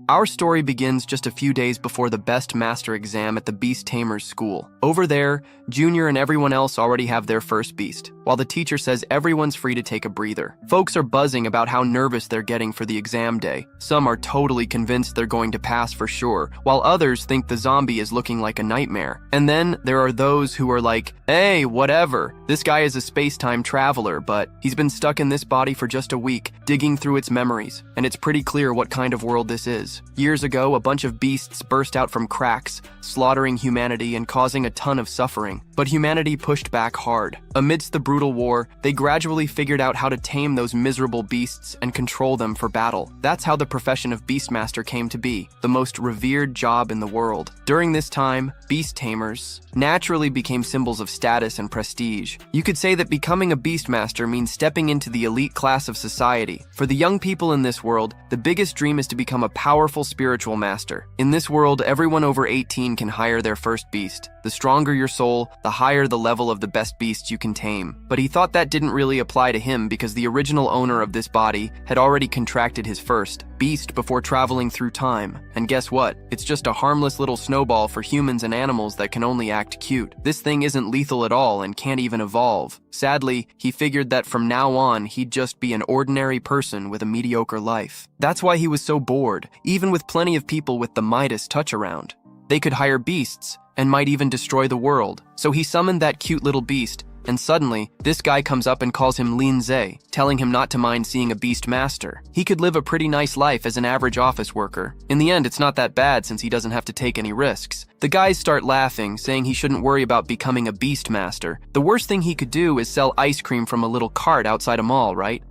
Our story begins just a few days before the Best Master exam at the Beast Tamers School. Over there, Junior and everyone else already have their first beast, while the teacher says everyone's free to take a breather. Folks are buzzing about how nervous they're getting for the exam day. Some are totally convinced they're going to pass for sure, while others think the zombie is looking like a nightmare. And then there are those who are like, hey, whatever. This guy is a space-time traveler, but he's been stuck in this body for just a week, digging through its memories, and it's pretty clear what kind of world this is. Years ago, a bunch of beasts burst out from cracks, slaughtering humanity and causing a ton of suffering. But humanity pushed back hard. Amidst the brutal war, they gradually figured out how to tame those miserable beasts and control them for battle. That's how the profession of Beastmaster came to be, the most revered job in the world. During this time, beast tamers naturally became symbols of status and prestige. You could say that becoming a Beastmaster means stepping into the elite class of society. For the young people in this world, the biggest dream is to become a powerful spiritual master. In this world, everyone over 18 can hire their first beast. The stronger your soul, the higher the level of the best beasts you can tame. But he thought that didn't really apply to him because the original owner of this body had already contracted his first beast before traveling through time. And guess what? It's just a harmless little snowball for humans and animals that can only act cute. This thing isn't lethal at all and can't even evolve. Sadly, he figured that from now on, he'd just be an ordinary person with a mediocre life. That's why he was so bored, even with plenty of people with the Midas touch around. They could hire beasts and might even destroy the world. So he summoned that cute little beast, and suddenly, this guy comes up and calls him Lin Ze, telling him not to mind seeing a beast master. He could live a pretty nice life as an average office worker. In the end, it's not that bad since he doesn't have to take any risks. The guys start laughing, saying he shouldn't worry about becoming a beast master. The worst thing he could do is sell ice cream from a little cart outside a mall, right?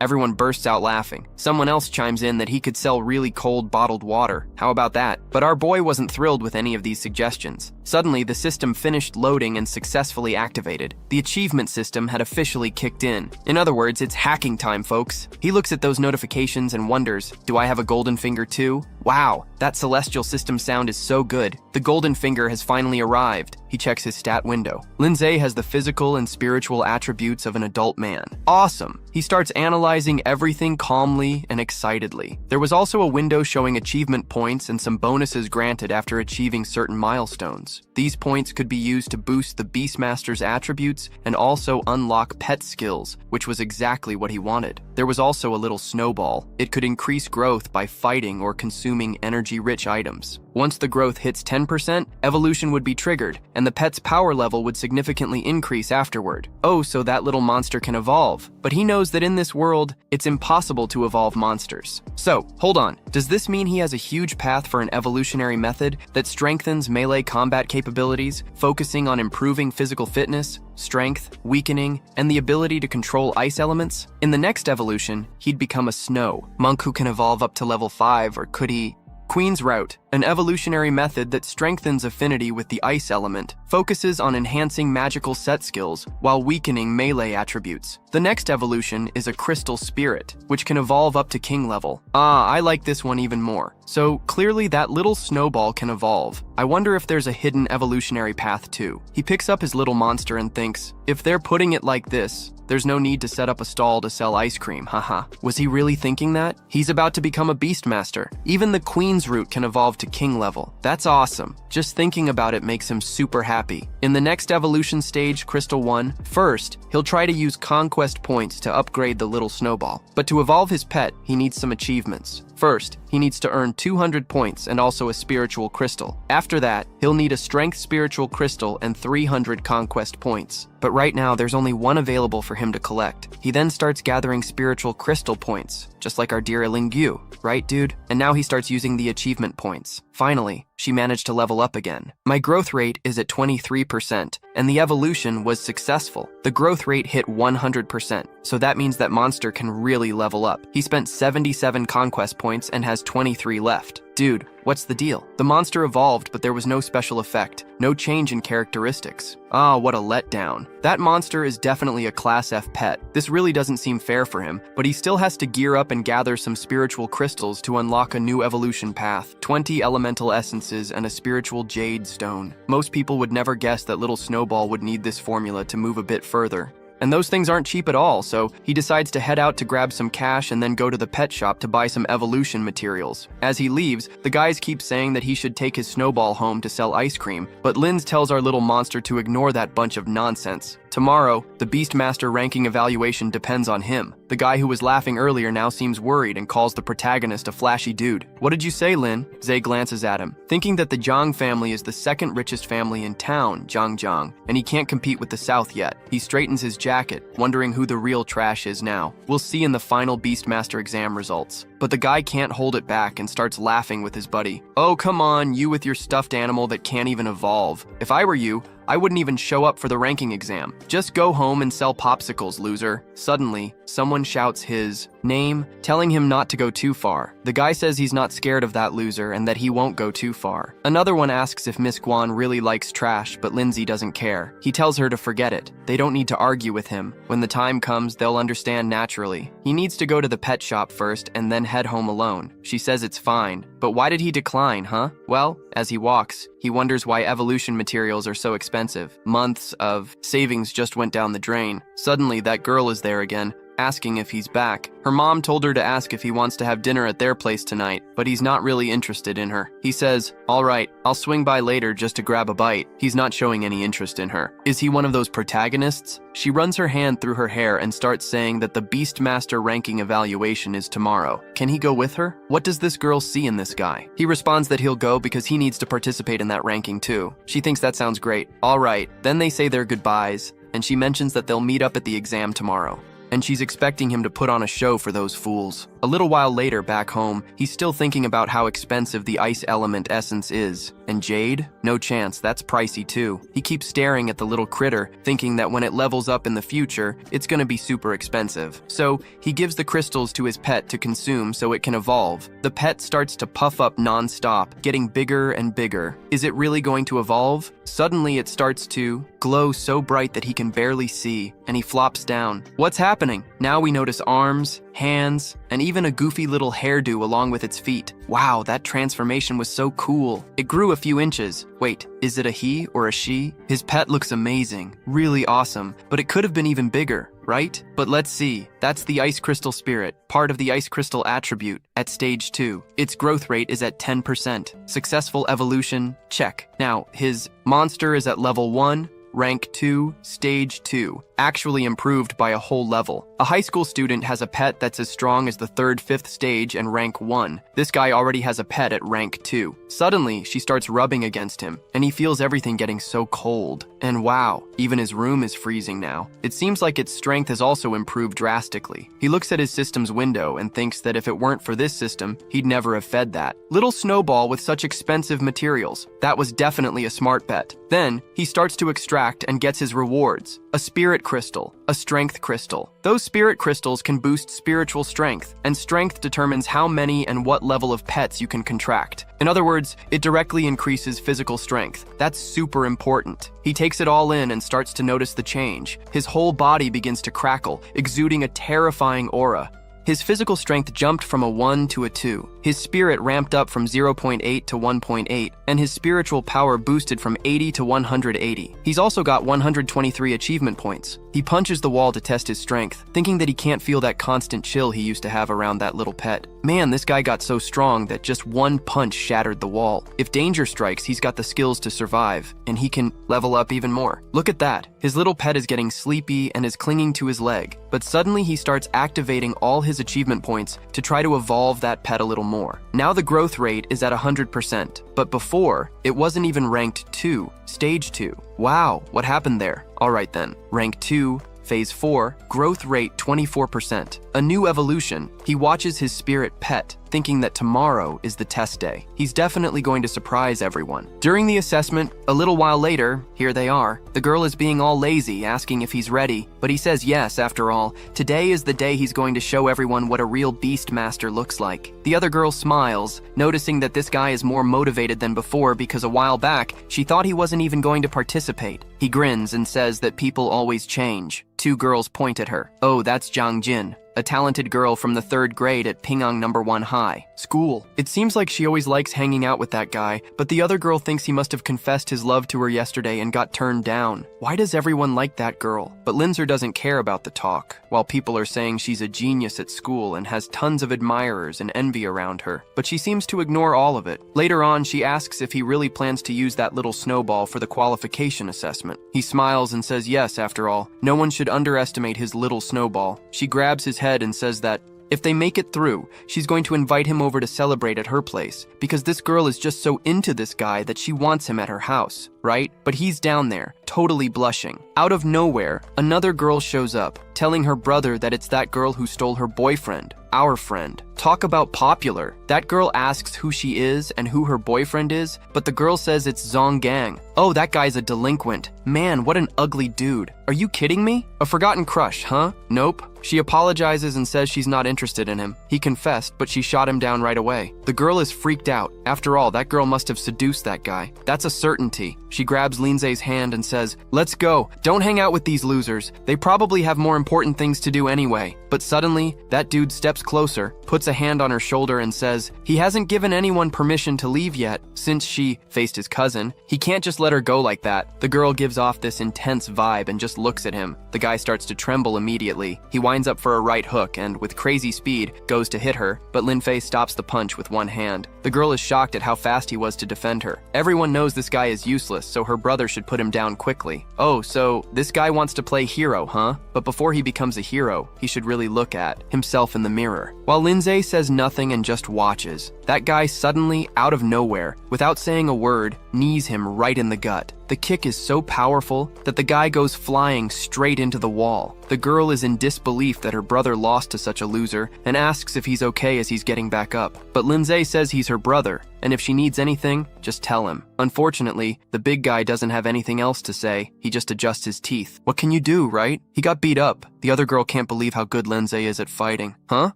Everyone bursts out laughing. Someone else chimes in that he could sell really cold bottled water. How about that? But our boy wasn't thrilled with any of these suggestions. Suddenly, the system finished loading and successfully activated. The achievement system had officially kicked in. In other words, it's hacking time, folks. He looks at those notifications and wonders, do I have a golden finger too? Wow, that celestial system sound is so good. The golden finger has finally arrived. He checks his stat window. Linze has the physical and spiritual attributes of an adult man. Awesome! He starts analyzing everything calmly and excitedly. There was also a window showing achievement points and some bonuses granted after achieving certain milestones. These points could be used to boost the Beastmaster's attributes and also unlock pet skills, which was exactly what he wanted. There was also a little snowball. It could increase growth by fighting or consuming energy-rich items. Once the growth hits 10%, evolution would be triggered, and the pet's power level would significantly increase afterward. Oh, so that little monster can evolve. But he knows that in this world, it's impossible to evolve monsters. So, hold on. Does this mean he has a huge path for an evolutionary method that strengthens melee combat capabilities, focusing on improving physical fitness, strength, weakening, and the ability to control ice elements? In the next evolution, he'd become a snow monk who can evolve up to level 5, or could he? Queen's Route, an evolutionary method that strengthens affinity with the ice element, focuses on enhancing magical set skills while weakening melee attributes. The next evolution is a Crystal Spirit, which can evolve up to king level. I like this one even more. So clearly that little snowball can evolve. I wonder if there's a hidden evolutionary path too. He picks up his little monster and thinks, if they're putting it like this, there's no need to set up a stall to sell ice cream, haha. Was he really thinking that? He's about to become a Beastmaster. Even the Queen's Route can evolve to king level. That's awesome. Just thinking about it makes him super happy. In the next evolution stage, Crystal 1, first, he'll try to use conquest points to upgrade the little snowball. But to evolve his pet, he needs some achievements. First, he needs to earn 200 points and also a spiritual crystal. After that, he'll need a strength spiritual crystal and 300 conquest points. But right now, there's only one available for him to collect. He then starts gathering spiritual crystal points, just like our dear Lingyu, right, dude? And now he starts using the achievement points. Finally, she managed to level up again. My growth rate is at 23%, and the evolution was successful. The growth rate hit 100%, so that means that monster can really level up. He spent 77 conquest points and has 23 left. Dude, what's the deal? The monster evolved, but there was no special effect, no change in characteristics. What a letdown. That monster is definitely a Class F pet. This really doesn't seem fair for him, but he still has to gear up and gather some spiritual crystals to unlock a new evolution path, 20 elemental essences, and a spiritual jade stone. Most people would never guess that little Snowball would need this formula to move a bit further. And those things aren't cheap at all, so he decides to head out to grab some cash and then go to the pet shop to buy some evolution materials. As he leaves, the guys keep saying that he should take his Snowball home to sell ice cream, but Linze tells our little monster to ignore that bunch of nonsense. Tomorrow, the Beastmaster ranking evaluation depends on him. The guy who was laughing earlier now seems worried and calls the protagonist a flashy dude. What did you say, Lin? Ze glances at him, thinking that the Zhang family is the second richest family in town, Zhang, and he can't compete with the South yet. He straightens his jacket, wondering who the real trash is now. We'll see in the final Beastmaster exam results. But the guy can't hold it back and starts laughing with his buddy. Oh, come on, you with your stuffed animal that can't even evolve. If I were you, I wouldn't even show up for the ranking exam. Just go home and sell popsicles, loser. Suddenly, someone shouts his name, telling him not to go too far. The guy says he's not scared of that loser and that he won't go too far. Another one asks if Miss Guan really likes trash, but Linze doesn't care. He tells her to forget it. They don't need to argue with him. When the time comes, they'll understand naturally. He needs to go to the pet shop first and then head home alone. She says it's fine. But why did he decline, huh? Well, as he walks, he wonders why evolution materials are so expensive. Months of savings just went down the drain. Suddenly, that girl is there again, asking if he's back. Her mom told her to ask if he wants to have dinner at their place tonight, but he's not really interested in her. He says, "All right, I'll swing by later just to grab a bite." He's not showing any interest in her. Is he one of those protagonists? She runs her hand through her hair and starts saying that the Beastmaster ranking evaluation is tomorrow. Can he go with her? What does this girl see in this guy? He responds that he'll go because he needs to participate in that ranking too. She thinks that sounds great. All right, then they say their goodbyes, and she mentions that they'll meet up at the exam tomorrow. And she's expecting him to put on a show for those fools. A little while later, back home, he's still thinking about how expensive the ice element essence is. And jade? No chance, that's pricey too. He keeps staring at the little critter, thinking that when it levels up in the future, it's gonna be super expensive. So, he gives the crystals to his pet to consume so it can evolve. The pet starts to puff up non-stop, getting bigger and bigger. Is it really going to evolve? Suddenly, it starts to glow so bright that he can barely see, and he flops down. What's happening? Now we notice arms, hands, and even a goofy little hairdo along with its feet. Wow, that transformation was so cool. It grew a few inches. Wait, is it a he or a she? His pet looks amazing, really awesome, but it could have been even bigger, right? But let's see. That's the Ice Crystal Spirit, part of the Ice Crystal attribute, at stage 2. Its growth rate is at 10%. Successful evolution, check. Now, his monster is at level 1, rank 2, stage 2, actually improved by a whole level. A high school student has a pet that's as strong as the 3rd, 5th stage and rank 1. This guy already has a pet at rank 2. Suddenly, she starts rubbing against him, and he feels everything getting so cold. And wow, even his room is freezing now. It seems like its strength has also improved drastically. He looks at his system's window and thinks that if it weren't for this system, he'd never have fed that. Little Snowball with such expensive materials. That was definitely a smart bet. Then, he starts to extract and gets his rewards. A spirit crystal, a strength crystal. Those spirit crystals can boost spiritual strength, and strength determines how many and what level of pets you can contract. In other words, it directly increases physical strength. That's super important. He takes it all in and starts to notice the change. His whole body begins to crackle, exuding a terrifying aura. His physical strength jumped from a 1 to a 2. His spirit ramped up from 0.8 to 1.8, and his spiritual power boosted from 80 to 180. He's also got 123 achievement points. He punches the wall to test his strength, thinking that he can't feel that constant chill he used to have around that little pet. Man, this guy got so strong that just one punch shattered the wall. If danger strikes, he's got the skills to survive, and he can level up even more. Look at that. His little pet is getting sleepy and is clinging to his leg, but suddenly he starts activating all his achievement points to try to evolve that pet a little more. Now the growth rate is at 100%, but before, it wasn't even ranked 2, stage 2. Wow, what happened there? Alright then, rank 2, phase 4, growth rate 24%. A new evolution. He watches his spirit pet, thinking that tomorrow is the test day. He's definitely going to surprise everyone. During the assessment, a little while later, here they are. The girl is being all lazy, asking if he's ready, but he says yes, after all. Today is the day he's going to show everyone what a real Beastmaster looks like. The other girl smiles, noticing that this guy is more motivated than before because a while back, she thought he wasn't even going to participate. He grins and says that people always change. Two girls point at her. Oh, that's Zhang Jin. a talented girl from the 3rd grade at Pingang number 1 High School. It seems like she always likes hanging out with that guy, but the other girl thinks he must have confessed his love to her yesterday and got turned down. Why does everyone like that girl? But Linze doesn't care about the talk, while people are saying she's a genius at school and has tons of admirers and envy around her. But she seems to ignore all of it. Later on, she asks if he really plans to use that little Snowball for the qualification assessment. He smiles and says yes, after all. No one should underestimate his little Snowball. She grabs his head and says that if they make it through, she's going to invite him over to celebrate at her place, because this girl is just so into this guy that she wants him at her house, right? But he's down there, totally blushing. Out of nowhere, another girl shows up, telling her brother that it's that girl who stole her boyfriend, our friend. Talk about popular. That girl asks who she is and who her boyfriend is, but the girl says it's Zong Gang. Oh, that guy's a delinquent. Man, what an ugly dude. Are you kidding me? A forgotten crush, huh? Nope. She apologizes and says she's not interested in him. He confessed, but she shot him down right away. The girl is freaked out. After all, that girl must have seduced that guy. That's a certainty. She grabs Linze's hand and says, "Let's go. Don't hang out with these losers. They probably have more important things to do anyway." But suddenly, that dude steps closer, puts a hand on her shoulder and says he hasn't given anyone permission to leave yet. Since she faced his cousin, he can't just let her go like that. The girl gives off this intense vibe and just looks at him. The guy starts to tremble immediately. He winds up for a right hook and, with crazy speed, goes to hit her, but Lin Fei stops the punch with one hand. The girl is shocked at how fast he was to defend her. Everyone knows this guy is useless, so her brother should put him down quickly. Oh, so this guy wants to play hero, huh? But before he becomes a hero, he should really look at himself in the mirror. While Linze says nothing and just watches, that guy suddenly, out of nowhere, without saying a word, knees him right in the gut. The kick is so powerful that the guy goes flying straight into the wall. The girl is in disbelief that her brother lost to such a loser and asks if he's okay as he's getting back up. But Linze says he's her brother, and if she needs anything, just tell him. Unfortunately, the big guy doesn't have anything else to say. He just adjusts his teeth. What can you do, right? He got beat up. The other girl can't believe how good Linze is at fighting. Huh?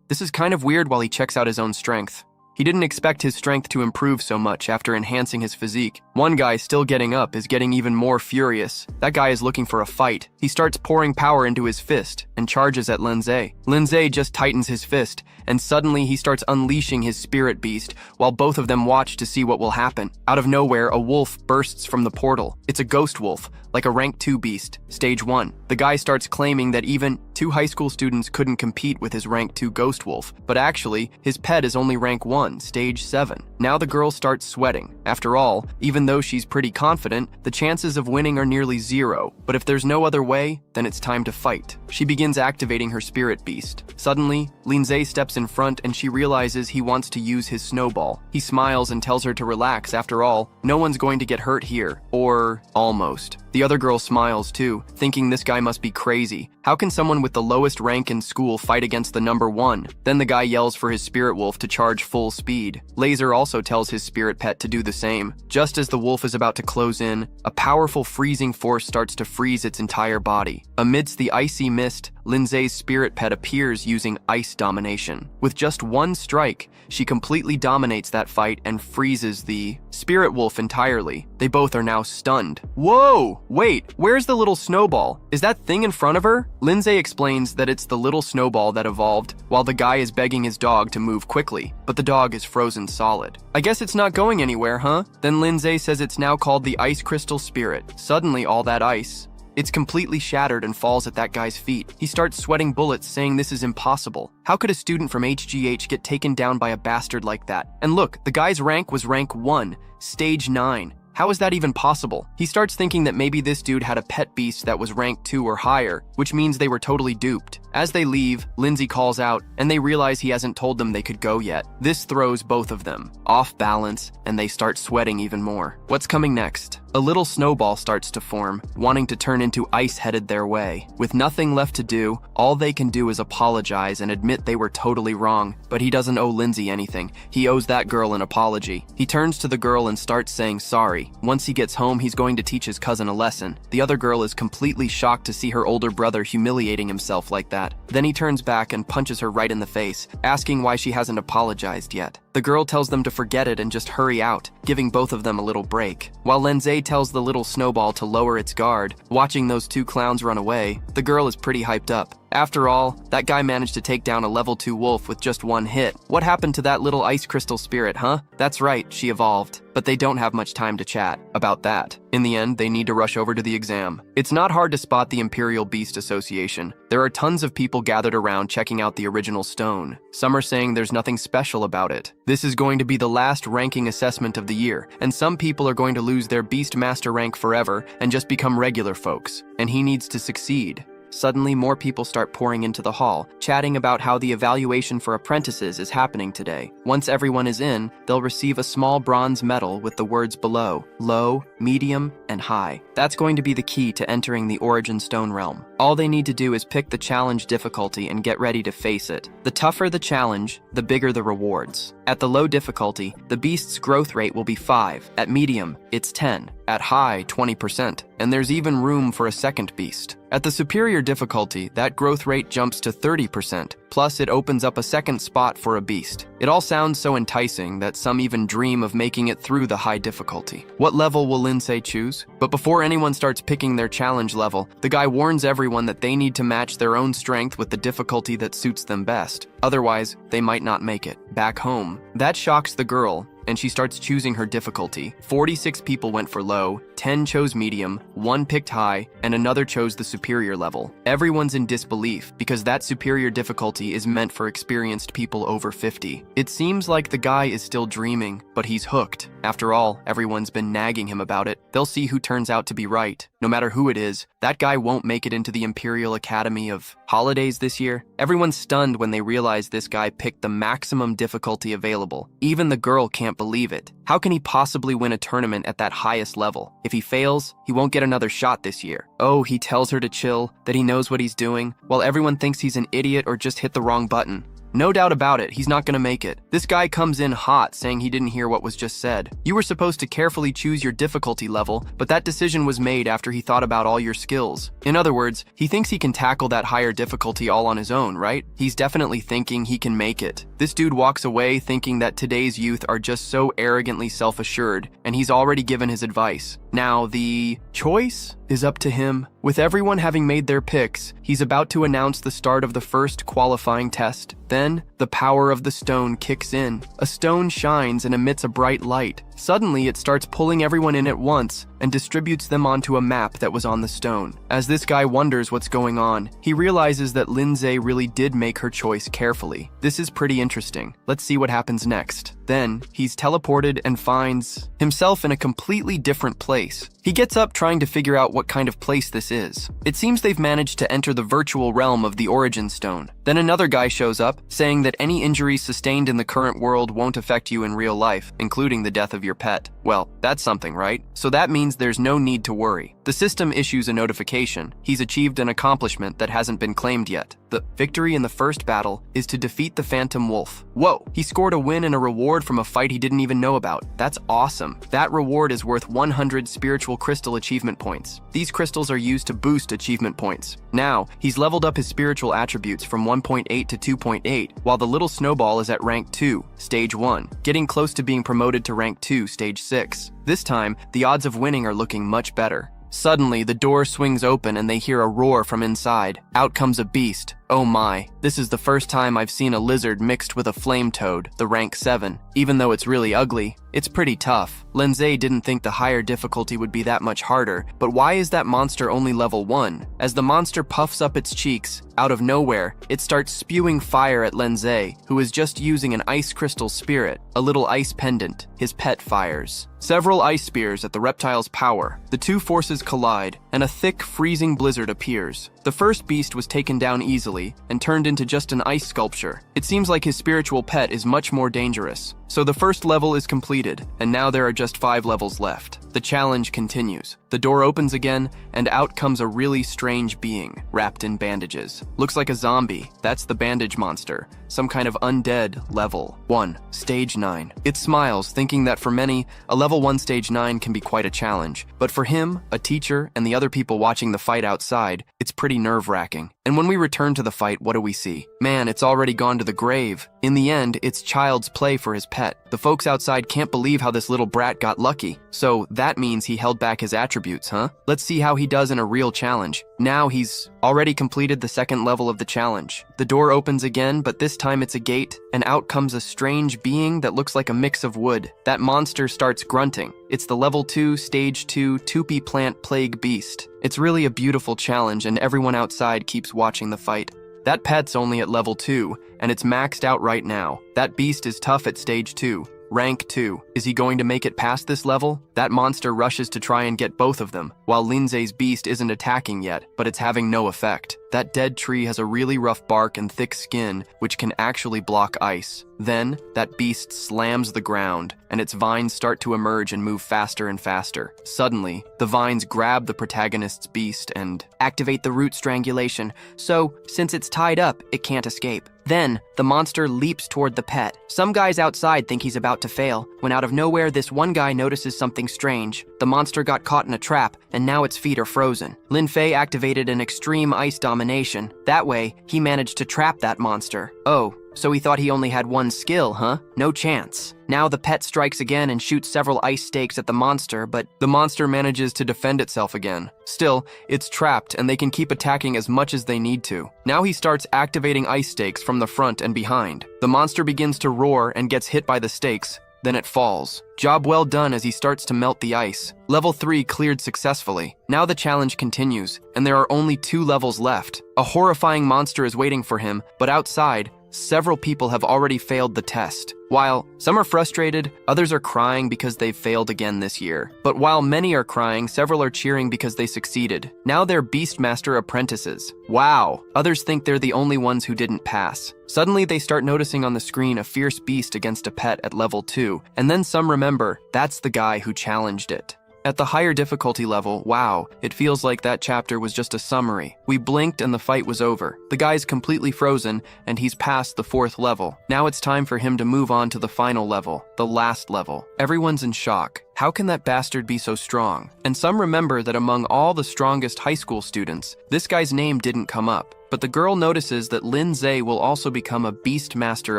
This is kind of weird while he checks out his own strength. He didn't expect his strength to improve so much after enhancing his physique. One guy still getting up is getting even more furious. That guy is looking for a fight. He starts pouring power into his fist and charges at Linze. Linze just tightens his fist, and suddenly he starts unleashing his spirit beast while both of them watch to see what will happen. Out of nowhere, a wolf bursts from the portal. It's a ghost wolf, like a rank 2 beast, stage 1. The guy starts claiming that even 2 high school students couldn't compete with his rank 2 ghost wolf, but actually, his pet is only rank 1, stage 7. Now the girl starts sweating. After all, even though she's pretty confident, the chances of winning are nearly 0. But if there's no other way, then it's time to fight. She begins activating her spirit beast. Suddenly, Linze steps in front and she realizes he wants to use his Snowball. He smiles and tells her to relax. After all, no one's going to get hurt here. Or almost. The other girl smiles too, thinking this guy must be crazy. How can someone with the lowest rank in school fight against the number 1? Then the guy yells for his spirit wolf to charge full speed. Laser also tells his spirit pet to do the same. Just as the wolf is about to close in, a powerful freezing force starts to freeze its entire body. Amidst the icy mist, Linze's spirit pet appears using ice domination. With just one strike, she completely dominates that fight and freezes the spirit wolf entirely. They both are now stunned. Whoa! Wait, where's the little Snowball? Is that thing in front of her? Linze explains that it's the little Snowball that evolved, while the guy is begging his dog to move quickly, but the dog is frozen solid. I guess it's not going anywhere, huh? Then Linze says it's now called the Ice Crystal Spirit. Suddenly, all that ice, it's completely shattered and falls at that guy's feet. He starts sweating bullets, saying this is impossible. How could a student from HGH get taken down by a bastard like that? And look, the guy's rank was rank 1, stage 9. How is that even possible? He starts thinking that maybe this dude had a pet beast that was rank 2 or higher, which means they were totally duped. As they leave, Linze calls out, and they realize he hasn't told them they could go yet. This throws both of them off balance, and they start sweating even more. What's coming next? A little Snowball starts to form, wanting to turn into ice headed their way. With nothing left to do, all they can do is apologize and admit they were totally wrong. But he doesn't owe Linze anything. He owes that girl an apology. He turns to the girl and starts saying sorry. Once he gets home, he's going to teach his cousin a lesson. The other girl is completely shocked to see her older brother humiliating himself like that. Then he turns back and punches her right in the face, asking why she hasn't apologized yet. The girl tells them to forget it and just hurry out, giving both of them a little break. While Linze tells the little Snowball to lower its guard, watching those 2 clowns run away, the girl is pretty hyped up. After all, that guy managed to take down a level 2 wolf with just one hit. What happened to that little ice crystal spirit, huh? That's right, she evolved. But they don't have much time to chat about that. In the end, they need to rush over to the exam. It's not hard to spot the Imperial Beast Association. There are tons of people gathered around checking out the original stone. Some are saying there's nothing special about it. This is going to be the last ranking assessment of the year, and some people are going to lose their Beast Master rank forever and just become regular folks. And he needs to succeed. Suddenly, more people start pouring into the hall, chatting about how the evaluation for apprentices is happening today. Once everyone is in, they'll receive a small bronze medal with the words below: low, medium, and high. That's going to be the key to entering the Origin Stone realm. All they need to do is pick the challenge difficulty and get ready to face it. The tougher the challenge, the bigger the rewards. At the low difficulty, the beast's growth rate will be 5. At medium, it's 10. At high, 20%. And there's even room for a second beast. At the superior difficulty, that growth rate jumps to 30%. Plus, it opens up a second spot for a beast. It all sounds so enticing that some even dream of making it through the high difficulty. What level will Lin Ze choose? But before anyone starts picking their challenge level, the guy warns everyone that they need to match their own strength with the difficulty that suits them best. Otherwise, they might not make it. Back home, that shocks the girl, and she starts choosing her difficulty. 46 people went for low, 10 chose medium, 1 picked high, and another chose the superior level. Everyone's in disbelief because that superior difficulty is meant for experienced people over 50. It seems like the guy is still dreaming, but he's hooked. After all, everyone's been nagging him about it. They'll see who turns out to be right. No matter who it is, that guy won't make it into the Imperial Academy of Holidays this year. Everyone's stunned when they realize this guy picked the maximum difficulty available. Even the girl can't believe it. How can he possibly win a tournament at that highest level? If he fails, he won't get another shot this year. Oh, he tells her to chill, that he knows what he's doing, while everyone thinks he's an idiot or just hit the wrong button. No doubt about it, he's not gonna make it. This guy comes in hot, saying he didn't hear what was just said. You were supposed to carefully choose your difficulty level, but that decision was made after he thought about all your skills. In other words, he thinks he can tackle that higher difficulty all on his own, right? He's definitely thinking he can make it. This dude walks away thinking that today's youth are just so arrogantly self-assured, and he's already given his advice. Now, the choice is up to him. With everyone having made their picks, he's about to announce the start of the first qualifying test. Then, the power of the stone kicks in. A stone shines and emits a bright light. Suddenly, it starts pulling everyone in at once and distributes them onto a map that was on the stone. As this guy wonders what's going on, he realizes that Lin Ze really did make her choice carefully. This is pretty interesting. Let's see what happens next. Then, he's teleported and finds himself in a completely different place. He gets up trying to figure out what kind of place this is. It seems they've managed to enter the virtual realm of the Origin Stone. Then another guy shows up, saying that any injuries sustained in the current world won't affect you in real life, including the death of your pet. Well, that's something, right? So that means there's no need to worry. The system issues a notification. He's achieved an accomplishment that hasn't been claimed yet. The victory in the first battle is to defeat the Phantom Wolf. Whoa, he scored a win and a reward from a fight he didn't even know about. That's awesome. That reward is worth 100 spiritual crystal achievement points. These crystals are used to boost achievement points. Now, he's leveled up his spiritual attributes from 1.8 to 2.8, while the little Snowball is at rank 2, stage 1, getting close to being promoted to rank 2, stage 6. This time, the odds of winning are looking much better. Suddenly, the door swings open and they hear a roar from inside. Out comes a beast. Oh my, this is the first time I've seen a lizard mixed with a flame toad, the rank 7. Even though it's really ugly, it's pretty tough. Lin Ze didn't think the higher difficulty would be that much harder, but why is that monster only level 1? As the monster puffs up its cheeks, out of nowhere, it starts spewing fire at Lin Ze, who is just using an ice crystal spirit, a little ice pendant. His pet fires. Several ice spears at the reptile's power. The two forces collide, and a thick, freezing blizzard appears. The first beast was taken down easily and turned into just an ice sculpture. It seems like his spiritual pet is much more dangerous. So the first level is completed, and now there are just 5 levels left. The challenge continues. The door opens again, and out comes a really strange being, wrapped in bandages. Looks like a zombie. That's the bandage monster. Some kind of undead level 1, stage 9. It smiles, thinking that for many, a level 1 stage 9 can be quite a challenge. But for him, a teacher, and the other people watching the fight outside, it's pretty nerve-wracking. And when we return to the fight, what do we see? Man, it's already gone to the grave. In the end, it's child's play for his pet. The folks outside can't believe how this little brat got lucky. So that means he held back his attributes, huh? Let's see how he does in a real challenge. Now he's already completed the second level of the challenge. The door opens again, but this time it's a gate, and out comes a strange being that looks like a mix of wood. That monster starts grunting. It's the level 2, stage 2, Tupi Plant Plague Beast. It's really a beautiful challenge, and everyone outside keeps watching the fight. That pet's only at level 2, and it's maxed out right now. That beast is tough at stage 2. Rank 2. Is he going to make it past this level? That monster rushes to try and get both of them, while Linze's beast isn't attacking yet, but it's having no effect. That dead tree has a really rough bark and thick skin, which can actually block ice. Then, that beast slams the ground, and its vines start to emerge and move faster and faster. Suddenly, the vines grab the protagonist's beast and activate the root strangulation, so since it's tied up, it can't escape. Then, the monster leaps toward the pet. Some guys outside think he's about to fail, when out of nowhere this one guy notices something strange. The monster got caught in a trap, and now its feet are frozen. Lin Fei activated an extreme ice domination. That way, he managed to trap that monster. Oh, so he thought he only had one skill, huh? No chance. Now the pet strikes again and shoots several ice stakes at the monster, but the monster manages to defend itself again. Still, it's trapped and they can keep attacking as much as they need to. Now he starts activating ice stakes from the front and behind. The monster begins to roar and gets hit by the stakes. Then it falls. Job well done as he starts to melt the ice. Level 3 cleared successfully. Now the challenge continues, and there are only 2 levels left. A horrifying monster is waiting for him, but outside, several people have already failed the test. While some are frustrated, others are crying because they've failed again this year. But while many are crying, several are cheering because they succeeded. Now they're Beastmaster apprentices. Wow! Others think they're the only ones who didn't pass. Suddenly they start noticing on the screen a fierce beast against a pet at level 2, and then some remember that's the guy who challenged it. At the higher difficulty level, wow, it feels like that chapter was just a summary. We blinked and the fight was over. The guy's completely frozen and he's past the 4th level. Now it's time for him to move on to the final level, the last level. Everyone's in shock. How can that bastard be so strong? And some remember that among all the strongest high school students, this guy's name didn't come up. But the girl notices that Lin Ze will also become a Beastmaster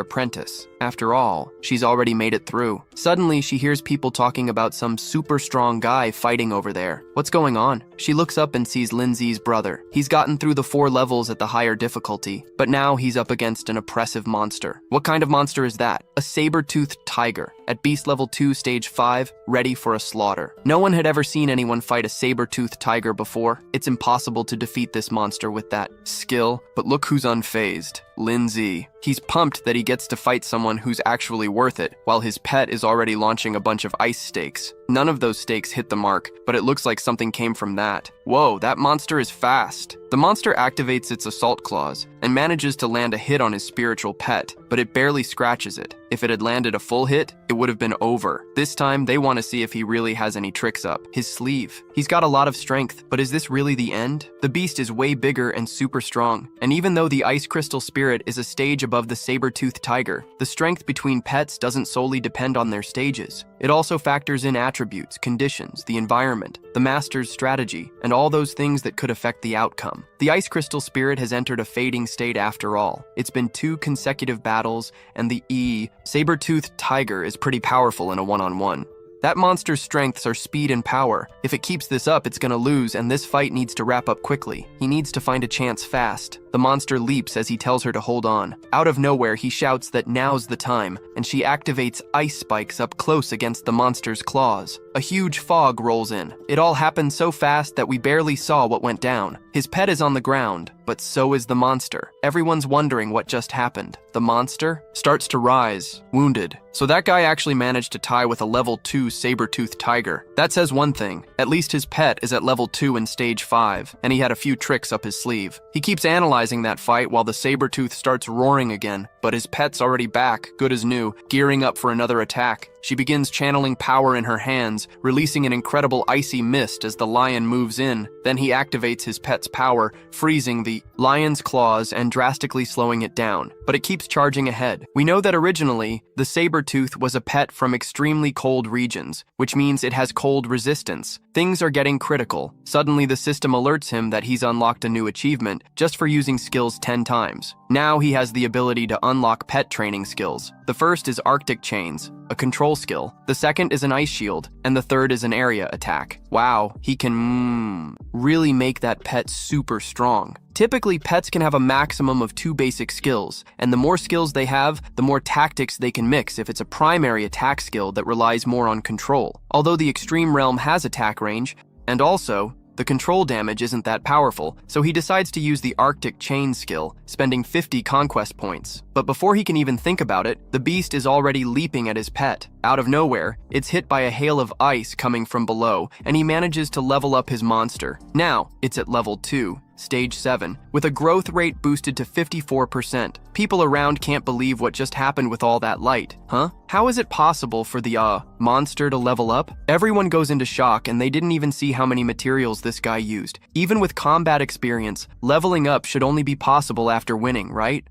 apprentice. After all, she's already made it through. Suddenly, she hears people talking about some super strong guy fighting over there. What's going on? She looks up and sees Lin Ze's brother. He's gotten through the 4 levels at the higher difficulty, but now he's up against an oppressive monster. What kind of monster is that? A saber-toothed tiger. At beast level 2, stage 5, ready for a slaughter. No one had ever seen anyone fight a saber-toothed tiger before. It's impossible to defeat this monster with that skill, but look who's unfazed. Lin Ze. He's pumped that he gets to fight someone who's actually worth it, while his pet is already launching a bunch of ice stakes. None of those stakes hit the mark, but it looks like something came from that. Whoa, that monster is fast. The monster activates its assault claws and manages to land a hit on his spiritual pet, but it barely scratches it. If it had landed a full hit, it would have been over. This time, they want to see if he really has any tricks up. His sleeve. He's got a lot of strength, but is this really the end? The beast is way bigger and super strong, and even though the ice crystal spirit is a stage above the saber-toothed tiger, the strength between pets doesn't solely depend on their stages. It also factors in attributes, conditions, the environment, the master's strategy, and all those things that could affect the outcome. The ice crystal spirit has entered a fading state after all. It's been 2 consecutive battles, and the saber-toothed tiger is pretty powerful in a one-on-one. That monster's strengths are speed and power. If it keeps this up, it's gonna lose, and this fight needs to wrap up quickly. He needs to find a chance fast. The monster leaps as he tells her to hold on. Out of nowhere, he shouts that now's the time, and she activates ice spikes up close against the monster's claws. A huge fog rolls in. It all happened so fast that we barely saw what went down. His pet is on the ground, but so is the monster. Everyone's wondering what just happened. The monster starts to rise, wounded. So that guy actually managed to tie with a level 2 saber-toothed tiger. That says one thing. At least his pet is at level 2 in stage 5, and he had a few tricks up his sleeve. He keeps analyzing that fight while the saber-tooth starts roaring again, but his pet's already back, good as new, gearing up for another attack. She begins channeling power in her hands, releasing an incredible icy mist as the lion moves in. Then he activates his pet's power, freezing the lion's claws and drastically slowing it down. But it keeps charging ahead. We know that originally, the saber-tooth was a pet from extremely cold regions, which means it has cold resistance. Things are getting critical. Suddenly, the system alerts him that he's unlocked a new achievement just for using using skills 10 times. Now he has the ability to unlock pet training skills. The first is Arctic Chains, a control skill. The second is an ice shield, and the third is an area attack. Wow, he can really make that pet super strong. Typically, pets can have a maximum of 2 basic skills, and the more skills they have, the more tactics they can mix if it's a primary attack skill that relies more on control. Although the extreme realm has attack range, and also, the control damage isn't that powerful, so he decides to use the Arctic Chain skill, spending 50 conquest points. But before he can even think about it, the beast is already leaping at his pet. Out of nowhere, it's hit by a hail of ice coming from below, and he manages to level up his monster. Now, it's at level 2. Stage 7, with a growth rate boosted to 54%. People around can't believe what just happened with all that light. Huh? How is it possible for the, monster to level up? Everyone goes into shock and they didn't even see how many materials this guy used. Even with combat experience, leveling up should only be possible after winning, right?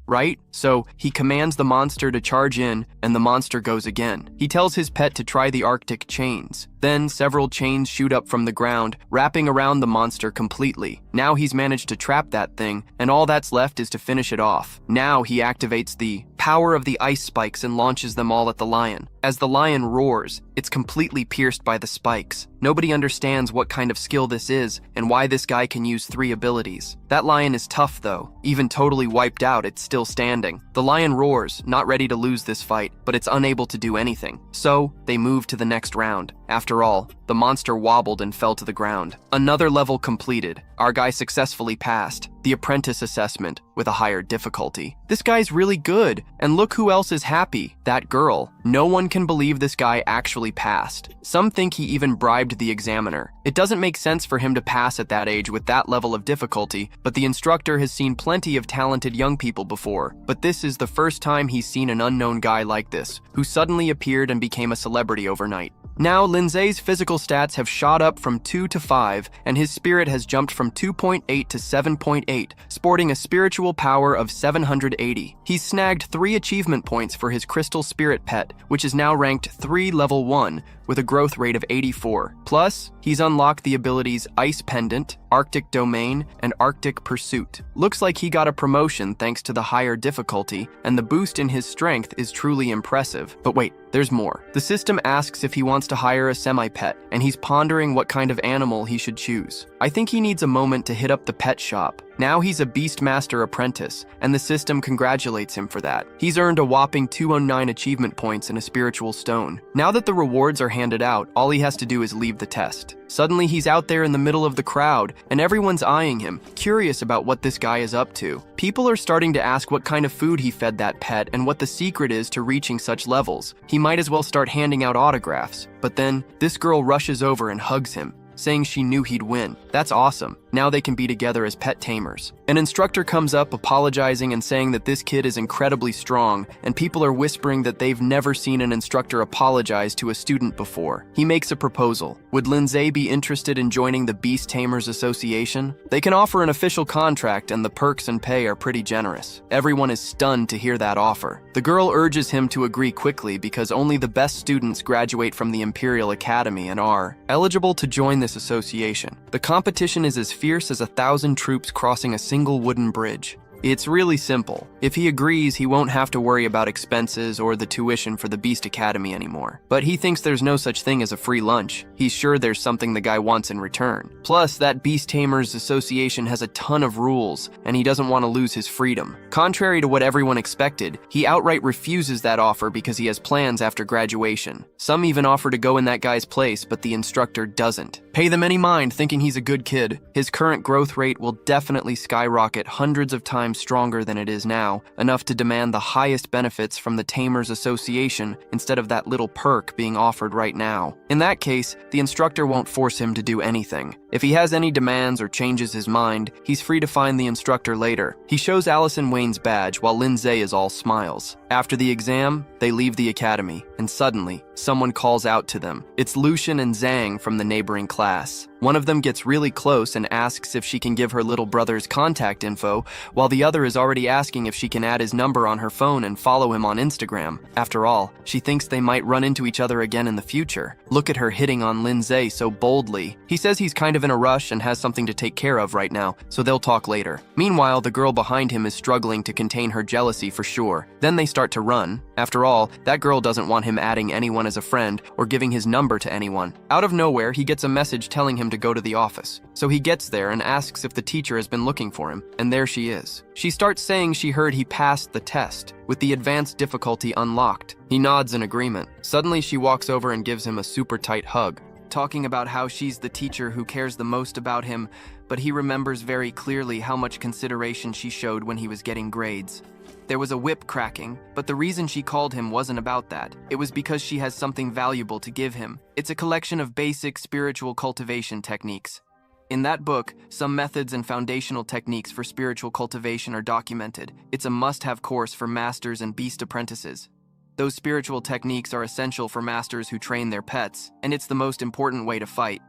So, he commands the monster to charge in, and the monster goes again. He tells his pet to try the Arctic Chains. Then, several chains shoot up from the ground, wrapping around the monster completely. Now he's managed to trap that thing, and all that's left is to finish it off. Now he activates the power of the ice spikes and launches them all at the lion. As the lion roars, it's completely pierced by the spikes. Nobody understands what kind of skill this is and why this guy can use 3 abilities. That lion is tough though. Even totally wiped out, it's still standing. The lion roars, not ready to lose this fight, but it's unable to do anything. So, they move to the next round. After all, the monster wobbled and fell to the ground. Another level completed. Our guy successfully passed the apprentice assessment with a higher difficulty. This guy's really good, and look who else is happy, that girl. No one can believe this guy actually passed. Some think he even bribed the examiner. It doesn't make sense for him to pass at that age with that level of difficulty, but the instructor has seen plenty of talented young people before. But this is the first time he's seen an unknown guy like this, who suddenly appeared and became a celebrity overnight. Now, Linze's physical stats have shot up from 2 to 5, and his spirit has jumped from 2.8 to 7.8, sporting a spiritual power of 780. He's snagged 3 achievement points for his crystal spirit pet, which is now ranked 3 level 1, with a growth rate of 84. Plus, he's unlocked the abilities Ice Pendant, Arctic Domain, and Arctic Pursuit. Looks like he got a promotion thanks to the higher difficulty, and the boost in his strength is truly impressive. But wait, there's more. The system asks if he wants to hire a semi-pet, and he's pondering what kind of animal he should choose. I think he needs a moment to hit up the pet shop. Now he's a Beastmaster apprentice, and the system congratulates him for that. He's earned a whopping 209 achievement points and a spiritual stone. Now that the rewards are handed out, all he has to do is leave the test. Suddenly he's out there in the middle of the crowd, and everyone's eyeing him, curious about what this guy is up to. People are starting to ask what kind of food he fed that pet and what the secret is to reaching such levels. He might as well start handing out autographs. But then, this girl rushes over and hugs him, saying she knew he'd win. That's awesome. Now they can be together as pet tamers. An instructor comes up apologizing and saying that this kid is incredibly strong, and people are whispering that they've never seen an instructor apologize to a student before. He makes a proposal. Would Linze be interested in joining the Beast Tamers Association? They can offer an official contract, and the perks and pay are pretty generous. Everyone is stunned to hear that offer. The girl urges him to agree quickly because only the best students graduate from the Imperial Academy and are eligible to join this association. The competition is as fierce as 1,000 troops crossing a single wooden bridge. It's really simple. If he agrees, he won't have to worry about expenses or the tuition for the Beast Academy anymore. But he thinks there's no such thing as a free lunch. He's sure there's something the guy wants in return. Plus, that Beast Tamers Association has a ton of rules, and he doesn't want to lose his freedom. Contrary to what everyone expected, he outright refuses that offer because he has plans after graduation. Some even offer to go in that guy's place, but the instructor doesn't. Pay them any mind, thinking he's a good kid. His current growth rate will definitely skyrocket hundreds of times stronger than it is now, enough to demand the highest benefits from the Tamers Association instead of that little perk being offered right now. In that case, the instructor won't force him to do anything. If he has any demands or changes his mind, he's free to find the instructor later. He shows Allison Wayne's badge while Lin Ze is all smiles. After the exam, they leave the academy, and suddenly, someone calls out to them. It's Lucian and Zhang from the neighboring class. One of them gets really close and asks if she can give her little brother's contact info, while the other is already asking if she can add his number on her phone and follow him on Instagram. After all, she thinks they might run into each other again in the future. Look at her hitting on Lin Ze so boldly. He says he's kind of in a rush and has something to take care of right now, so they'll talk later. Meanwhile, the girl behind him is struggling to contain her jealousy for sure. Then they start to run. After all, that girl doesn't want him adding anyone as a friend or giving his number to anyone. Out of nowhere, he gets a message telling him to go to the office. So he gets there and asks if the teacher has been looking for him, and there she is. She starts saying she heard he passed the test, with the advanced difficulty unlocked. He nods in agreement. Suddenly, she walks over and gives him a super tight hug, talking about how she's the teacher who cares the most about him, but he remembers very clearly how much consideration she showed when he was getting grades. There was a whip cracking, but the reason she called him wasn't about that. It was because she has something valuable to give him. It's a collection of basic spiritual cultivation techniques. In that book, some methods and foundational techniques for spiritual cultivation are documented. It's a must-have course for masters and beast apprentices. Those spiritual techniques are essential for masters who train their pets, and it's the most important way to fight.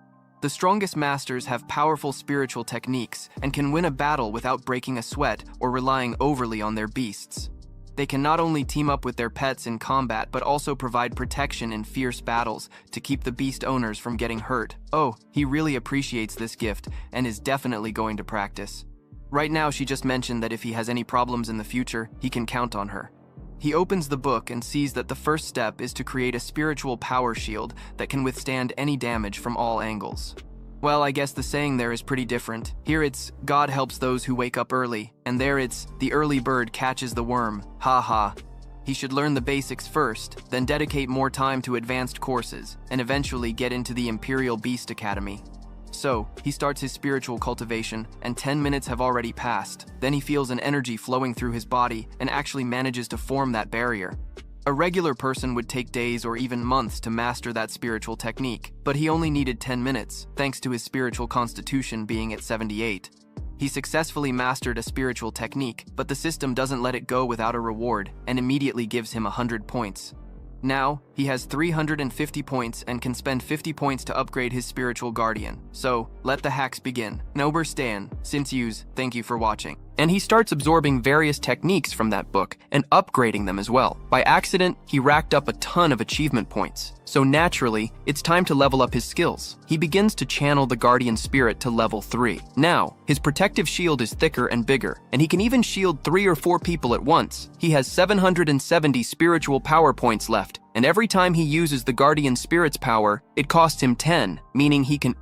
The strongest masters have powerful spiritual techniques and can win a battle without breaking a sweat or relying overly on their beasts. They can not only team up with their pets in combat, but also provide protection in fierce battles to keep the beast owners from getting hurt. Oh, he really appreciates this gift and is definitely going to practice. Right now, she just mentioned that if he has any problems in the future, he can count on her. He opens the book and sees that the first step is to create a spiritual power shield that can withstand any damage from all angles. Well, I guess the saying there is pretty different. Here it's, God helps those who wake up early, and there it's, the early bird catches the worm. Ha ha. He should learn the basics first, then dedicate more time to advanced courses, and eventually get into the Imperial Beast Academy. So, he starts his spiritual cultivation, and 10 minutes have already passed. Then he feels an energy flowing through his body and actually manages to form that barrier. A regular person would take days or even months to master that spiritual technique, but he only needed 10 minutes, thanks to his spiritual constitution being at 78. He successfully mastered a spiritual technique, but the system doesn't let it go without a reward and immediately gives him 100 points. Now, he has 350 points and can spend 50 points to upgrade his spiritual guardian. So, let the hacks begin. Nober Stan, since use, thank you for watching. And he starts absorbing various techniques from that book and upgrading them as well. By accident, he racked up a ton of achievement points. So naturally, it's time to level up his skills. He begins to channel the guardian spirit to level 3. Now, his protective shield is thicker and bigger, and he can even shield 3 or 4 people at once. He has 770 spiritual power points left, and every time he uses the guardian spirit's power, it costs him 10, meaning he can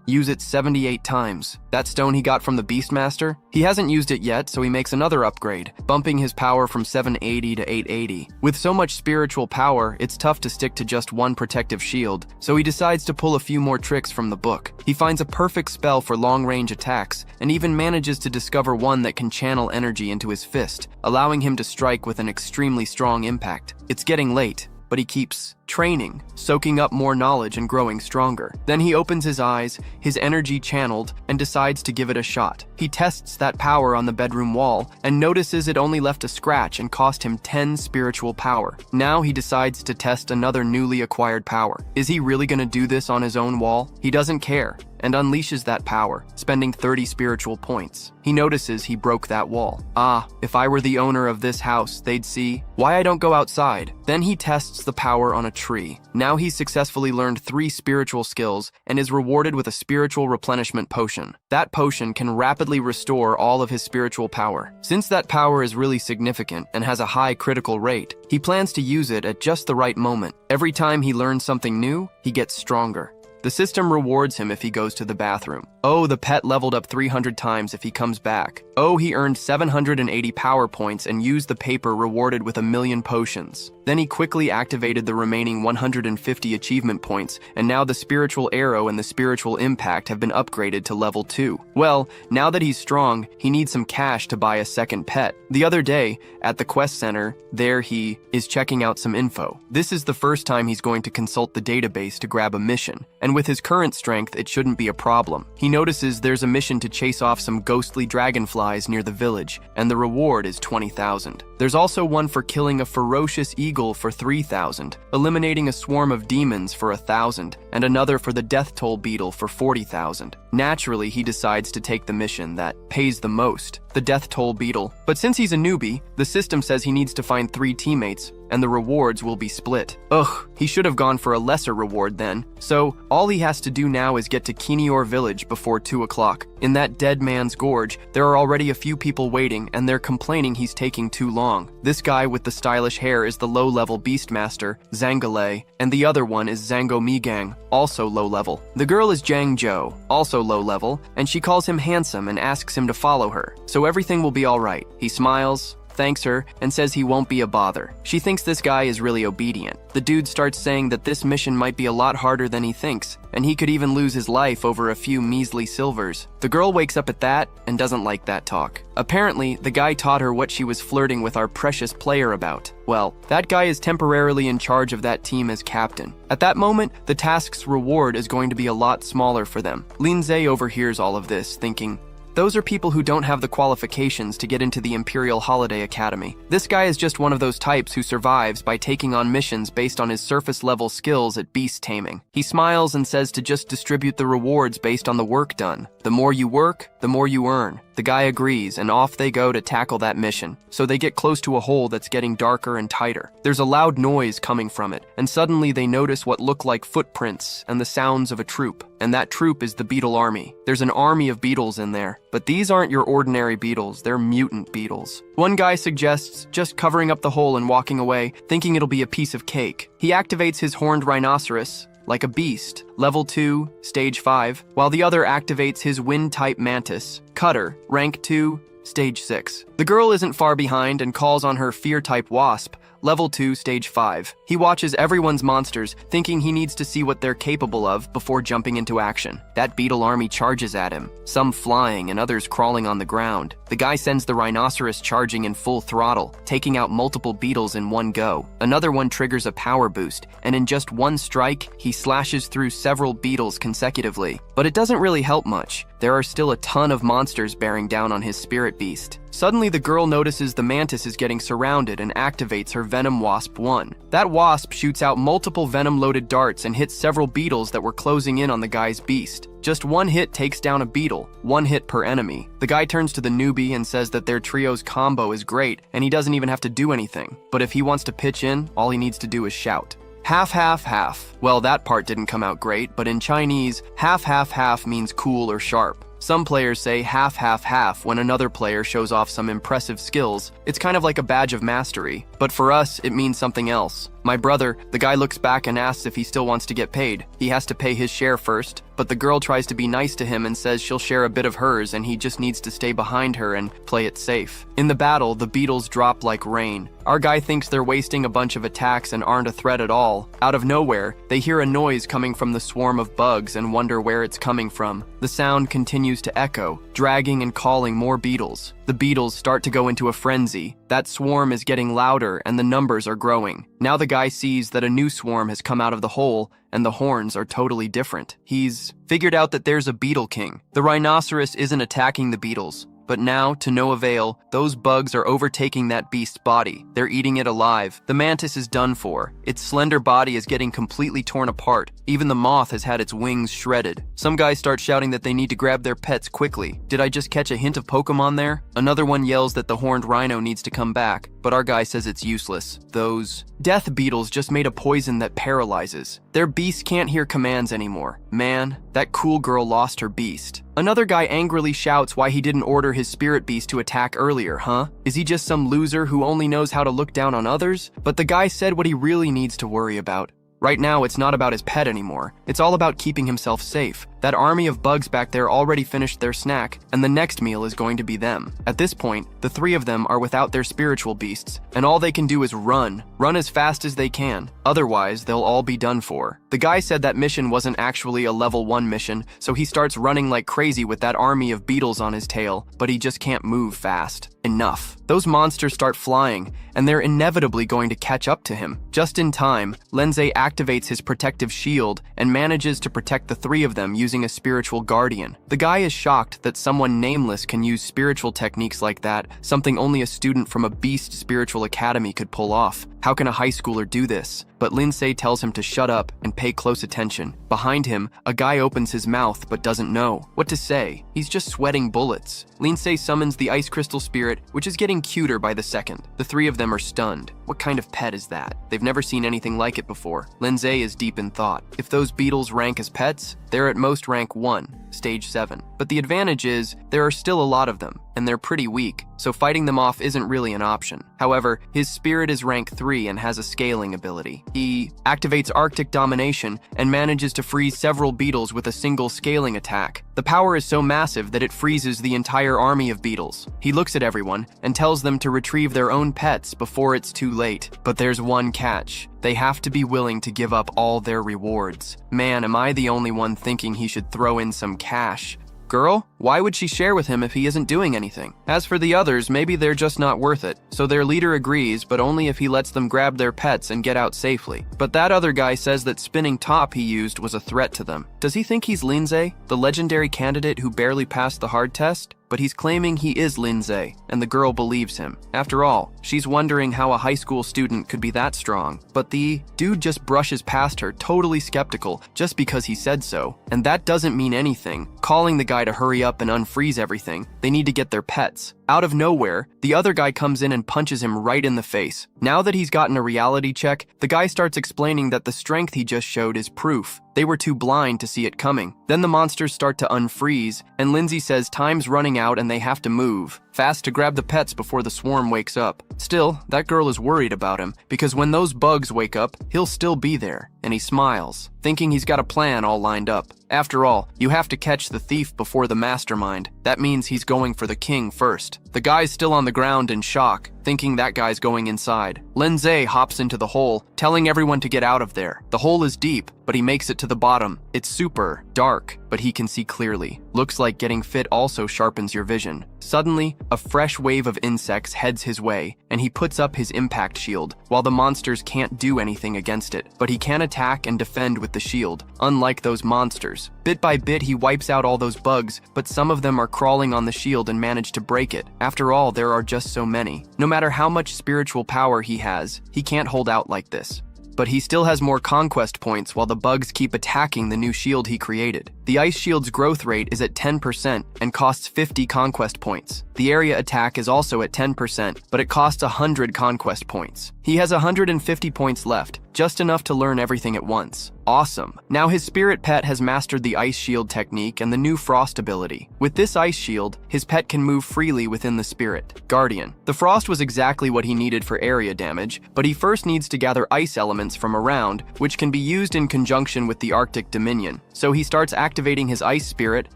use it 78 times. That stone he got from the Beastmaster? He hasn't used it yet, so he makes another upgrade, bumping his power from 780 to 880. With so much spiritual power, it's tough to stick to just one protective shield, so he decides to pull a few more tricks from the book. He finds a perfect spell for long-range attacks, and even manages to discover one that can channel energy into his fist, allowing him to strike with an extremely strong impact. It's getting late, but he keeps training, soaking up more knowledge and growing stronger. Then he opens his eyes, his energy channeled, and decides to give it a shot. He tests that power on the bedroom wall and notices it only left a scratch and cost him 10 spiritual power. Now he decides to test another newly acquired power. Is he really gonna do this on his own wall? He doesn't care and unleashes that power, spending 30 spiritual points. He notices he broke that wall. Ah, if I were the owner of this house, they'd see why I don't go outside. Then he tests the power on a tree. Now he's successfully learned 3 spiritual skills and is rewarded with a spiritual replenishment potion. That potion can rapidly restore all of his spiritual power. Since that power is really significant and has a high critical rate, he plans to use it at just the right moment. Every time he learns something new, he gets stronger. The system rewards him if he goes to the bathroom. Oh, the pet leveled up 300 times if he comes back. Oh, he earned 780 power points and used the paper rewarded with 1,000,000 potions. Then he quickly activated the remaining 150 achievement points, and now the spiritual arrow and the spiritual impact have been upgraded to level 2. Well, now that he's strong, he needs some cash to buy a second pet. The other day, at the quest center, there he is checking out some info. This is the first time he's going to consult the database to grab a mission, and with his current strength, it shouldn't be a problem. He notices there's a mission to chase off some ghostly dragonflies near the village, and the reward is 20,000. There's also one for killing a ferocious eagle Eagle for 3,000, eliminating a swarm of demons for 1,000, and another for the Death Toll Beetle for 40,000. Naturally, he decides to take the mission that pays the most, the Death Toll Beetle. But since he's a newbie, the system says he needs to find 3 teammates, and the rewards will be split. Ugh, he should have gone for a lesser reward then. So, all he has to do now is get to Kinior Village before 2 o'clock. In that Dead Man's Gorge, there are already a few people waiting, and they're complaining he's taking too long. This guy with the stylish hair is the low-level Beastmaster, Zangale, and the other one is Zango Migang, also low-level. The girl is Jang Jo, also low-level, and she calls him handsome and asks him to follow her. So everything will be alright. He smiles, thanks her, and says he won't be a bother. She thinks this guy is really obedient. The dude starts saying that this mission might be a lot harder than he thinks, and he could even lose his life over a few measly silvers. The girl wakes up at that and doesn't like that talk. Apparently, the guy taught her what she was flirting with our precious player about. Well, that guy is temporarily in charge of that team as captain. At that moment, the task's reward is going to be a lot smaller for them. Lin Ze overhears all of this, thinking, those are people who don't have the qualifications to get into the Imperial Holiday Academy. This guy is just one of those types who survives by taking on missions based on his surface-level skills at beast taming. He smiles and says to just distribute the rewards based on the work done. The more you work, the more you earn. The guy agrees, and off they go to tackle that mission. So they get close to a hole that's getting darker and tighter. There's a loud noise coming from it, and suddenly they notice what look like footprints and the sounds of a troop. And that troop is the beetle army. There's an army of beetles in there. But these aren't your ordinary beetles, they're mutant beetles. One guy suggests just covering up the hole and walking away, thinking it'll be a piece of cake. He activates his horned rhinoceros, like a beast, level 2, stage 5, while the other activates his wind-type mantis, cutter, rank 2, stage 6. The girl isn't far behind and calls on her fear-type wasp, level 2, stage 5. He watches everyone's monsters, thinking he needs to see what they're capable of before jumping into action. That beetle army charges at him, some flying and others crawling on the ground. The guy sends the rhinoceros charging in full throttle, taking out multiple beetles in one go. Another one triggers a power boost, and in just one strike, he slashes through several beetles consecutively. But it doesn't really help much. There are still a ton of monsters bearing down on his spirit beast. Suddenly, the girl notices the mantis is getting surrounded and activates her Venom Wasp 1. That wasp shoots out multiple venom-loaded darts and hits several beetles that were closing in on the guy's beast. Just one hit takes down a beetle, 1 hit per enemy. The guy turns to the newbie and says that their trio's combo is great and he doesn't even have to do anything. But if he wants to pitch in, all he needs to do is shout. Half, half, half. Well, that part didn't come out great, but in Chinese, half, half, half means cool or sharp. Some players say half, half, half when another player shows off some impressive skills. It's kind of like a badge of mastery. But for us, it means something else. My brother, the guy looks back and asks if he still wants to get paid. He has to pay his share first, but the girl tries to be nice to him and says she'll share a bit of hers and he just needs to stay behind her and play it safe. In the battle, the beetles drop like rain. Our guy thinks they're wasting a bunch of attacks and aren't a threat at all. Out of nowhere, they hear a noise coming from the swarm of bugs and wonder where it's coming from. The sound continues to echo, dragging and calling more beetles. The beetles start to go into a frenzy. That swarm is getting louder and the numbers are growing. Now the guy sees that a new swarm has come out of the hole and the horns are totally different. He's figured out that there's a beetle king. The rhinoceros isn't attacking the beetles. But now, to no avail, those bugs are overtaking that beast's body. They're eating it alive. The mantis is done for. Its slender body is getting completely torn apart. Even the moth has had its wings shredded. Some guys start shouting that they need to grab their pets quickly. Did I just catch a hint of Pokemon there? Another one yells that the horned rhino needs to come back, but our guy says it's useless. Those death beetles just made a poison that paralyzes. Their beast can't hear commands anymore. Man, that cool girl lost her beast. Another guy angrily shouts why he didn't order his spirit beast to attack earlier, huh? Is he just some loser who only knows how to look down on others? But the guy said what he really needs to worry about. Right now, it's not about his pet anymore. It's all about keeping himself safe. That army of bugs back there already finished their snack, and the next meal is going to be them. At this point, the 3 of them are without their spiritual beasts, and all they can do is run. Run as fast as they can. Otherwise, they'll all be done for. The guy said that mission wasn't actually a level 1 mission, so he starts running like crazy with that army of beetles on his tail, but he just can't move fast. Enough. Those monsters start flying, and they're inevitably going to catch up to him. Just in time, Linze activates his protective shield and manages to protect the 3 of them using using a spiritual guardian. The guy is shocked that someone nameless can use spiritual techniques like that, something only a student from a beast spiritual academy could pull off. How can a high schooler do this? But Lin Ze tells him to shut up and pay close attention. Behind him, a guy opens his mouth but doesn't know what to say. He's just sweating bullets. Lin Ze summons the ice crystal spirit, which is getting cuter by the second. The three of them are stunned. What kind of pet is that? They've never seen anything like it before. Lin Ze is deep in thought. If those beetles rank as pets, they're at most rank 1, stage 7. But the advantage is, there are still a lot of them, and they're pretty weak, so fighting them off isn't really an option. However, his spirit is rank 3 and has a scaling ability. He activates Arctic Domination and manages to freeze several beetles with a single scaling attack. The power is so massive that it freezes the entire army of beetles. He looks at everyone and tells them to retrieve their own pets before it's too late. But there's one catch. They have to be willing to give up all their rewards. Man, am I the only one thinking he should throw in some cash? Girl, why would she share with him if he isn't doing anything? As for the others, maybe they're just not worth it. So their leader agrees, but only if he lets them grab their pets and get out safely. But that other guy says that spinning top he used was a threat to them. Does he think he's Linze, the legendary candidate who barely passed the hard test? But he's claiming he is Linze, and the girl believes him. After all, she's wondering how a high school student could be that strong. But the dude just brushes past her, totally skeptical, just because he said so. And that doesn't mean anything, calling the guy to hurry up and unfreeze everything. They need to get their pets. Out of nowhere, the other guy comes in and punches him right in the face. Now that he's gotten a reality check, the guy starts explaining that the strength he just showed is proof. They were too blind to see it coming. Then the monsters start to unfreeze, and Linze says time's running out and they have to move fast to grab the pets before the swarm wakes up. Still, that girl is worried about him, because when those bugs wake up, he'll still be there, and he smiles, thinking he's got a plan all lined up. After all, you have to catch the thief before the mastermind. That means he's going for the king first. The guy's still on the ground in shock, thinking that guy's going inside. Lin Ze hops into the hole, telling everyone to get out of there. The hole is deep, but he makes it to the bottom. It's super dark, but he can see clearly. Looks like getting fit also sharpens your vision. Suddenly, a fresh wave of insects heads his way, and he puts up his impact shield, while the monsters can't do anything against it. But he can attack and defend with the shield, unlike those monsters. Bit by bit, he wipes out all those bugs, but some of them are crawling on the shield and manage to break it. After all, there are just so many. No matter how much spiritual power he has, he can't hold out like this. But he still has more conquest points while the bugs keep attacking the new shield he created. The ice shield's growth rate is at 10% and costs 50 conquest points. The area attack is also at 10%, but it costs 100 conquest points. He has 150 points left, just enough to learn everything at once. Awesome. Now his spirit pet has mastered the ice shield technique and the new frost ability. With this ice shield, his pet can move freely within the spirit guardian. The frost was exactly what he needed for area damage, but he first needs to gather ice elements from around, which can be used in conjunction with the Arctic Dominion. So he starts activating his ice spirit,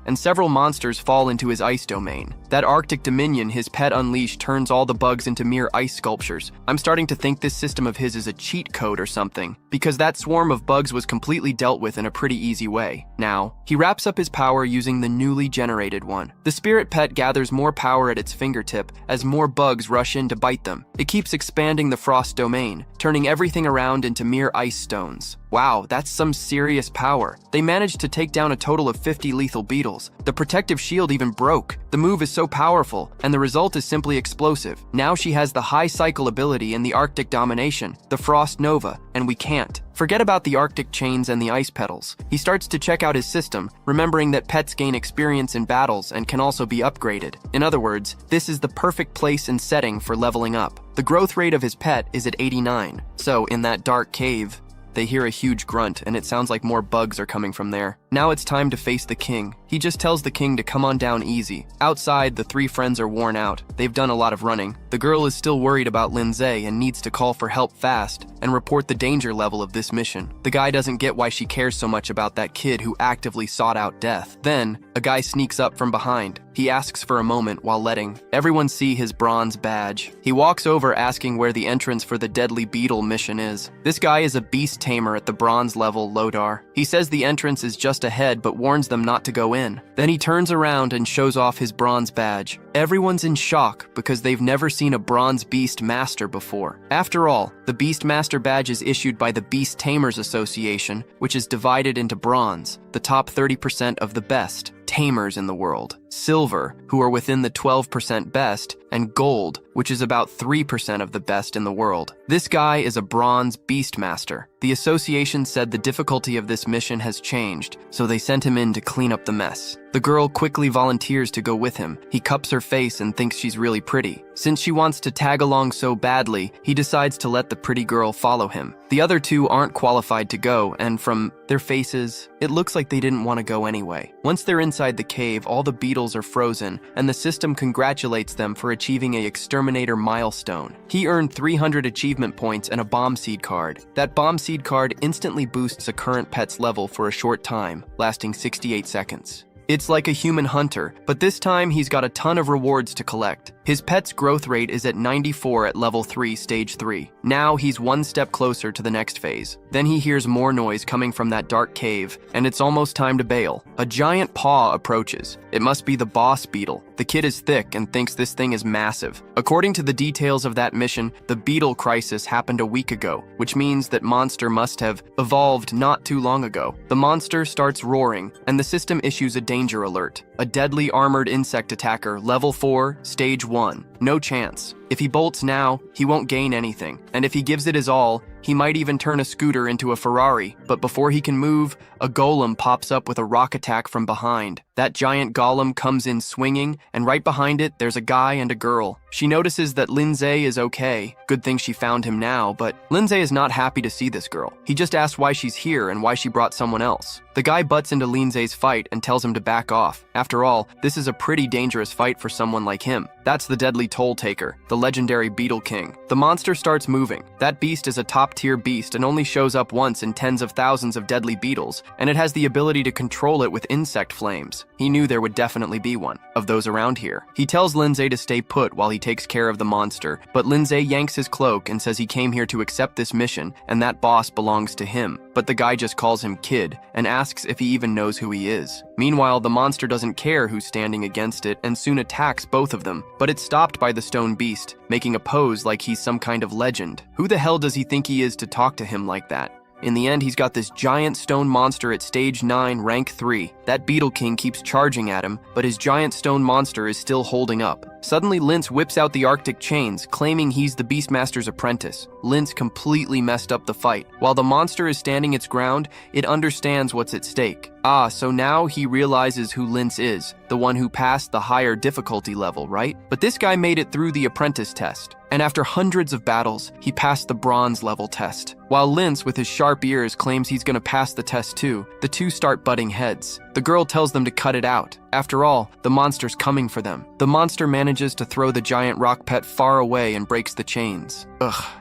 and several monsters fall into his ice domain. That Arctic Dominion his pet unleashed turns all the bugs into mere ice sculptures. I'm starting to think this system of his is a cheat code or something, because that swarm of bugs was completely dealt with in a pretty easy way. Now, he wraps up his power using the newly generated one. The spirit pet gathers more power at its fingertip as more bugs rush in to bite them. It keeps expanding the frost domain, turning everything around into mere ice stones. Wow, that's some serious power. They managed to take down a total of 50 lethal beetles. The protective shield even broke. The move is so powerful, and the result is simply explosive. Now she has the high cycle ability and the Arctic Domination, the Frost Nova, and we can't. Forget about the Arctic chains and the ice petals. He starts to check out his system, remembering that pets gain experience in battles and can also be upgraded. In other words, this is the perfect place and setting for leveling up. The growth rate of his pet is at 89. So, in that dark cave, they hear a huge grunt, and it sounds like more bugs are coming from there. Now it's time to face the king. He just tells the king to come on down easy. Outside, the three friends are worn out. They've done a lot of running. The girl is still worried about Lin Ze and needs to call for help fast and report the danger level of this mission. The guy doesn't get why she cares so much about that kid who actively sought out death. Then, a guy sneaks up from behind. He asks for a moment while letting everyone see his bronze badge. He walks over asking where the entrance for the Deadly Beetle mission is. This guy is a beast tamer at the bronze level Lodar. He says the entrance is just ahead but warns them not to go win. Then he turns around and shows off his bronze badge. Everyone's in shock because they've never seen a bronze beast master before. After all, the beast master badge is issued by the Beast Tamers Association, which is divided into bronze, the top 30% of the best tamers in the world, silver, who are within the 12% best, and gold, which is about 3% of the best in the world. This guy is a bronze beastmaster. The association said the difficulty of this mission has changed, so they sent him in to clean up the mess. The girl quickly volunteers to go with him. He cups her face and thinks she's really pretty. Since she wants to tag along so badly, he decides to let the pretty girl follow him. The other two aren't qualified to go, and from their faces, it looks like they didn't want to go anyway. Once they're inside the cave, all the beetles are frozen, and the system congratulates them for achieving an exterminator milestone. He earned 300 achievement points and a bomb seed card. That bomb seed card instantly boosts a current pet's level for a short time, lasting 68 seconds. It's like a human hunter, but this time he's got a ton of rewards to collect. His pet's growth rate is at 94 at level 3, stage 3. Now he's one step closer to the next phase. Then he hears more noise coming from that dark cave, and it's almost time to bail. A giant paw approaches. It must be the boss beetle. The kid is thick and thinks this thing is massive. According to the details of that mission, the beetle crisis happened a week ago, which means that monster must have evolved not too long ago. The monster starts roaring, and the system issues a danger alert. A deadly armored insect attacker, level 4, stage 1. No chance. If he bolts now, he won't gain anything. And if he gives it his all, he might even turn a scooter into a Ferrari. But before he can move, a golem pops up with a rock attack from behind. That giant golem comes in swinging, and right behind it, there's a guy and a girl. She notices that Lin Ze is okay. Good thing she found him now, but Lin Ze is not happy to see this girl. He just asks why she's here and why she brought someone else. The guy butts into Lin Ze's fight and tells him to back off. After all, this is a pretty dangerous fight for someone like him. That's the deadly toll taker, the legendary Beetle King. The monster starts moving. That beast is a top-tier beast and only shows up once in tens of thousands of deadly beetles, and it has the ability to control it with insect flames. He knew there would definitely be one of those around here. He tells Lin Ze to stay put while he takes care of the monster, but Lin Ze yanks his cloak and says he came here to accept this mission, and that boss belongs to him. But the guy just calls him Kid and asks if he even knows who he is. Meanwhile, the monster doesn't care who's standing against it and soon attacks both of them, but it's stopped by the stone beast, making a pose like he's some kind of legend. Who the hell does he think he is to talk to him like that? In the end, he's got this giant stone monster at stage 9, rank 3. That Beetle King keeps charging at him, but his giant stone monster is still holding up. Suddenly, Linze whips out the Arctic chains, claiming he's the Beastmaster's apprentice. Linze completely messed up the fight. While the monster is standing its ground, it understands what's at stake. So now he realizes who Linze is, the one who passed the higher difficulty level, right? But this guy made it through the apprentice test. And after hundreds of battles, he passed the bronze level test. While Linze, with his sharp ears, claims he's gonna pass the test too, the two start butting heads. The girl tells them to cut it out. After all, the monster's coming for them. The monster manages to throw the giant rock pet far away and breaks the chains.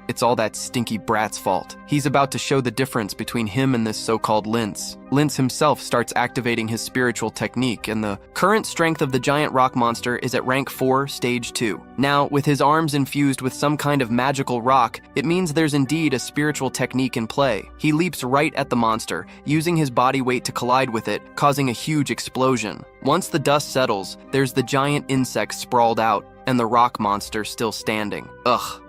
It's all that stinky brat's fault. He's about to show the difference between him and this so-called Linze. Linze himself starts activating his spiritual technique, and the current strength of the giant rock monster is at rank 4, stage 2. Now, with his arms infused with some kind of magical rock, it means there's indeed a spiritual technique in play. He leaps right at the monster, using his body weight to collide with it, causing a huge explosion. Once the dust settles, there's the giant insect sprawled out, and the rock monster still standing.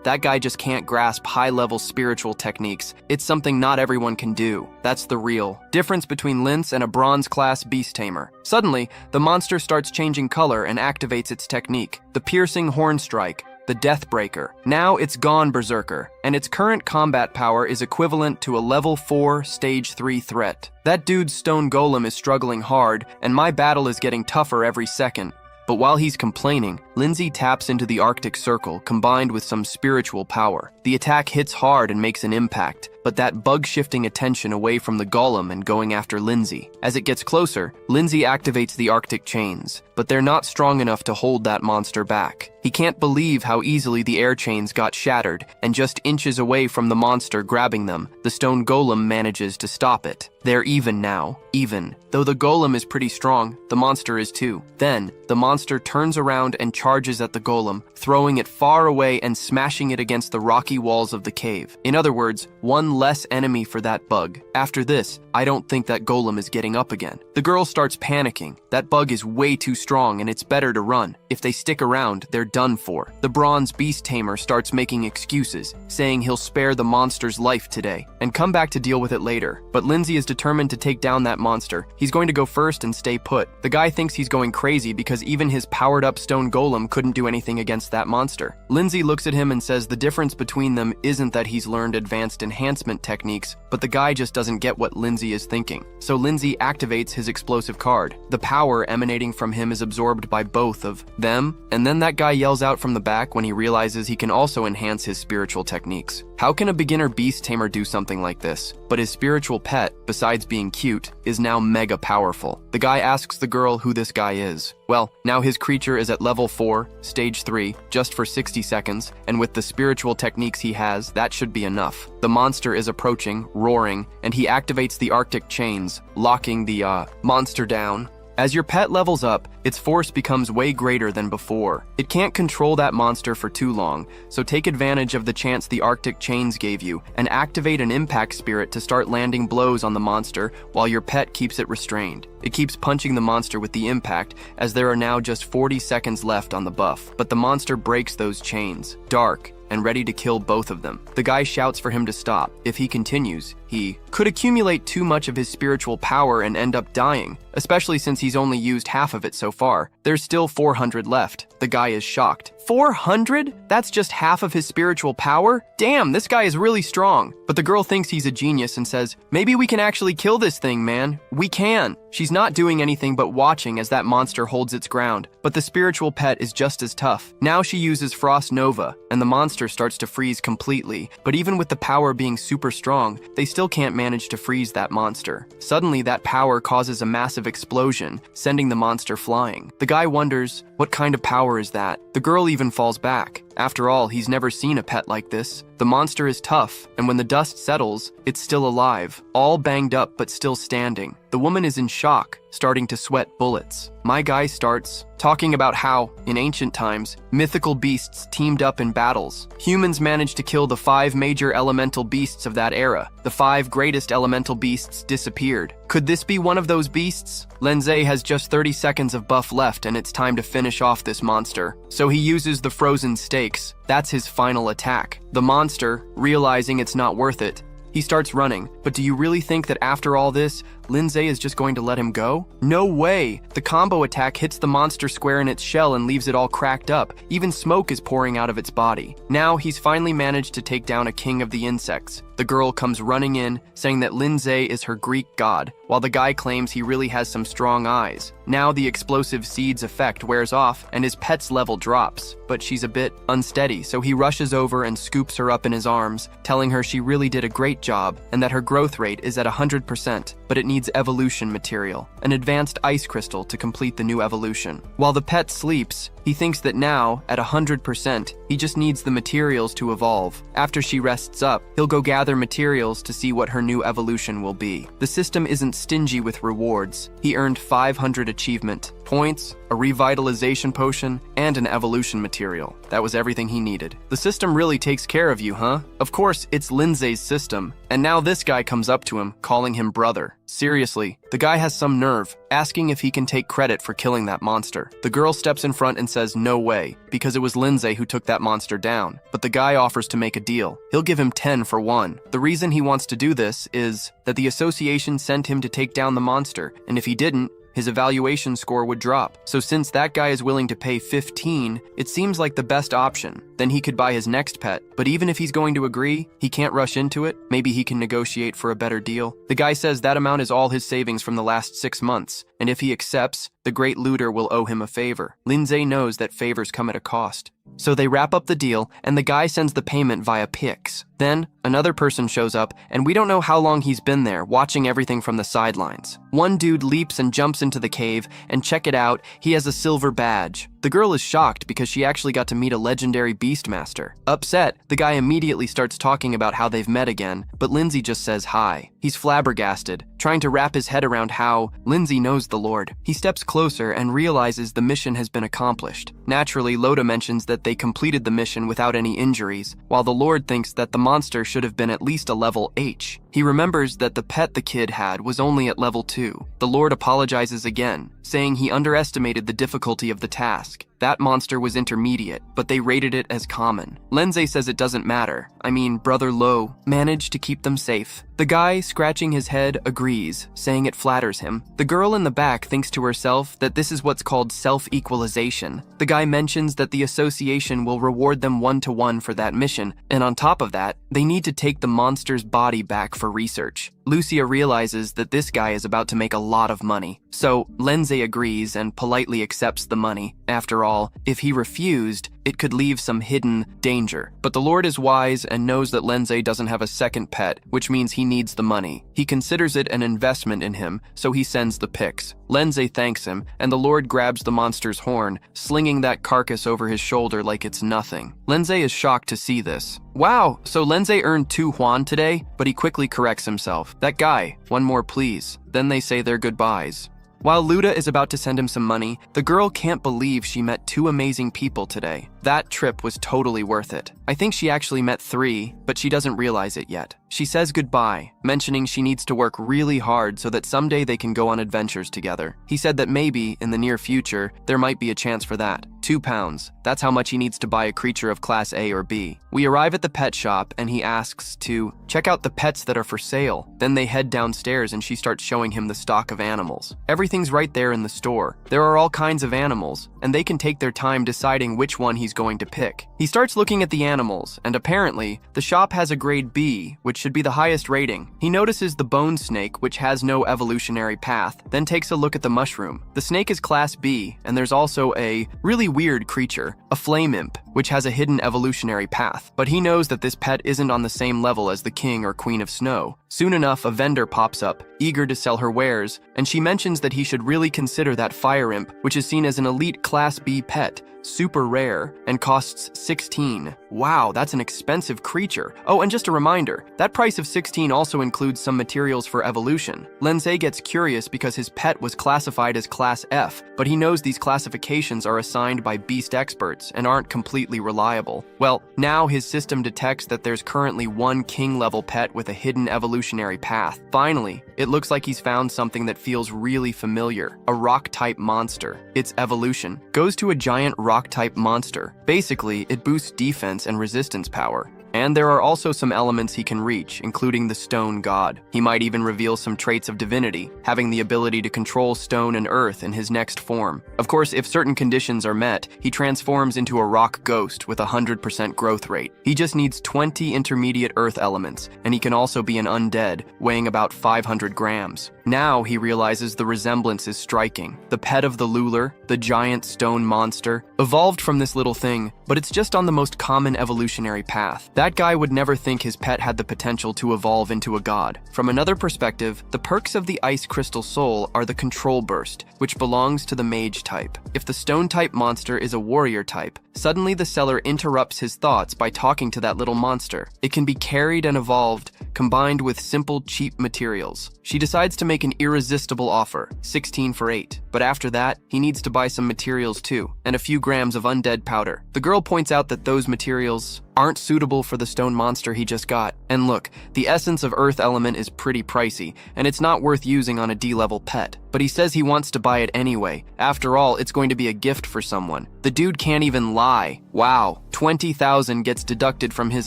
That guy just can't grasp high-level spiritual techniques. It's something not everyone can do. That's the real difference between Linze and a bronze-class beast tamer. Suddenly, the monster starts changing color and activates its technique, the piercing horn strike, the Deathbreaker. Now it's gone berserker, and its current combat power is equivalent to a level 4, stage 3 threat. That dude's stone golem is struggling hard, and my battle is getting tougher every second. But while he's complaining, Linze taps into the Arctic Circle combined with some spiritual power. The attack hits hard and makes an impact, but that bug shifting attention away from the golem and going after Linze. As it gets closer, Linze activates the Arctic chains, but they're not strong enough to hold that monster back. He can't believe how easily the air chains got shattered, and just inches away from the monster grabbing them, the stone golem manages to stop it. They're even now. Even. Though the golem is pretty strong, the monster is too. Then, the monster turns around and charges at the golem, throwing it far away and smashing it against the rocky walls of the cave. In other words, one less enemy for that bug. After this, I don't think that golem is getting up again. The girl starts panicking. That bug is way too strong and it's better to run. If they stick around, they're done for. The bronze beast tamer starts making excuses, saying he'll spare the monster's life today and come back to deal with it later. But Linze is determined to take down that monster. He's going to go first and stay put. The guy thinks he's going crazy because even his powered-up stone golem couldn't do anything against that monster. Linze looks at him and says the difference between them isn't that he's learned advanced enhancement techniques, but the guy just doesn't get what Linze is thinking. So Linze activates his explosive card. The power emanating from him is absorbed by both of them, and then that guy yells out from the back when he realizes he can also enhance his spiritual techniques. How can a beginner beast tamer do something like this? But his spiritual pet, besides being cute, is now mega powerful. The guy asks the girl who this guy is. Well, now his creature is at level 4, stage 3, just for 60 seconds, and with the spiritual techniques he has, that should be enough. The monster is approaching, roaring, and he activates the Arctic chains, locking the monster down. As your pet levels up, its force becomes way greater than before. It can't control that monster for too long, so take advantage of the chance the Arctic chains gave you and activate an impact spirit to start landing blows on the monster while your pet keeps it restrained. It keeps punching the monster with the impact, as there are now just 40 seconds left on the buff, but the monster breaks those chains, dark, and ready to kill both of them. The guy shouts for him to stop. If he continues, he could accumulate too much of his spiritual power and end up dying, especially since he's only used half of it so far. There's still 400 left. The guy is shocked. 400? That's just half of his spiritual power? Damn, this guy is really strong. But the girl thinks he's a genius and says, maybe we can actually kill this thing, man. We can. She's not doing anything but watching as that monster holds its ground, but the spiritual pet is just as tough. Now she uses Frost Nova, and the monster starts to freeze completely, but even with the power being super strong, they still can't manage to freeze that monster. Suddenly, that power causes a massive explosion, sending the monster flying. The guy wonders, what kind of power is that? The girl even falls back. After all, he's never seen a pet like this. The monster is tough, and when the dust settles, it's still alive, all banged up but still standing. The woman is in shock, starting to sweat bullets. My guy starts talking about how, in ancient times, mythical beasts teamed up in battles. Humans managed to kill the 5 major elemental beasts of that era. The 5 greatest elemental beasts disappeared. Could this be one of those beasts? Linze has just 30 seconds of buff left, and it's time to finish off this monster. So he uses the frozen stakes. That's his final attack. The monster, realizing it's not worth it, he starts running. But do you really think that after all this, Linze is just going to let him go? No way! The combo attack hits the monster square in its shell and leaves it all cracked up. Even smoke is pouring out of its body. Now he's finally managed to take down a king of the insects. The girl comes running in, saying that Linze is her Greek god, while the guy claims he really has some strong eyes. Now the explosive seed's effect wears off and his pet's level drops, but she's a bit unsteady, so he rushes over and scoops her up in his arms, telling her she really did a great job and that her growth rate is at 100%, but it needs evolution material, an advanced ice crystal to complete the new evolution. While the pet sleeps, he thinks that now, at 100%, he just needs the materials to evolve. After she rests up, he'll go gather materials to see what her new evolution will be. The system isn't stingy with rewards. He earned 500 achievement points, a revitalization potion, and an evolution material. That was everything he needed. The system really takes care of you, huh? Of course, it's Linze's system. And now this guy comes up to him, calling him brother. Seriously, the guy has some nerve, asking if he can take credit for killing that monster. The girl steps in front and says no way, because it was Linze who took that monster down. But the guy offers to make a deal. He'll give him 10 for 1. The reason he wants to do this is that the association sent him to take down the monster, and if he didn't, his evaluation score would drop. So since that guy is willing to pay 15, it seems like the best option. Then he could buy his next pet. But even if he's going to agree, he can't rush into it. Maybe he can negotiate for a better deal. The guy says that amount is all his savings from the last 6 months, and if he accepts, the great looter will owe him a favor. Linze knows that favors come at a cost. So they wrap up the deal, and the guy sends the payment via Pix. Then, another person shows up, and we don't know how long he's been there, watching everything from the sidelines. One dude leaps and jumps into the cave, and check it out, he has a silver badge. The girl is shocked because she actually got to meet a legendary Beastmaster. Upset, the guy immediately starts talking about how they've met again, but Linze just says hi. He's flabbergasted, trying to wrap his head around how Linze knows the Lord. He steps closer and realizes the mission has been accomplished. Naturally, Loda mentions that they completed the mission without any injuries, while the Lord thinks that the monster should have been at least a level H. He remembers that the pet the kid had was only at level 2. The Lord apologizes again, saying he underestimated the difficulty of the task. That monster was intermediate, but they rated it as common. Linze says it doesn't matter. I mean, Brother Lo managed to keep them safe. The guy, scratching his head, agrees, saying it flatters him. The girl in the back thinks to herself that this is what's called self-equalization. The guy mentions that the association will reward them 1-to-1 for that mission, and on top of that, they need to take the monster's body back for research. Lucia realizes that this guy is about to make a lot of money, so Linze agrees and politely accepts the money. After all, if he refused, it could leave some hidden danger. But the Lord is wise and knows that Linze doesn't have a second pet, which means he needs the money. He considers it an investment in him, so he sends the pics. Linze thanks him, and the Lord grabs the monster's horn, slinging that carcass over his shoulder like it's nothing. Linze is shocked to see this. Wow, so Linze earned 2 Huan today? But he quickly corrects himself. That guy, 1 more please. Then they say their goodbyes. While Luda is about to send him some money, the girl can't believe she met 2 amazing people today. That trip was totally worth it. I think she actually met 3, but she doesn't realize it yet. She says goodbye, mentioning she needs to work really hard so that someday they can go on adventures together. He said that maybe, in the near future, there might be a chance for that. 2 pounds. That's how much he needs to buy a creature of class A or B. We arrive at the pet shop and he asks to check out the pets that are for sale. Then they head downstairs and she starts showing him the stock of animals. Everything's right there in the store. There are all kinds of animals, and they can take their time deciding which one he's going to pick. He starts looking at the animals, and apparently, the shop has a grade B, which should be the highest rating. He notices the bone snake, which has no evolutionary path, then takes a look at the mushroom. The snake is class B, and there's also a really weird creature, a flame imp, which has a hidden evolutionary path. But he knows that this pet isn't on the same level as the king or queen of snow. Soon enough, a vendor pops up, eager to sell her wares, and she mentions that he should really consider that fire imp, which is seen as an elite class B pet, super rare, and costs 16. Wow, that's an expensive creature. Oh, and just a reminder, that price of 16 also includes some materials for evolution. Linze gets curious because his pet was classified as class F, but he knows these classifications are assigned by beast experts and aren't completely reliable. Well, now his system detects that there's currently 1 king-level pet with a hidden evolutionary path. Finally, it looks like he's found something that feels really familiar, a rock-type monster. Its evolution goes to a giant rock-type monster. Basically, it boosts defense and resistance power. And there are also some elements he can reach, including the stone god. He might even reveal some traits of divinity, having the ability to control stone and earth in his next form. Of course, if certain conditions are met, he transforms into a rock ghost with a 100% growth rate. He just needs 20 intermediate earth elements, and he can also be an undead, weighing about 500 grams. Now he realizes the resemblance is striking. The pet of the Lular, the giant stone monster, evolved from this little thing, but it's just on the most common evolutionary path. That guy would never think his pet had the potential to evolve into a god. From another perspective, the perks of the Ice Crystal Soul are the Control Burst, which belongs to the mage type. If the stone type monster is a warrior type, suddenly the seller interrupts his thoughts by talking to that little monster. It can be carried and evolved, combined with simple, cheap materials. She decides to make an irresistible offer, 16 for 8. But after that, he needs to buy some materials too, and a few grams of undead powder. The girl points out that those materials aren't suitable for the stone monster he just got. And look, the essence of earth element is pretty pricey, and it's not worth using on a D-level pet. But he says he wants to buy it anyway. After all, it's going to be a gift for someone. The dude can't even lie. Wow, 20,000 gets deducted from his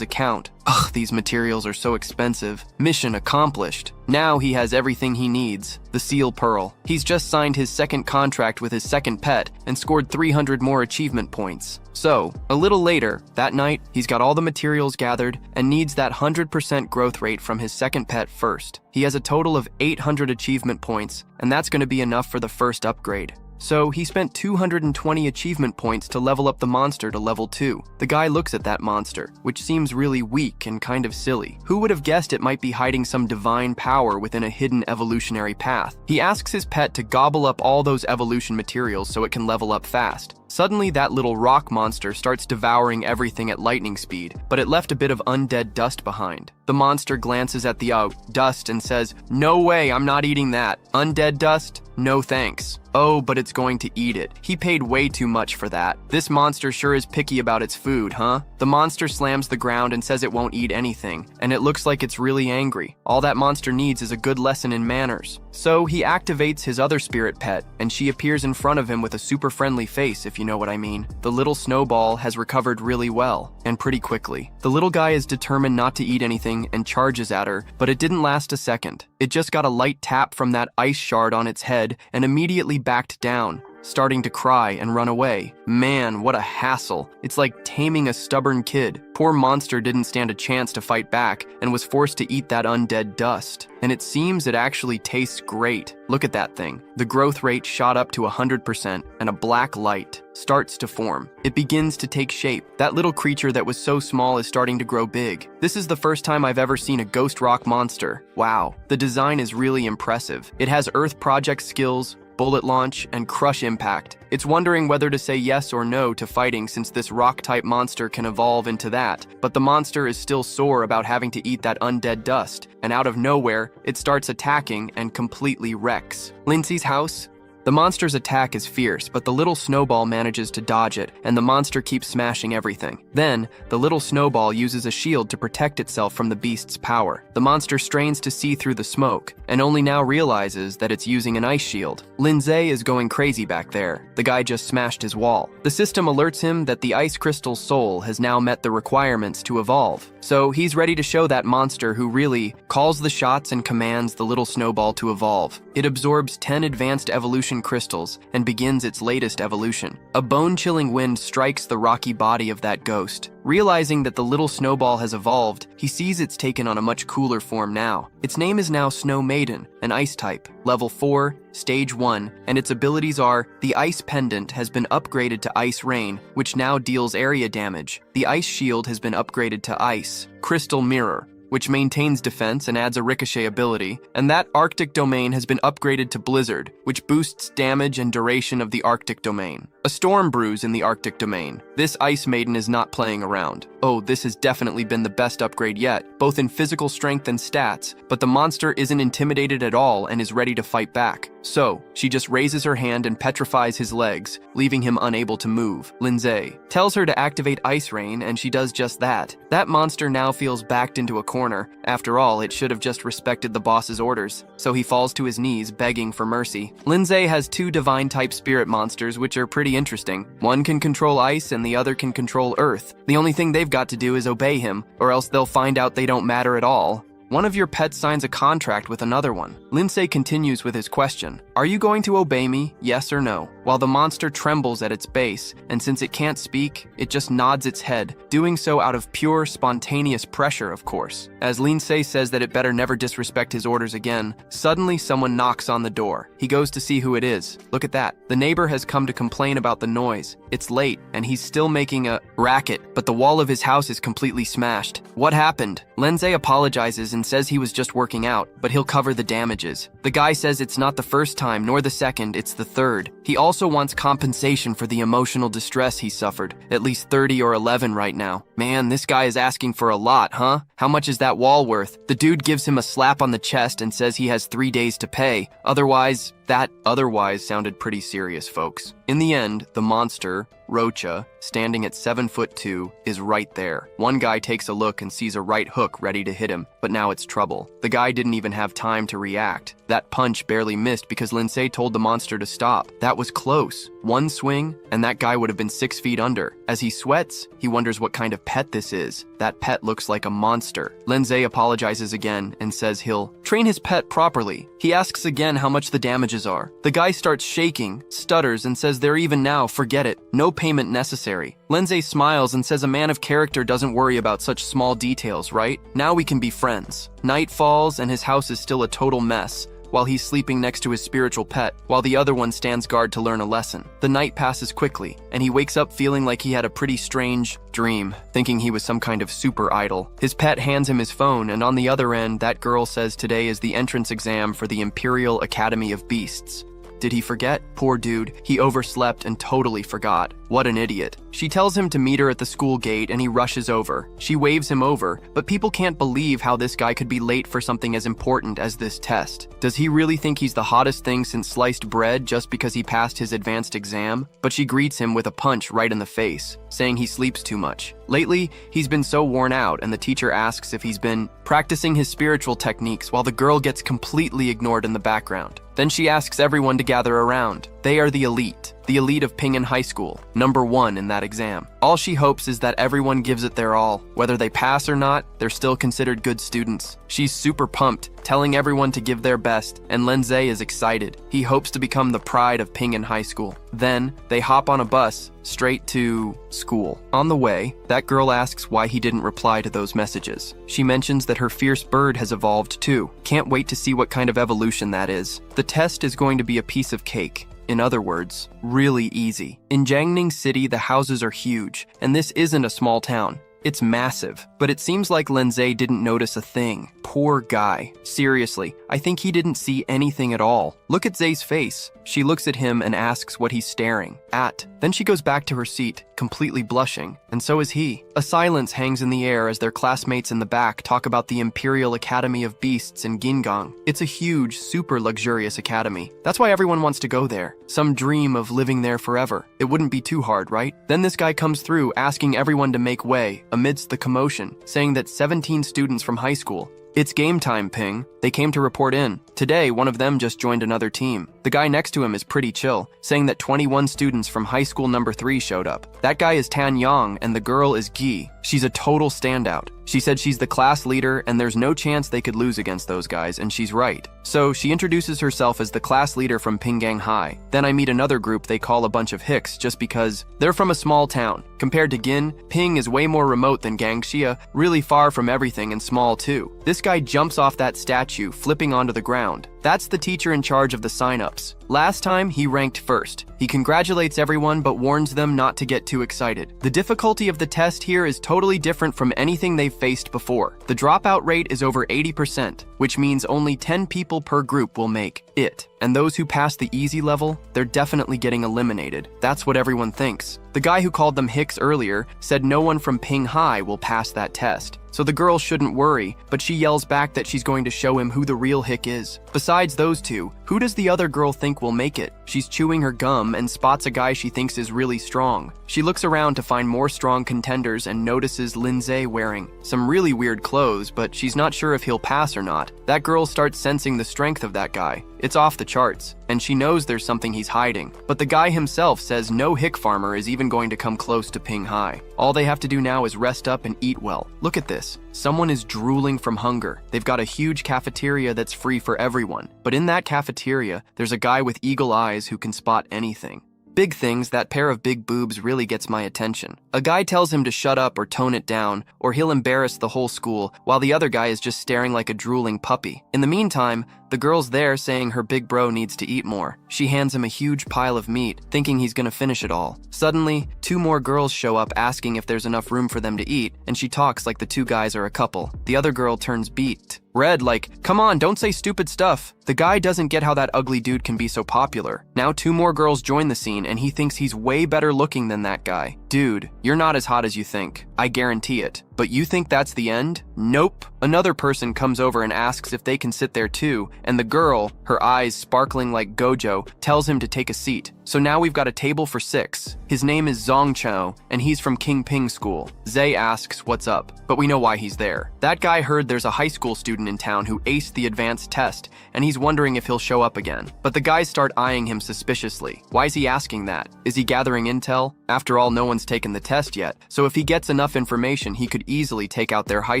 account. Ugh, these materials are so expensive. Mission accomplished. Now he has everything he needs. The Seal Pearl. He's just signed his second contract with his second pet and scored 300 more achievement points. So, a little later, that night, he's got all the materials gathered and needs that 100% growth rate from his second pet first. He has a total of 800 achievement points, and that's going to be enough for the first upgrade. So he spent 220 achievement points to level up the monster to level 2. The guy looks at that monster, which seems really weak and kind of silly. Who would have guessed it might be hiding some divine power within a hidden evolutionary path? He asks his pet to gobble up all those evolution materials so it can level up fast. Suddenly, that little rock monster starts devouring everything at lightning speed, but it left a bit of undead dust behind. The monster glances at the dust and says, "No way, I'm not eating that. Undead dust? No thanks." Oh, but it's going to eat it. He paid way too much for that. This monster sure is picky about its food, huh? The monster slams the ground and says it won't eat anything, and it looks like it's really angry. All that monster needs is a good lesson in manners. So he activates his other spirit pet, and she appears in front of him with a super friendly face, if you know what I mean. The little Snowball has recovered really well, and pretty quickly. The little guy is determined not to eat anything and charges at her, but it didn't last a second. It just got a light tap from that ice shard on its head and immediately backed down, starting to cry and run away. Man, what a hassle. It's like taming a stubborn kid. Poor monster didn't stand a chance to fight back and was forced to eat that undead dust. And it seems it actually tastes great. Look at that thing. The growth rate shot up to 100% and a black light starts to form. It begins to take shape. That little creature that was so small is starting to grow big. This is the first time I've ever seen a ghost rock monster. Wow, the design is really impressive. It has Earth Project skills, bullet launch, and crush impact. It's wondering whether to say yes or no to fighting since this rock-type monster can evolve into that, but the monster is still sore about having to eat that undead dust, and out of nowhere, it starts attacking and completely wrecks Linze's house. The monster's attack is fierce, but the little Snowball manages to dodge it, and the monster keeps smashing everything. Then, the little Snowball uses a shield to protect itself from the beast's power. The monster strains to see through the smoke, and only now realizes that it's using an ice shield. Lin Ze is going crazy back there. The guy just smashed his wall. The system alerts him that the ice crystal soul has now met the requirements to evolve. So he's ready to show that monster who really calls the shots and commands the little Snowball to evolve. It absorbs 10 advanced evolution crystals and begins its latest evolution. A bone-chilling wind strikes the rocky body of that ghost. Realizing that the little Snowball has evolved, he sees it's taken on a much cooler form now. Its name is now Snow Maiden, an ice type, level 4, stage 1, and its abilities are: the Ice Pendant has been upgraded to Ice Rain, which now deals area damage. The Ice Shield has been upgraded to Ice. Crystal Mirror, which maintains defense and adds a ricochet ability, and that Arctic Domain has been upgraded to Blizzard, which boosts damage and duration of the Arctic Domain. A Storm Bruise in the Arctic Domain. This Ice Maiden is not playing around. Oh, this has definitely been the best upgrade yet, both in physical strength and stats, but the monster isn't intimidated at all and is ready to fight back. So, she just raises her hand and petrifies his legs, leaving him unable to move. Linze tells her to activate Ice Rain, and she does just that. That monster now feels backed into a corner. After all, it should have just respected the boss's orders, so he falls to his knees, begging for mercy. Linze has 2 divine-type spirit monsters, which are pretty interesting. One can control ice, and the other can control earth. The only thing they've got to do is obey him, or else they'll find out they don't matter at all. One of your pets signs a contract with another one. Linze continues with his question. Are you going to obey me, yes or no? While the monster trembles at its base, and since it can't speak, it just nods its head, doing so out of pure, spontaneous pressure, of course. As Linze says that it better never disrespect his orders again, suddenly someone knocks on the door. He goes to see who it is. Look at that. The neighbor has come to complain about the noise. It's late, and he's still making a racket, but the wall of his house is completely smashed. What happened? Linze apologizes and says he was just working out, but he'll cover the damages. The guy says it's not the first time, nor the second, it's the third. He also wants compensation for the emotional distress he suffered, at least 30 or 11 right now. Man, this guy is asking for a lot, huh? How much is that wall worth? The dude gives him a slap on the chest and says he has 3 days to pay. Otherwise, that otherwise sounded pretty serious, folks. In the end, the monster, Rocha, standing at 7'2", is right there. One guy takes a look and sees a right hook ready to hit him, but now it's trouble. The guy didn't even have time to react. That punch barely missed because Linze told the monster to stop. That was close. One swing, and that guy would have been 6 feet under. As he sweats, he wonders what kind of pet this is. That pet looks like a monster. Linze apologizes again and says he'll train his pet properly. He asks again how much the damages are. The guy starts shaking, stutters, and says they're even now, forget it. No payment necessary. Linze smiles and says a man of character doesn't worry about such small details, right? Now we can be friends. Night falls and his house is still a total mess, while he's sleeping next to his spiritual pet, while the other one stands guard to learn a lesson. The night passes quickly, and he wakes up feeling like he had a pretty strange dream, thinking he was some kind of super idol. His pet hands him his phone, and on the other end, that girl says today is the entrance exam for the Imperial Academy of Beasts. Did he forget? Poor dude, he overslept and totally forgot. What an idiot. She tells him to meet her at the school gate and he rushes over. She waves him over, but people can't believe how this guy could be late for something as important as this test. Does he really think he's the hottest thing since sliced bread just because he passed his advanced exam? But she greets him with a punch right in the face, saying he sleeps too much. Lately, he's been so worn out, and the teacher asks if he's been practicing his spiritual techniques while the girl gets completely ignored in the background. Then she asks everyone to gather around. They are the elite of Ping'an High School, #1 in that exam. All she hopes is that everyone gives it their all. Whether they pass or not, they're still considered good students. She's super pumped, telling everyone to give their best, and Lin Ze is excited. He hopes to become the pride of Ping'an High School. Then, they hop on a bus straight to school. On the way, that girl asks why he didn't reply to those messages. She mentions that her fierce bird has evolved too. Can't wait to see what kind of evolution that is. The test is going to be a piece of cake. In other words, really easy. In Jiangning City, the houses are huge, and this isn't a small town. It's massive, but it seems like Lin Ze didn't notice a thing. Poor guy. Seriously, I think he didn't see anything at all. Look at Ze's face. She looks at him and asks what he's staring at. Then she goes back to her seat, completely blushing, and so is he. A silence hangs in the air as their classmates in the back talk about the Imperial Academy of Beasts in Gingang. It's a huge, super luxurious academy. That's why everyone wants to go there. Some dream of living there forever. It wouldn't be too hard, right? Then this guy comes through asking everyone to make way amidst the commotion, saying that 17 students from high school. It's game time, Ping. They came to report in. Today, one of them just joined another team. The guy next to him is pretty chill, saying that 21 students from high school #3 showed up. That guy is Tan Yang and the girl is Gi. She's a total standout. She said she's the class leader and there's no chance they could lose against those guys, and she's right. So she introduces herself as the class leader from Pinggang High. Then I meet another group they call a bunch of hicks just because they're from a small town. Compared to Gin, Ping is way more remote than Gangxia, really far from everything and small too. This guy jumps off that statue, flipping onto the ground. That's the teacher in charge of the sign-ups. Last time, he ranked first. He congratulates everyone but warns them not to get too excited. The difficulty of the test here is totally different from anything they've faced before. The dropout rate is over 80%, which means only 10 people per group will make it. And those who pass the easy level, they're definitely getting eliminated. That's what everyone thinks. The guy who called them hicks earlier said no one from Ping High will pass that test. So the girl shouldn't worry, but she yells back that she's going to show him who the real hick is. Besides those two, who does the other girl think will make it? She's chewing her gum and spots a guy she thinks is really strong. She looks around to find more strong contenders and notices Lin Ze wearing some really weird clothes, but she's not sure if he'll pass or not. That girl starts sensing the strength of that guy. It's off the charts, and she knows there's something he's hiding. But the guy himself says no hick farmer is even going to come close to Ping High. All they have to do now is rest up and eat well. Look at this. Someone is drooling from hunger. They've got a huge cafeteria that's free for everyone. But in that cafeteria, there's a guy with eagle eyes who can spot anything. Big things, that pair of big boobs really gets my attention. A guy tells him to shut up or tone it down, or he'll embarrass the whole school, while the other guy is just staring like a drooling puppy. In the meantime, the girl's there saying her big bro needs to eat more. She hands him a huge pile of meat, thinking he's gonna finish it all. Suddenly, 2 more girls show up asking if there's enough room for them to eat, and she talks like the 2 guys are a couple. The other girl turns beat red like, come on, don't say stupid stuff. The guy doesn't get how that ugly dude can be so popular. Now 2 more girls join the scene and he thinks he's way better looking than that guy. Dude, you're not as hot as you think. I guarantee it. But you think that's the end? Nope. Another person comes over and asks if they can sit there too, and the girl, her eyes sparkling like Gojo, tells him to take a seat. So now we've got a table for 6. His name is Zong Chao, and he's from King Ping School. Ze asks what's up, but we know why he's there. That guy heard there's a high school student in town who aced the advanced test, and he's wondering if he'll show up again. But the guys start eyeing him suspiciously. Why is he asking that? Is he gathering intel? After all, no one's taken the test yet, so if he gets enough information, he could easily take out their high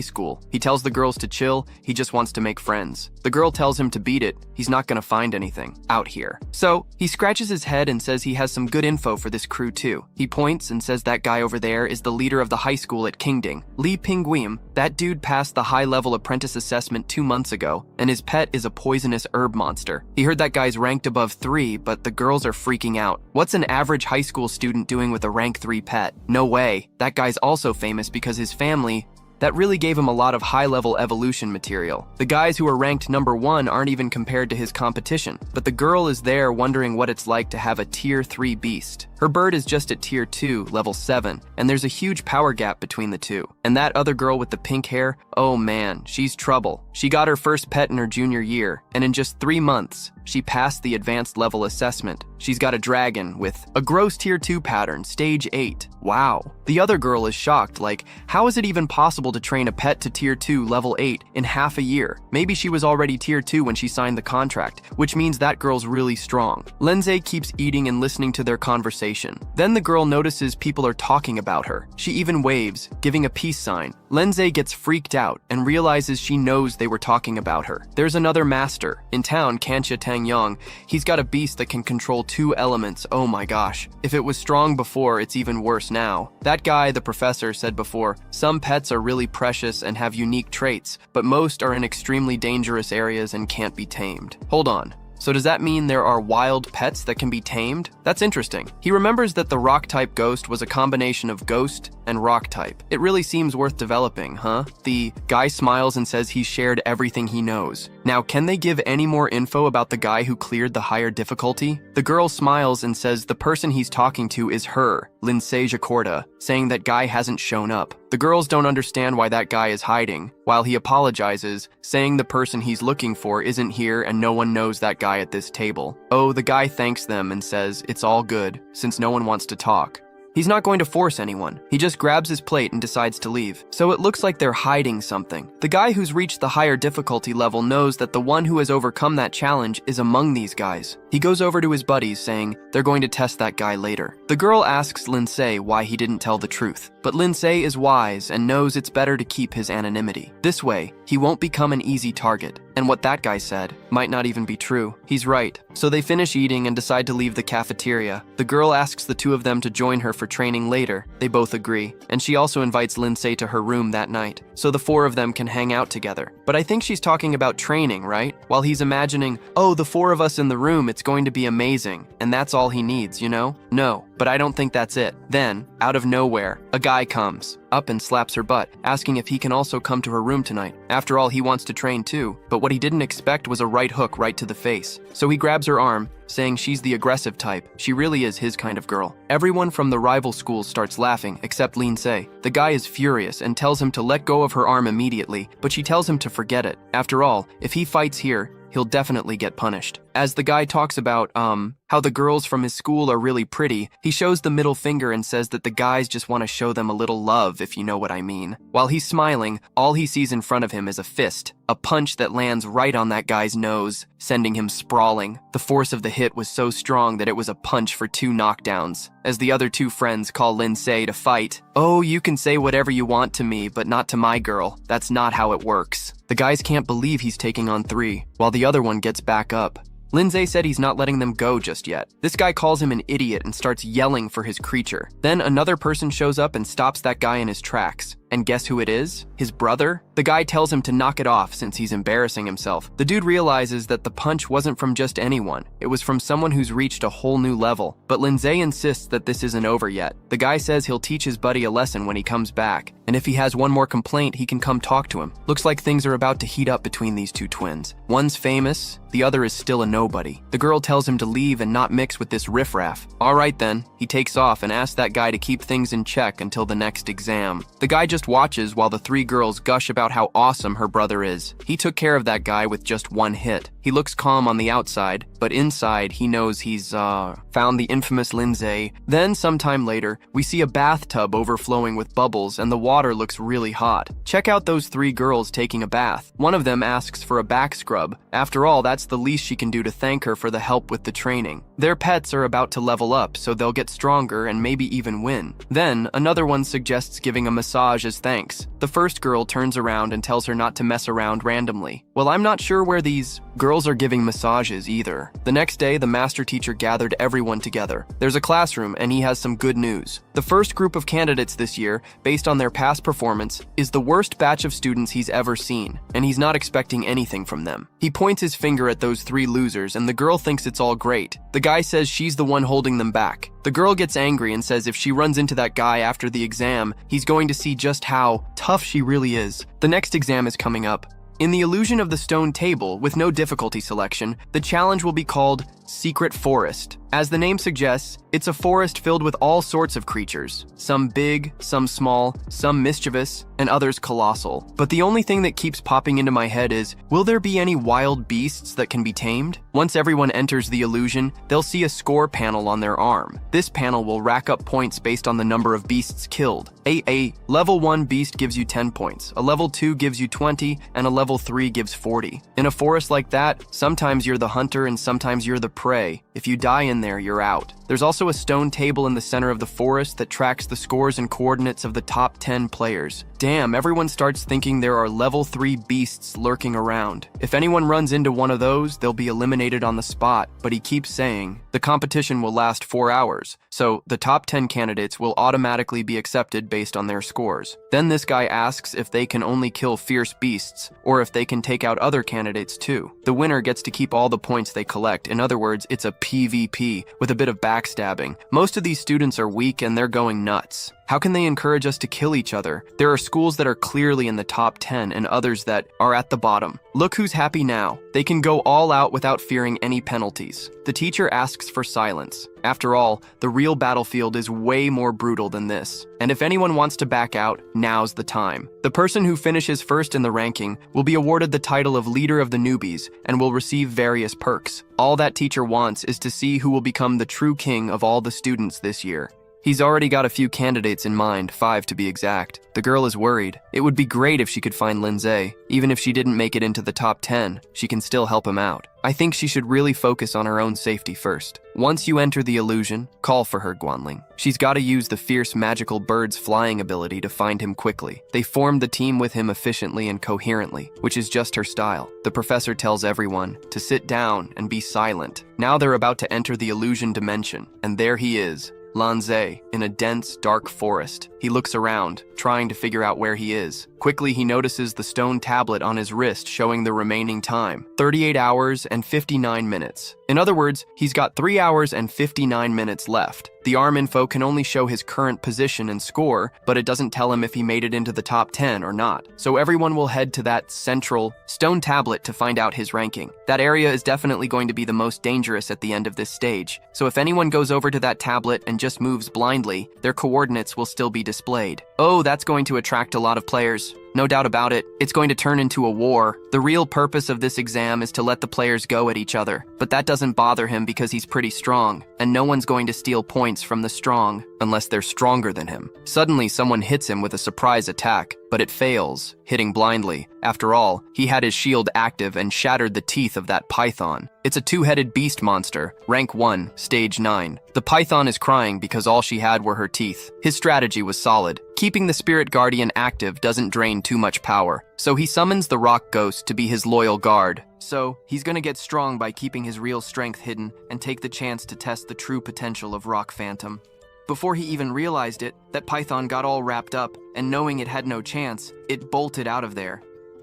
school. He tells the girls to chill, he just wants to make friends. The girl tells him to beat it, he's not gonna find anything out here. So, he scratches his head and says he has some good info for this crew too. He points and says that guy over there is the leader of the high school at Qingding, Li Pingguim. That dude passed the high-level apprentice assessment 2 months ago, and his pet is a poisonous herb monster. He heard that guy's ranked above 3, but the girls are freaking out. What's an average high school student doing with a rank 3 pet? No way. That guy's also famous because his family That really gave him a lot of high-level evolution material. The guys who are ranked number 1 aren't even compared to his competition, but the girl is there wondering what it's like to have a tier 3 beast. Her bird is just at tier 2, level 7, and there's a huge power gap between the two. And that other girl with the pink hair, oh man, she's trouble. She got her first pet in her junior year, and in just 3 months, she passed the advanced level assessment. She's got a dragon with a gross tier 2 pattern, stage 8. Wow. The other girl is shocked, like, how is it even possible to train a pet to tier 2 level 8 in half a year? Maybe she was already tier 2 when she signed the contract, which means that girl's really strong. Linze keeps eating and listening to their conversation. Then the girl notices people are talking about her. She even waves, giving a peace sign. Linze gets freaked out and realizes she knows they were talking about her. There's another master. In town, Kancha Tangyong, he's got a beast that can control 2 elements. Oh my gosh. If it was strong before, it's even worse now. That guy, the professor, said before, some pets are really precious and have unique traits, but most are in extremely dangerous areas and can't be tamed. Hold on. So does that mean there are wild pets that can be tamed? That's interesting. He remembers that the rock-type ghost was a combination of ghost and rock-type. It really seems worth developing, huh? The guy smiles and says he's shared everything he knows. Now, can they give any more info about the guy who cleared the higher difficulty? The girl smiles and says the person he's talking to is her, Linze Right, saying that guy hasn't shown up. The girls don't understand why that guy is hiding, while he apologizes, saying the person he's looking for isn't here and no one knows that guy at this table. Oh, the guy thanks them and says it's all good, since no one wants to talk. He's not going to force anyone. He just grabs his plate and decides to leave. So it looks like they're hiding something. The guy who's reached the higher difficulty level knows that the one who has overcome that challenge is among these guys. He goes over to his buddies saying they're going to test that guy later. The girl asks Linze why he didn't tell the truth, but Linze is wise and knows it's better to keep his anonymity. This way, he won't become an easy target. And what that guy said might not even be true. He's right. So they finish eating and decide to leave the cafeteria. The girl asks the two of them to join her for training later. They both agree, and she also invites Linze to her room that night, so the 4 of them can hang out together. But I think she's talking about training, right? While he's imagining, oh, the 4 of us in the room, it's going to be amazing, and that's all he needs, you know? No, but I don't think that's it. Then, out of nowhere, a guy comes up and slaps her butt, asking if he can also come to her room tonight. After all, he wants to train too, but what he didn't expect was a right hook right to the face. So he grabs her arm, saying she's the aggressive type. She really is his kind of girl. Everyone from the rival schools starts laughing, except Linze. The guy is furious and tells him to let go of her arm immediately, but she tells him to forget it. After all, if he fights here, he'll definitely get punished. As the guy talks about, how the girls from his school are really pretty, he shows the middle finger and says that the guys just want to show them a little love, if you know what I mean. While he's smiling, all he sees in front of him is a fist, a punch that lands right on that guy's nose, sending him sprawling. The force of the hit was so strong that it was a punch for 2 knockdowns. As the other 2 friends call Linze to fight, oh, you can say whatever you want to me, but not to my girl. That's not how it works. The guys can't believe he's taking on 3, while the other one gets back up. Linze said he's not letting them go just yet. This guy calls him an idiot and starts yelling for his creature. Then another person shows up and stops that guy in his tracks. And guess who it is? His brother? The guy tells him to knock it off since he's embarrassing himself. The dude realizes that the punch wasn't from just anyone. It was from someone who's reached a whole new level. But Linze insists that this isn't over yet. The guy says he'll teach his buddy a lesson when he comes back. And if he has one more complaint, he can come talk to him. Looks like things are about to heat up between these 2 twins. One's famous, the other is still a nobody. The girl tells him to leave and not mix with this riffraff. All right then, he takes off and asks that guy to keep things in check until the next exam. The guy just watches while the 3 girls gush about how awesome her brother is. He took care of that guy with just 1 hit. He looks calm on the outside, but inside he knows he's, found the infamous Linze. Then, sometime later, we see a bathtub overflowing with bubbles and the water looks really hot. Check out those 3 girls taking a bath. One of them asks for a back scrub. After all, that's the least she can do to thank her for the help with the training. Their pets are about to level up, so they'll get stronger and maybe even win. Then, another one suggests giving a massage as thanks. The first girl turns around and tells her not to mess around randomly. Well, I'm not sure where these girls girls are giving massages either. The next day, the master teacher gathered everyone together. There's a classroom, and he has some good news. The first group of candidates this year, based on their past performance, is the worst batch of students he's ever seen, and he's not expecting anything from them. He points his finger at those 3 losers, and the girl thinks it's all great. The guy says she's the one holding them back. The girl gets angry and says if she runs into that guy after the exam, he's going to see just how tough she really is. The next exam is coming up. In the illusion of the stone table, with no difficulty selection, the challenge will be called Secret Forest. As the name suggests, it's a forest filled with all sorts of creatures, some big, some small, some mischievous, and others colossal. But the only thing that keeps popping into my head is, will there be any wild beasts that can be tamed? Once everyone enters the illusion, they'll see a score panel on their arm. This panel will rack up points based on the number of beasts killed. A level 1 beast gives you 10 points, a level 2 gives you 20, and a level 3 gives 40. In a forest like that, sometimes you're the hunter and sometimes you're the prey. If you die in there, you're out. There's also a stone table in the center of the forest that tracks the scores and coordinates of the top 10 players. Damn, everyone starts thinking there are level 3 beasts lurking around. If anyone runs into one of those, they'll be eliminated on the spot, but he keeps saying the competition will last 4 hours, so the top 10 candidates will automatically be accepted based on their scores. Then this guy asks if they can only kill fierce beasts, or if they can take out other candidates too. The winner gets to keep all the points they collect. In other words, it's a PvP with a bit of backstabbing. Most of these students are weak and they're going nuts. How can they encourage us to kill each other? There are schools that are clearly in the top 10 and others that are at the bottom. Look who's happy now. They can go all out without fearing any penalties. The teacher asks for silence. After all, the real battlefield is way more brutal than this. And if anyone wants to back out, now's the time. The person who finishes first in the ranking will be awarded the title of Leader of the Newbies and will receive various perks. All that teacher wants is to see who will become the true king of all the students this year. He's already got a few candidates in mind, 5 to be exact. The girl is worried. It would be great if she could find Lin Ze. Even if she didn't make it into the top 10, she can still help him out. I think she should really focus on her own safety first. Once you enter the illusion, call for her, Guanling. She's got to use the fierce magical bird's flying ability to find him quickly. They formed the team with him efficiently and coherently, which is just her style. The professor tells everyone to sit down and be silent. Now they're about to enter the illusion dimension, and there he is. Lin Ze, in a dense, dark forest. He looks around, trying to figure out where he is. Quickly, he notices the stone tablet on his wrist showing the remaining time, 38 hours and 59 minutes. In other words, he's got 3 hours and 59 minutes left. The arm info can only show his current position and score, but it doesn't tell him if he made it into the top 10 or not. So everyone will head to that central stone tablet to find out his ranking. That area is definitely going to be the most dangerous at the end of this stage. So if anyone goes over to that tablet and just moves blindly, their coordinates will still be displayed. Oh, that's going to attract a lot of players. No doubt about it, it's going to turn into a war. The real purpose of this exam is to let the players go at each other. But that doesn't bother him because he's pretty strong, and no one's going to steal points from the strong unless they're stronger than him. Suddenly, someone hits him with a surprise attack, but it fails, hitting blindly. After all, he had his shield active and shattered the teeth of that python. It's a 2-headed beast monster, rank 1, stage 9. The python is crying because all she had were her teeth. His strategy was solid. Keeping the spirit guardian active doesn't drain too much power, so he summons the rock ghost to be his loyal guard. So, he's gonna get strong by keeping his real strength hidden and take the chance to test the true potential of Rock Phantom. Before he even realized it, that python got all wrapped up, and knowing it had no chance, it bolted out of there.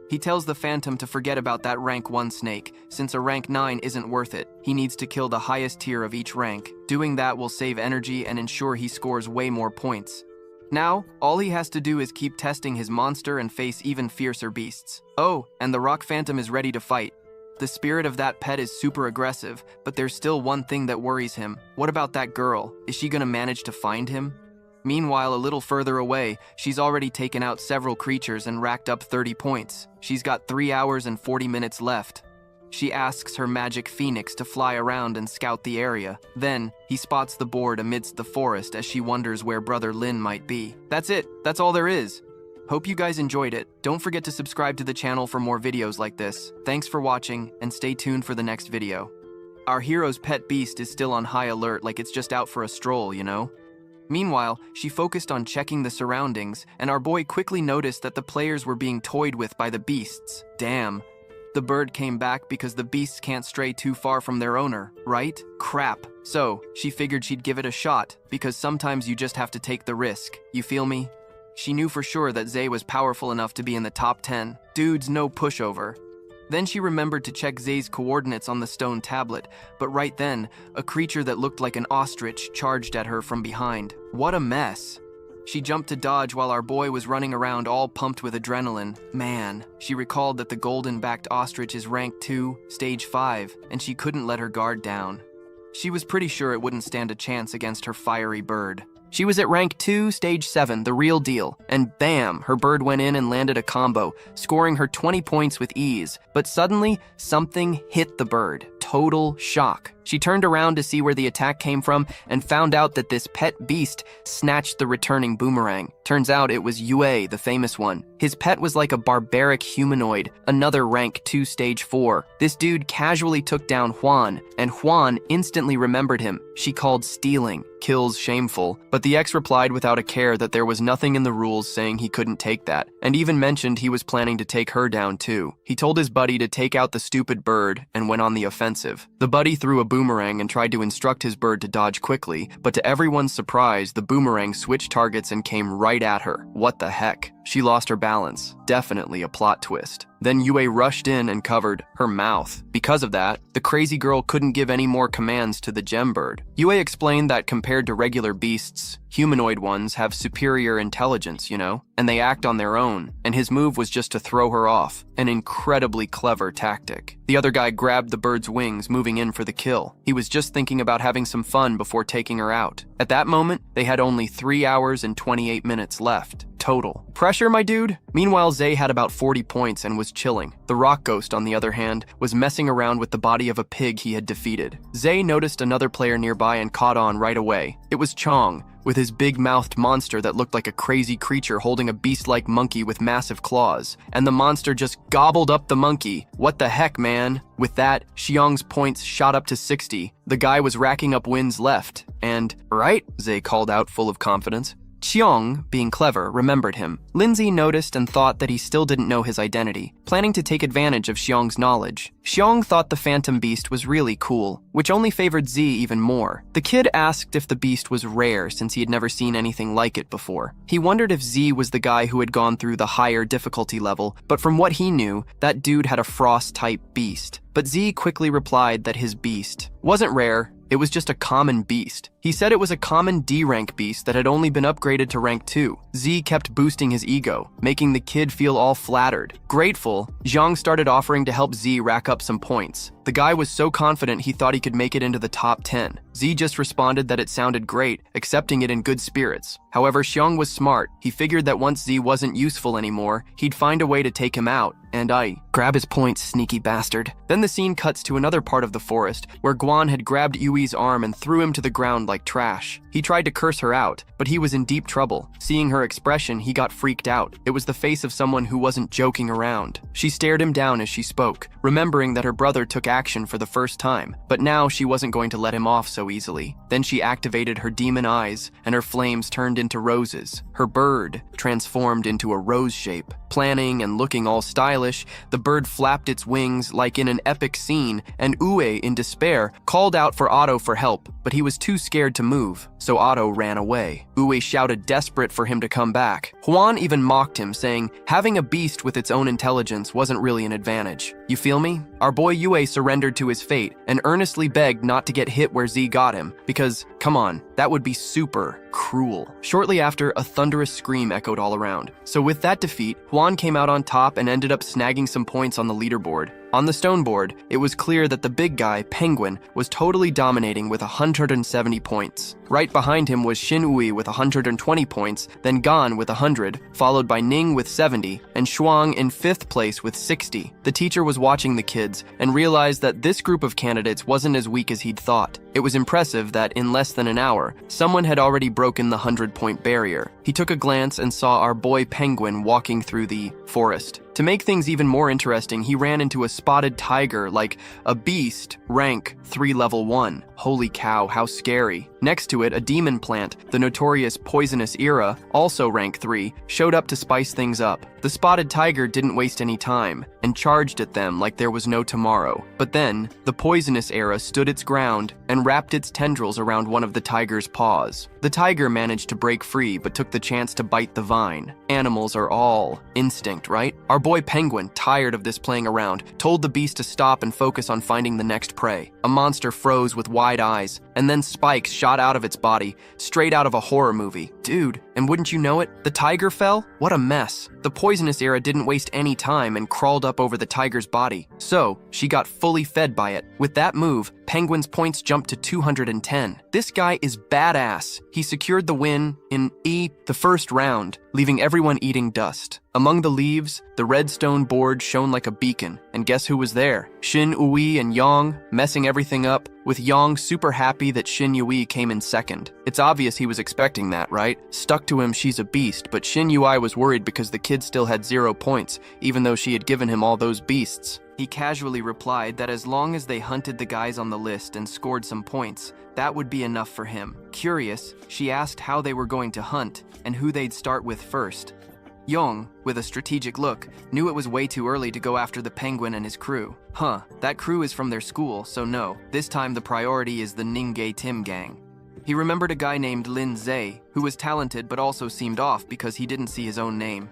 He tells the Phantom to forget about that rank 1 snake, since a rank 9 isn't worth it. He needs to kill the highest tier of each rank. Doing that will save energy and ensure he scores way more points. Now, all he has to do is keep testing his monster and face even fiercer beasts. Oh, and the Rock Phantom is ready to fight. The spirit of that pet is super aggressive, but there's still one thing that worries him. What about that girl? Is she gonna manage to find him? Meanwhile, a little further away, she's already taken out several creatures and racked up 30 points. She's got 3 hours and 40 minutes left. She asks her magic phoenix to fly around and scout the area. Then, he spots the board amidst the forest as she wonders where Brother Lin might be. That's it. That's all there is. Hope you guys enjoyed it. Don't forget to subscribe to the channel for more videos like this. Thanks for watching, and stay tuned for the next video. Our hero's pet beast is still on high alert like it's just out for a stroll, you know? Meanwhile, she focused on checking the surroundings, and our boy quickly noticed that the players were being toyed with by the beasts. Damn. The bird came back because the beasts can't stray too far from their owner, right? Crap. So, she figured she'd give it a shot, because sometimes you just have to take the risk. You feel me? She knew for sure that Ze was powerful enough to be in the top 10. Dudes, no pushover. Then she remembered to check Ze's coordinates on the stone tablet, but right then, a creature that looked like an ostrich charged at her from behind. What a mess. She jumped to dodge while our boy was running around all pumped with adrenaline. Man, she recalled that the golden-backed ostrich is rank 2, stage 5, and she couldn't let her guard down. She was pretty sure it wouldn't stand a chance against her fiery bird. She was at rank 2, stage 7, the real deal, and bam, her bird went in and landed a combo, scoring her 20 points with ease. But suddenly, something hit the bird. Total shock. She turned around to see where the attack came from and found out that this pet beast snatched the returning boomerang. Turns out it was Yue, the famous one. His pet was like a barbaric humanoid, another rank 2 stage 4. This dude casually took down Juan, and Juan instantly remembered him. She called stealing, kills shameful, but the ex replied without a care that there was nothing in the rules saying he couldn't take that, and even mentioned he was planning to take her down too. He told his buddy to take out the stupid bird and went on the offensive. The buddy threw a boomerang and tried to instruct his bird to dodge quickly, but to everyone's surprise, the boomerang switched targets and came right at her. What the heck? She lost her balance. Definitely a plot twist. Then Yue rushed in and covered her mouth. Because of that, the crazy girl couldn't give any more commands to the gem bird. Yue explained that compared to regular beasts, humanoid ones have superior intelligence, and they act on their own, and his move was just to throw her off. An incredibly clever tactic. The other guy grabbed the bird's wings, moving in for the kill. He was just thinking about having some fun before taking her out. At that moment, they had only 3 hours and 28 minutes left. Total. Pressure, my dude? Meanwhile, Ze had about 40 points and was chilling. The rock ghost, on the other hand, was messing around with the body of a pig he had defeated. Ze noticed another player nearby and caught on right away. It was Chong, with his big-mouthed monster that looked like a crazy creature holding a beast-like monkey with massive claws. And the monster just gobbled up the monkey. What the heck, man? With that, Xiong's points shot up to 60. The guy was racking up wins left. And, right? Ze called out full of confidence. Xiong, being clever, remembered him. Linze noticed and thought that he still didn't know his identity, planning to take advantage of Xiong's knowledge. Xiong thought the phantom beast was really cool, which only favored Ze even more. The kid asked if the beast was rare since he had never seen anything like it before. He wondered if Ze was the guy who had gone through the higher difficulty level, but from what he knew, that dude had a frost-type beast. But Ze quickly replied that his beast wasn't rare. It was just a common beast. He said it was a common D-rank beast that had only been upgraded to rank 2. Ze kept boosting his ego, making the kid feel all flattered. Grateful, Xiong started offering to help Ze rack up some points. The guy was so confident he thought he could make it into the top 10. Ze just responded that it sounded great, accepting it in good spirits. However, Xiong was smart. He figured that once Ze wasn't useful anymore, he'd find a way to take him out. And grab his points, sneaky bastard. Then the scene cuts to another part of the forest, where Guan had grabbed Yui's arm and threw him to the ground like trash. He tried to curse her out, but he was in deep trouble. Seeing her expression, he got freaked out. It was the face of someone who wasn't joking around. She stared him down as she spoke, remembering that her brother took action for the first time, but now she wasn't going to let him off so easily. Then she activated her demon eyes, and her flames turned into roses. Her bird transformed into a rose shape. Planning and looking all stylish, the bird flapped its wings like in an epic scene, and Ue, in despair, called out for Otto for help, but he was too scared to move, so Otto ran away. Ue shouted desperate for him to come back. Juan even mocked him, saying, having a beast with its own intelligence wasn't really an advantage. You feel me? Our boy Yue surrendered to his fate and earnestly begged not to get hit where Ze got him, because, come on, that would be super cruel. Shortly after, a thunderous scream echoed all around. So with that defeat, Juan came out on top and ended up snagging some points on the leaderboard. On the stone board, it was clear that the big guy, Penguin, was totally dominating with 170 points. Right behind him was Shin Ui with 120 points, then Gan with 100, followed by Ning with 70, and Shuang in 5th place with 60. The teacher was watching the kids and realized that this group of candidates wasn't as weak as he'd thought. It was impressive that in less than an hour, someone had already broken the 100-point barrier. He took a glance and saw our boy Penguin walking through the forest. To make things even more interesting, he ran into a spotted tiger like a beast, rank 3 level 1. Holy cow, how scary. Next to it, a demon plant, the notorious poisonous Era, also rank 3, showed up to spice things up. The spotted tiger didn't waste any time. and charged at them like there was no tomorrow. But then, the poisonous era stood its ground and wrapped its tendrils around one of the tiger's paws. The tiger managed to break free but took the chance to bite the vine. Animals are all instinct, right? Our boy Penguin, tired of this playing around, told the beast to stop and focus on finding the next prey. A monster froze with wide eyes, and then spikes shot out of its body, straight out of a horror movie. Dude, and wouldn't you know it, the tiger fell? What a mess. The poisonous era didn't waste any time and crawled up over the tiger's body. So, she got fully fed by it. With that move, Penguin's points jumped to 210. This guy is badass. He secured the win in the first round, leaving everyone eating dust. Among the leaves, the redstone board shone like a beacon, and guess who was there? Shin Ui and Yang, messing everything up, with Yang super happy that Shin Ui came in second. It's obvious he was expecting that, right? Stuck to him, she's a beast, but Shin Ui was worried because the kid still had 0 points, even though she had given him all those beasts. He casually replied that as long as they hunted the guys on the list and scored some points, that would be enough for him. Curious, she asked how they were going to hunt and who they'd start with first. Yong, with a strategic look, knew it was way too early to go after the penguin and his crew. That crew is from their school, so no, this time the priority is the Ningay Tim gang. He remembered a guy named Lin Ze, who was talented but also seemed off because he didn't see his own name.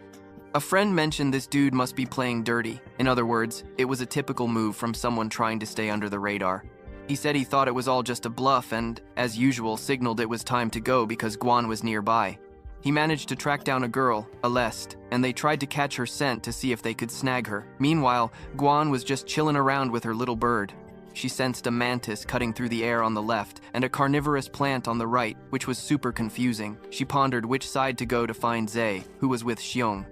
A friend mentioned this dude must be playing dirty. In other words, it was a typical move from someone trying to stay under the radar. He said he thought it was all just a bluff and, as usual, signaled it was time to go because Guan was nearby. He managed to track down a girl, Aleste, and they tried to catch her scent to see if they could snag her. Meanwhile, Guan was just chilling around with her little bird. She sensed a mantis cutting through the air on the left and a carnivorous plant on the right, which was super confusing. She pondered which side to go to find Ze, who was with Xiong.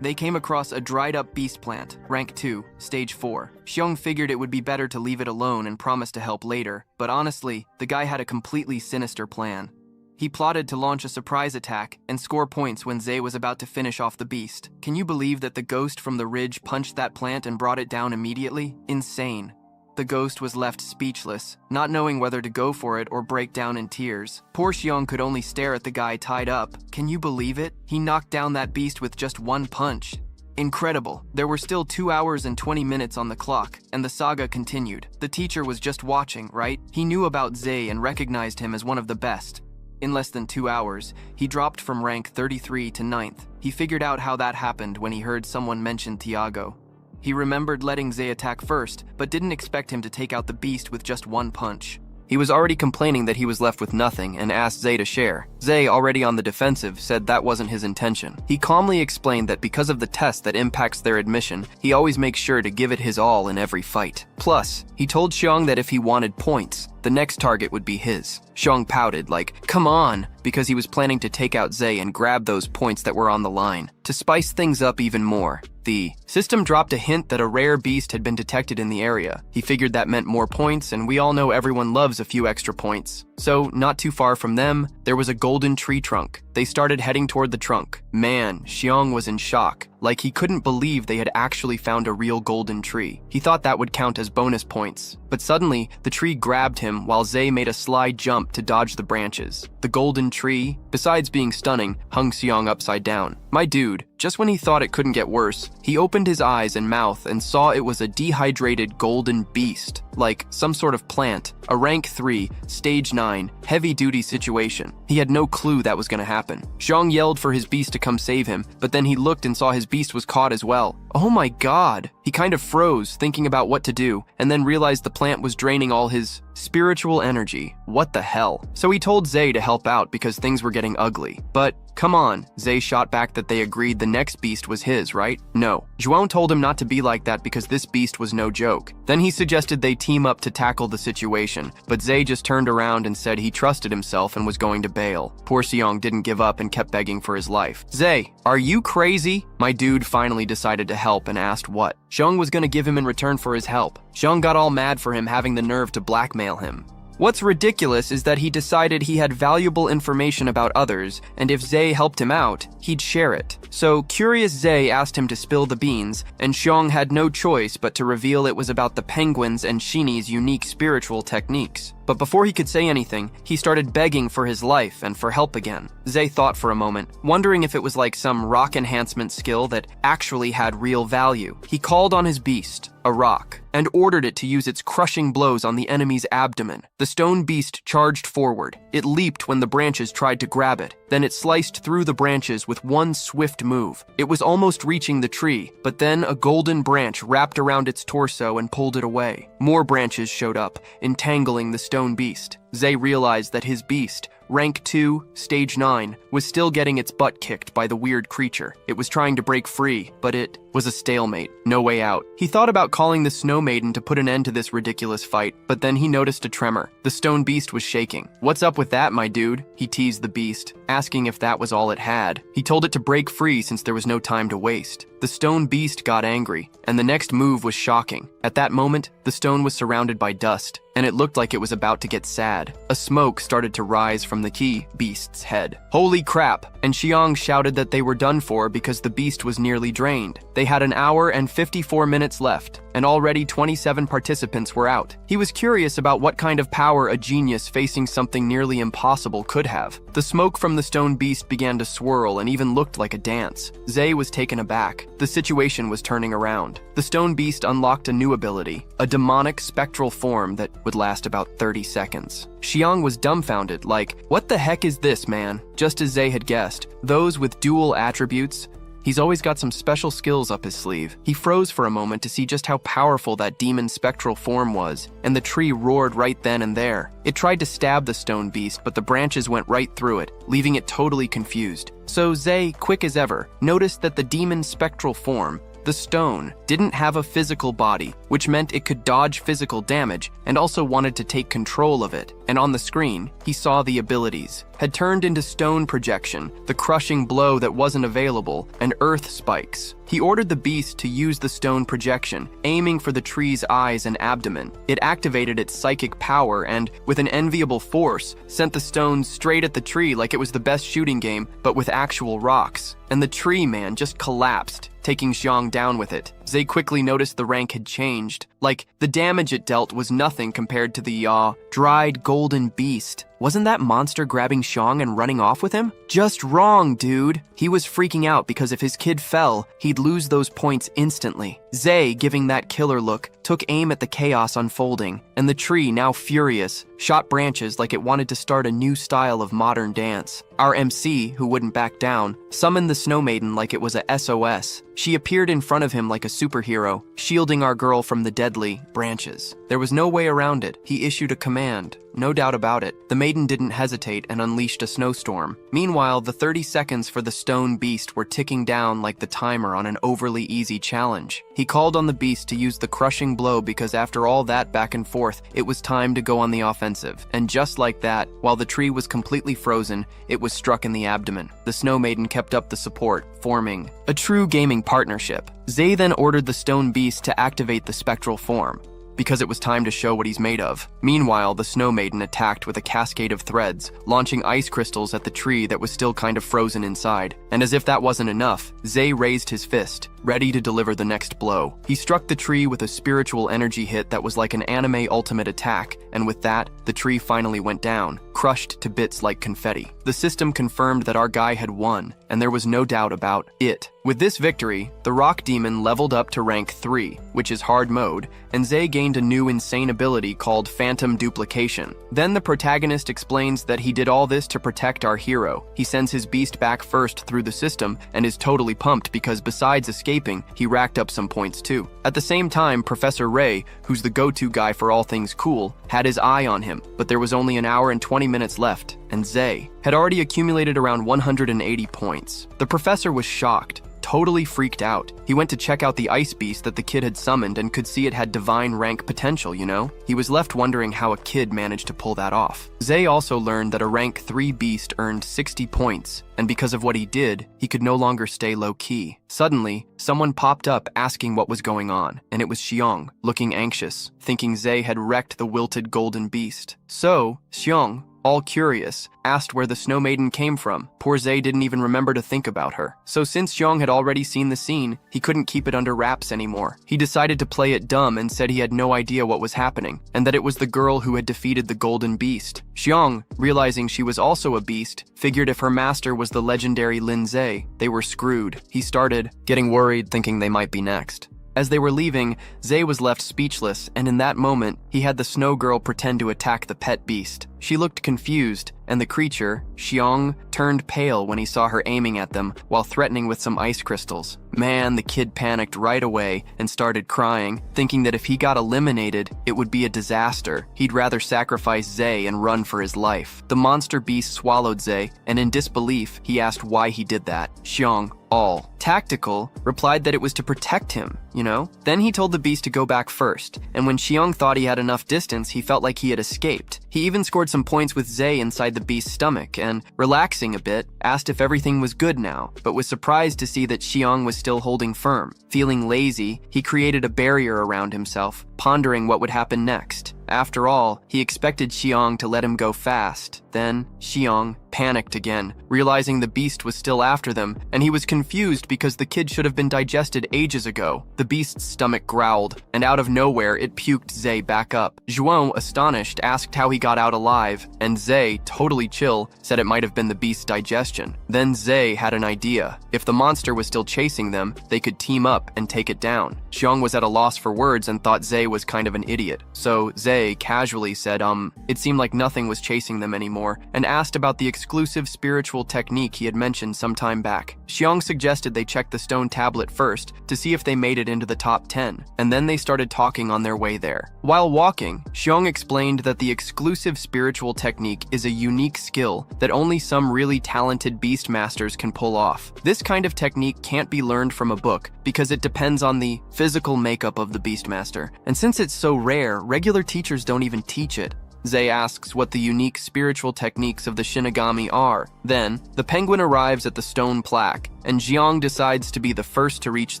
They came across a dried-up beast plant, rank 2, stage 4. Xiong figured it would be better to leave it alone and promised to help later, but honestly, the guy had a completely sinister plan. He plotted to launch a surprise attack and score points when Ze was about to finish off the beast. Can you believe that the ghost from the ridge punched that plant and brought it down immediately? Insane. The ghost was left speechless, not knowing whether to go for it or break down in tears. Poor Xiong could only stare at the guy tied up. Can you believe it? He knocked down that beast with just one punch. Incredible. There were still 2 hours and 20 minutes on the clock, and the saga continued. The teacher was just watching, right? He knew about Ze and recognized him as one of the best. In less than 2 hours, he dropped from rank 33 to 9th. He figured out how that happened when he heard someone mention Tiago. He remembered letting Ze attack first, but didn't expect him to take out the beast with just one punch. He was already complaining that he was left with nothing and asked Ze to share. Ze, already on the defensive, said that wasn't his intention. He calmly explained that because of the test that impacts their admission, he always makes sure to give it his all in every fight. Plus, he told Xiong that if he wanted points, the next target would be his. Xiong pouted like, come on, because he was planning to take out Ze and grab those points that were on the line. To spice things up even more, the system dropped a hint that a rare beast had been detected in the area. He figured that meant more points, and we all know everyone loves a few extra points. So, not too far from them, there was a golden tree trunk. They started heading toward the trunk. Man, Xiong was in shock. Like he couldn't believe they had actually found a real golden tree. He thought that would count as bonus points. But suddenly, the tree grabbed him while Ze made a sly jump to dodge the branches. The golden tree, besides being stunning, hung Xiong upside down. My dude, just when he thought it couldn't get worse, he opened his eyes and mouth and saw it was a dehydrated golden beast, like some sort of plant, a rank 3, stage 9, heavy-duty situation. He had no clue that was going to happen. Xiong yelled for his beast to come save him, but then he looked and saw his beast was caught as well. Oh my god! He kind of froze, thinking about what to do, and then realized the plant was draining all his spiritual energy. What the hell? So he told Ze to help out because things were getting ugly. But come on, Ze shot back that they agreed the next beast was his, right? No. Zhuan told him not to be like that because this beast was no joke. Then he suggested they team up to tackle the situation, but Ze just turned around and said he trusted himself and was going to bail. Poor Xiong didn't give up and kept begging for his life. Ze, are you crazy? My dude finally decided to help and asked what. Xiong was going to give him in return for his help. Xiong got all mad for him having the nerve to blackmail him. What's ridiculous is that he decided he had valuable information about others, and if Ze helped him out, he'd share it. So curious Ze asked him to spill the beans, and Xiong had no choice but to reveal it was about the penguins and Shini's unique spiritual techniques. But before he could say anything, he started begging for his life and for help again. Ze thought for a moment, wondering if it was like some rock enhancement skill that actually had real value. He called on his beast, a rock, and ordered it to use its crushing blows on the enemy's abdomen. The stone beast charged forward. It leaped when the branches tried to grab it. Then it sliced through the branches with one swift move. It was almost reaching the tree, but then a golden branch wrapped around its torso and pulled it away. More branches showed up, entangling the stone beast. Ze realized that his beast, Rank 2, Stage 9, was still getting its butt kicked by the weird creature. It was trying to break free, but it was a stalemate. No way out. He thought about calling the Snow Maiden to put an end to this ridiculous fight, but then he noticed a tremor. The stone beast was shaking. "What's up with that, my dude?" He teased the beast, asking if that was all it had. He told it to break free since there was no time to waste. The stone beast got angry, and the next move was shocking. At that moment, the stone was surrounded by dust, and it looked like it was about to get sad. A smoke started to rise from the key beast's head. Holy crap! And Xiong shouted that they were done for because the beast was nearly drained. They had an hour and 54 minutes left, and already 27 participants were out. He was curious about what kind of power a genius facing something nearly impossible could have. The smoke from the stone beast began to swirl and even looked like a dance. Ze was taken aback. The situation was turning around. The stone beast unlocked a new ability, a demonic spectral form that would last about 30 seconds. Xiong was dumbfounded, like, what the heck is this, man? Just as Ze had guessed, those with dual attributes. He's always got some special skills up his sleeve. He froze for a moment to see just how powerful that demon spectral form was, and the tree roared right then and there. It tried to stab the stone beast, but the branches went right through it, leaving it totally confused. So Ze, quick as ever, noticed that the demon spectral form, the stone, didn't have a physical body, which meant it could dodge physical damage and also wanted to take control of it. And on the screen, he saw the abilities. Had turned into stone projection, the crushing blow that wasn't available, and earth spikes. He ordered the beast to use the stone projection, aiming for the tree's eyes and abdomen. It activated its psychic power and, with an enviable force, sent the stones straight at the tree like it was the best shooting game, but with actual rocks. And the tree man just collapsed, taking Xiong down with it. Ze quickly noticed the rank had changed. Like, the damage it dealt was nothing compared to the dried golden beast. Wasn't that monster grabbing Xiong and running off with him? Just wrong, dude. He was freaking out because if his kid fell, he'd lose those points instantly. Ze, giving that killer look, took aim at the chaos unfolding, and the tree, now furious, shot branches like it wanted to start a new style of modern dance. Our MC, who wouldn't back down, summoned the Snow Maiden like it was a SOS. She appeared in front of him like a superhero, shielding our girl from the deadly branches. There was no way around it. He issued a command. No doubt about it. The maiden didn't hesitate and unleashed a snowstorm. Meanwhile, the 30 seconds for the stone beast were ticking down like the timer on an overly easy challenge. He called on the beast to use the crushing blow because after all that back and forth, it was time to go on the offensive. And just like that, while the tree was completely frozen, it was struck in the abdomen. The Snow Maiden kept up the support, forming a true gaming partnership. Ze then ordered the stone beast to activate the spectral form, because it was time to show what he's made of. Meanwhile, the Snow Maiden attacked with a cascade of threads, launching ice crystals at the tree that was still kind of frozen inside. And as if that wasn't enough, Ze raised his fist, ready to deliver the next blow. He struck the tree with a spiritual energy hit that was like an anime ultimate attack, and with that, the tree finally went down, crushed to bits like confetti. The system confirmed that our guy had won, and there was no doubt about it. With this victory, the rock demon leveled up to rank 3, which is hard mode, and Ze gained a new insane ability called phantom duplication. Then the protagonist explains that he did all this to protect our hero. He sends his beast back first through the system and is totally pumped because besides escaping, he racked up some points too. At the same time, Professor Ray, who's the go-to guy for all things cool, had his eye on him, but there was only an hour and 20 minutes left, and Ze had already accumulated around 180 points. The professor was shocked. totally freaked out. He went to check out the ice beast that the kid had summoned and could see it had divine rank potential, you know? He was left wondering how a kid managed to pull that off. Ze also learned that a rank 3 beast earned 60 points, and because of what he did, he could no longer stay low-key. Suddenly, someone popped up asking what was going on, and it was Xiong, looking anxious, thinking Ze had wrecked the wilted golden beast. So, Xiong, all curious, asked where the Snow Maiden came from. Poor Ze didn't even remember to think about her. So since Xiong had already seen the scene, he couldn't keep it under wraps anymore. He decided to play it dumb and said he had no idea what was happening, and that it was the girl who had defeated the golden beast. Xiong, realizing she was also a beast, figured if her master was the legendary Lin Ze, they were screwed. He started getting worried, thinking they might be next. As they were leaving, Ze was left speechless, and in that moment, he had the snow girl pretend to attack the pet beast. She looked confused, and the creature, Xiong, turned pale when he saw her aiming at them while threatening with some ice crystals. Man, the kid panicked right away and started crying, thinking that if he got eliminated, it would be a disaster. He'd rather sacrifice Ze and run for his life. The monster beast swallowed Ze, and in disbelief, he asked why he did that. Xiong, all tactical, replied that it was to protect him, you know? Then he told the beast to go back first, and when Xiong thought he had enough distance, he felt like he had escaped. He even scored some points with Ze inside the beast's stomach and, relaxing a bit, asked if everything was good now, but was surprised to see that Xiong was still holding firm. Feeling lazy, he created a barrier around himself, pondering what would happen next. After all, he expected Xiong to let him go fast. Then, Xiong panicked again, realizing the beast was still after them, and he was confused because the kid should have been digested ages ago. The beast's stomach growled, and out of nowhere, it puked Ze back up. Zhuo, astonished, asked how he got out alive, and Ze, totally chill, said it might have been the beast's digestion. Then Ze had an idea. If the monster was still chasing them, they could team up and take it down. Xiong was at a loss for words and thought Ze was kind of an idiot. So Ze casually said, it seemed like nothing was chasing them anymore, and asked about the exclusive spiritual technique he had mentioned some time back. Xiong suggested they check the stone tablet first to see if they made it into the top 10, and then they started talking on their way there. While walking, Xiong explained that the exclusive spiritual technique is a unique skill that only some really talented beast masters can pull off. This kind of technique can't be learned from a book because it depends on the physical makeup of the beastmaster, and since it's so rare, regular teachers don't even teach it. Ze asks what the unique spiritual techniques of the Shinigami are. Then, the penguin arrives at the stone plaque, and Xiong decides to be the first to reach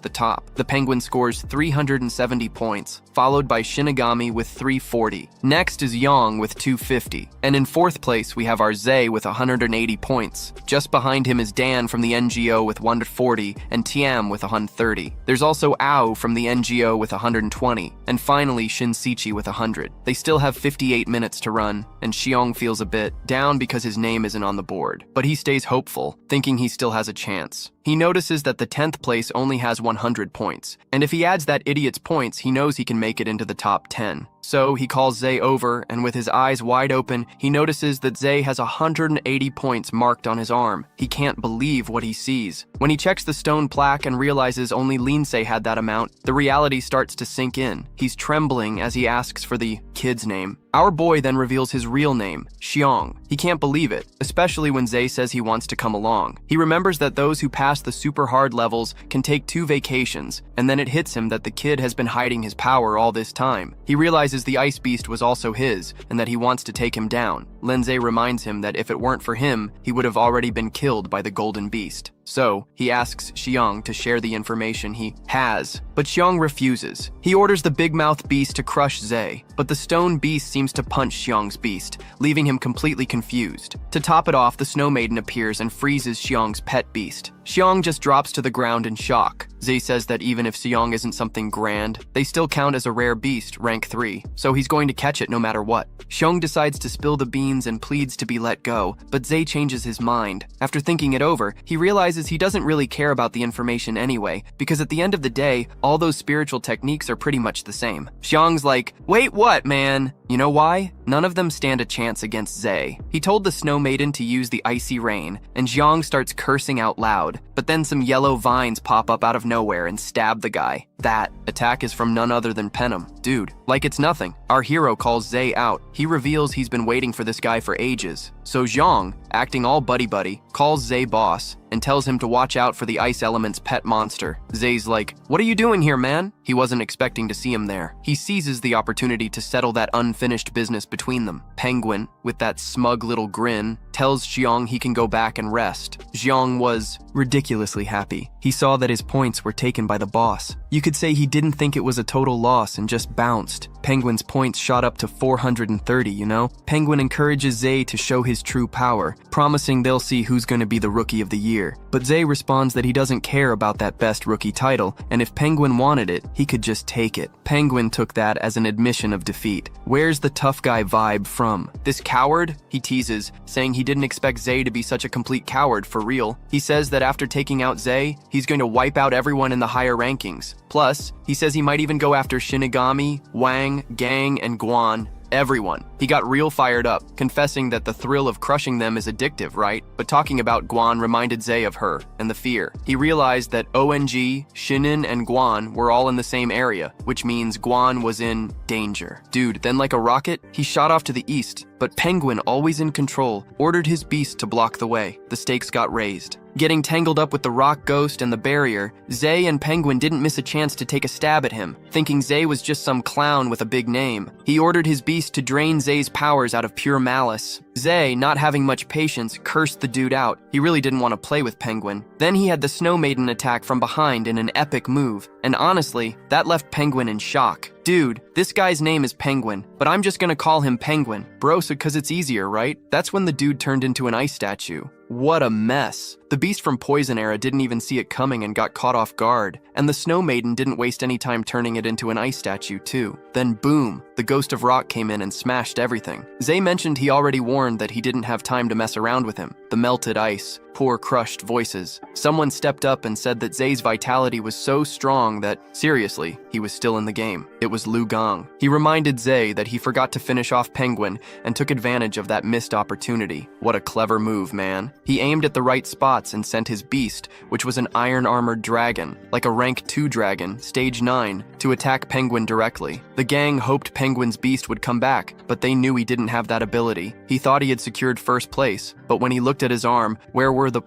the top. The penguin scores 370 points, followed by Shinigami with 340. Next is Yang with 250. And in fourth place, we have our Ze with 180 points. Just behind him is Dan from the NGO with 140, and Tiam with 130. There's also Ao from the NGO with 120, and finally Shinsichi with 100. They still have 58 minutes to run, and Xiong feels a bit down because his name isn't on the board. But he stays hopeful, thinking he still has a chance. He notices that the 10th place only has 100 points, and if he adds that idiot's points, he knows he can make it into the top 10. So he calls Ze over, and with his eyes wide open, he notices that Ze has 180 points marked on his arm. He can't believe what he sees. When he checks the stone plaque and realizes only Linze had that amount, the reality starts to sink in. He's trembling as he asks for the kid's name. Our boy then reveals his real name, Xiong. He can't believe it, especially when Ze says he wants to come along. He remembers that those who pass the super hard levels can take 2 vacations, and then it hits him that the kid has been hiding his power all this time. He realizes the ice beast was also his, and that he wants to take him down. Linze reminds him that if it weren't for him, he would have already been killed by the golden beast. So, he asks Xiong to share the information he has, but Xiong refuses. He orders the big mouth beast to crush Ze, but the stone beast seems to punch Xiong's beast, leaving him completely confused. To top it off, the Snow Maiden appears and freezes Xiong's pet beast. Xiong just drops to the ground in shock. Ze says that even if Xiong isn't something grand, they still count as a rare beast, rank 3, so he's going to catch it no matter what. Xiong decides to spill the beans and pleads to be let go, but Ze changes his mind. After thinking it over, he realizes he doesn't really care about the information anyway, because at the end of the day, all those spiritual techniques are pretty much the same. Xiong's like, wait, what, man? You know why? None of them stand a chance against Ze. He told the Snow Maiden to use the icy rain, and Jiang starts cursing out loud, but then some yellow vines pop up out of nowhere and stab the guy. That attack is from none other than Penem. Dude, like it's nothing. Our hero calls Ze out. He reveals he's been waiting for this guy for ages. So Jiang, acting all buddy-buddy, calls Ze boss and tells him to watch out for the ice element's pet monster. Ze's like, "What are you doing here, man?" He wasn't expecting to see him there. He seizes the opportunity to settle that unfinished business between them. Penguin, with that smug little grin, tells Jiang he can go back and rest. Jiang was ridiculously happy. He saw that his points were taken by the boss. You could say he didn't think it was a total loss and just bounced. Penguin's points shot up to 430, you know? Penguin encourages Ze to show his true power, promising they'll see who's going to be the Rookie of the Year. But Ze responds that he doesn't care about that best rookie title, and if Penguin wanted it, he could just take it. Penguin took that as an admission of defeat. Where's the tough guy vibe from? This coward? He teases, saying he didn't expect Ze to be such a complete coward for real. He says that after taking out Ze, he's going to wipe out everyone in the higher rankings. Plus, he says he might even go after Shinigami, Wang, Gang, and Guan. Everyone. He got real fired up, confessing that the thrill of crushing them is addictive, right? But talking about Guan reminded Ze of her and the fear. He realized that ONG, Shinin, and Guan were all in the same area, which means Guan was in danger. Dude, then like a rocket, he shot off to the east, but Penguin, always in control, ordered his beast to block the way. The stakes got raised. Getting tangled up with the rock ghost and the barrier, Ze and Penguin didn't miss a chance to take a stab at him, thinking Ze was just some clown with a big name. He ordered his beast to drain Ze's powers out of pure malice. Ze, not having much patience, cursed the dude out. He really didn't want to play with Penguin. Then he had the Snow Maiden attack from behind in an epic move, and honestly, that left Penguin in shock. Dude, this guy's name is Penguin, but I'm just gonna call him Penguin. Bro, so 'cause it's easier, right? That's when the dude turned into an ice statue. What a mess. The beast from Poison Era didn't even see it coming and got caught off guard. And the Snow Maiden didn't waste any time turning it into an ice statue too. Then boom, the Ghost of Rock came in and smashed everything. Ze mentioned he already warned that he didn't have time to mess around with him. The melted ice, poor crushed voices. Someone stepped up and said that Ze's vitality was so strong that, seriously, he was still in the game. It was Lu Gong. He reminded Ze that he forgot to finish off Penguin and took advantage of that missed opportunity. What a clever move, man. He aimed at the right spots and sent his beast, which was an iron-armored dragon, like a rank 2 dragon, stage 9, to attack Penguin directly. The gang hoped Penguin's beast would come back, but they knew he didn't have that ability. He thought he had secured first place, but when he looked at his arm, where were the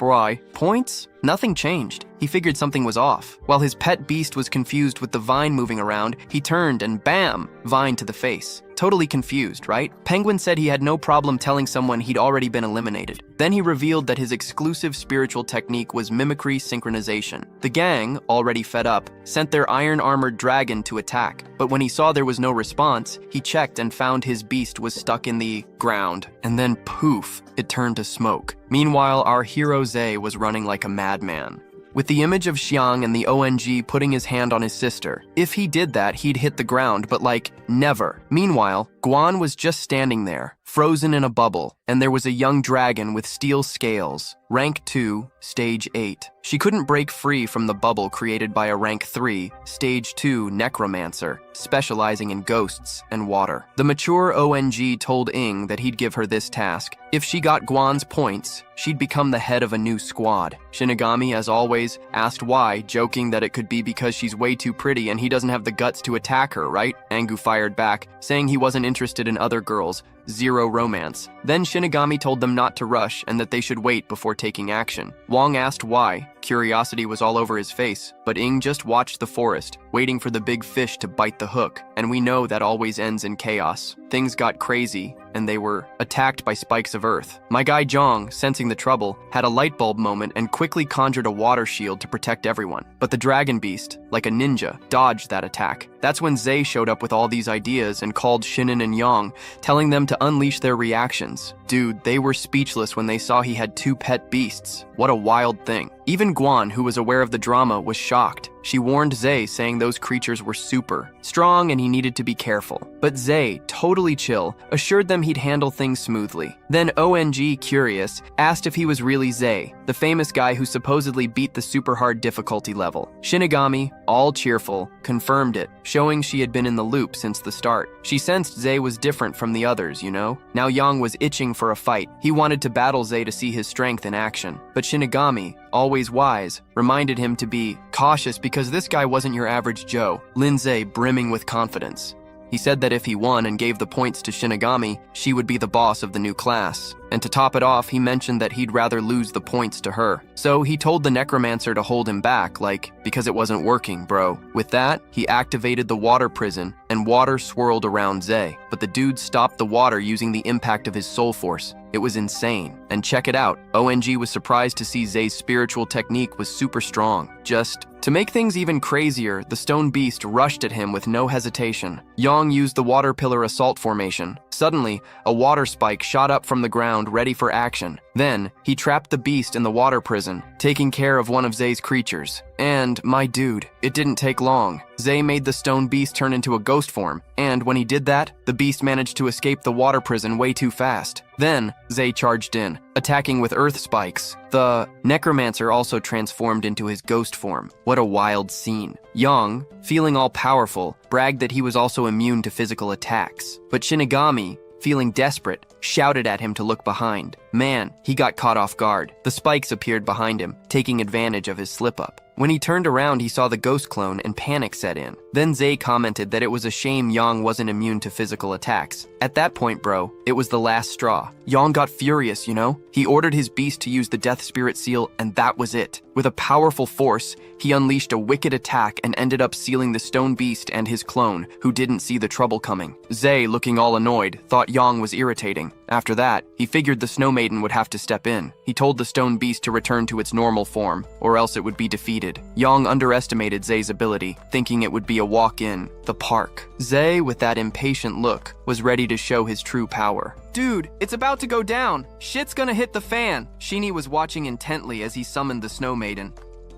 points? Nothing changed. He figured something was off. While his pet beast was confused with the vine moving around, he turned and bam, vine to the face. Totally confused, right? Penguin said he had no problem telling someone he'd already been eliminated. Then he revealed that his exclusive spiritual technique was mimicry synchronization. The gang, already fed up, sent their iron-armored dragon to attack. But when he saw there was no response, he checked and found his beast was stuck in the ground. And then poof, it turned to smoke. Meanwhile, our hero Ze was running like a madman, with the image of Xiang and the ONG putting his hand on his sister. If he did that, he'd hit the ground, but like, never. Meanwhile, Guan was just standing there, frozen in a bubble, and there was a young dragon with steel scales, rank 2, stage 8. She couldn't break free from the bubble created by a rank 3, stage 2 necromancer, specializing in ghosts and water. The mature ONG told Ing that he'd give her this task. If she got Guan's points, she'd become the head of a new squad. Shinigami, as always, asked why, joking that it could be because she's way too pretty and he doesn't have the guts to attack her, right? Angu fired back, saying he wasn't interested in other girls. Zero romance. Then Shinigami told them not to rush and that they should wait before taking action. Wong asked why. Curiosity was all over his face, but Ing just watched the forest, waiting for the big fish to bite the hook, and we know that always ends in chaos. Things got crazy, and they were attacked by spikes of earth. My guy Zhang, sensing the trouble, had a light bulb moment and quickly conjured a water shield to protect everyone. But the dragon beast, like a ninja, dodged that attack. That's when Ze showed up with all these ideas and called Shinin and Yang, telling them to unleash their reactions. Dude, they were speechless when they saw he had 2 pet beasts. What a wild thing. Even Guan, who was aware of the drama, was shocked. She warned Ze, saying those creatures were super strong and he needed to be careful. But Ze, totally chill, assured them he'd handle things smoothly. Then ONG, curious, asked if he was really Ze, the famous guy who supposedly beat the super hard difficulty level. Shinigami, all cheerful, confirmed it, showing she had been in the loop since the start. She sensed Ze was different from the others, you know? Now Yang was itching for a fight. He wanted to battle Ze to see his strength in action. But Shinigami, always wise, reminded him to be cautious because this guy wasn't your average Joe. Lin Ze, brimming with confidence. He said that if he won and gave the points to Shinigami, she would be the boss of the new class. And to top it off, he mentioned that he'd rather lose the points to her. So he told the necromancer to hold him back, because it wasn't working, bro. With that, he activated the water prison, and water swirled around Ze. But the dude stopped the water using the impact of his soul force. It was insane. And check it out, ONG was surprised to see Ze's spiritual technique was super strong. Just to make things even crazier, the stone beast rushed at him with no hesitation. Yang used the water pillar assault formation. Suddenly, a water spike shot up from the ground, ready for action. Then, he trapped the beast in the water prison, taking care of one of Ze's creatures. And, my dude, it didn't take long. Ze made the stone beast turn into a ghost form, and when he did that, the beast managed to escape the water prison way too fast. Then, Ze charged in, attacking with earth spikes. The necromancer also transformed into his ghost form. What a wild scene. Yang, feeling all-powerful, bragged that he was also immune to physical attacks. But Shinigami, feeling desperate, shouted at him to look behind. Man, he got caught off guard. The spikes appeared behind him, taking advantage of his slip-up. When he turned around, he saw the ghost clone and panic set in. Then Ze commented that it was a shame Yang wasn't immune to physical attacks. At that point, bro, it was the last straw. Yang got furious, you know? He ordered his beast to use the Death Spirit Seal, and that was it. With a powerful force, he unleashed a wicked attack and ended up sealing the stone beast and his clone, who didn't see the trouble coming. Ze, looking all annoyed, thought Yang was irritating. After that, he figured the Snow Maiden would have to step in. He told the stone beast to return to its normal form, or else it would be defeated. Yang underestimated Ze's ability, thinking it would be a walk-in, the park. Ze, with that impatient look, was ready to show his true power. Dude, it's about to go down. Shit's gonna hit the fan. Shinny was watching intently as he summoned the Snow Maiden.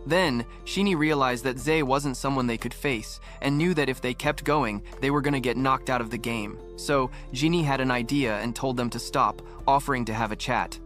Then, Shinny realized that Ze wasn't someone they could face, and knew that if they kept going, they were gonna get knocked out of the game. So, Shinny had an idea and told them to stop, offering to have a chat.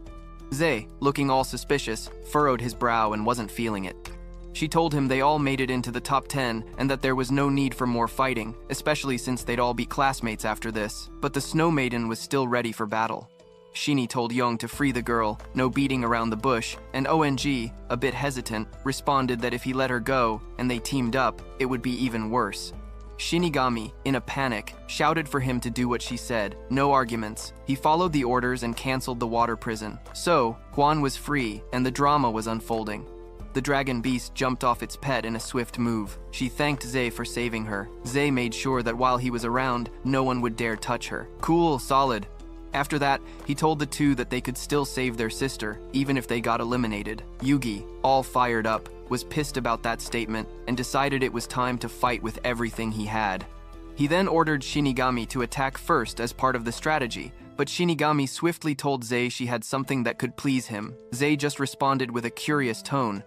Ze, looking all suspicious, furrowed his brow and wasn't feeling it. She told him they all made it into the top 10 and that there was no need for more fighting, especially since they'd all be classmates after this. But the Snow Maiden was still ready for battle. Shinny told Young to free the girl, no beating around the bush, and ONG, a bit hesitant, responded that if he let her go and they teamed up, it would be even worse. Shinigami, in a panic, shouted for him to do what she said. No arguments. He followed the orders and canceled the water prison. So, Guan was free, and the drama was unfolding. The dragon beast jumped off its pet in a swift move. She thanked Ze for saving her. Ze made sure that while he was around, no one would dare touch her. Cool, solid. After that, he told the two that they could still save their sister, even if they got eliminated. Yugi, all fired up, was pissed about that statement and decided it was time to fight with everything he had. He then ordered Shinigami to attack first as part of the strategy, but Shinigami swiftly told Ze she had something that could please him. Ze just responded with a curious tone.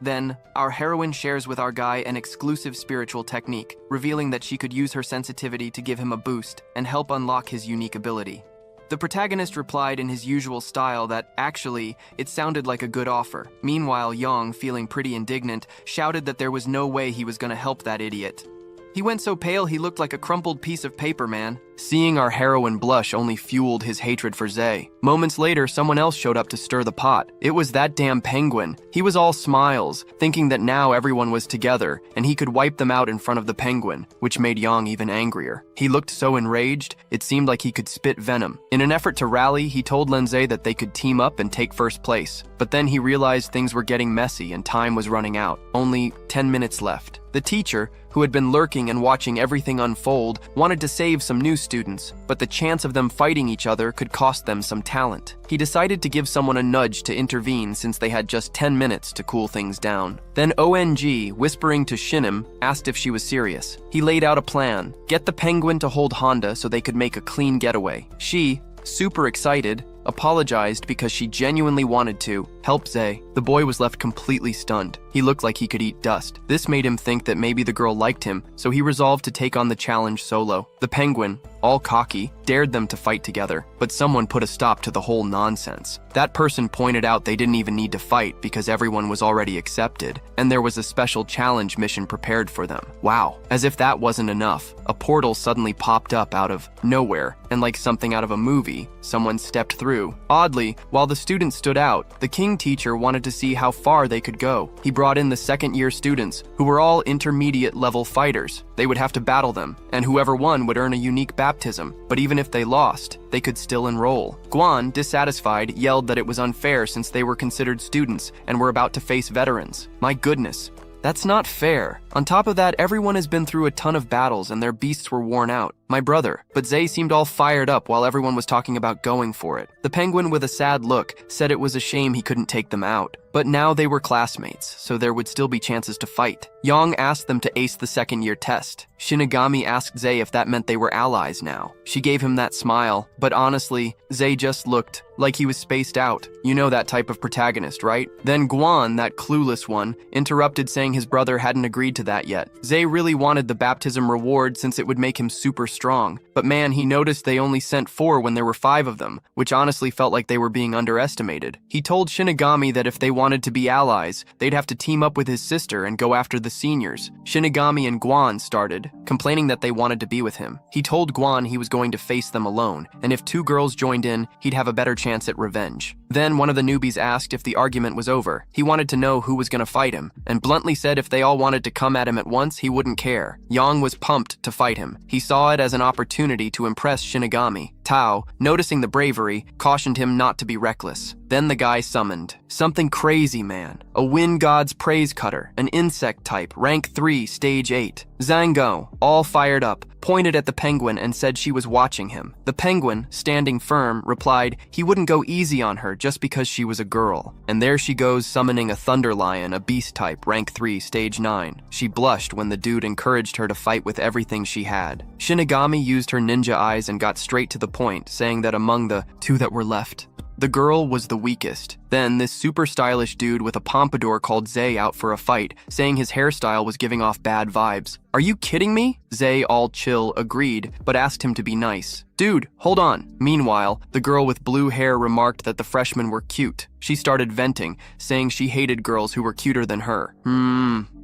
Then, our heroine shares with our guy an exclusive spiritual technique, revealing that she could use her sensitivity to give him a boost and help unlock his unique ability. The protagonist replied in his usual style that, actually, it sounded like a good offer. Meanwhile, Yang, feeling pretty indignant, shouted that there was no way he was gonna help that idiot. He went so pale he looked like a crumpled piece of paper, man. Seeing our heroine blush only fueled his hatred for Ze. Moments later, someone else showed up to stir the pot. It was that damn penguin. He was all smiles, thinking that now everyone was together, and he could wipe them out in front of the penguin, which made Yang even angrier. He looked so enraged, it seemed like he could spit venom. In an effort to rally, he told Linze that they could team up and take first place. But then he realized things were getting messy and time was running out. Only 10 minutes left. The teacher, who had been lurking and watching everything unfold, wanted to save some new students, but the chance of them fighting each other could cost them some talent. He decided to give someone a nudge to intervene since they had just 10 minutes to cool things down. Then ONG, whispering to Shinim, asked if she was serious. He laid out a plan. Get the penguin to hold Honda so they could make a clean getaway. She, super excited, apologized because she genuinely wanted to, help Ze. The boy was left completely stunned. He looked like he could eat dust. This made him think that maybe the girl liked him, so he resolved to take on the challenge solo. The penguin, all cocky, dared them to fight together, but someone put a stop to the whole nonsense. That person pointed out they didn't even need to fight because everyone was already accepted, and there was a special challenge mission prepared for them. Wow, as if that wasn't enough, a portal suddenly popped up out of nowhere, and like something out of a movie, someone stepped through. Oddly, while the students stood out, the king teacher wanted to see how far they could go. He brought in the second-year students, who were all intermediate-level fighters. They would have to battle them, and whoever won would earn a unique baptism. But even if they lost, they could still enroll. Guan, dissatisfied, yelled that it was unfair since they were considered students and were about to face veterans. My goodness. That's not fair. On top of that, everyone has been through a ton of battles and their beasts were worn out. My brother. But Ze seemed all fired up while everyone was talking about going for it. The penguin, with a sad look, said it was a shame he couldn't take them out. But now they were classmates, so there would still be chances to fight. Yang asked them to ace the second-year test. Shinigami asked Ze if that meant they were allies now. She gave him that smile, but honestly, Ze just looked like he was spaced out. You know that type of protagonist, right? Then Guan, that clueless one, interrupted, saying his brother hadn't agreed to that yet. Ze really wanted the baptism reward since it would make him super strong. But man, he noticed they only sent 4 when there were 5 of them, which honestly felt like they were being underestimated. He told Shinigami that if they wanted to be allies, they'd have to team up with his sister and go after the seniors. Shinigami and Guan started, complaining that they wanted to be with him. He told Guan he was going to face them alone, and if 2 girls joined in, he'd have a better chance at revenge. Then one of the newbies asked if the argument was over. He wanted to know who was going to fight him, and bluntly said if they all wanted to come at him at once, he wouldn't care. Yang was pumped to fight him. He saw it as an opportunity to impress Shinigami. Tao, noticing the bravery, cautioned him not to be reckless. Then the guy summoned something crazy, man. A wind god's praise cutter, an insect type, rank 3, stage 8. Zango, all fired up, pointed at the penguin and said she was watching him. The penguin, standing firm, replied he wouldn't go easy on her just because she was a girl. And there she goes summoning a thunder lion, a beast type, rank 3, stage 9. She blushed when the dude encouraged her to fight with everything she had. Shinigami used her ninja eyes and got straight to the point, saying that among the 2 that were left, the girl was the weakest. Then this super stylish dude with a pompadour called Ze out for a fight, saying his hairstyle was giving off bad vibes. Are you kidding me? Ze, all chill, agreed, but asked him to be nice. Dude, hold on. Meanwhile, the girl with blue hair remarked that the freshmen were cute. She started venting, saying she hated girls who were cuter than her.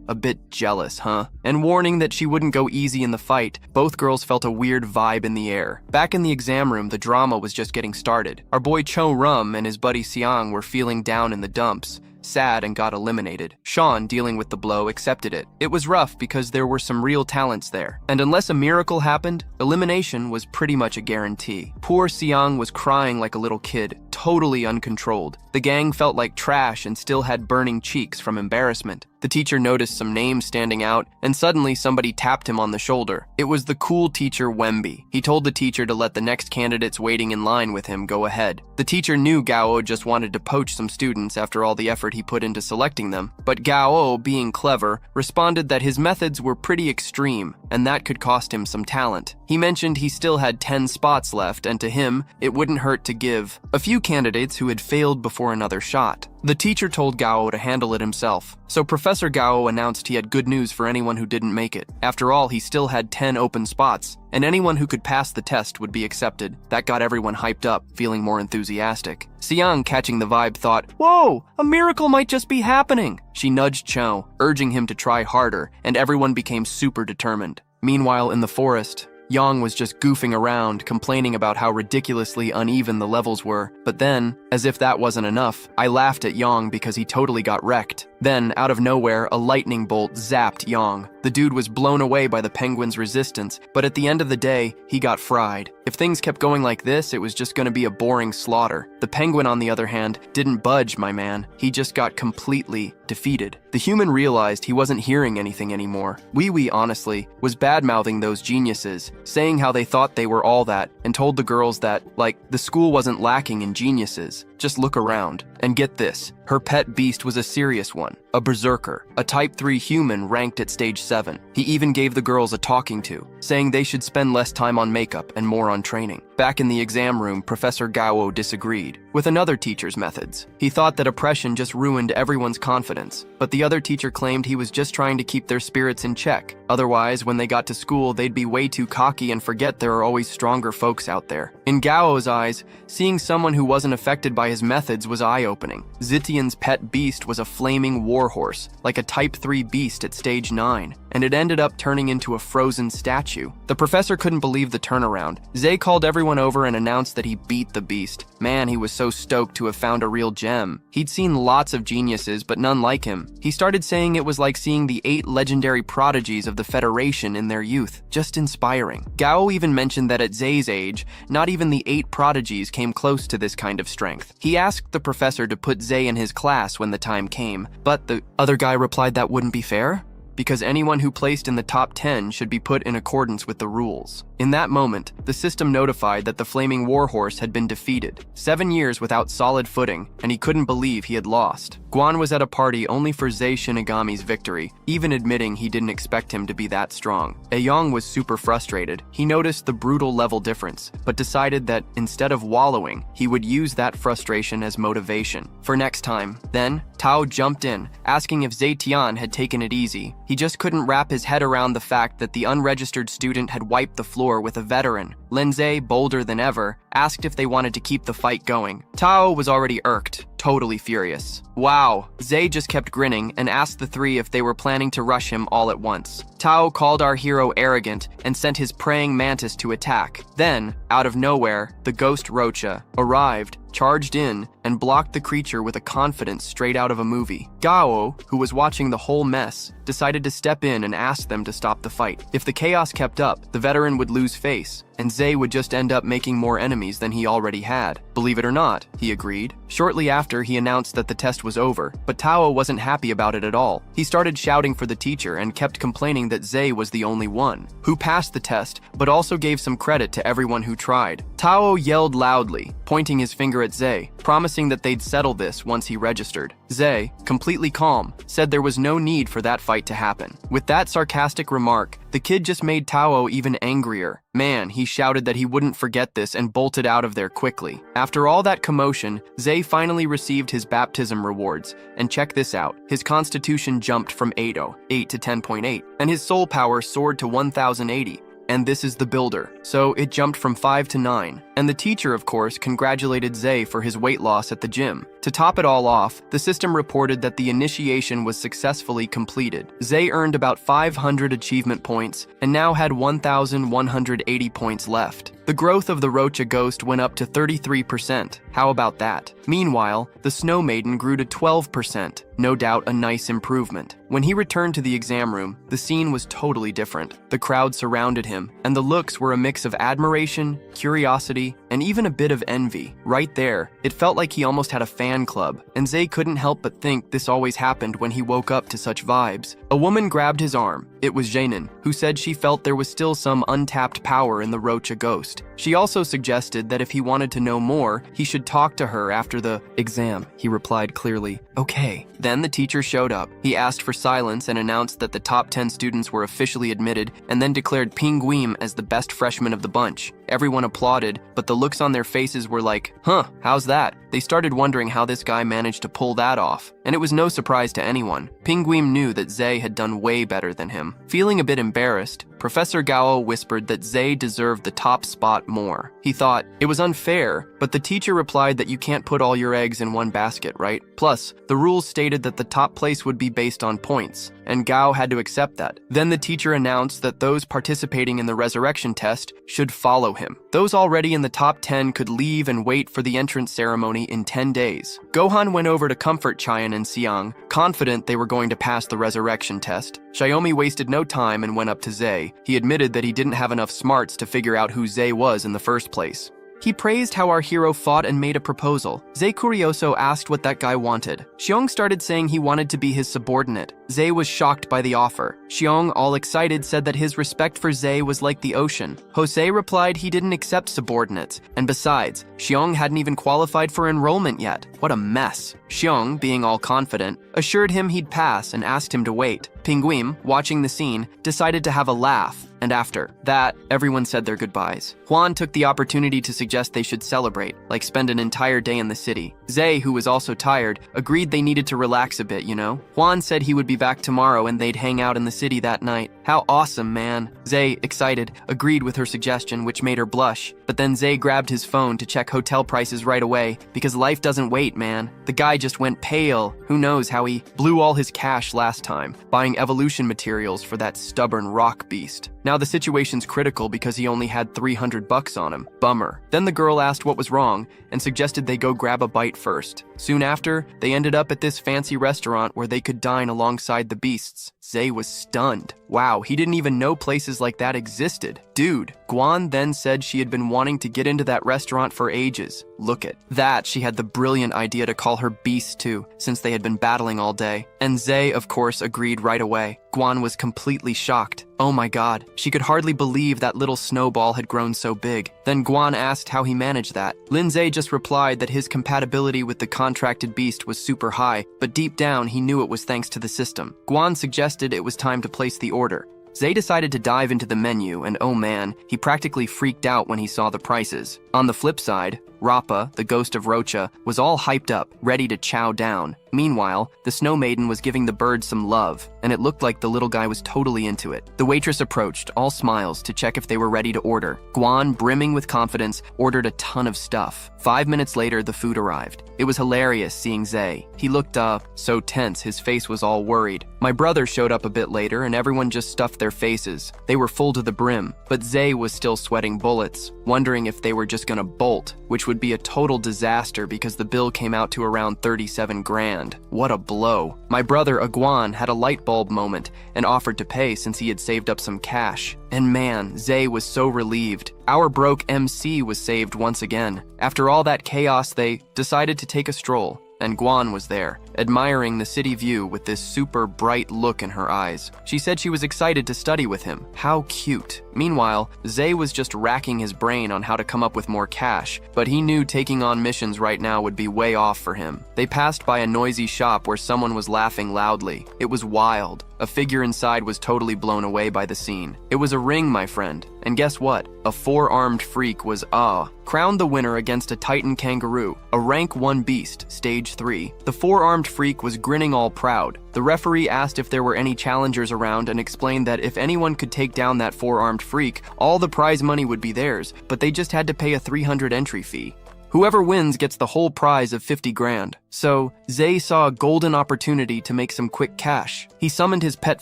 A bit jealous, huh? And warning that she wouldn't go easy in the fight, both girls felt a weird vibe in the air. Back in the exam room, the drama was just getting started. Our boy Cho Rum and his buddy Siang were feeling down in the dumps, sad, and got eliminated. Sean, dealing with the blow, accepted it. It was rough because there were some real talents there, and unless a miracle happened, elimination was pretty much a guarantee. Poor Siang was crying like a little kid, totally uncontrolled. The gang felt like trash and still had burning cheeks from embarrassment. The teacher noticed some names standing out, and suddenly somebody tapped him on the shoulder. It was the cool teacher Wemby. He told the teacher to let the next candidates waiting in line with him go ahead. The teacher knew Gao just wanted to poach some students after all the effort he put into selecting them, but Gao, being clever, responded that his methods were pretty extreme, and that could cost him some talent. He mentioned he still had 10 spots left, and to him, it wouldn't hurt to give a few candidates who had failed before another shot. The teacher told Gao to handle it himself, so Professor Gao announced he had good news for anyone who didn't make it. After all, he still had 10 open spots, and anyone who could pass the test would be accepted. That got everyone hyped up, feeling more enthusiastic. Siang, catching the vibe, thought, "Whoa, a miracle might just be happening." She nudged Cho, urging him to try harder, and everyone became super determined. Meanwhile, in the forest, Yang was just goofing around, complaining about how ridiculously uneven the levels were. But then, as if that wasn't enough, I laughed at Yang because he totally got wrecked. Then, out of nowhere, a lightning bolt zapped Yang. The dude was blown away by the penguin's resistance, but at the end of the day, he got fried. If things kept going like this, it was just gonna be a boring slaughter. The penguin, on the other hand, didn't budge, my man. He just got completely defeated. The human realized he wasn't hearing anything anymore. Wee, honestly, was bad-mouthing those geniuses, saying how they thought they were all that, and told the girls that, like, the school wasn't lacking in geniuses. Just look around. And get this, her pet beast was a serious one. a berserker, a Type 3 human ranked at stage 7. He even gave the girls a talking to, saying they should spend less time on makeup and more on training. Back in the exam room, Professor Gao disagreed with another teacher's methods. He thought that oppression just ruined everyone's confidence, but the other teacher claimed he was just trying to keep their spirits in check. Otherwise, when they got to school, they'd be way too cocky and forget there are always stronger folks out there. In Gao's eyes, seeing someone who wasn't affected by his methods was eye-opening. Zitian's pet beast was a flaming warhorse, like a Type 3 beast at stage 9, and it ended up turning into a frozen statue. The professor couldn't believe the turnaround. Ze called everyone over and announced that he beat the beast. Man, he was so stoked to have found a real gem. He'd seen lots of geniuses, but none like him. He started saying it was like seeing the 8 legendary prodigies of the Federation in their youth. Just inspiring. Gao even mentioned that at Ze's age, not even the 8 prodigies came close to this kind of strength. He asked the professor to put Ze in his class when the time came, but the other guy replied that wouldn't be fair, because anyone who placed in the top 10 should be put in accordance with the rules. In that moment, the system notified that the flaming warhorse had been defeated. 7 years without solid footing, and he couldn't believe he had lost. Guan was at a party only for Ze Shinigami's victory, even admitting he didn't expect him to be that strong. Aeyong was super frustrated. He noticed the brutal level difference, but decided that instead of wallowing, he would use that frustration as motivation for next time. Then, Tao jumped in, asking if Zetian had taken it easy. He just couldn't wrap his head around the fact that the unregistered student had wiped the floor with a veteran. Lin Ze, bolder than ever, asked if they wanted to keep the fight going. Tao was already irked, totally furious. Wow, Ze just kept grinning and asked the three if they were planning to rush him all at once. Tao called our hero arrogant and sent his praying mantis to attack. Then, out of nowhere, the ghost Rocha arrived, charged in, and blocked the creature with a confidence straight out of a movie. Gao, who was watching the whole mess, decided to step in and ask them to stop the fight. If the chaos kept up, the veteran would lose face, and Ze would just end up making more enemies than he already had. Believe it or not, he agreed. Shortly after, he announced that the test was over, but Tao wasn't happy about it at all. He started shouting for the teacher and kept complaining that Ze was the only one who passed the test, but also gave some credit to everyone who tried. Tao yelled loudly, pointing his finger at Ze, promising that they'd settle this once he registered. Ze, completely calm, said there was no need for that fight to happen. With that sarcastic remark, the kid just made Tao even angrier. Man, he shouted that he wouldn't forget this and bolted out of there quickly. After all that commotion, Ze finally received his baptism rewards. And check this out, his constitution jumped from 8 to 10.8, and his soul power soared to 1080. And this is the builder, so it jumped from 5 to 9. And the teacher, of course, congratulated Ze for his weight loss at the gym. To top it all off, the system reported that the initiation was successfully completed. Ze earned about 500 achievement points and now had 1,180 points left. The growth of the Rocha ghost went up to 33%. How about that? Meanwhile, the Snow Maiden grew to 12%. No doubt a nice improvement. When he returned to the exam room, the scene was totally different. The crowd surrounded him, and the looks were a mix of admiration, curiosity, and even a bit of envy. Right there, it felt like he almost had a fan club, and Ze couldn't help but think this always happened when he woke up to such vibes. A woman grabbed his arm. It was Jainin, who said she felt there was still some untapped power in the Rocha ghost. She also suggested that if he wanted to know more, he should talk to her after the exam. He replied clearly, "Okay." Then the teacher showed up. He asked for silence and announced that the top 10 students were officially admitted, and then declared Pinguim as the best freshman of the bunch. Everyone applauded, but the looks on their faces were like, huh, how's that? They started wondering how this guy managed to pull that off, and it was no surprise to anyone. Pinguim knew that Ze had done way better than him. Feeling a bit embarrassed, Professor Gao whispered that Ze deserved the top spot more. He thought it was unfair, but the teacher replied that you can't put all your eggs in one basket, right? Plus, the rules stated that the top place would be based on points, and Gao had to accept that. Then the teacher announced that those participating in the resurrection test should follow him. Those already in the top 10 could leave and wait for the entrance ceremony in 10 days. Gohan went over to comfort Chayan and Xiang, confident they were going to pass the resurrection test. Xiaomi wasted no time and went up to Ze. He admitted that he didn't have enough smarts to figure out who Ze was in the first place. He praised how our hero fought and made a proposal. Ze curioso asked what that guy wanted. Xiong started saying he wanted to be his subordinate. Ze was shocked by the offer. Xiong, all excited, said that his respect for Ze was like the ocean. Jose replied he didn't accept subordinates, and besides, Xiong hadn't even qualified for enrollment yet. What a mess. Xiong, being all confident, assured him he'd pass and asked him to wait. Pinguim, watching the scene, decided to have a laugh, and after that, everyone said their goodbyes. Juan took the opportunity to suggest they should celebrate, like spend an entire day in the city. Ze, who was also tired, agreed they needed to relax a bit, you know? Juan said he would be back tomorrow and they'd hang out in the city that night. How awesome, man. Ze, excited, agreed with her suggestion, which made her blush. But then Ze grabbed his phone to check hotel prices right away, because life doesn't wait, man. The guy just went pale. Who knows how he blew all his cash last time, buying evolution materials for that stubborn rock beast. Now the situation's critical because he only had $300 on him. Bummer. Then the girl asked what was wrong and suggested they go grab a bite first. Soon after, they ended up at this fancy restaurant where they could dine alongside the beasts. Ze was stunned. Wow, he didn't even know places like that existed. Dude. Guan then said she had been wanting to get into that restaurant for ages. Look at that, she had the brilliant idea to call her Beast too, since they had been battling all day. And Ze, of course, agreed right away. Guan was completely shocked. Oh my god, she could hardly believe that little Snowball had grown so big. Then Guan asked how he managed that. Linze just replied that his compatibility with the contracted beast was super high, but deep down he knew it was thanks to the system. Guan suggested it was time to place the order. Ze decided to dive into the menu, and oh man, he practically freaked out when he saw the prices. On the flip side, Rappa, the ghost of Rocha, was all hyped up, ready to chow down. Meanwhile, the Snow Maiden was giving the bird some love, and it looked like the little guy was totally into it. The waitress approached, all smiles, to check if they were ready to order. Guan, brimming with confidence, ordered a ton of stuff. 5 minutes later, the food arrived. It was hilarious seeing Ze. He looked so tense, his face was all worried. My brother showed up a bit later, and everyone just stuffed their faces. They were full to the brim, but Ze was still sweating bullets, wondering if they were just gonna bolt, which would be a total disaster because the bill came out to around 37 grand. What a blow. My brother, Aguan, had a light bulb moment and offered to pay since he had saved up some cash. And man, Ze was so relieved. Our broke MC was saved once again. After all that chaos, they decided to take a stroll. And Guan was there, admiring the city view with this super bright look in her eyes. She said she was excited to study with him. How cute. Meanwhile, Ze was just racking his brain on how to come up with more cash, but he knew taking on missions right now would be way off for him. They passed by a noisy shop where someone was laughing loudly. It was wild. A figure inside was totally blown away by the scene. It was a ring, my friend. And guess what? A four-armed freak was crowned the winner against a Titan kangaroo, a rank 1 beast, stage 3. The four-armed freak was grinning all proud. The referee asked if there were any challengers around and explained that if anyone could take down that four-armed freak, all the prize money would be theirs, but they just had to pay a 300 entry fee. Whoever wins gets the whole prize of 50 grand. So, Ze saw a golden opportunity to make some quick cash. He summoned his pet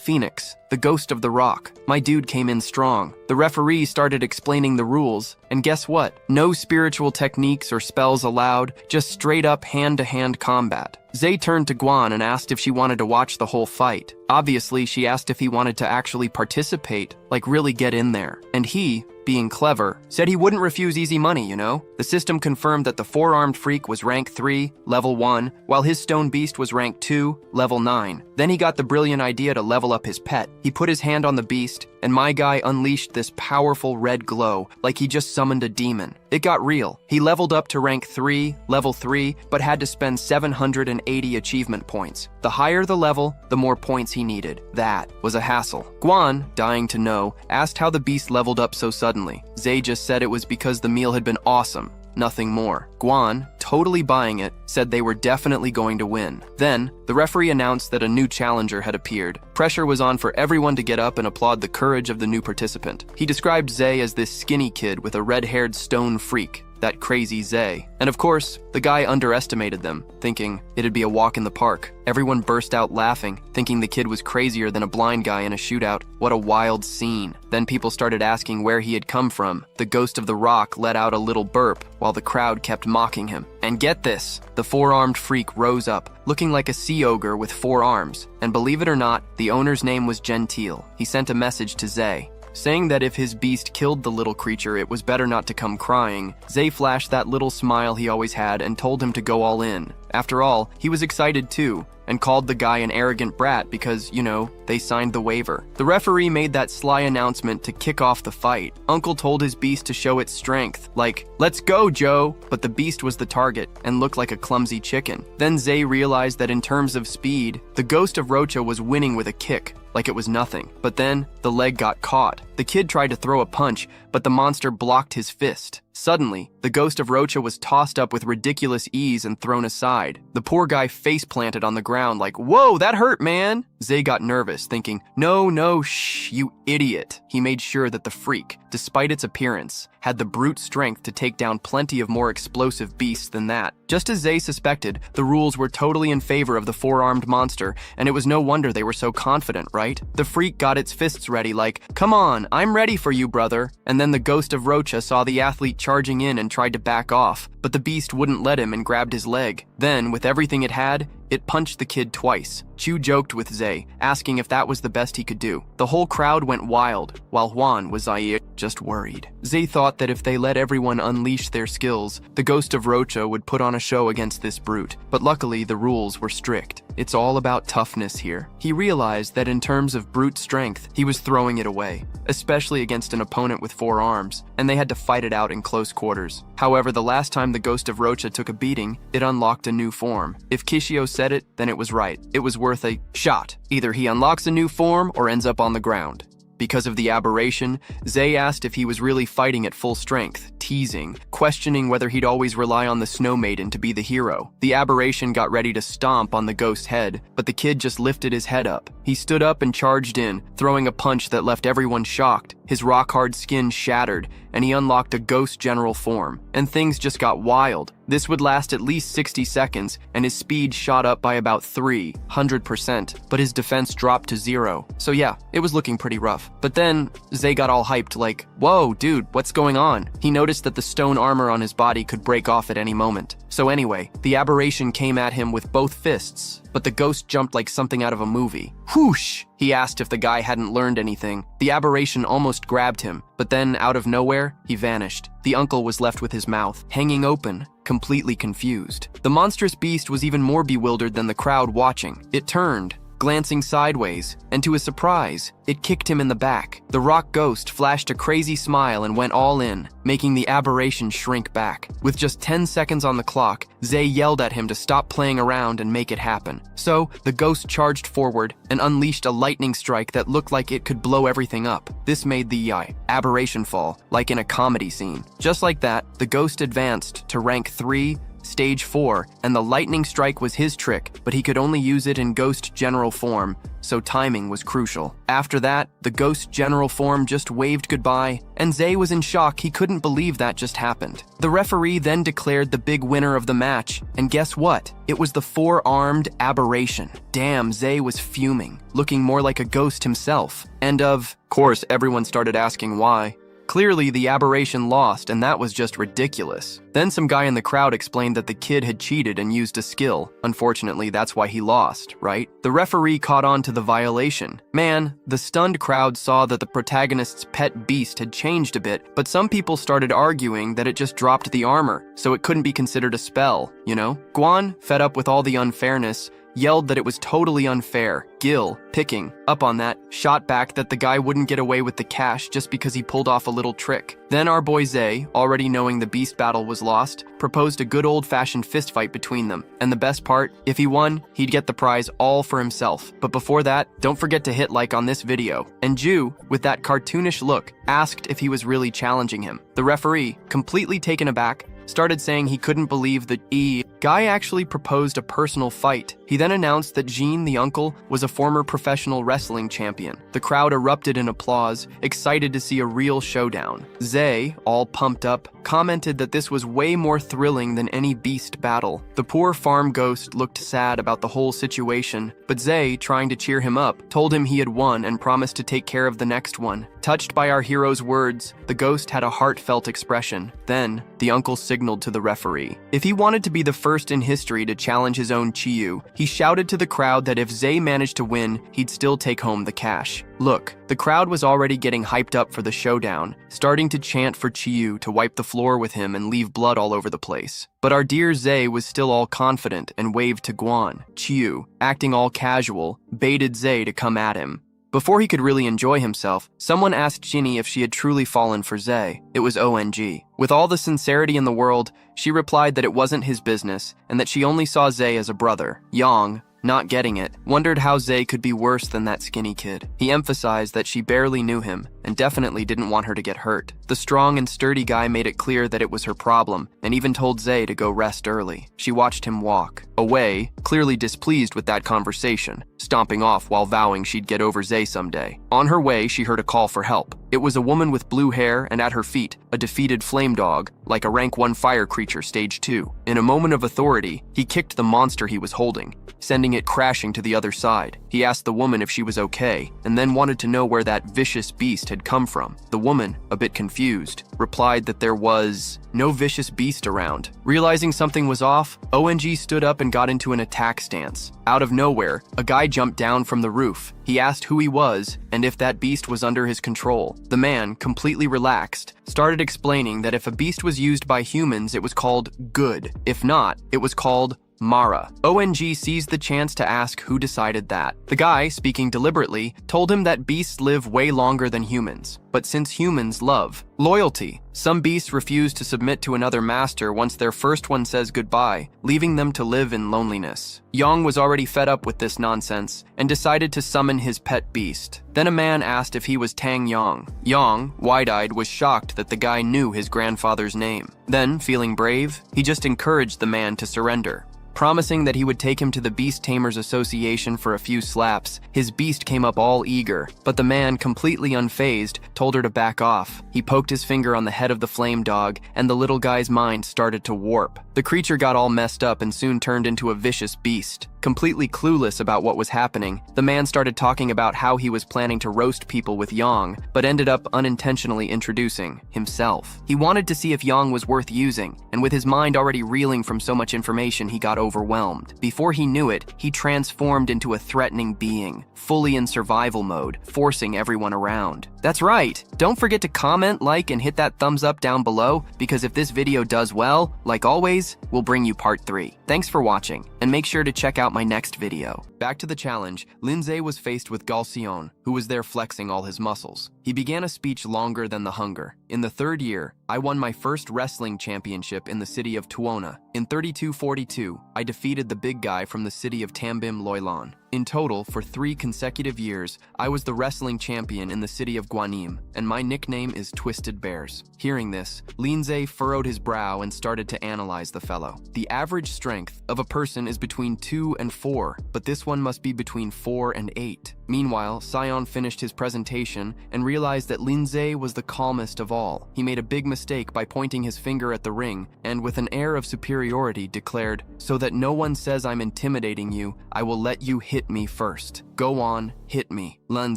phoenix, the ghost of the rock. My dude came in strong. The referee started explaining the rules, and guess what? No spiritual techniques or spells allowed, just straight up hand-to-hand combat. Ze turned to Guan and asked if she wanted to watch the whole fight. Obviously, she asked if he wanted to actually participate, like really get in there. And he, being clever, said he wouldn't refuse easy money, you know? The system confirmed that the four-armed freak was rank 3, level 1, while his stone beast was rank 2, level 9. Then he got the brilliant idea to level up his pet. He put his hand on the beast, and my guy unleashed this powerful red glow, like he just summoned a demon. It got real. He leveled up to rank 3, level 3, but had to spend 780 achievement points. The higher the level, the more points he needed. That was a hassle. Guan, dying to know, asked how the beast leveled up so suddenly. Ze just said it was because the meal had been awesome. Nothing more. Guan, totally buying it, said they were definitely going to win. Then, the referee announced that a new challenger had appeared. Pressure was on for everyone to get up and applaud the courage of the new participant. He described Ze as this skinny kid with a red-haired stone freak, that crazy Ze. And of course, the guy underestimated them, thinking it'd be a walk in the park. Everyone burst out laughing, thinking the kid was crazier than a blind guy in a shootout. What a wild scene. Then people started asking where he had come from. The ghost of the rock let out a little burp, while the crowd kept mocking him. And get this, the four-armed freak rose up, looking like a sea ogre with 4 arms. And believe it or not, the owner's name was Gentile. He sent a message to Ze. saying that if his beast killed the little creature, it was better not to come crying. Ze flashed that little smile he always had and told him to go all in. After all, he was excited too, and called the guy an arrogant brat because, you know, they signed the waiver. The referee made that sly announcement to kick off the fight. Uncle told his beast to show its strength, like, "Let's go, Joe!" But the beast was the target and looked like a clumsy chicken. Then Ze realized that in terms of speed, the ghost of Rocha was winning with a kick, like it was nothing. But then, the leg got caught. The kid tried to throw a punch, but the monster blocked his fist. Suddenly, the ghost of Rocha was tossed up with ridiculous ease and thrown aside. The poor guy face-planted on the ground like, "Whoa, that hurt, man!" Ze got nervous, thinking, No, shh, you idiot." He made sure that the freak, despite its appearance, had the brute strength to take down plenty of more explosive beasts than that. Just as Ze suspected, the rules were totally in favor of the four-armed monster, and it was no wonder they were so confident, right? The freak got its fists ready like, "Come on, I'm ready for you, brother." And then the ghost of Rocha saw the athlete charging in and tried to back off, but the beast wouldn't let him and grabbed his leg. Then, with everything it had, it punched the kid twice. Chu joked with Ze, asking if that was the best he could do. The whole crowd went wild, while Juan was just worried. Ze thought that if they let everyone unleash their skills, the ghost of Rocha would put on a show against this brute. But luckily, the rules were strict. It's all about toughness here. He realized that in terms of brute strength, he was throwing it away, especially against an opponent with four arms, and they had to fight it out in close quarters. However, the last time the ghost of Rocha took a beating, it unlocked a new form. If Kishio said it, then it was right. It was worth a shot. Either he unlocks a new form or ends up on the ground. Because of the aberration, Ze asked if he was really fighting at full strength, teasing, questioning whether he'd always rely on the Snow Maiden to be the hero. The aberration got ready to stomp on the ghost's head, but the kid just lifted his head up. He stood up and charged in, throwing a punch that left everyone shocked. His rock-hard skin shattered, and he unlocked a ghost general form. And things just got wild. This would last at least 60 seconds, and his speed shot up by about 300%, but his defense dropped to 0. So yeah, it was looking pretty rough. But then, Ze got all hyped like, "Whoa, dude, what's going on?" He noticed that the stone armor on his body could break off at any moment. So anyway, the aberration came at him with both fists, but the ghost jumped like something out of a movie. Whoosh! He asked if the guy hadn't learned anything. The aberration almost grabbed him, but then, out of nowhere, he vanished. The uncle was left with his mouth hanging open, completely confused. The monstrous beast was even more bewildered than the crowd watching. It turned, glancing sideways, and to his surprise, it kicked him in the back. The rock ghost flashed a crazy smile and went all in, making the aberration shrink back. With just 10 seconds on the clock, Ze yelled at him to stop playing around and make it happen. So, the ghost charged forward and unleashed a lightning strike that looked like it could blow everything up. This made the aberration fall, like in a comedy scene. Just like that, the ghost advanced to rank 3, Stage 4, and the lightning strike was his trick, but he could only use it in ghost general form, so timing was crucial. After that, the ghost general form just waved goodbye, and Ze was in shock. He couldn't believe that just happened. The referee then declared the big winner of the match, and guess what? It was the four-armed aberration. Damn, Ze was fuming, looking more like a ghost himself. And of course, everyone started asking why. Clearly, the aberration lost, and that was just ridiculous. Then some guy in the crowd explained that the kid had cheated and used a skill. Unfortunately, that's why he lost, right? The referee caught on to the violation. Man, the stunned crowd saw that the protagonist's pet beast had changed a bit, but some people started arguing that it just dropped the armor, so it couldn't be considered a spell, you know? Guan, fed up with all the unfairness, yelled that it was totally unfair. Gil, picking up on that, shot back that the guy wouldn't get away with the cash just because he pulled off a little trick. Then our boy Ze, already knowing the beast battle was lost, proposed a good old-fashioned fistfight between them. And the best part, if he won, he'd get the prize all for himself. But before that, don't forget to hit like on this video. And Ju, with that cartoonish look, asked if he was really challenging him. The referee, completely taken aback, started saying he couldn't believe the guy actually proposed a personal fight. He then announced that Jean, the uncle, was a former professional wrestling champion. The crowd erupted in applause, excited to see a real showdown. Ze, all pumped up, commented that this was way more thrilling than any beast battle. The poor farm ghost looked sad about the whole situation, but Ze, trying to cheer him up, told him he had won and promised to take care of the next one. Touched by our hero's words, the ghost had a heartfelt expression. Then, the uncle signaled to the referee. If he wanted to be the first in history to challenge his own Chiyu, he shouted to the crowd that if Ze managed to win, he'd still take home the cash. Look, the crowd was already getting hyped up for the showdown, starting to chant for Chiyu to wipe the floor with him and leave blood all over the place. But our dear Ze was still all confident and waved to Guan. Chiyu, acting all casual, baited Ze to come at him. Before he could really enjoy himself, someone asked Ginny if she had truly fallen for Ze. It was ONG. With all the sincerity in the world, she replied that it wasn't his business and that she only saw Ze as a brother. Yang, not getting it, wondered how Ze could be worse than that skinny kid. He emphasized that she barely knew him and definitely didn't want her to get hurt. The strong and sturdy guy made it clear that it was her problem and even told Ze to go rest early. She watched him walk away, clearly displeased with that conversation, stomping off while vowing she'd get over Ze someday. On her way, she heard a call for help. It was a woman with blue hair and at her feet, a defeated flame dog, like a rank 1 fire creature stage 2. In a moment of authority, he kicked the monster he was holding, sending it crashing to the other side. He asked the woman if she was okay, and then wanted to know where that vicious beast had come from. The woman, a bit confused, replied that there was no vicious beast around. Realizing something was off, ONG stood up and got into an attack stance. Out of nowhere, a guy jumped down from the roof. He asked who he was and if that beast was under his control. The man, completely relaxed, started explaining that if a beast was used by humans, it was called good. If not, it was called Mara. ONG seized the chance to ask who decided that. The guy, speaking deliberately, told him that beasts live way longer than humans. But since humans love loyalty, some beasts refuse to submit to another master once their first one says goodbye, leaving them to live in loneliness. Yang was already fed up with this nonsense and decided to summon his pet beast. Then a man asked if he was Tang Yang. Yang, wide-eyed, was shocked that the guy knew his grandfather's name. Then, feeling brave, he just encouraged the man to surrender. Promising that he would take him to the Beast Tamers Association for a few slaps, his beast came up all eager, but the man, completely unfazed, told her to back off. He poked his finger on the head of the flame dog, and the little guy's mind started to warp. The creature got all messed up and soon turned into a vicious beast. Completely clueless about what was happening, the man started talking about how he was planning to roast people with Yang, but ended up unintentionally introducing himself. He wanted to see if Yang was worth using, and with his mind already reeling from so much information, he got overwhelmed. Before he knew it, he transformed into a threatening being, fully in survival mode, forcing everyone around. That's right! Don't forget to comment, like, and hit that thumbs up down below, because if this video does well, like always, we'll bring you part 3. Thanks for watching, and make sure to check out my next video. Back to the challenge, Lin Ze was faced with Galcion, who was there flexing all his muscles. He began a speech longer than the hunger. In the 3rd year, I won my first wrestling championship in the city of Tuona. In 32-42, I defeated the big guy from the city of Tambim Loilan. In total, for 3 consecutive years, I was the wrestling champion in the city of Guanim, and my nickname is Twisted Bears. Hearing this, Lin Ze furrowed his brow and started to analyze the fellow. The average strength of a person is between 2 and 4, but this one must be between 4 and 8. Meanwhile, Sion finished his presentation and realized that Lin Ze was the calmest of all. He made a big mistake by pointing his finger at the ring and with an air of superiority declared, "So that no one says I'm intimidating you, I will let you hit me first. Go on, hit me." Lin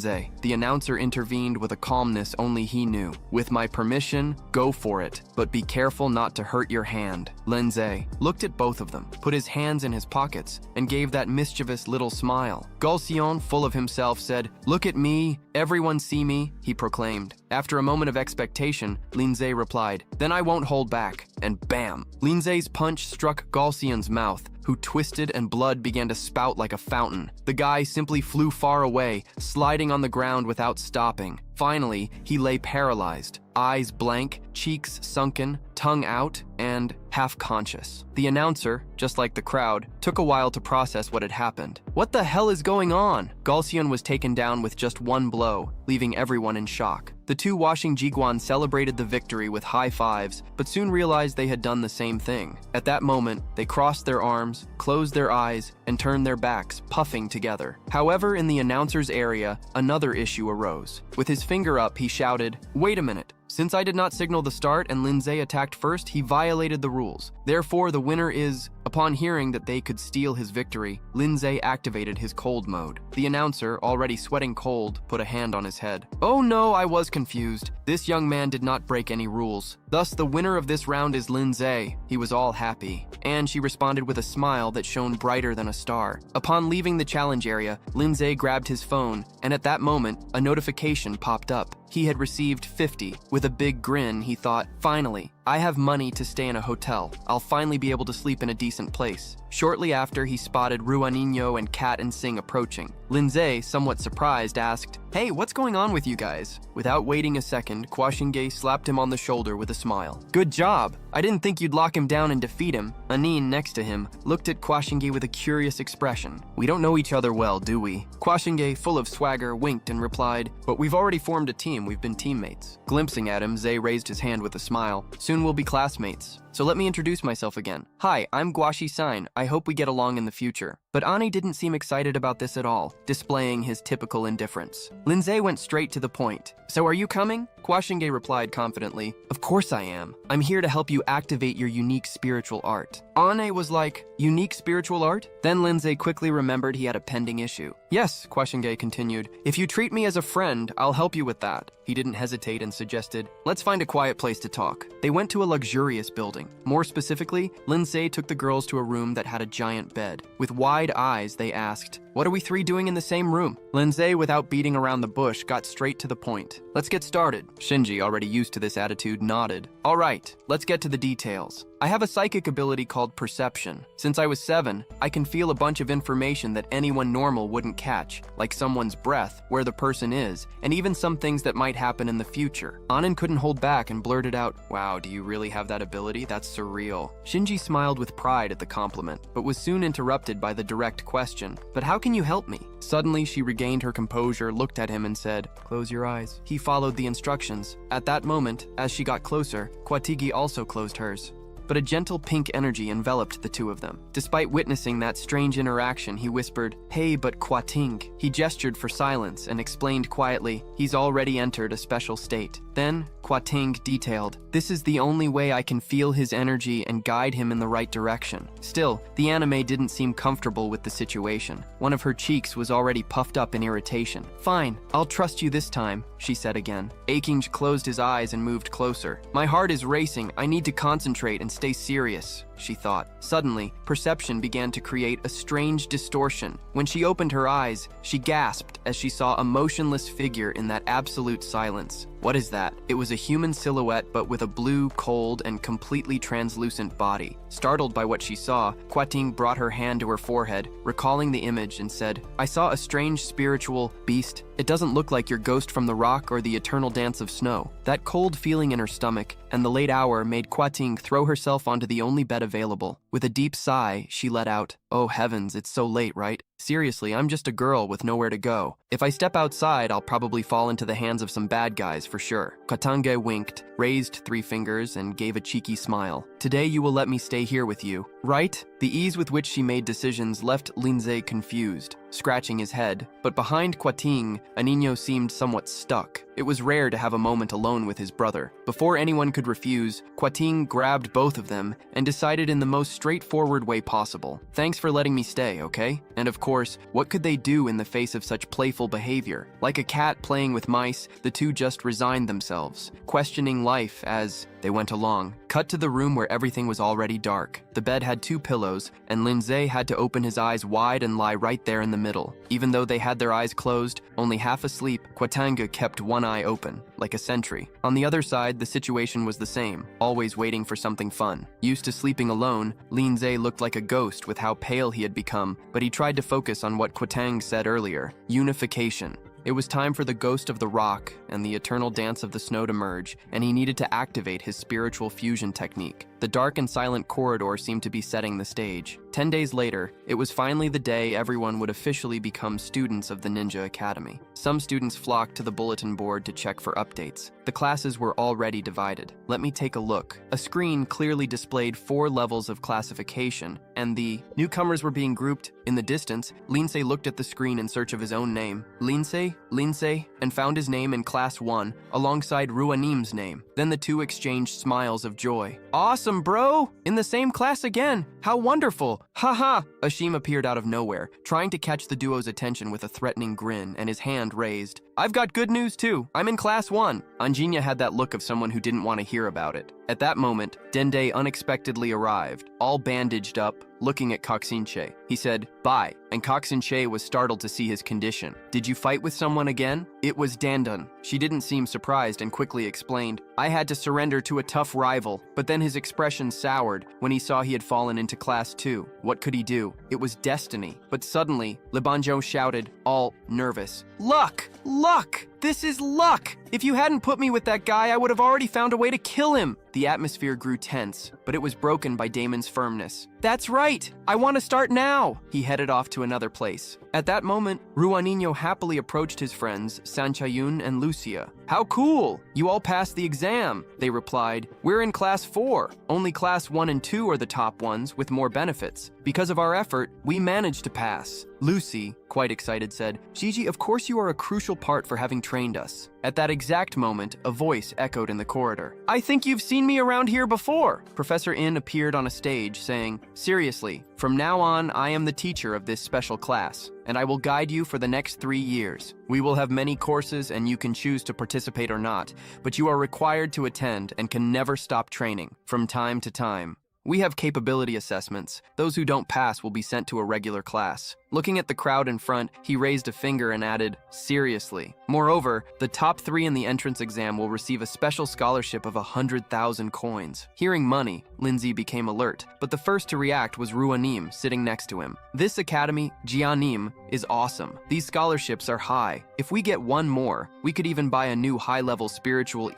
Ze, the announcer, intervened with a calmness only he knew. "With my permission, go for it, but be careful not to hurt your hand." Lin Ze looked at both of them, put his hands in his pockets, and gave that mischievous little smile. Galcion, full of himself, said, "Look at me, everyone see me," he proclaimed. After a moment of expectation, Lin Ze replied, "Then I won't hold back," and bam! Lin Ze's punch struck Galcion's mouth, who twisted and blood began to spout like a fountain. The guy simply flew far away, sliding on the ground without stopping. Finally, he lay paralyzed, eyes blank, cheeks sunken, tongue out, and half-conscious. The announcer, just like the crowd, took a while to process what had happened. What the hell is going on? Galcion was taken down with just one blow, leaving everyone in shock. The two washing Jiguan celebrated the victory with high fives, but soon realized they had done the same thing. At that moment, they crossed their arms, closed their eyes, and turned their backs, puffing together. However, in the announcer's area, another issue arose. With his finger up, he shouted, "Wait a minute. Since I did not signal the start and Lin Ze attacked first, he violated the rules. Therefore, the winner is..." Upon hearing that they could steal his victory, Linze activated his cold mode. The announcer, already sweating cold, put a hand on his head. Oh no, I was confused. This young man did not break any rules. Thus, the winner of this round is Lin Ze. He was all happy. And she responded with a smile that shone brighter than a star. Upon leaving the challenge area, Lin Ze grabbed his phone, and at that moment, a notification popped up. He had received 50. With a big grin, he thought, finally, I have money to stay in a hotel. I'll finally be able to sleep in a decent place. Shortly after, he spotted Ruanino and Kat and Sing approaching. Linze, somewhat surprised, asked, "Hey, what's going on with you guys?" Without waiting a second, Kwashinge slapped him on the shoulder with a smile. "Good job! I didn't think you'd lock him down and defeat him." Anin, next to him, looked at Kwashinge with a curious expression. "We don't know each other well, do we?" Kwashinge, full of swagger, winked and replied, "But we've already formed a team. We've been teammates." Glimpsing at him, Ze raised his hand with a smile. "Soon we'll be classmates. So let me introduce myself again. Hi, I'm Gwashi-san. I hope we get along in the future." But Ani didn't seem excited about this at all, displaying his typical indifference. Linze went straight to the point. "So are you coming?" Kwashinge replied confidently, "Of course I am. I'm here to help you activate your unique spiritual art." Ane was like, "Unique spiritual art?" Then Linze quickly remembered he had a pending issue. "Yes," Kwashinge continued, "if you treat me as a friend, I'll help you with that." He didn't hesitate and suggested, "Let's find a quiet place to talk." They went to a luxurious building. More specifically, Linze took the girls to a room that had a giant bed. With wide eyes, they asked, "What are we three doing in the same room?" Linze, without beating around the bush, got straight to the point. "Let's get started." Shinji, already used to this attitude, nodded. "All right, let's get to the details. I have a psychic ability called perception. Since I was 7, I can feel a bunch of information that anyone normal wouldn't catch, like someone's breath, where the person is, and even some things that might happen in the future." Anin couldn't hold back and blurted out, "Wow, do you really have that ability? That's surreal." Shinji smiled with pride at the compliment, but was soon interrupted by the direct question, "But how can you help me?" Suddenly, she regained her composure, looked at him and said, "Close your eyes." He followed the instructions. At that moment, as she got closer, Kwatigi also closed hers. But a gentle pink energy enveloped the two of them. Despite witnessing that strange interaction, he whispered, "Hey, but Kwating." He gestured for silence and explained quietly, "He's already entered a special state." Then, Kwating detailed, "This is the only way I can feel his energy and guide him in the right direction." Still, the anime didn't seem comfortable with the situation. One of her cheeks was already puffed up in irritation. "Fine, I'll trust you this time," she said again. Akinj closed his eyes and moved closer. "My heart is racing. I need to concentrate and stay serious," she thought. Suddenly, perception began to create a strange distortion. When she opened her eyes, she gasped as she saw a motionless figure in that absolute silence. What is that? It was a human silhouette, but with a blue, cold, and completely translucent body. Startled by what she saw, Kwating brought her hand to her forehead, recalling the image, and said, "I saw a strange spiritual beast. It doesn't look like your ghost from the rock or the eternal dance of snow." That cold feeling in her stomach and the late hour made Kwating throw herself onto the only bed available. With a deep sigh, she let out, "Oh heavens, it's so late, right? Seriously, I'm just a girl with nowhere to go. If I step outside, I'll probably fall into the hands of some bad guys for sure." Katange winked, raised 3 fingers, and gave a cheeky smile. "Today you will let me stay here with you, right?" The ease with which she made decisions left Linze confused, scratching his head. But behind Kwating, Anino seemed somewhat stuck. It was rare to have a moment alone with his brother. Before anyone could refuse, Kwating grabbed both of them and decided in the most straightforward way possible. "Thanks for letting me stay, okay?" And of course, what could they do in the face of such playful behavior? Like a cat playing with mice, the two just resigned themselves, questioning life as they went along. Cut to the room where everything was already dark. The bed had 2 pillows, and Linze had to open his eyes wide and lie right there in the middle. Even though they had their eyes closed, only half asleep, Kwatanga kept one eye open, like a sentry. On the other side, the situation was the same, always waiting for something fun. Used to sleeping alone, Linze looked like a ghost with how pale he had become, but he tried to focus on what Kwatang said earlier, unification. It was time for the ghost of the rock and the eternal dance of the snow to merge, and he needed to activate his spiritual fusion technique. The dark and silent corridor seemed to be setting the stage. 10 days later, it was finally the day everyone would officially become students of the Ninja Academy. Some students flocked to the bulletin board to check for updates. The classes were already divided. Let me take a look. A screen clearly displayed 4 levels of classification, and the newcomers were being grouped. In the distance, Linze looked at the screen in search of his own name. Linze, and found his name in Class 1, alongside Ruanim's name. Then the two exchanged smiles of joy. "Awesome! awesome, bro! In the same class again! How wonderful! Haha! Ashim appeared out of nowhere, trying to catch the duo's attention with a threatening grin and his hand raised. I've got good news too. I'm in class 1. Anjinya had that look of someone who didn't want to hear about it. At that moment, Dende unexpectedly arrived, all bandaged up, looking at Koxinche. He said, "Bye," and Koxinche was startled to see his condition. "Did you fight with someone again?" It was Dandun. She didn't seem surprised and quickly explained, "I had to surrender to a tough rival," but then his expression soured when he saw he had fallen into class 2. What could he do? It was destiny. But suddenly, Libanjo shouted, all nervous, "Luck! Luck! This is luck! If you hadn't put me with that guy, I would have already found a way to kill him." The atmosphere grew tense, but it was broken by Damon's firmness. "That's right! I want to start now!" He headed off to another place. At that moment, Ruanino happily approached his friends, Sanchayun and Lucia. "How cool! You all passed the exam," they replied. "We're in class 4. Only class 1 and 2 are the top ones, with more benefits. Because of our effort, we managed to pass." Lucy, quite excited, said, "Gigi, of course you are a crucial part for having trained us." At that exact moment, a voice echoed in the corridor. "I think you've seen me around here before." Professor In appeared on a stage, saying, "Seriously, from now on, I am the teacher of this special class, and I will guide you for the next 3 years. We will have many courses, and you can choose to participate or not, but you are required to attend and can never stop training, from time to time. We have capability assessments. Those who don't pass will be sent to a regular class." Looking at the crowd in front, he raised a finger and added, "Seriously." Moreover, the top 3 in the entrance exam will receive a special scholarship of 100,000 coins. Hearing money, Linze became alert, but the first to react was Ruanim, sitting next to him. "This academy, Jianim, is awesome. These scholarships are high. If we get one more, we could even buy a new high-level spiritual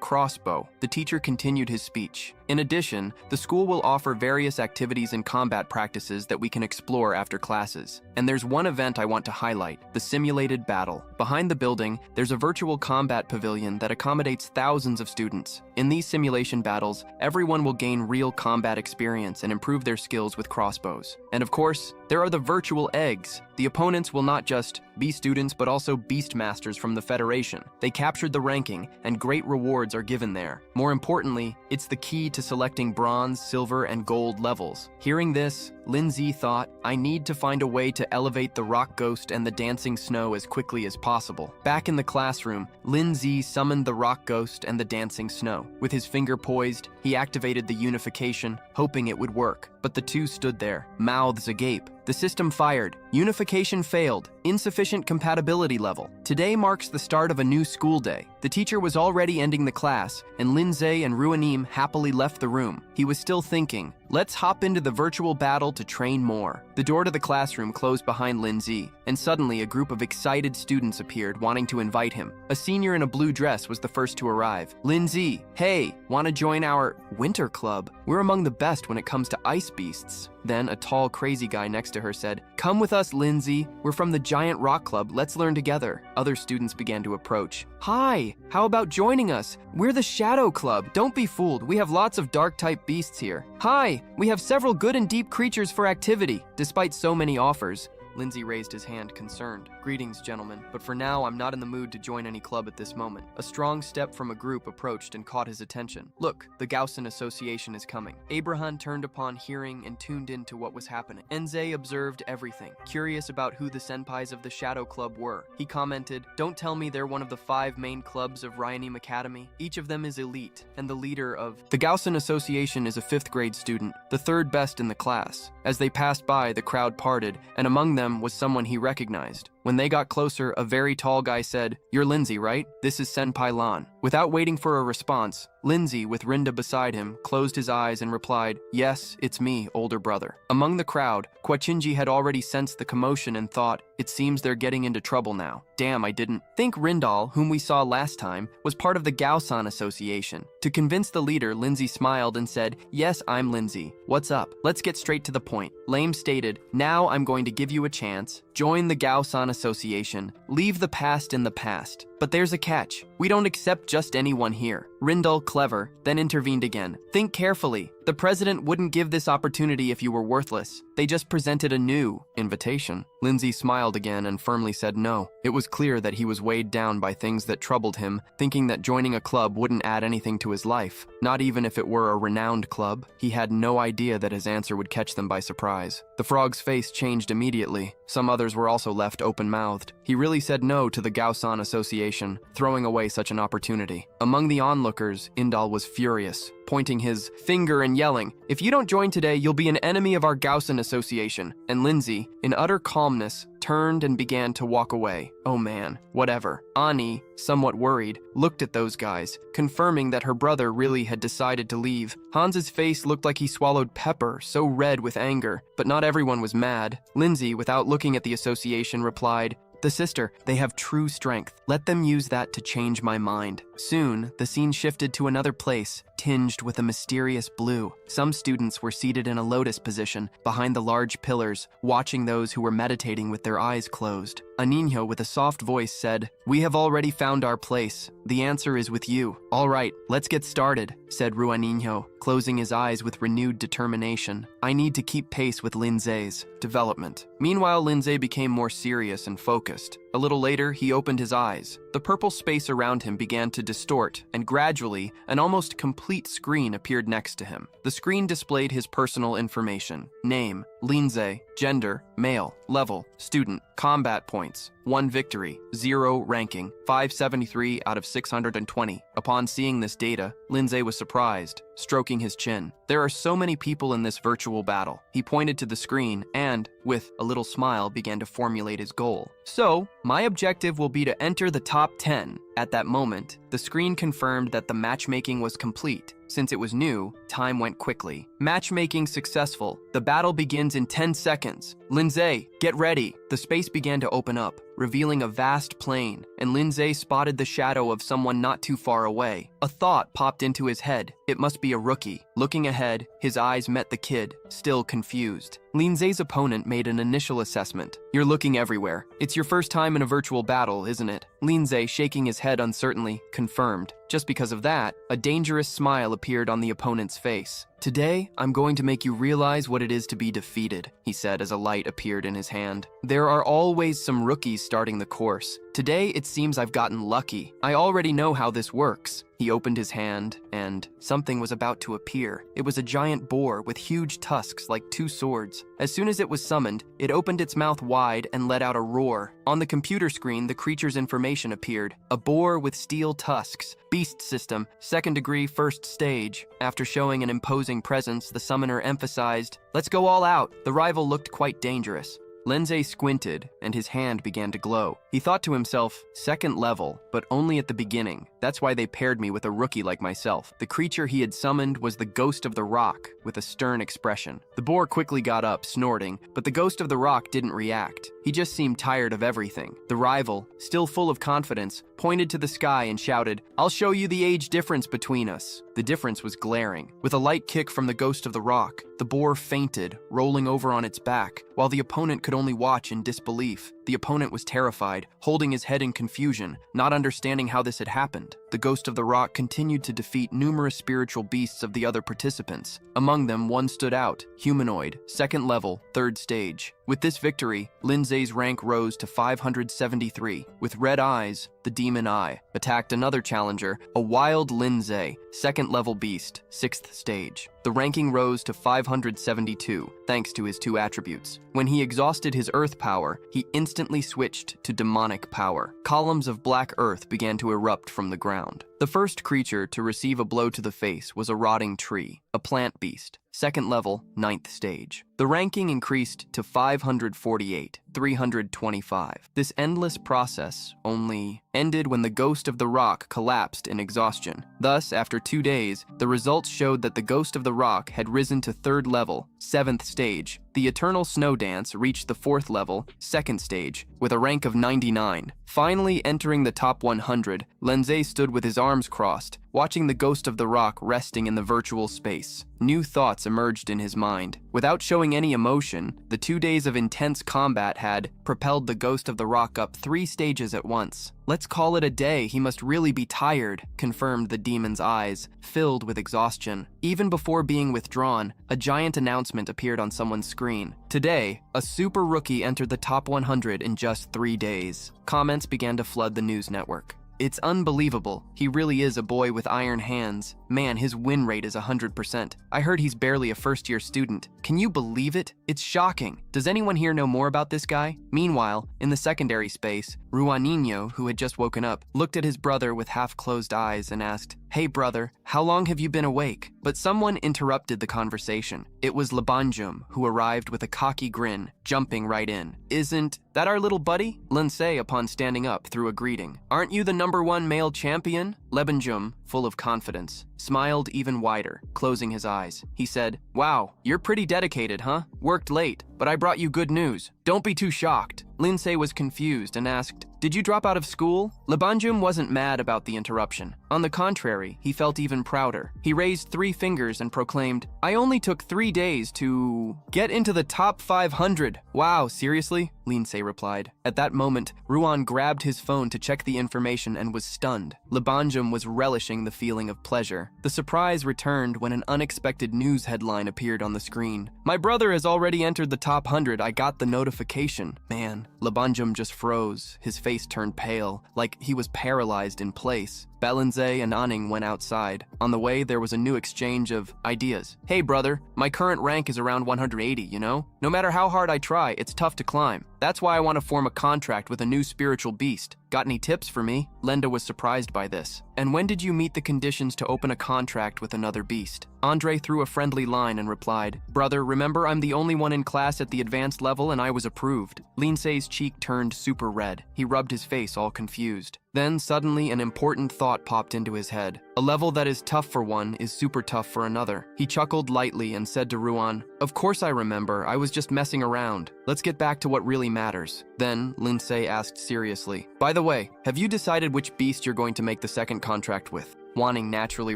crossbow." The teacher continued his speech. "In addition, the school will offer various activities and combat practices that we can explore after classes. And there's one event I want to highlight, the simulated battle. Behind the building, there's a virtual combat pavilion that accommodates thousands of students. In these simulation battles, everyone will gain real combat experience and improve their skills with crossbows. And of course, there are the virtual eggs. The opponents will not just be students, but also beastmasters from the Federation. They captured the ranking, and great rewards are given there. More importantly, it's the key to selecting bronze, silver, and gold levels. Hearing this, Lin Ze thought, "I need to find a way to elevate the rock ghost and the dancing snow as quickly as possible." Back in the classroom, Lin Ze summoned the rock ghost and the dancing snow. With his finger poised, he activated the unification, hoping it would work. But the two stood there, mouths agape. The system fired. Unification failed. Insufficient compatibility level. Today marks the start of a new school day. The teacher was already ending the class, and Linze and Ruanim happily left the room. He was still thinking, "Let's hop into the virtual battle to train more." The door to the classroom closed behind Linze, and suddenly a group of excited students appeared, wanting to invite him. A senior in a blue dress was the first to arrive. "Linze, hey, want to join our winter club? We're among the best when it comes to ice beasts." Then a tall, crazy guy next to her said, "Come with us, Linze. We're from the Giant Rock Club. Let's learn together." Other students began to approach. "Hi, how about joining us? We're the Shadow Club. Don't be fooled. We have lots of dark-type beasts here." "Hi, we have several good and deep creatures for activity." Despite so many offers, Linze raised his hand, concerned. "Greetings, gentlemen, but for now I'm not in the mood to join any club at this moment." A strong step from a group approached and caught his attention. "Look, the Gaussian Association is coming." Abraham turned upon hearing and tuned into what was happening. Enze observed everything, curious about who the senpais of the Shadow Club were. He commented, "Don't tell me they're one of the 5 main clubs of Ryanim Academy. Each of them is elite, and the leader of the Gaussian Association is a 5th grade student, the 3rd best in the class." As they passed by, the crowd parted, and among them was someone he recognized. When they got closer, a very tall guy said, "You're Linze, right? This is Senpai Lan." Without waiting for a response, Linze, with Rinda beside him, closed his eyes and replied, "Yes, it's me, older brother." Among the crowd, Kwachinji had already sensed the commotion and thought, "It seems they're getting into trouble now. Damn, I didn't think Rindal, whom we saw last time, was part of the Gaosan Association." To convince the leader, Linze smiled and said, "Yes, I'm Linze. What's up? Let's get straight to the point." Lame stated, "Now I'm going to give you a chance. Join the Gaosan Association. Leave the past in the past. But there's a catch. We don't accept just anyone here." Rindal, clever, then intervened again. "Think carefully. The president wouldn't give this opportunity if you were worthless. They just presented a new invitation. Linze smiled again and firmly said no. It was clear that he was weighed down by things that troubled him, thinking that joining a club wouldn't add anything to his life. Not even if it were a renowned club. He had no idea that his answer would catch them by surprise. The frog's face changed immediately. Some others were also left open-mouthed. He really said no to the Gaosan Association, throwing away such an opportunity. Among the onlookers, Indal was furious, pointing his finger and yelling, "If you don't join today, you'll be an enemy of our Gaosan Association." And Linze, in utter calmness, turned and began to walk away. Oh man, whatever. Ani, somewhat worried, looked at those guys, confirming that her brother really had decided to leave. Hans's face looked like he swallowed pepper, so red with anger, but not everyone was mad. Linze, without looking at the association, replied, "The sister, they have true strength. Let them use that to change my mind." Soon, the scene shifted to another place, tinged with a mysterious blue. Some students were seated in a lotus position, behind the large pillars, watching those who were meditating with their eyes closed. A niño with a soft voice said, "We have already found our place. The answer is with you." "All right, let's get started," said Rua Niño, closing his eyes with renewed determination. "I need to keep pace with Linze's development." Meanwhile, Linze became more serious and focused. A little later, he opened his eyes. The purple space around him began to distort, and gradually, an almost complete screen appeared next to him. The screen displayed his personal information: name, Linze, gender, male, level, student, combat points, 1 victory, 0 ranking, 573 out of 620. Upon seeing this data, Linze was surprised, stroking his chin. There are so many people in this virtual battle. He pointed to the screen and, with a little smile, began to formulate his goal. "So, my objective will be to enter the top 10. At that moment, the screen confirmed that the matchmaking was complete. Since it was new, time went quickly. Matchmaking successful. The battle begins in 10 seconds. Linze, get ready. The space began to open up, revealing a vast plain, and Linze spotted the shadow of someone not too far away. A thought popped into his head. It must be a rookie. Looking ahead, his eyes met the kid, still confused. Linze's opponent made an initial assessment. "You're looking everywhere. It's your first time in a virtual battle, isn't it?" Linze, shaking his head uncertainly, confirmed. Just because of that, a dangerous smile appeared on the opponent's face. "Today, I'm going to make you realize what it is to be defeated," he said as a light appeared in his hand. "There are always some rookies starting the course. Today, it seems I've gotten lucky. I already know how this works." He opened his hand, and something was about to appear. It was a giant boar with huge tusks like 2 swords. As soon as it was summoned, it opened its mouth wide and let out a roar. On the computer screen, the creature's information appeared. A boar with steel tusks. Beast system, 2nd degree, 1st stage. After showing an imposing presence, the summoner emphasized, "Let's go all out." The rival looked quite dangerous. Linze squinted, and his hand began to glow. He thought to himself, 2nd level, but only at the beginning. That's why they paired me with a rookie like myself. The creature he had summoned was the Ghost of the Rock, with a stern expression. The boar quickly got up, snorting, but the Ghost of the Rock didn't react. He just seemed tired of everything. The rival, still full of confidence, pointed to the sky and shouted, "I'll show you the age difference between us." The difference was glaring. With a light kick from the Ghost of the Rock, the boar fainted, rolling over on its back, while the opponent could only watch in disbelief. The opponent was terrified, holding his head in confusion, not understanding how this had happened. The Ghost of the Rock continued to defeat numerous spiritual beasts of the other participants. Among them, one stood out, humanoid, 2nd level, 3rd stage. With this victory, Linze's rank rose to 573. With red eyes, the Demon Eye attacked another challenger, a wild Linze, 2nd level beast, 6th stage. The ranking rose to 572, thanks to his 2 attributes. When he exhausted his earth power, he instantly switched to demonic power. Columns of black earth began to erupt from the ground. The first creature to receive a blow to the face was a rotting tree, a plant beast, 2nd level, 9th stage. The ranking increased to 548, 325. This endless process only ended when the Ghost of the Rock collapsed in exhaustion. Thus, after 2 days, the results showed that the Ghost of the Rock had risen to 3rd level, 7th stage. The Eternal Snow Dance reached the 4th level, 2nd stage, with a rank of 99. Finally entering the top 100, Linze stood with his arms crossed, watching the Ghost of the Rock resting in the virtual space. New thoughts emerged in his mind. Without showing any emotion, the 2 days of intense combat had propelled the Ghost of the Rock up 3 stages at once. Let's call it a day. He must really be tired, confirmed the demon's eyes, filled with exhaustion. Even before being withdrawn, a giant announcement appeared on someone's screen. Today, a super rookie entered the top 100 in just 3 days. Comments began to flood the news network. It's unbelievable. He really is a boy with iron hands. Man, his win rate is 100%. I heard he's barely a first-year student. Can you believe it? It's shocking. Does anyone here know more about this guy? Meanwhile, in the secondary space, Ruanino, who had just woken up, looked at his brother with half-closed eyes and asked, "Hey brother, how long have you been awake?" But someone interrupted the conversation. It was Labanjum, who arrived with a cocky grin, jumping right in. "Isn't that our little buddy?" Lin Ze, upon standing up, threw a greeting. "Aren't you the #1 male champion?" Labanjum, full of confidence, smiled even wider, closing his eyes. He said, "Wow, you're pretty dedicated, huh? Worked late, but I brought you good news. Don't be too shocked." Linze was confused and asked, "Did you drop out of school?" Labanjum wasn't mad about the interruption. On the contrary, he felt even prouder. He raised 3 fingers and proclaimed, "I only took 3 days to get into the top 500. Wow, seriously?" Linze replied. At that moment, Ruan grabbed his phone to check the information and was stunned. Labanjum was relishing the feeling of pleasure. The surprise returned when an unexpected news headline appeared on the screen. "My brother has already entered the top 100. I got the notification." Man, Labanjum just froze. His face turned pale, like he was paralyzed in place. Belinze and Aning went outside. On the way, there was a new exchange of ideas. "Hey brother, my current rank is around 180, you know? No matter how hard I try, it's tough to climb. That's why I want to form a contract with a new spiritual beast. Got any tips for me?" Lenda was surprised by this. "And when did you meet the conditions to open a contract with another beast?" Andre threw a friendly line and replied, "Brother, remember I'm the only one in class at the advanced level and I was approved." Linse's cheek turned super red. He rubbed his face all confused. Then suddenly an important thought popped into his head. A level that is tough for one is super tough for another. He chuckled lightly and said to Ruan, "Of course I remember, I was just messing around. Let's get back to what really matters." Then Linze asked seriously, "By the way, have you decided which beast you're going to make the second contract with?" Wanning naturally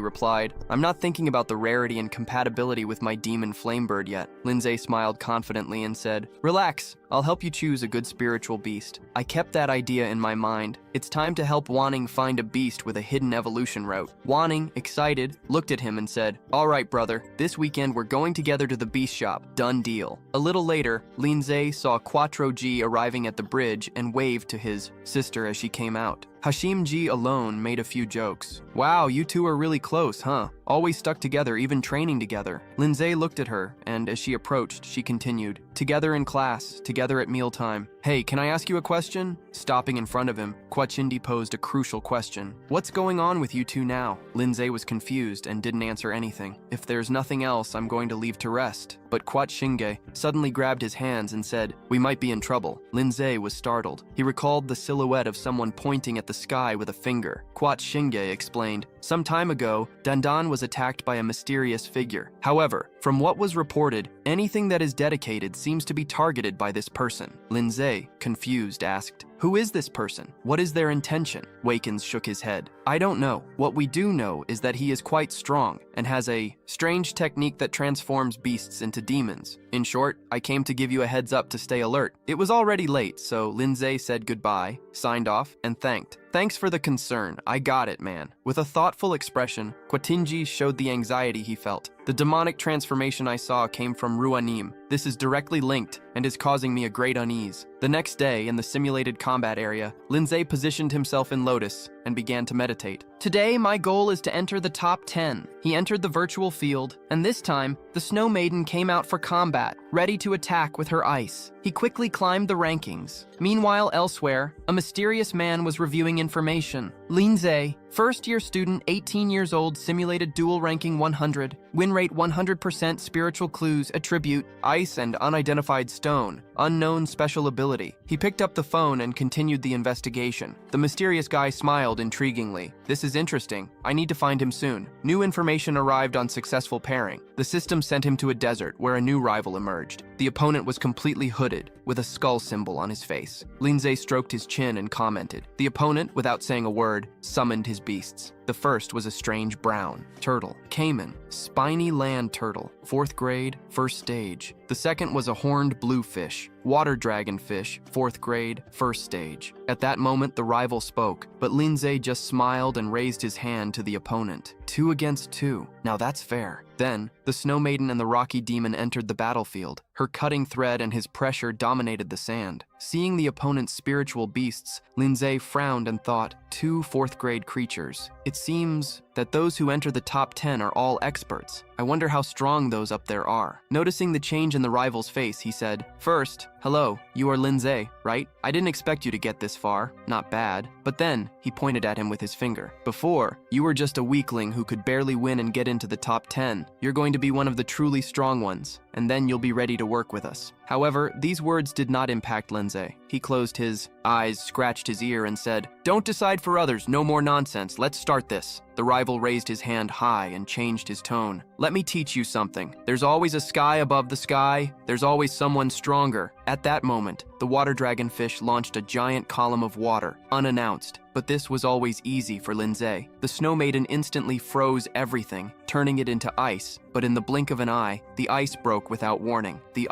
replied, "I'm not thinking about the rarity and compatibility with my demon flamebird yet." Linze smiled confidently and said, "Relax, I'll help you choose a good spiritual beast. I kept that idea in my mind. It's time to help Wanning find a beast with a hidden evolution route." Wanning, excited, looked at him and said, "All right, brother, this weekend we're going together to the beast shop. Done deal." A little later, Linze saw Quattro G arriving at the bridge and waved to his sister as she came out. Hashim G alone made a few jokes. "Wow, you two are really close, huh? Always stuck together, even training together." Linze looked at her, and as she approached, she continued, "Together in class, together at mealtime. Hey, can I ask you a question?" Stopping in front of him, Quachindi posed a crucial question. "What's going on with you two now?" Linze was confused and didn't answer anything. "If there's nothing else, I'm going to leave to rest." But Quachinge suddenly grabbed his hands and said, "We might be in trouble." Linze was startled. He recalled the silhouette of someone pointing at the sky with a finger. Quachinge explained, "Some time ago, Dandan was attacked by a mysterious figure. However, from what was reported, anything that is dedicated seems to be targeted by this person." Linze, confused, asked, "Who is this person? What is their intention?" Wakens shook his head. "I don't know. What we do know is that he is quite strong and has a strange technique that transforms beasts into demons. In short, I came to give you a heads up to stay alert." It was already late, so Linze said goodbye, signed off, and thanked. "Thanks for the concern. I got it, man." With a thoughtful expression, Quatinji showed the anxiety he felt. "The demonic transformation I saw came from Ruanim. This is directly linked and is causing me a great unease." The next day, in the simulated combat area, Linze positioned himself in Lotus and began to meditate. "Today, my goal is to enter the top 10. He entered the virtual field, and this time, the Snow Maiden came out for combat, ready to attack with her ice. He quickly climbed the rankings. Meanwhile, elsewhere, a mysterious man was reviewing information. Lin Ze, first-year student, 18 years old, simulated dual ranking 100, win rate 100%, spiritual clues, attribute, ice and unidentified stone, unknown special ability. He picked up the phone and continued the investigation. The mysterious guy smiled intriguingly. "This is interesting. I need to find him soon." New information arrived on successful pairing. The system sent him to a desert where a new rival emerged. The opponent was completely hooded, with a skull symbol on his face. Linze stroked his chin and commented. The opponent, without saying a word, summoned his beasts. The first was a strange brown turtle, caiman, spiny land turtle, 4th grade, first stage. The second was a horned bluefish, Water Dragonfish, 4th grade, 1st stage. At that moment, the rival spoke, but Linze just smiled and raised his hand to the opponent. 2 against 2. Now that's fair. Then, the Snow Maiden and the Rocky Demon entered the battlefield. Her cutting thread and his pressure dominated the sand. Seeing the opponent's spiritual beasts, Linze frowned and thought, 2 4th-grade creatures. It seems that those who enter the top 10 are all experts. I wonder how strong those up there are. Noticing the change in the rival's face, he said, "First, hello, you are Lin Ze, right? I didn't expect you to get this far. Not bad." But then, he pointed at him with his finger. "Before, you were just a weakling who could barely win and get into the top 10. You're going to be one of the truly strong ones, and then you'll be ready to work with us." However, these words did not impact Linze. He closed his eyes, scratched his ear, and said, "Don't decide for others, no more nonsense, let's start this." The rival raised his hand high and changed his tone. "Let me teach you something. There's always a sky above the sky. There's always someone stronger." At that moment, the water dragonfish launched a giant column of water, unannounced. But this was always easy for Linze. The Snow Maiden instantly froze everything, turning it into ice. But in the blink of an eye, the ice broke without warning. The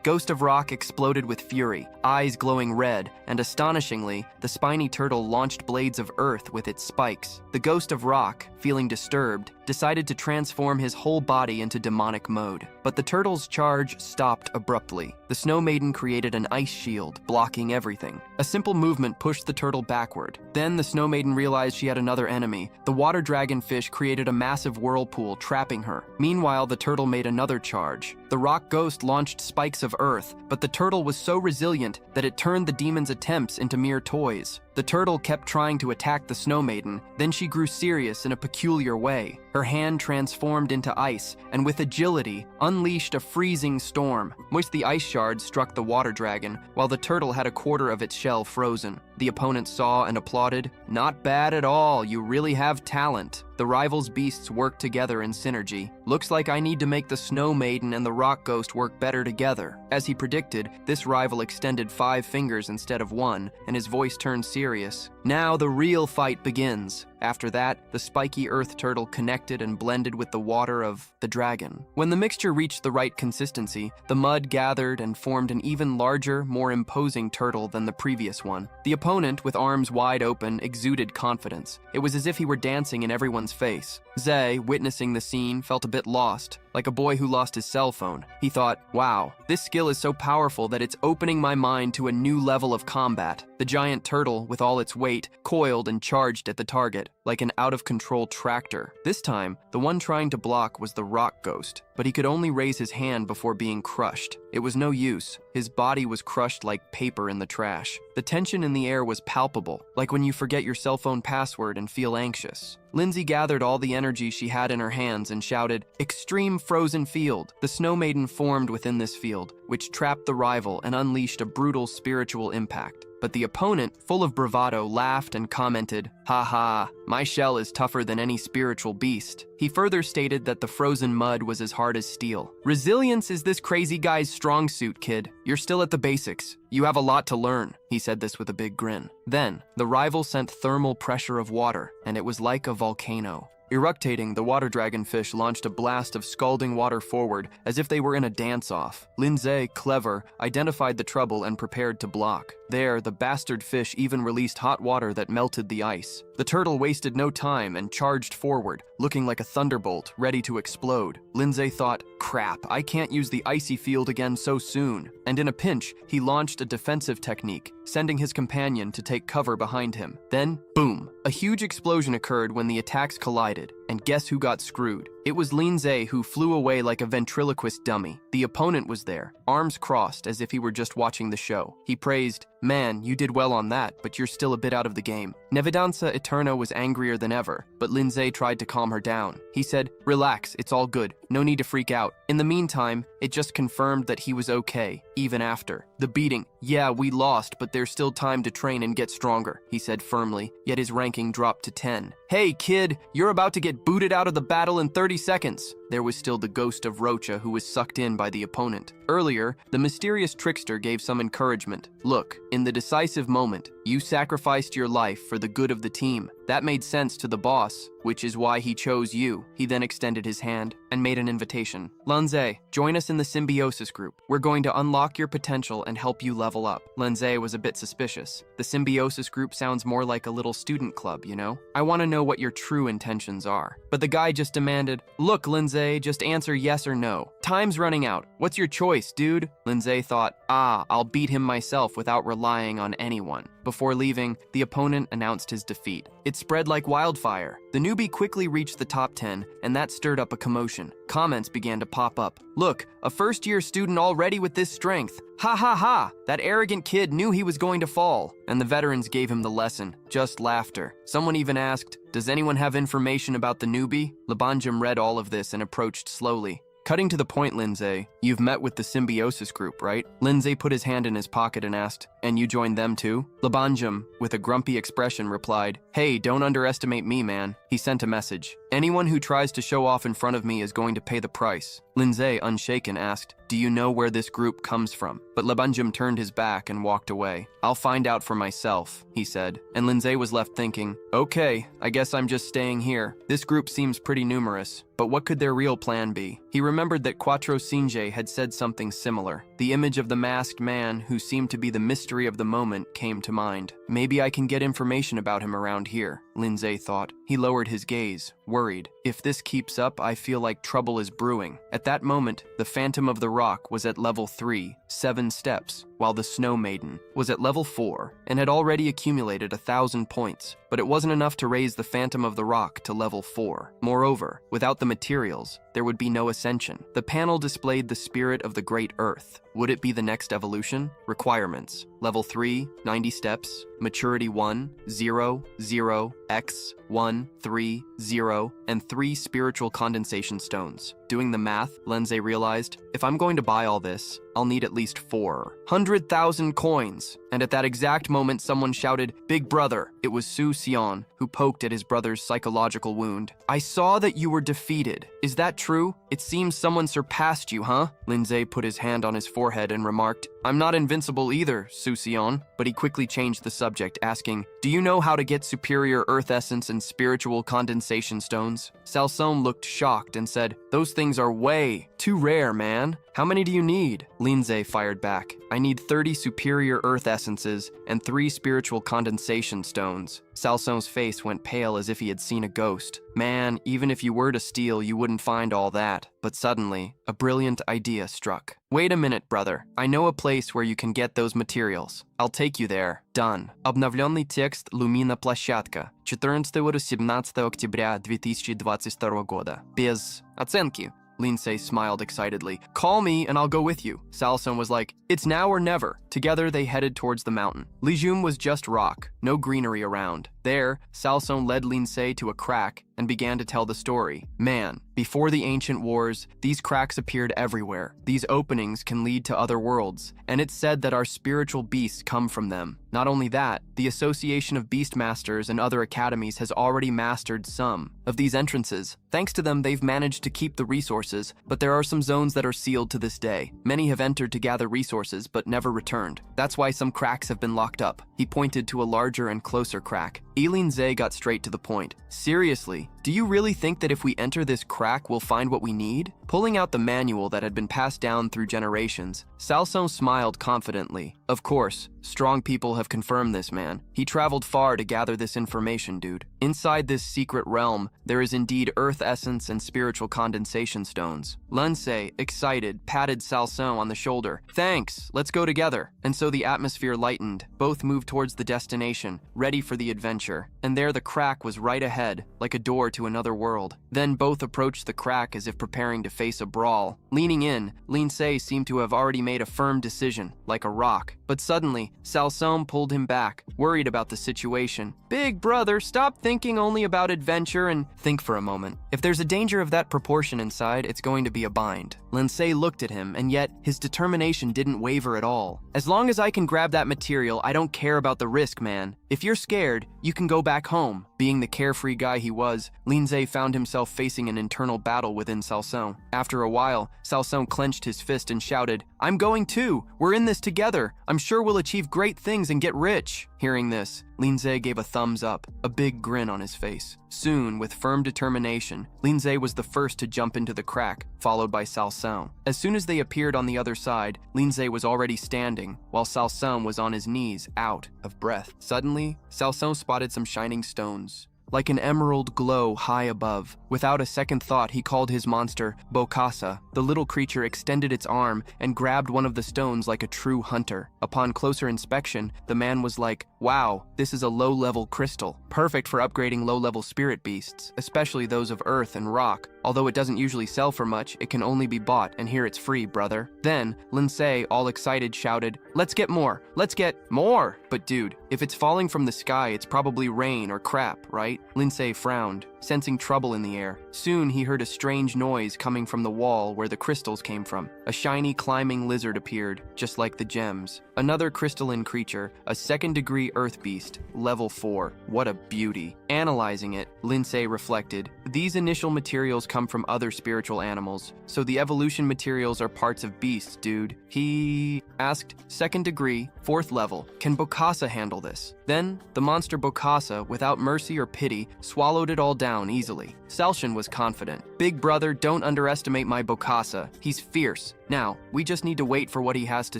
Ghost of Rock exploded with fury, eyes glowing red, and astonishingly, the spiny turtle launched blades of earth with its spikes. The Ghost of Rock, feeling disturbed, decided to transform his whole body into demonic mode. But the turtle's charge stopped abruptly. The Snow Maiden created an ice shield, blocking everything. A simple movement pushed the turtle backward. Then the Snow Maiden realized she had another enemy. The water dragonfish created a massive whirlpool, trapping her. Meanwhile, the turtle made another charge. The rock ghost launched spikes of earth, but the turtle was so resilient that it turned the demon's attempts into mere toys. The turtle kept trying to attack the Snow Maiden, then she grew serious in a peculiar way. Her hand transformed into ice, and with agility, unleashed a freezing storm, which the ice shards struck the water dragon, while the turtle had a quarter of its shell frozen. The opponent saw and applauded. "Not bad at all, you really have talent." The rivals' beasts worked together in synergy. "Looks like I need to make the Snow Maiden and the Rock Ghost work better together." As he predicted, this rival extended 5 fingers instead of 1, and his voice turned serious. "Now the real fight begins." After that, the spiky earth turtle connected and blended with the water of the dragon. When the mixture reached the right consistency, the mud gathered and formed an even larger, more imposing turtle than the previous one. The opponent, with arms wide open, exuded confidence. It was as if he were dancing in everyone's face. Ze, witnessing the scene, felt a bit lost, like a boy who lost his cell phone. He thought, "Wow, this skill is so powerful that it's opening my mind to a new level of combat." The giant turtle, with all its weight, coiled and charged at the target, like an out-of-control tractor. This time, the one trying to block was the rock ghost, but he could only raise his hand before being crushed. It was no use. His body was crushed like paper in the trash. The tension in the air was palpable, like when you forget your cell phone password and feel anxious. Linze gathered all the energy she had in her hands and shouted, "Extreme frozen field!" The Snow Maiden formed within this field, which trapped the rival and unleashed a brutal spiritual impact. But the opponent, full of bravado, laughed and commented, "Ha ha, my shell is tougher than any spiritual beast." He further stated that the frozen mud was as hard as steel. "Resilience is this crazy guy's strong suit, kid. You're still at the basics. You have a lot to learn." He said this with a big grin. Then, the rival sent thermal pressure of water, and it was like a volcano. Eructating, the water dragonfish launched a blast of scalding water forward as if they were in a dance-off. Linze, clever, identified the trouble and prepared to block. There, the bastard fish even released hot water that melted the ice. The turtle wasted no time and charged forward, looking like a thunderbolt, ready to explode. Linze thought, "Crap, I can't use the icy field again so soon." And in a pinch, he launched a defensive technique, sending his companion to take cover behind him. Then, boom! A huge explosion occurred when the attacks collided, and guess who got screwed? It was Lin Ze, who flew away like a ventriloquist dummy. The opponent was there, arms crossed as if he were just watching the show. He praised, "Man, you did well on that, but you're still a bit out of the game." Nevedanza Eterna was angrier than ever, but Lin Ze tried to calm her down. He said, "Relax, it's all good. No need to freak out." In the meantime, it just confirmed that he was okay, even after the beating. "Yeah, we lost, but there's still time to train and get stronger," he said firmly, yet his ranking dropped to 10. "Hey, kid, you're about to get booted out of the battle in 30 seconds. There was still the ghost of Rocha who was sucked in by the opponent. Earlier, the mysterious trickster gave some encouragement. "Look, in the decisive moment, you sacrificed your life for the good of the team." That made sense to the boss, which is why he chose you. He then extended his hand and made an invitation. Linze, join us in the symbiosis group. We're going to unlock your potential and help you level up. Linze was a bit suspicious. The symbiosis group sounds more like a little student club, you know? I want to know what your true intentions are. But the guy just demanded, look, Linze, just answer yes or no. Time's running out. What's your choice, dude? Linze thought, I'll beat him myself without relying on anyone. Before leaving, the opponent announced his defeat. It spread like wildfire. The newbie quickly reached the top 10, and that stirred up a commotion. Comments began to pop up. Look, a first-year student already with this strength. Ha ha ha! That arrogant kid knew he was going to fall. And the veterans gave him the lesson. Just laughter. Someone even asked, does anyone have information about the newbie? Labanjam read all of this and approached slowly. Cutting to the point, Linze, you've met with the symbiosis group, right? Linze put his hand in his pocket and asked, and you joined them too? Labanjam, with a grumpy expression, replied, hey, don't underestimate me, man. He sent a message. Anyone who tries to show off in front of me is going to pay the price. Linze, unshaken, asked, do you know where this group comes from? But Labanjam turned his back and walked away. I'll find out for myself, he said. And Linze was left thinking, okay, I guess I'm just staying here. This group seems pretty numerous, but what could their real plan be? He remembered that Quattro Singe had said something similar. The image of the masked man who seemed to be the mystery of the moment came to mind. Maybe I can get information about him around here, Linze thought. He lowered his gaze, worried. If this keeps up, I feel like trouble is brewing. At that moment, the Phantom of the Rock was at level 3, 7 steps, while the Snow Maiden was at level 4 and had already accumulated 1,000 points. But it wasn't enough to raise the Phantom of the Rock to level 4. Moreover, without the materials, there would be no ascension. The panel displayed the spirit of the Great Earth. Would it be the next evolution? Requirements. Level 3, 90 steps. Maturity 1, 0, 0, X, 1, 3, 0, and 3 spiritual condensation stones. Doing the math, Linze realized, if I'm going to buy all this, I'll need at least 400,000 coins. And at that exact moment, someone shouted, Big Brother. It was Su Xian, who poked at his brother's psychological wound. I saw that you were defeated. Is that true? It seems someone surpassed you, huh? Linze put his hand on his forehead and remarked, I'm not invincible either, Su Xian. But he quickly changed the subject, asking, do you know how to get superior earth essence and spiritual condensation stones? Salsone looked shocked and said, those things are way too rare, man. How many do you need? Linze fired back. I need 30 superior earth essences and 3 spiritual condensation stones. Salsone's face went pale as if he had seen a ghost. Man, even if you were to steal, you wouldn't find all that. But suddenly, a brilliant idea struck. Wait a minute, brother. I know a place where you can get those materials. I'll take you there. Done. Обновленный текст Lumina площадка. 14-17 октября 2022 года. Без оценки. Linze smiled excitedly. Call me and I'll go with you. Salsone was like, it's now or never. Together they headed towards the mountain. Lijum was just rock, no greenery around. There, Salsone led Linze to a crack and began to tell the story. Man, before the ancient wars, these cracks appeared everywhere. These openings can lead to other worlds, and it's said that our spiritual beasts come from them. Not only that, the Association of Beastmasters and other academies has already mastered some of these entrances. Thanks to them, they've managed to keep the resources, but there are some zones that are sealed to this day. Many have entered to gather resources, but never returned. That's why some cracks have been locked up. He pointed to a larger and closer crack. Lin Ze got straight to the point. Seriously, do you really think that if we enter this crack, we'll find what we need? Pulling out the manual that had been passed down through generations, Salsone smiled confidently. Of course, strong people have confirmed this, man. He traveled far to gather this information, dude. Inside this secret realm, there is indeed earth essence and spiritual condensation stones. Linze, excited, patted Salsone on the shoulder. Thanks, let's go together. And so the atmosphere lightened. Both moved towards the destination, ready for the adventure. And there the crack was right ahead, like a door to another world. Then both approached the crack as if preparing to face a brawl. Leaning in, Linze seemed to have already made a firm decision, like a rock. But suddenly, Salsone pulled him back, worried about the situation. Big brother, stop thinking only about adventure and think for a moment. If there's a danger of that proportion inside, it's going to be a bind. Linze looked at him, and yet his determination didn't waver at all. As long as I can grab that material, I don't care about the risk, man. If you're scared, you can go back home. Being the carefree guy he was, Linze found himself facing an internal battle within Salsone. After a while, Salsone clenched his fist and shouted, I'm going too! We're in this together! I'm sure we'll achieve great things and get rich! Hearing this, Lin Ze gave a thumbs up, a big grin on his face. Soon, with firm determination, Lin Ze was the first to jump into the crack, followed by Salsung. As soon as they appeared on the other side, Lin Ze was already standing, while Salsung was on his knees, out of breath. Suddenly, Salsung spotted some shining stones, like an emerald glow high above. Without a second thought, he called his monster Bokasa. The little creature extended its arm and grabbed one of the stones like a true hunter. Upon closer inspection, the man was like, "Wow, this is a low-level crystal, perfect for upgrading low-level spirit beasts, especially those of earth and rock. Although it doesn't usually sell for much, it can only be bought, and here it's free, brother." Then, Linze, all excited, shouted, "Let's get more! Let's get more!" But dude, if it's falling from the sky, it's probably rain or crap, right? Linze frowned, sensing trouble in the air. Soon he heard a strange noise coming from the wall where the crystals came from. A shiny climbing lizard appeared, just like the gems. Another crystalline creature, a second-degree earth beast, level 4. What a beauty. Analyzing it, Linze reflected, these initial materials come from other spiritual animals, so the evolution materials are parts of beasts, dude. He asked, second degree, 4th level, can Bokasa handle this? Then, the monster Bokasa, without mercy or pity, swallowed it all down easily. Salshan was confident. Big brother, don't underestimate my Bokasa. He's fierce. Now, we just need to wait for what he has to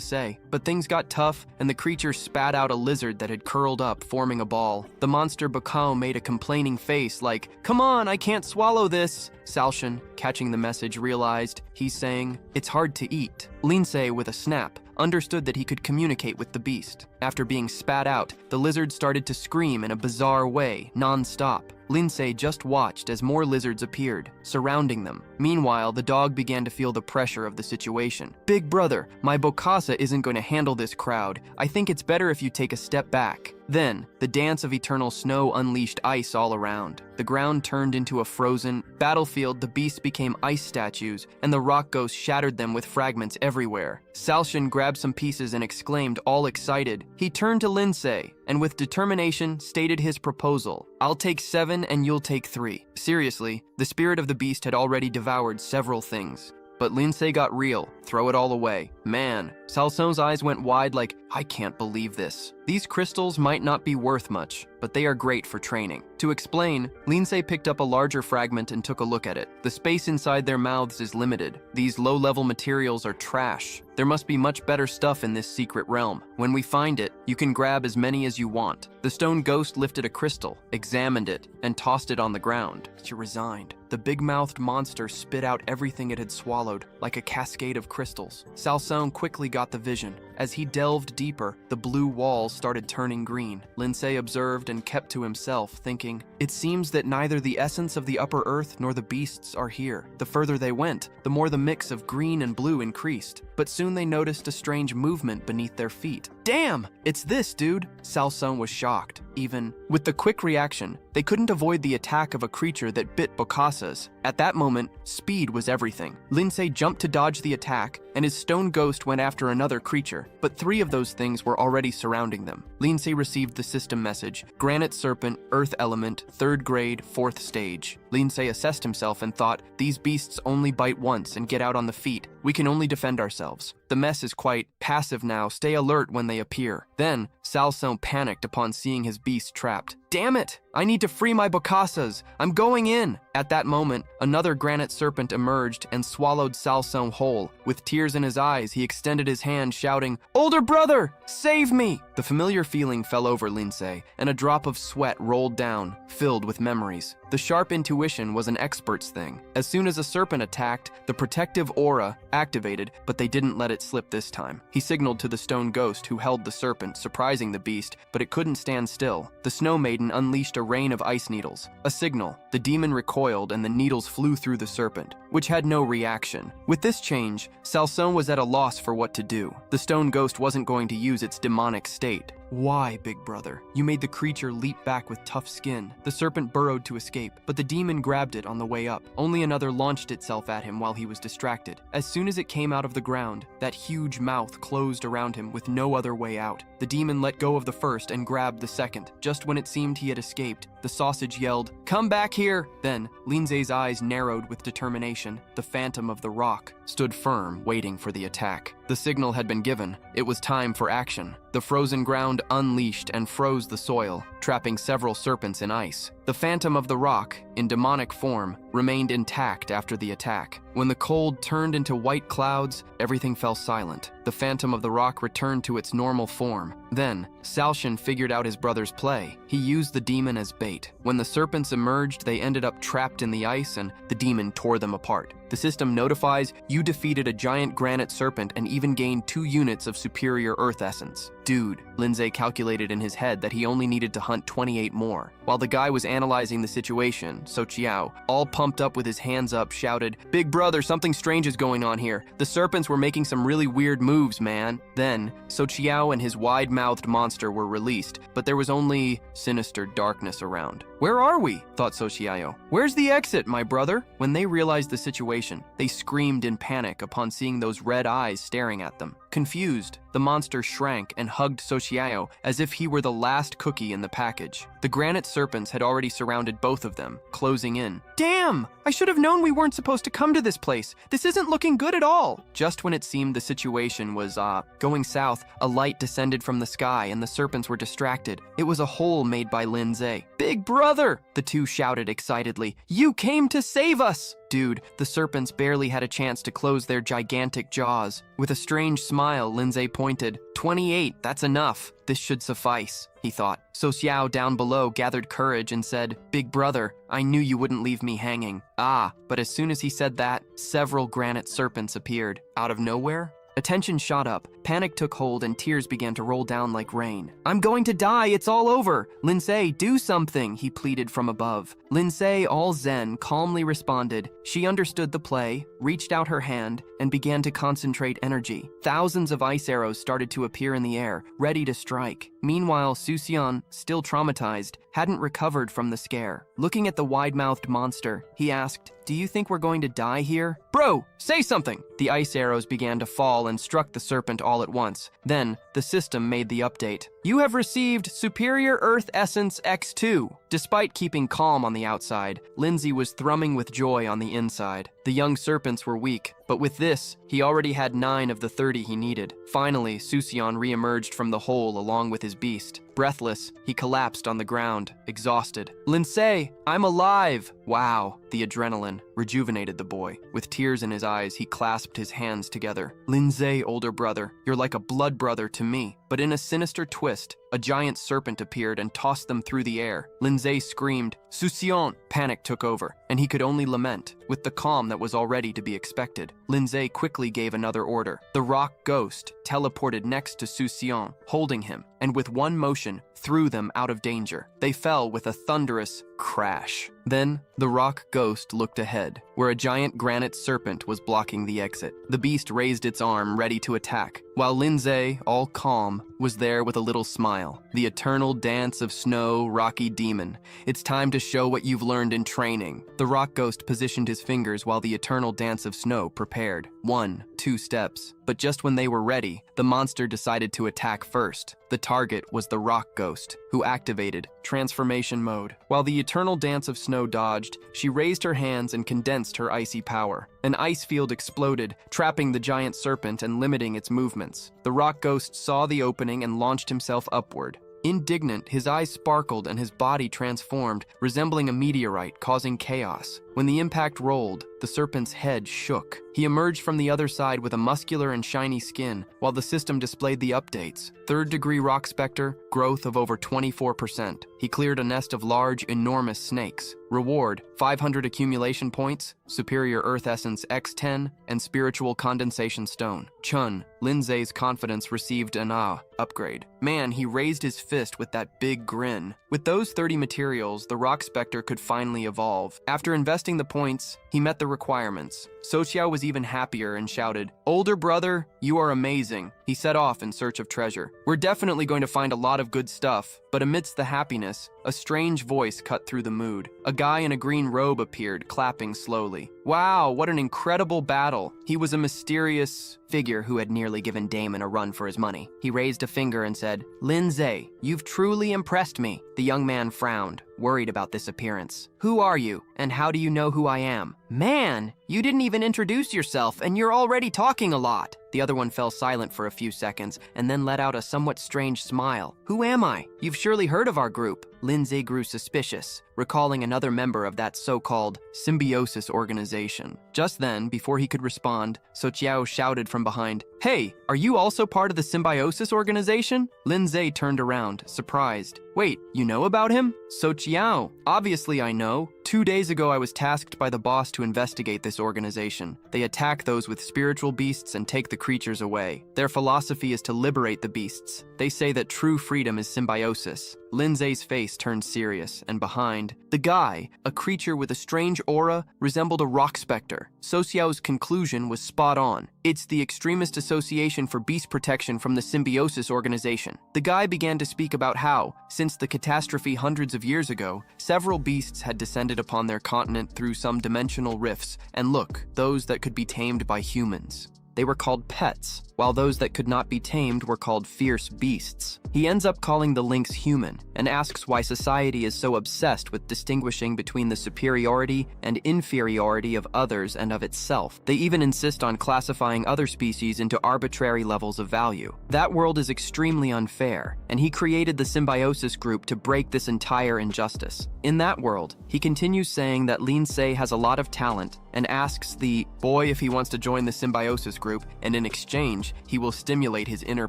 say. But things got tough, and the creature spat out a lizard that had curled up, forming a ball. The monster Bokao made a complaining face like, "Come on, I can't swallow this." Salshan, catching the message, realized he's saying, "It's hard to eat." Linze, with a snap, understood that he could communicate with the beast. After being spat out, the lizard started to scream in a bizarre way, non-stop. Linze just watched as more lizards appeared, surrounding them. Meanwhile, the dog began to feel the pressure of the situation. "Big brother, my Bokasa isn't going to handle this crowd. I think it's better if you take a step back." Then, the dance of eternal snow unleashed ice all around. The ground turned into a frozen battlefield, the beasts became ice statues, and the rock ghost shattered them with fragments everywhere. Salshan grabbed some pieces and exclaimed, all excited. He turned to Linze, and with determination stated his proposal. "I'll take 7 and you'll take 3. Seriously, the spirit of the beast had already devoured several things. But Linze got real. Throw it all away. Man, Salson's eyes went wide like, I can't believe this. These crystals might not be worth much, but they are great for training. To explain, Linze picked up a larger fragment and took a look at it. The space inside their mouths is limited. These low-level materials are trash. There must be much better stuff in this secret realm. When we find it, you can grab as many as you want. The stone ghost lifted a crystal, examined it, and tossed it on the ground. She resigned. The big-mouthed monster spit out everything it had swallowed, like a cascade of crystals. Salson quickly got the vision. As he delved deeper, the blue walls started turning green. Linze observed and kept to himself, thinking, it seems that neither the essence of the upper earth nor the beasts are here. The further they went, the more the mix of green and blue increased. But soon they noticed a strange movement beneath their feet. Damn! It's this, dude! Salson was shocked. Even with the quick reaction, they couldn't avoid the attack of a creature that bit Bokasa's. At that moment, speed was everything. Linze jumped to dodge the attack, and his stone ghost went after another creature, but 3 of those things were already surrounding them. Linze received the system message, Granite Serpent, Earth Element, 3rd grade, 4th stage. Linze assessed himself and thought, these beasts only bite once and get out on the feet. We can only defend ourselves. The mess is quite passive now. Stay alert when they appear. Then, Salson panicked upon seeing his beast trapped. Damn it! I need to free my Bokasas! I'm going in! At that moment, another granite serpent emerged and swallowed Salson whole. With tears in his eyes, he extended his hand, shouting, Older brother! Save me! The familiar feeling fell over Linze, and a drop of sweat rolled down, filled with memories. The sharp intuition was an expert's thing. As soon as a serpent attacked, the protective aura activated, but they didn't let it slip this time. He signaled to the stone ghost who held the serpent, surprising the beast, but it couldn't stand still. The snow maiden unleashed a rain of ice needles. A signal. The demon recoiled and the needles flew through the serpent, which had no reaction. With this change, Salson was at a loss for what to do. The stone ghost wasn't going to use its demonic state. Why, big brother? You made the creature leap back with tough skin. The serpent burrowed to escape, but the demon grabbed it on the way up. Only another launched itself at him while he was distracted. As soon as it came out of the ground, that huge mouth closed around him with no other way out. The demon let go of the first and grabbed the second. Just when it seemed he had escaped, the sausage yelled, Come back here! Then, Linze's eyes narrowed with determination. The phantom of the rock stood firm, waiting for the attack. The signal had been given. It was time for action. The frozen ground unleashed and froze the soil, trapping several serpents in ice. The Phantom of the Rock, in demonic form, remained intact after the attack. When the cold turned into white clouds, everything fell silent. The Phantom of the Rock returned to its normal form. Then, Salshin figured out his brother's play. He used the demon as bait. When the serpents emerged, they ended up trapped in the ice, and the demon tore them apart. The system notifies you defeated a giant granite serpent and even gained 2 units of superior earth essence. Dude, Linze calculated in his head that he only needed to hunt 28 more. While the guy was analyzing the situation, So Chiao, all pumped up with his hands up, shouted, "Big brother, something strange is going on here. The serpents were making some really weird moves, man." Then, So Chiao and his wide-mouthed monster were released, but there was only sinister darkness around. "Where are we?" thought So Chiao. "Where's the exit, my brother?" When they realized the situation, they screamed in panic upon seeing those red eyes staring at them. Confused, the monster shrank and hugged So Chiao as if he were the last cookie in the package. The granite serpents had already surrounded both of them, closing in. "Damn! I should have known we weren't supposed to come to this place. This isn't looking good at all." Just when it seemed the situation was, going south, a light descended from the sky and the serpents were distracted. It was a hole made by Lin Ze. "Big brother!" the two shouted excitedly. "You came to save us!" Dude, the serpents barely had a chance to close their gigantic jaws. With a strange smile, Linze pointed. 28, that's enough. This should suffice, he thought. So Xiao down below gathered courage and said, "Big brother, I knew you wouldn't leave me hanging." But as soon as he said that, several granite serpents appeared. Out of nowhere? Attention shot up, panic took hold, and tears began to roll down like rain. "I'm going to die, it's all over! Linze, do something!" he pleaded from above. Linze, all zen, calmly responded. She understood the play, reached out her hand, and began to concentrate energy. Thousands of ice arrows started to appear in the air, ready to strike. Meanwhile, Suxian, still traumatized, hadn't recovered from the scare. Looking at the wide-mouthed monster, he asked, "Do you think we're going to die here?" "Bro, say something!" The ice arrows began to fall and struck the serpent all at once. Then, the system made the update. "You have received Superior Earth Essence X2. Despite keeping calm on the outside, Linze was thrumming with joy on the inside. The young serpents were weak, but with this, he already had 9 of the 30 he needed. Finally, Suxian re-emerged from the hole along with his beast. Breathless, he collapsed on the ground, exhausted. "Linze, I'm alive!" Wow, the adrenaline rejuvenated the boy. With tears in his eyes, he clasped his hands together. "Linze, older brother, you're like a blood brother to me." But in a sinister twist, a giant serpent appeared and tossed them through the air. Linze screamed, "Suxian!" Panic took over, and he could only lament, with the calm that was already to be expected. Linze quickly gave another order. The rock ghost teleported next to Suxian, holding him, and with one motion, threw them out of danger. They fell with a thunderous crash. Then, the rock ghost looked ahead, where a giant granite serpent was blocking the exit. The beast raised its arm, ready to attack, while Linze, all calm, was there with a little smile. "The eternal dance of snow, rocky demon. It's time to show what you've learned in training." The rock ghost positioned his fingers while the eternal dance of snow prepared. 1, 2 steps. But just when they were ready, the monster decided to attack first. The target was the rock ghost, who activated transformation mode. While the eternal dance of snow dodged, she raised her hands and condensed her icy power. An ice field exploded, trapping the giant serpent and limiting its movements. The rock ghost saw the opening and launched himself upward. Indignant, his eyes sparkled and his body transformed, resembling a meteorite, causing chaos. When the impact rolled, the serpent's head shook. He emerged from the other side with a muscular and shiny skin, while the system displayed the updates. 3rd-degree rock specter, growth of over 24%. He cleared a nest of large, enormous snakes. Reward, 500 accumulation points, Superior Earth Essence X10, and Spiritual Condensation Stone. Chun, Linze's confidence received an upgrade. Man, he raised his fist with that big grin. With those 30 materials, the rock specter could finally evolve. After investing the points, he met the requirements. Soqiao was even happier and shouted, "Older brother, you are amazing." He set off in search of treasure. "We're definitely going to find a lot of good stuff." But amidst the happiness, a strange voice cut through the mood. A guy in a green robe appeared, clapping slowly. Wow, what an incredible battle. He was a mysterious figure who had nearly given Damon a run for his money. He raised a finger and said, "Linze, you've truly impressed me." The young man frowned, worried about this appearance. "Who are you, and how do you know who I am?" "Man, you didn't even introduce yourself, and you're already talking a lot." The other one fell silent for a few seconds and then let out a somewhat strange smile. "Who am I? You've surely heard of our group." Linze grew suspicious, recalling another member of that so-called symbiosis organization. Just then, before he could respond, Soqiao shouted from behind, "Hey, are you also part of the symbiosis organization?" Linze turned around, surprised. "Wait, you know about him?" "Soqiao, obviously I know. 2 days ago I was tasked by the boss to investigate this organization. They attack those with spiritual beasts and take the creatures away. Their philosophy is to liberate the beasts. They say that true freedom is symbiosis." Linze's face turned serious, and behind, the guy, a creature with a strange aura, resembled a rock specter. Soqiao's conclusion was spot on. "It's the extremist association for beast protection from the symbiosis organization." The guy began to speak about how, since the catastrophe hundreds of years ago, several beasts had descended upon their continent through some dimensional rifts, and look, those that could be tamed by humans. They were called pets, while those that could not be tamed were called fierce beasts. He ends up calling the lynx human, and asks why society is so obsessed with distinguishing between the superiority and inferiority of others and of itself. They even insist on classifying other species into arbitrary levels of value. That world is extremely unfair, and he created the symbiosis group to break this entire injustice. In that world, he continues saying that Lin Ze has a lot of talent, and asks the boy if he wants to join the symbiosis group, and in exchange, he will stimulate his inner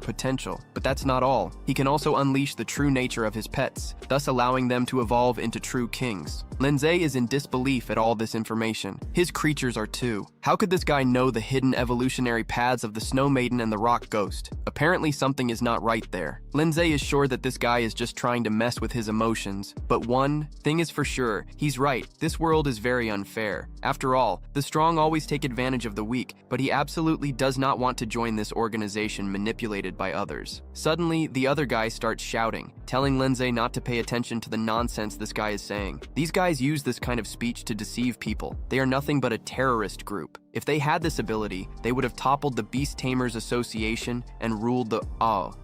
potential. But that's not all. He can also unleash the true nature of his pets, thus allowing them to evolve into true kings. Linze is in disbelief at all this information. His creatures are too. How could this guy know the hidden evolutionary paths of the Snow Maiden and the Rock Ghost? Apparently something is not right there. Linze is sure that this guy is just trying to mess with his emotions. But one thing is for sure, he's right. This world is very unfair. After all, the strong always take advantage of the weak, but he absolutely does not want to join this organization manipulated by others. Suddenly, the other guy starts shouting, telling Linze not to pay attention to the nonsense this guy is saying. These guys use this kind of speech to deceive people. They are nothing but a terrorist group. If they had this ability, they would have toppled the Beast Tamers Association and ruled the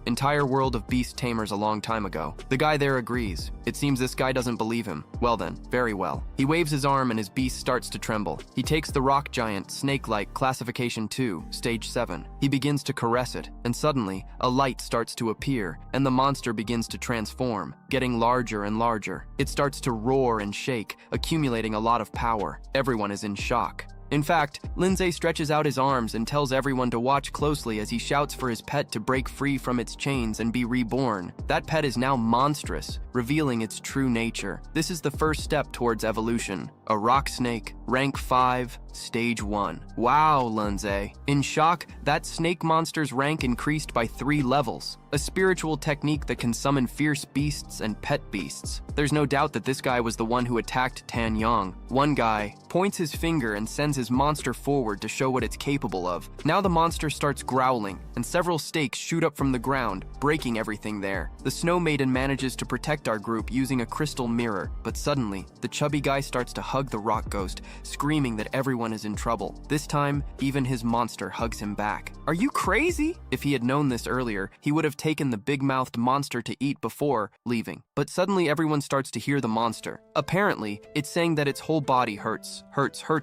entire world of beast tamers a long time ago. The guy there agrees. It seems this guy doesn't believe him. Well then, very well. He waves his arm and his beast starts to tremble. He takes the rock giant, snake-like, classification 2, stage 7. He begins to caress it, and suddenly, a light starts to appear, and the monster begins to transform, getting larger and larger. It starts to roar and shake, accumulating a lot of power. Everyone is in shock. In fact, Linze stretches out his arms and tells everyone to watch closely as he shouts for his pet to break free from its chains and be reborn. That pet is now monstrous, revealing its true nature. This is the first step towards evolution. A rock snake, rank 5, stage 1. Wow, Linze. In shock, that snake monster's rank increased by 3 levels. A spiritual technique that can summon fierce beasts and pet beasts. There's no doubt that this guy was the one who attacked Tan Yang. One guy points his finger and sends his monster forward to show what it's capable of. Now the monster starts growling, and several stakes shoot up from the ground, breaking everything there. The Snow Maiden manages to protect our group using a crystal mirror, but suddenly, the chubby guy starts to hug the rock ghost, screaming that everyone is in trouble. This time, even his monster hugs him back. Are you crazy? If he had known this earlier, he would have taken the big-mouthed monster to eat before leaving. But suddenly everyone starts to hear the monster. Apparently, it's saying that its whole body hurts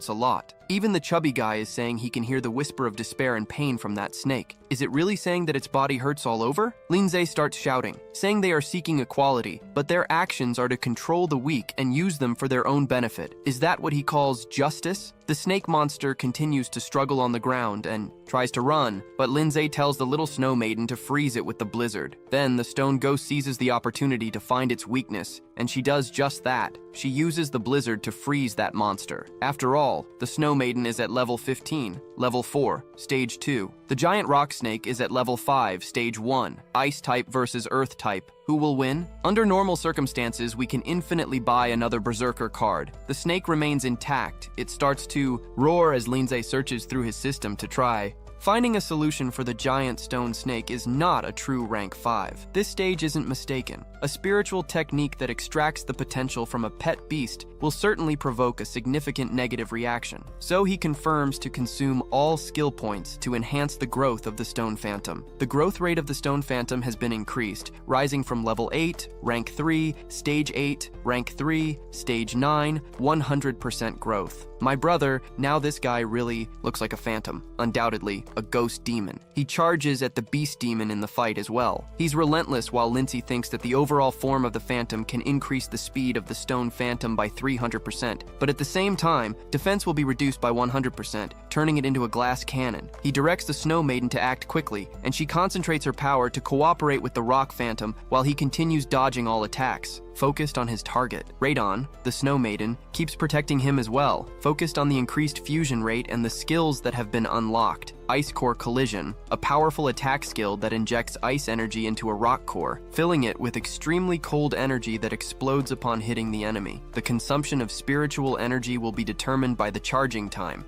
a lot. Even the chubby guy is saying he can hear the whisper of despair and pain from that snake. Is it really saying that its body hurts all over? Linze starts shouting, saying they are seeking equality, but their actions are to control the weak and use them for their own benefit. Is that what he calls justice? The snake monster continues to struggle on the ground and tries to run, but Linze tells the little Snow Maiden to freeze it with the blizzard. Then the stone ghost seizes the opportunity to find its weakness, and she does just that. She uses the blizzard to freeze that monster. After all, the Snow Maiden is at level 15, level 4, stage 2. The giant rock snake is at level 5, stage 1, ice type versus earth type. Who will win? Under normal circumstances, we can infinitely buy another berserker card. The snake remains intact. It starts to roar as Linze searches through his system to try. Finding a solution for the giant stone snake is not a true rank 5. This stage isn't mistaken. A spiritual technique that extracts the potential from a pet beast will certainly provoke a significant negative reaction. So he confirms to consume all skill points to enhance the growth of the Stone Phantom. The growth rate of the Stone Phantom has been increased, rising from level 8, rank 3, stage 8, rank 3, stage 9, 100% growth. My brother, now this guy really looks like a phantom, undoubtedly a ghost demon. He charges at the beast demon in the fight as well. He's relentless while Linze thinks that the overall form of the phantom can increase the speed of the stone phantom by 300%, but at the same time, defense will be reduced by 100%, turning it into a glass cannon. He directs the Snow Maiden to act quickly, and she concentrates her power to cooperate with the rock phantom while he continues dodging all attacks, focused on his target. Radon, the Snow Maiden, keeps protecting him as well, focused on the increased fusion rate and the skills that have been unlocked. Ice Core Collision, a powerful attack skill that injects ice energy into a rock core, filling it with extremely cold energy that explodes upon hitting the enemy. The consumption of spiritual energy will be determined by the charging time.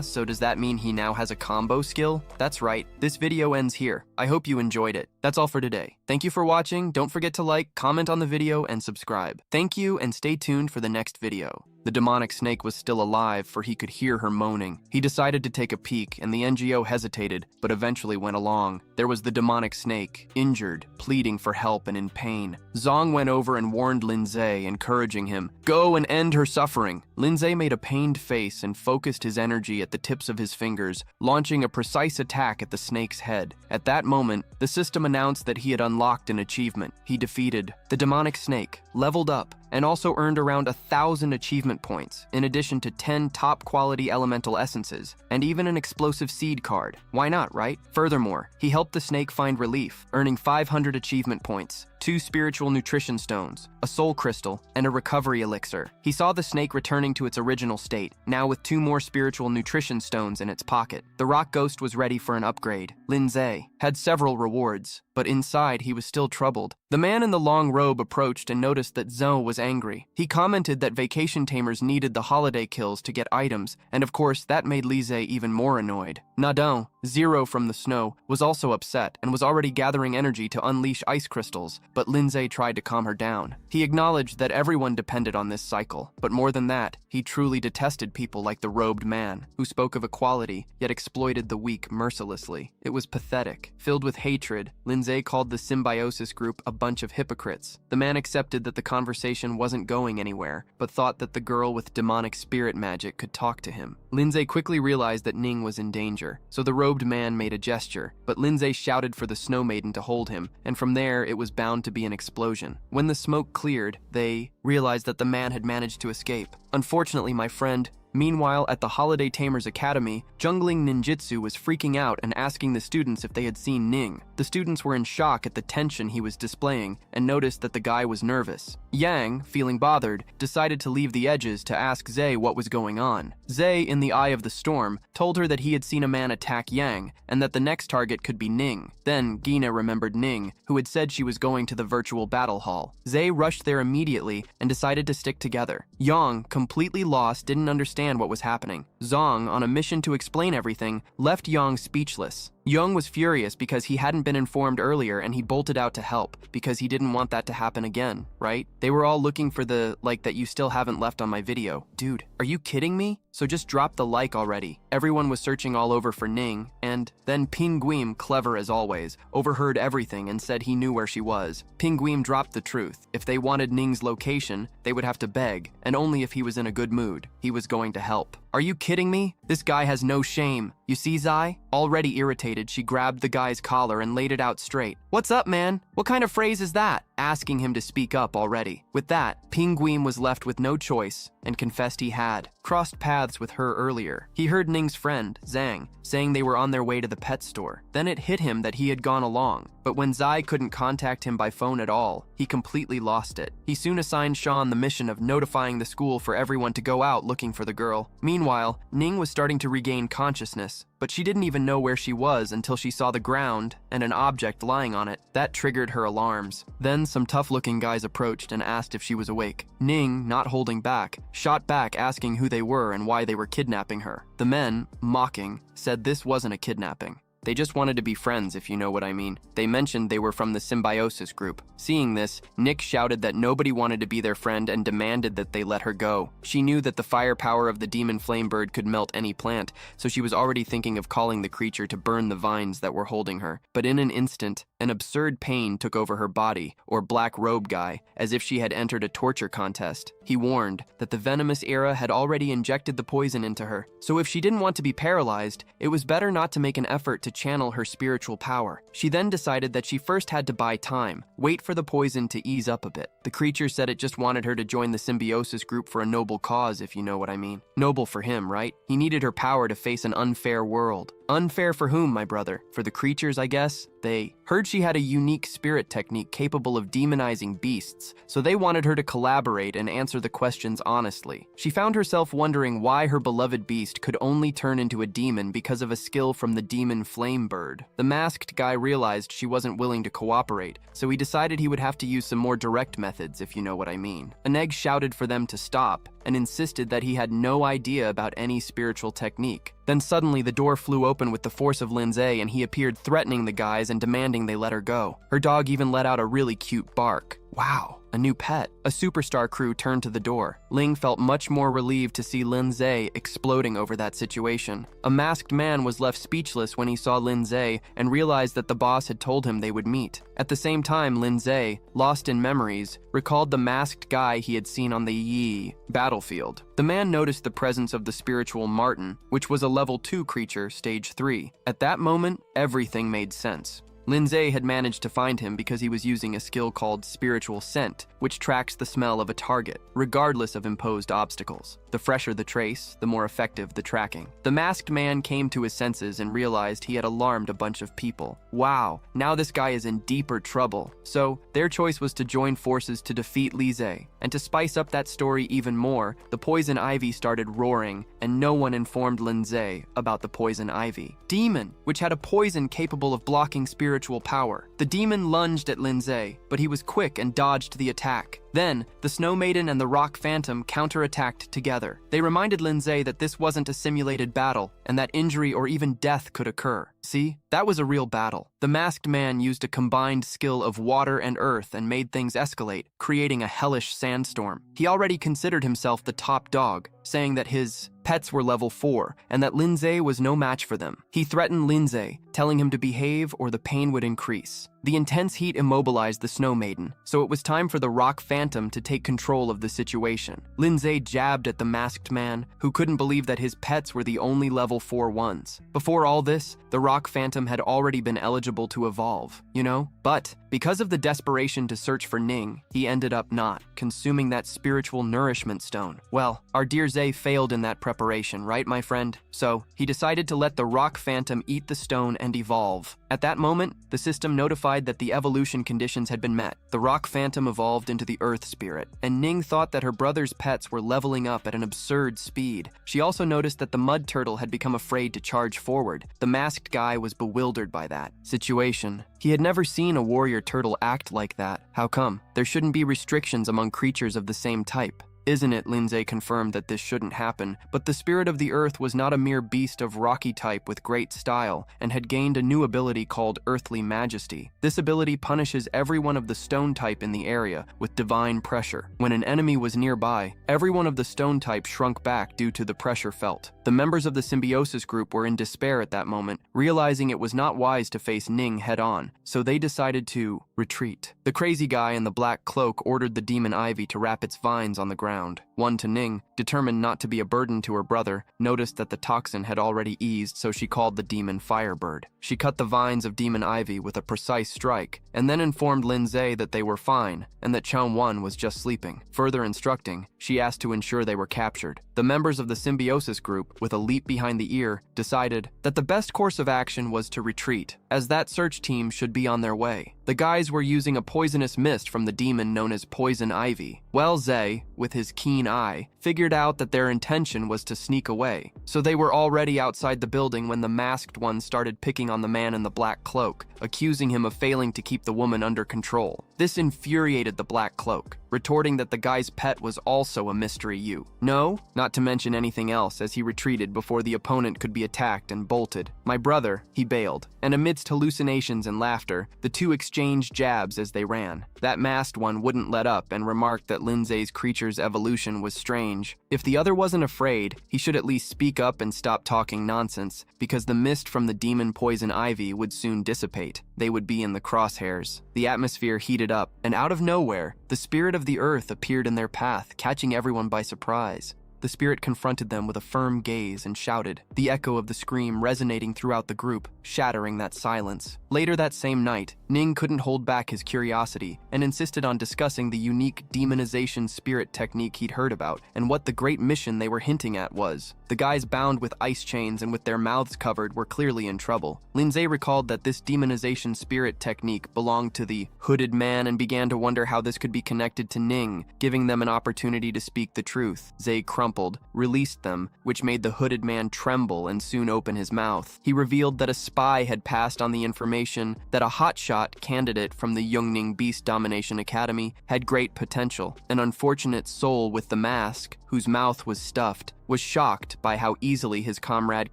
So does that mean he now has a combo skill? That's right, this video ends here. I hope you enjoyed it. That's all for today. Thank you for watching. Don't forget to like, comment on the video, and subscribe. Thank you, and stay tuned for the next video. The demonic snake was still alive, for he could hear her moaning. He decided to take a peek, and the NGO hesitated, but eventually went along. There was the demonic snake, injured, pleading for help and in pain. Zong went over and warned Lin Ze, encouraging him, "Go and end her suffering." Lin Ze made a pained face and focused his energy at the tips of his fingers, launching a precise attack at the snake's head. At that moment, the system announced that he had unlocked an achievement. He defeated the demonic snake, leveled up, and also earned around 1,000 achievement points, in addition to 10 top-quality elemental essences, and even an explosive seed card. Why not, right? Furthermore, he helped the snake find relief, earning 500 achievement points, 2 spiritual nutrition stones, a soul crystal, and a recovery elixir. He saw the snake returning to its original state, now with 2 more spiritual nutrition stones in its pocket. The rock ghost was ready for an upgrade. Lin Ze had several rewards, but inside he was still troubled. The man in the long robe approached and noticed that Zhou was angry. He commented that vacation tamers needed the holiday kills to get items, and of course that made Linze even more annoyed. Nadon, Zero from the snow, was also upset and was already gathering energy to unleash ice crystals, but Linze tried to calm her down. He acknowledged that everyone depended on this cycle, but more than that, he truly detested people like the robed man, who spoke of equality, yet exploited the weak mercilessly. It was pathetic. Filled with hatred, Linze called the symbiosis group a bunch of hypocrites. The man accepted that the conversation wasn't going anywhere, but thought that the girl with demonic spirit magic could talk to him. Linze quickly realized that Ning was in danger, so the robed man made a gesture, but Linze shouted for the Snow Maiden to hold him, and from there it was bound to be an explosion. When the smoke cleared, they realized that the man had managed to escape. Unfortunately, my friend, meanwhile, at the Holiday Tamers Academy, Jungling Ninjutsu was freaking out and asking the students if they had seen Ning. The students were in shock at the tension he was displaying and noticed that the guy was nervous. Yang, feeling bothered, decided to leave the edges to ask Ze what was going on. Ze, in the eye of the storm, told her that he had seen a man attack Yang and that the next target could be Ning. Then Gina remembered Ning, who had said she was going to the virtual battle hall. Ze rushed there immediately and decided to stick together. Yang, completely lost, didn't understand what was happening. Zong, on a mission to explain everything, left Yang speechless. Young was furious because he hadn't been informed earlier and he bolted out to help because he didn't want that to happen again, right? They were all looking for the like that you still haven't left on my video. Dude, are you kidding me? So just drop the like already. Everyone was searching all over for Ning, and then Pinguim, clever as always, overheard everything and said he knew where she was. Pinguim dropped the truth. If they wanted Ning's location, they would have to beg, and only if he was in a good mood. He was going to help. Are you kidding me? This guy has no shame. You see, Zai? Already irritated, she grabbed the guy's collar and laid it out straight. What's up, man? What kind of phrase is that? Asking him to speak up already. With that, Pinguim was left with no choice and confessed he had crossed paths with her earlier. He heard Ning's friend, Zhang, saying they were on their way to the pet store. Then it hit him that he had gone along. But when Zai couldn't contact him by phone at all, he completely lost it. He soon assigned Sean the mission of notifying the school for everyone to go out looking for the girl. Meanwhile, Ning was starting to regain consciousness, but she didn't even know where she was until she saw the ground and an object lying on it. That triggered her alarms. Then some tough-looking guys approached and asked if she was awake. Ning, not holding back, shot back asking who they were and why they were kidnapping her. The men, mocking, said this wasn't a kidnapping. They just wanted to be friends, if you know what I mean. They mentioned they were from the symbiosis group. Seeing this, Nick shouted that nobody wanted to be their friend and demanded that they let her go. She knew that the firepower of the demon flamebird could melt any plant, so she was already thinking of calling the creature to burn the vines that were holding her. But in an instant, an absurd pain took over her body, or black robe guy, as if she had entered a torture contest. He warned that the venomous era had already injected the poison into her, so if she didn't want to be paralyzed, it was better not to make an effort to channel her spiritual power. She then decided that she first had to buy time, wait for the poison to ease up a bit. The creature said it just wanted her to join the symbiosis group for a noble cause, if you know what I mean. Noble for him, right? He needed her power to face an unfair world. Unfair for whom, my brother? For the creatures, I guess? They heard she had a unique spirit technique capable of demonizing beasts, so they wanted her to collaborate and answer the questions honestly. She found herself wondering why her beloved beast could only turn into a demon because of a skill from the demon flame bird. The masked guy realized she wasn't willing to cooperate, so he decided he would have to use some more direct methods, if you know what I mean. Aneg shouted for them to stop and insisted that he had no idea about any spiritual technique. Then suddenly the door flew open with the force of Lin Ze, and he appeared threatening the guys and demanding they let her go. Her dog even let out a really cute bark. Wow, a new pet. A superstar crew turned to the door. Ling felt much more relieved to see Lin Ze exploding over that situation. A masked man was left speechless when he saw Lin Ze and realized that the boss had told him they would meet. At the same time, Lin Ze, lost in memories, recalled the masked guy he had seen on the Yi battlefield. The man noticed the presence of the spiritual Martin, which was a level 2 creature, stage 3. At that moment, everything made sense. Lin Ze had managed to find him because he was using a skill called Spiritual Scent, which tracks the smell of a target, regardless of imposed obstacles. The fresher the trace, the more effective the tracking. The masked man came to his senses and realized he had alarmed a bunch of people. Wow, now this guy is in deeper trouble. So, their choice was to join forces to defeat Linze. And to spice up that story even more, the poison ivy started roaring, and no one informed Linze about the poison ivy. Demon, which had a poison capable of blocking spiritual power. The demon lunged at Linze, but he was quick and dodged the attack. Then, the Snow Maiden and the Rock Phantom counterattacked together. They reminded Linze that this wasn't a simulated battle, and that injury or even death could occur. See, that was a real battle. The masked man used a combined skill of water and earth and made things escalate, creating a hellish sandstorm. He already considered himself the top dog, saying that his pets were level 4, and that Linze was no match for them. He threatened Linze, telling him to behave or the pain would increase. The intense heat immobilized the Snow Maiden, so it was time for the Rock Phantom to take control of the situation. Linze jabbed at the masked man, who couldn't believe that his pets were the only level 4 ones. Before all this, the Rock Phantom had already been eligible to evolve, you know? But, because of the desperation to search for Ning, he ended up not consuming that spiritual nourishment stone. Well, our dear Ze failed in that preparation, right, my friend? So, he decided to let the Rock Phantom eat the stone and evolve. At that moment, the system notified that the evolution conditions had been met. The Rock Phantom evolved into the Earth Spirit, and Ning thought that her brother's pets were leveling up at an absurd speed. She also noticed that the Mud Turtle had become afraid to charge forward. The masked guy was bewildered by that situation. He had never seen a warrior turtle act like that. How come? There shouldn't be restrictions among creatures of the same type. Isn't it? Linze confirmed that this shouldn't happen, but the spirit of the earth was not a mere beast of rocky type with great style, and had gained a new ability called Earthly Majesty. This ability punishes everyone of the stone type in the area with divine pressure. When an enemy was nearby, everyone of the stone type shrunk back due to the pressure felt. The members of the symbiosis group were in despair at that moment, realizing it was not wise to face Ning head-on, so they decided to retreat. The crazy guy in the black cloak ordered the demon ivy to wrap its vines on the ground. One to Ning, determined not to be a burden to her brother, noticed that the toxin had already eased, so she called the demon Firebird. She cut the vines of demon ivy with a precise strike, and then informed Linze that they were fine, and that Chang-Won was just sleeping. Further instructing, she asked to ensure they were captured. The members of the symbiosis group, with a leap behind the ear, decided that the best course of action was to retreat, as that search team should be on their way. The guys were using a poisonous mist from the demon known as Poison Ivy. Well, Ze, with his keen eye, figured out that their intention was to sneak away. So they were already outside the building when the masked one started picking on the man in the black cloak, accusing him of failing to keep the woman under control. This infuriated the black cloak, retorting that the guy's pet was also a mystery you. No, not to mention anything else, as he retreated before the opponent could be attacked and bolted. My brother, he bailed, and amidst hallucinations and laughter, the two exchanged jabs as they ran. That masked one wouldn't let up and remarked that Linze's creature's evolution was strange. If the other wasn't afraid, he should at least speak up and stop talking nonsense, because the mist from the demon poison ivy would soon dissipate. They would be in the crosshairs. The atmosphere heated up, and out of nowhere, the spirit of the earth appeared in their path, catching everyone by surprise. The spirit confronted them with a firm gaze and shouted, the echo of the scream resonating throughout the group, shattering that silence. Later that same night, Ning couldn't hold back his curiosity and insisted on discussing the unique demonization spirit technique he'd heard about and what the great mission they were hinting at was. The guys bound with ice chains and with their mouths covered were clearly in trouble. Lin Ze recalled that this demonization spirit technique belonged to the hooded man and began to wonder how this could be connected to Ning, giving them an opportunity to speak the truth. Ze crumpled, released them, which made the hooded man tremble and soon open his mouth. He revealed that a spy had passed on the information that a hotshot candidate from the Yongning Beast Domination Academy had great potential. An unfortunate soul with the mask, whose mouth was stuffed, was shocked by how easily his comrade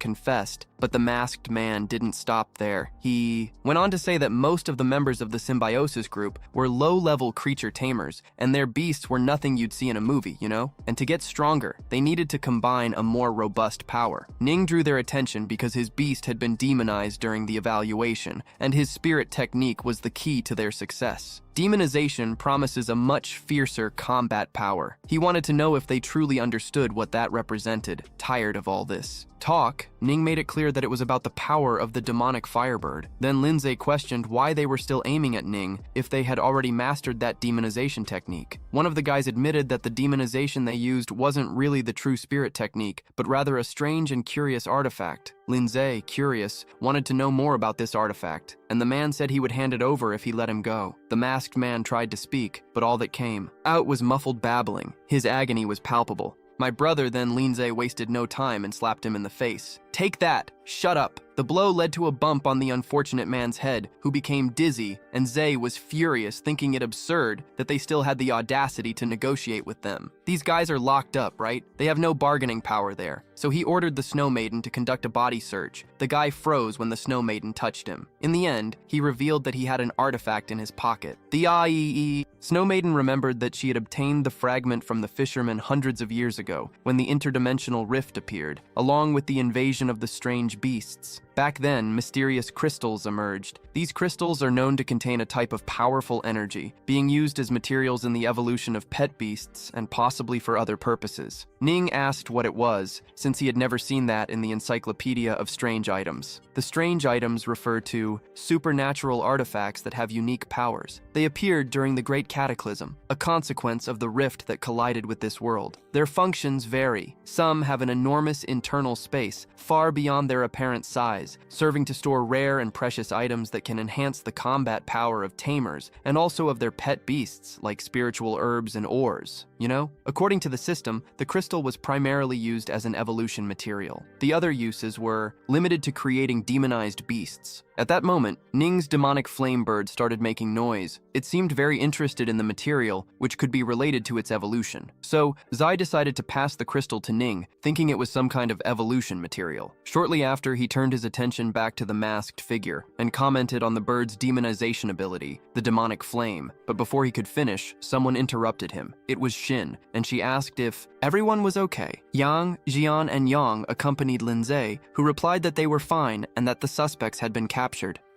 confessed, but the masked man didn't stop there. He went on to say that most of the members of the symbiosis group were low-level creature tamers, and their beasts were nothing you'd see in a movie, you know? And to get stronger, they needed to combine a more robust power. Ning drew their attention because his beast had been demonized during the evaluation, and his spirit technique was the key to their success. Demonization promises a much fiercer combat power. He wanted to know if they truly understood what that represented. Tired of all this talk, Ning made it clear that it was about the power of the demonic firebird. Then Linze questioned why they were still aiming at Ning if they had already mastered that demonization technique. One of the guys admitted that the demonization they used wasn't really the true spirit technique, but rather a strange and curious artifact. Linze, curious, wanted to know more about this artifact, and the man said he would hand it over if he let him go. The masked man tried to speak, but all that came out was muffled babbling. His agony was palpable. My brother, then Linze, wasted no time and slapped him in the face. Take that! Shut up! The blow led to a bump on the unfortunate man's head, who became dizzy, and Ze was furious, thinking it absurd that they still had the audacity to negotiate with them. These guys are locked up, right? They have no bargaining power there. So he ordered the Snow Maiden to conduct a body search. The guy froze when the Snow Maiden touched him. In the end, he revealed that he had an artifact in his pocket. The IEE. Snow Maiden remembered that she had obtained the fragment from the fisherman hundreds of years ago, when the interdimensional rift appeared, along with the invasion of the strange beasts. Back then, mysterious crystals emerged. These crystals are known to contain a type of powerful energy, being used as materials in the evolution of pet beasts and possibly for other purposes. Ning asked what it was, since he had never seen that in the Encyclopedia of Strange Items. The strange items refer to supernatural artifacts that have unique powers. They appeared during the Great Cataclysm, a consequence of the rift that collided with this world. Their functions vary. Some have an enormous internal space, far beyond their apparent size, serving to store rare and precious items that can enhance the combat power of tamers and also of their pet beasts, like spiritual herbs and ores. You know? According to the system, the crystal was primarily used as an evolution material. The other uses were limited to creating demonized beasts. At that moment, Ning's demonic flame bird started making noise. It seemed very interested in the material, which could be related to its evolution. So, Zai decided to pass the crystal to Ning, thinking it was some kind of evolution material. Shortly after, he turned his attention back to the masked figure and commented on the bird's demonization ability, the demonic flame. But before he could finish, someone interrupted him. It was Shin, and she asked if everyone was okay. Yang, Jian, and Yang accompanied Linze, who replied that they were fine and that the suspects had been captured.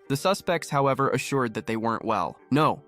The suspects, however, assured that they weren't well. No,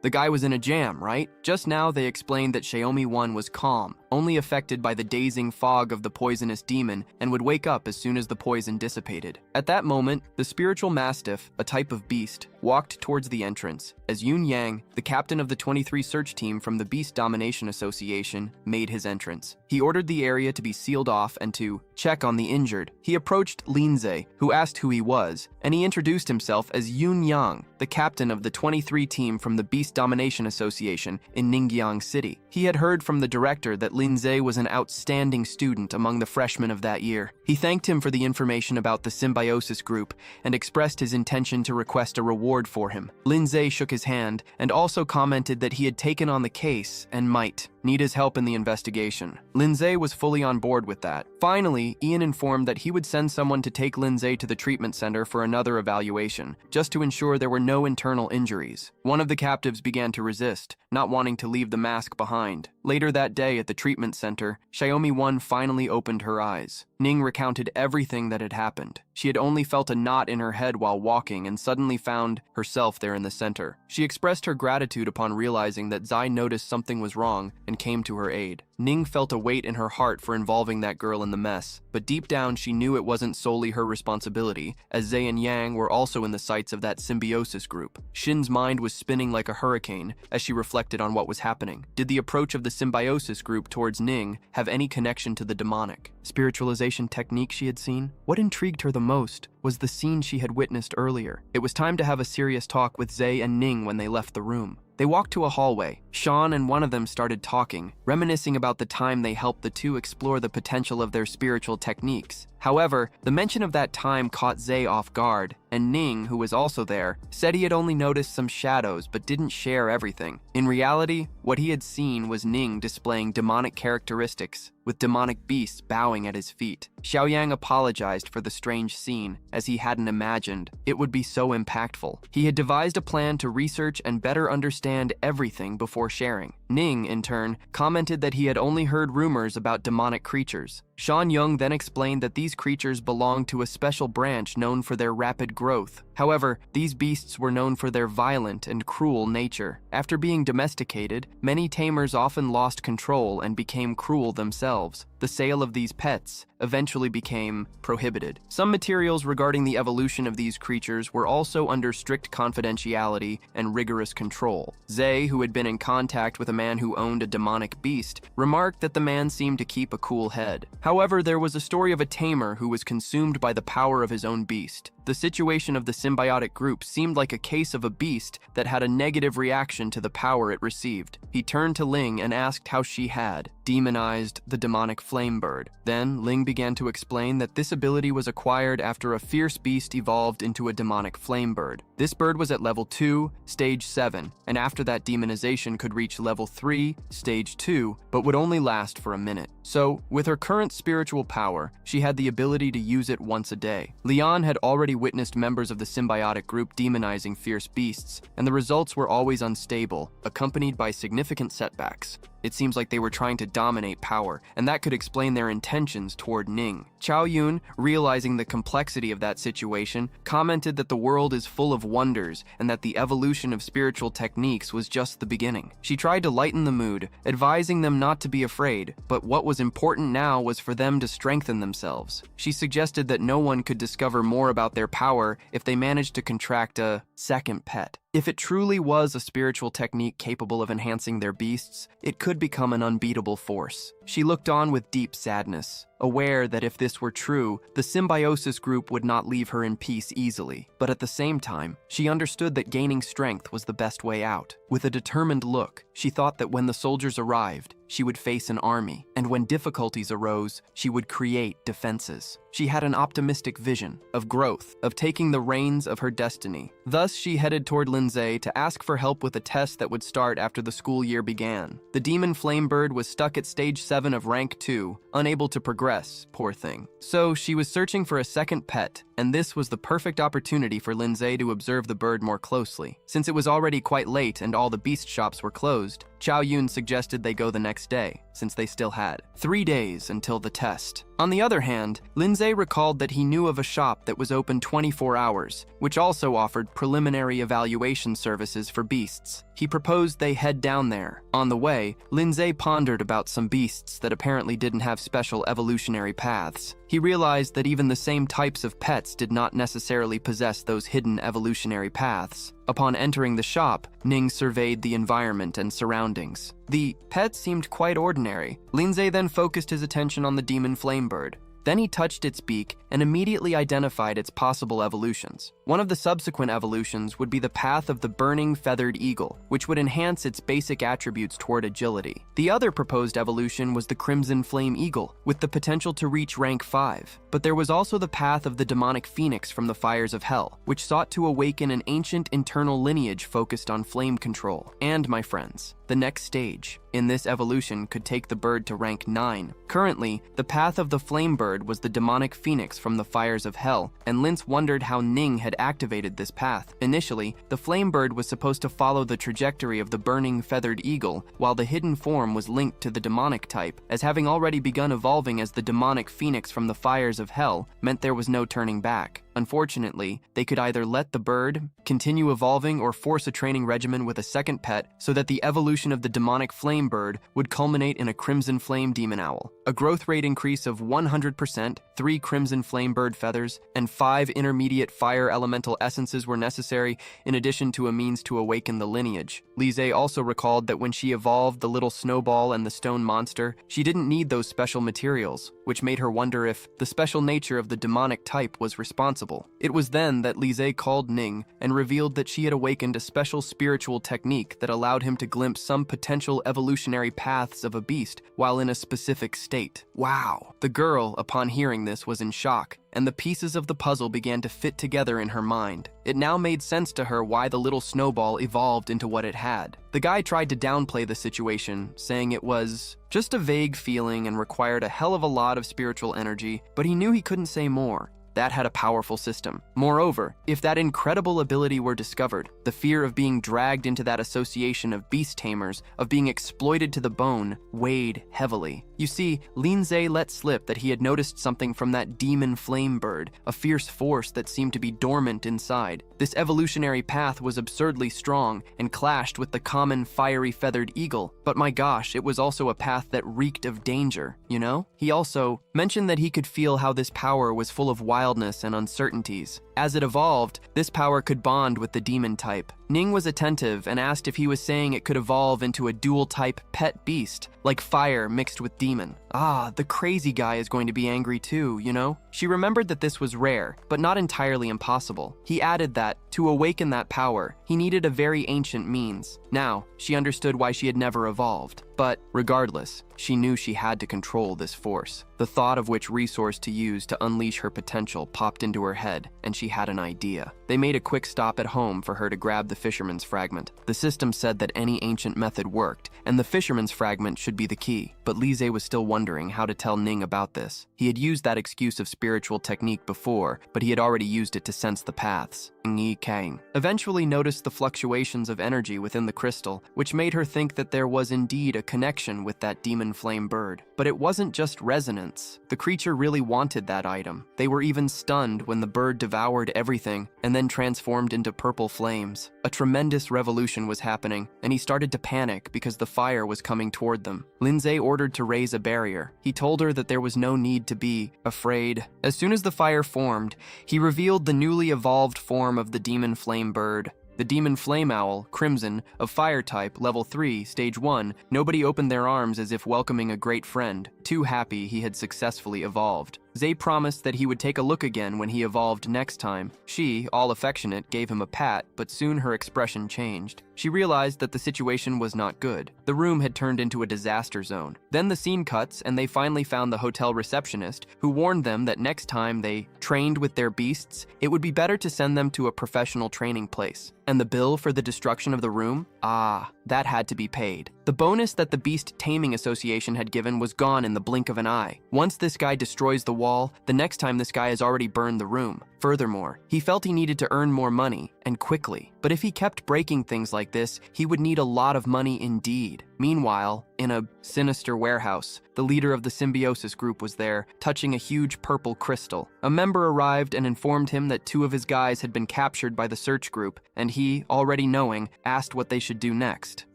the guy was in a jam, right? Just now they explained that Xiaomi 1 was calm, only affected by the dazing fog of the poisonous demon, and would wake up as soon as the poison dissipated. At that moment, the spiritual mastiff, a type of beast, walked towards the entrance, as Yun Yang, the captain of the 23 search team from the Beast Domination Association, made his entrance. He ordered the area to be sealed off and to check on the injured. He approached Linze, who asked who he was, and he introduced himself as Yun Yang, the captain of the 23 team from the Beast Domination Association in Ningguang City. He had heard from the director that Lin Ze was an outstanding student among the freshmen of that year. He thanked him for the information about the symbiosis group and expressed his intention to request a reward for him. Lin Ze shook his hand and also commented that he had taken on the case and might need his help in the investigation. Lin Ze was fully on board with that. Finally, Ian informed that he would send someone to take Lin Ze to the treatment center for another evaluation, just to ensure there were no internal injuries. One of the captives began to resist, not wanting to leave the mask behind. Later that day at the treatment center, Xiaomi 1 finally opened her eyes. Ning recounted everything that had happened. She had only felt a knot in her head while walking and suddenly found herself there in the center. She expressed her gratitude upon realizing that Zai noticed something was wrong and came to her aid. Ning felt a weight in her heart for involving that girl in the mess, but deep down she knew it wasn't solely her responsibility, as Zai and Yang were also in the sights of that symbiosis group. Shin's mind was spinning like a hurricane as she reflected on what was happening. Did the approach of the symbiosis group towards Ning have any connection to the demonic spiritualization technique she had seen? What intrigued her the most was the scene she had witnessed earlier. It was time to have a serious talk with Zai and Ning when they left the room. They walked to a hallway. Sean and one of them started talking, reminiscing about the time they helped the two explore the potential of their spiritual techniques. However, the mention of that time caught Zai off guard, and Ning, who was also there, said he had only noticed some shadows but didn't share everything. In reality, what he had seen was Ning displaying demonic characteristics, with demonic beasts bowing at his feet. Xiaoyang apologized for the strange scene, as he hadn't imagined it would be so impactful. He had devised a plan to research and better understand everything before sharing. Ning, in turn, commented that he had only heard rumors about demonic creatures. Shan Yung then explained that these creatures belonged to a special branch known for their rapid growth. However, these beasts were known for their violent and cruel nature. After being domesticated, many tamers often lost control and became cruel themselves. The sale of these pets eventually became prohibited. Some materials regarding the evolution of these creatures were also under strict confidentiality and rigorous control. Zai, who had been in contact with a man who owned a demonic beast, remarked that the man seemed to keep a cool head. However, there was a story of a tamer who was consumed by the power of his own beast. The situation of the symbiotic group seemed like a case of a beast that had a negative reaction to the power it received. He turned to Ling and asked how she had demonized the demonic flame bird. Then Ling began to explain that this ability was acquired after a fierce beast evolved into a demonic flame bird. This bird was at level 2, stage 7, and after that demonization could reach level 3, stage 2, but would only last for a minute. So, with her current spiritual power, she had the ability to use it once a day. Leon had already witnessed members of the symbiotic group demonizing fierce beasts, and the results were always unstable, accompanied by significant setbacks. It seems like they were trying to dominate power, and that could explain their intentions toward Ning. Chao Yun, realizing the complexity of that situation, commented that the world is full of wonders and that the evolution of spiritual techniques was just the beginning. She tried to lighten the mood, advising them not to be afraid, but what was important now was for them to strengthen themselves. She suggested that no one could discover more about their power if they managed to contract a second pet. If it truly was a spiritual technique capable of enhancing their beasts, it could become an unbeatable force. She looked on with deep sadness, aware that if this were true, the symbiosis group would not leave her in peace easily. But at the same time, she understood that gaining strength was the best way out. With a determined look, she thought that when the soldiers arrived, she would face an army, and when difficulties arose, she would create defenses. She had an optimistic vision of growth, of taking the reins of her destiny. Thus, she headed toward Linze to ask for help with a test that would start after the school year began. The demon flame bird was stuck at stage 7 of rank 2, unable to progress, poor thing. So she was searching for a second pet, and this was the perfect opportunity for Linze to observe the bird more closely. Since it was already quite late and all the beast shops were closed, Chao Yun suggested they go the next day, since they still had 3 days until the test. On the other hand, Linze recalled that he knew of a shop that was open 24 hours, which also offered preliminary evaluation services for beasts. He proposed they head down there. On the way, Linze pondered about some beasts that apparently didn't have special evolutionary paths. He realized that even the same types of pets did not necessarily possess those hidden evolutionary paths. Upon entering the shop, Ning surveyed the environment and surroundings. The pet seemed quite ordinary. Linze then focused his attention on the demon flame bird. Then he touched its beak and immediately identified its possible evolutions. One of the subsequent evolutions would be the path of the burning feathered eagle, which would enhance its basic attributes toward agility. The other proposed evolution was the crimson flame eagle, with the potential to reach rank 5. But there was also the path of the demonic phoenix from the fires of hell, which sought to awaken an ancient internal lineage focused on flame control. And, my friends, the next stage in this evolution could take the bird to rank 9. Currently, the path of the flame bird was the demonic phoenix from the fires of hell, and Linze wondered how Ning had activated this path. Initially, the flame bird was supposed to follow the trajectory of the burning feathered eagle, while the hidden form was linked to the demonic type, as having already begun evolving as the demonic phoenix from the fires of hell meant there was no turning back. Unfortunately, they could either let the bird continue evolving or force a training regimen with a second pet so that the evolution of the demonic flame bird would culminate in a crimson flame demon owl. A growth rate increase of 100%, 3 crimson flame bird feathers, and 5 intermediate fire elemental essences were necessary, in addition to a means to awaken the lineage. Linze also recalled that when she evolved the little Snowball and the stone monster, she didn't need those special materials, which made her wonder if the special nature of the demonic type was responsible. It was then that Linze called Ning and revealed that she had awakened a special spiritual technique that allowed him to glimpse some potential evolutionary paths of a beast while in a specific state. Wow! The girl, upon hearing this, was in shock, and the pieces of the puzzle began to fit together in her mind. It now made sense to her why the little Snowball evolved into what it had. The guy tried to downplay the situation, saying it was just a vague feeling and required a hell of a lot of spiritual energy, but he knew he couldn't say more. That had a powerful system. Moreover, if that incredible ability were discovered, the fear of being dragged into that association of beast tamers, of being exploited to the bone, weighed heavily. You see, Lin Ze let slip that he had noticed something from that demon flame bird, a fierce force that seemed to be dormant inside. This evolutionary path was absurdly strong and clashed with the common fiery feathered eagle, but my gosh, it was also a path that reeked of danger, you know? He also mentioned that he could feel how this power was full of wildness and uncertainties. As it evolved, this power could bond with the demon type. Ning was attentive and asked if he was saying it could evolve into a dual-type pet beast, like fire mixed with demon. Ah, the crazy guy is going to be angry too, you know? She remembered that this was rare, but not entirely impossible. He added that, to awaken that power, he needed a very ancient means. Now, she understood why she had never evolved. But, regardless, she knew she had to control this force. The thought of which resource to use to unleash her potential popped into her head, and she had an idea. They made a quick stop at home for her to grab the fisherman's fragment. The system said that any ancient method worked, and the fisherman's fragment should be the key. But Linze was still wondering how to tell Ning about this. He had used that excuse of spiritual technique before, but he had already used it to sense the paths. ISEKAI eventually noticed the fluctuations of energy within the crystal, which made her think that there was indeed a connection with that demon flame bird. But it wasn't just resonance. The creature really wanted that item. They were even stunned when the bird devoured everything and then transformed into purple flames. A tremendous revolution was happening, and he started to panic because the fire was coming toward them. Linze ordered to raise a barrier. He told her that there was no need to be afraid. As soon as the fire formed, he revealed the newly evolved form of the demon flame bird. The demon flame owl, crimson, of fire type, level 3, stage 1, nobody opened their arms as if welcoming a great friend, too happy he had successfully evolved. Ze promised that he would take a look again when he evolved next time. She, all affectionate, gave him a pat, but soon her expression changed. She realized that the situation was not good. The room had turned into a disaster zone. Then the scene cuts, and they finally found the hotel receptionist, who warned them that next time they trained with their beasts, it would be better to send them to a professional training place. And the bill for the destruction of the room? Ah, that had to be paid. The bonus that the Beast Taming Association had given was gone in the blink of an eye. Once this guy destroys the wall, the next time this guy has already burned the room. Furthermore, he felt he needed to earn more money, and quickly. But if he kept breaking things like this, he would need a lot of money indeed. Meanwhile, in a sinister warehouse, the leader of the symbiosis group was there, touching a huge purple crystal. A member arrived and informed him that 2 of his guys had been captured by the search group, and he, already knowing, asked what they should do next.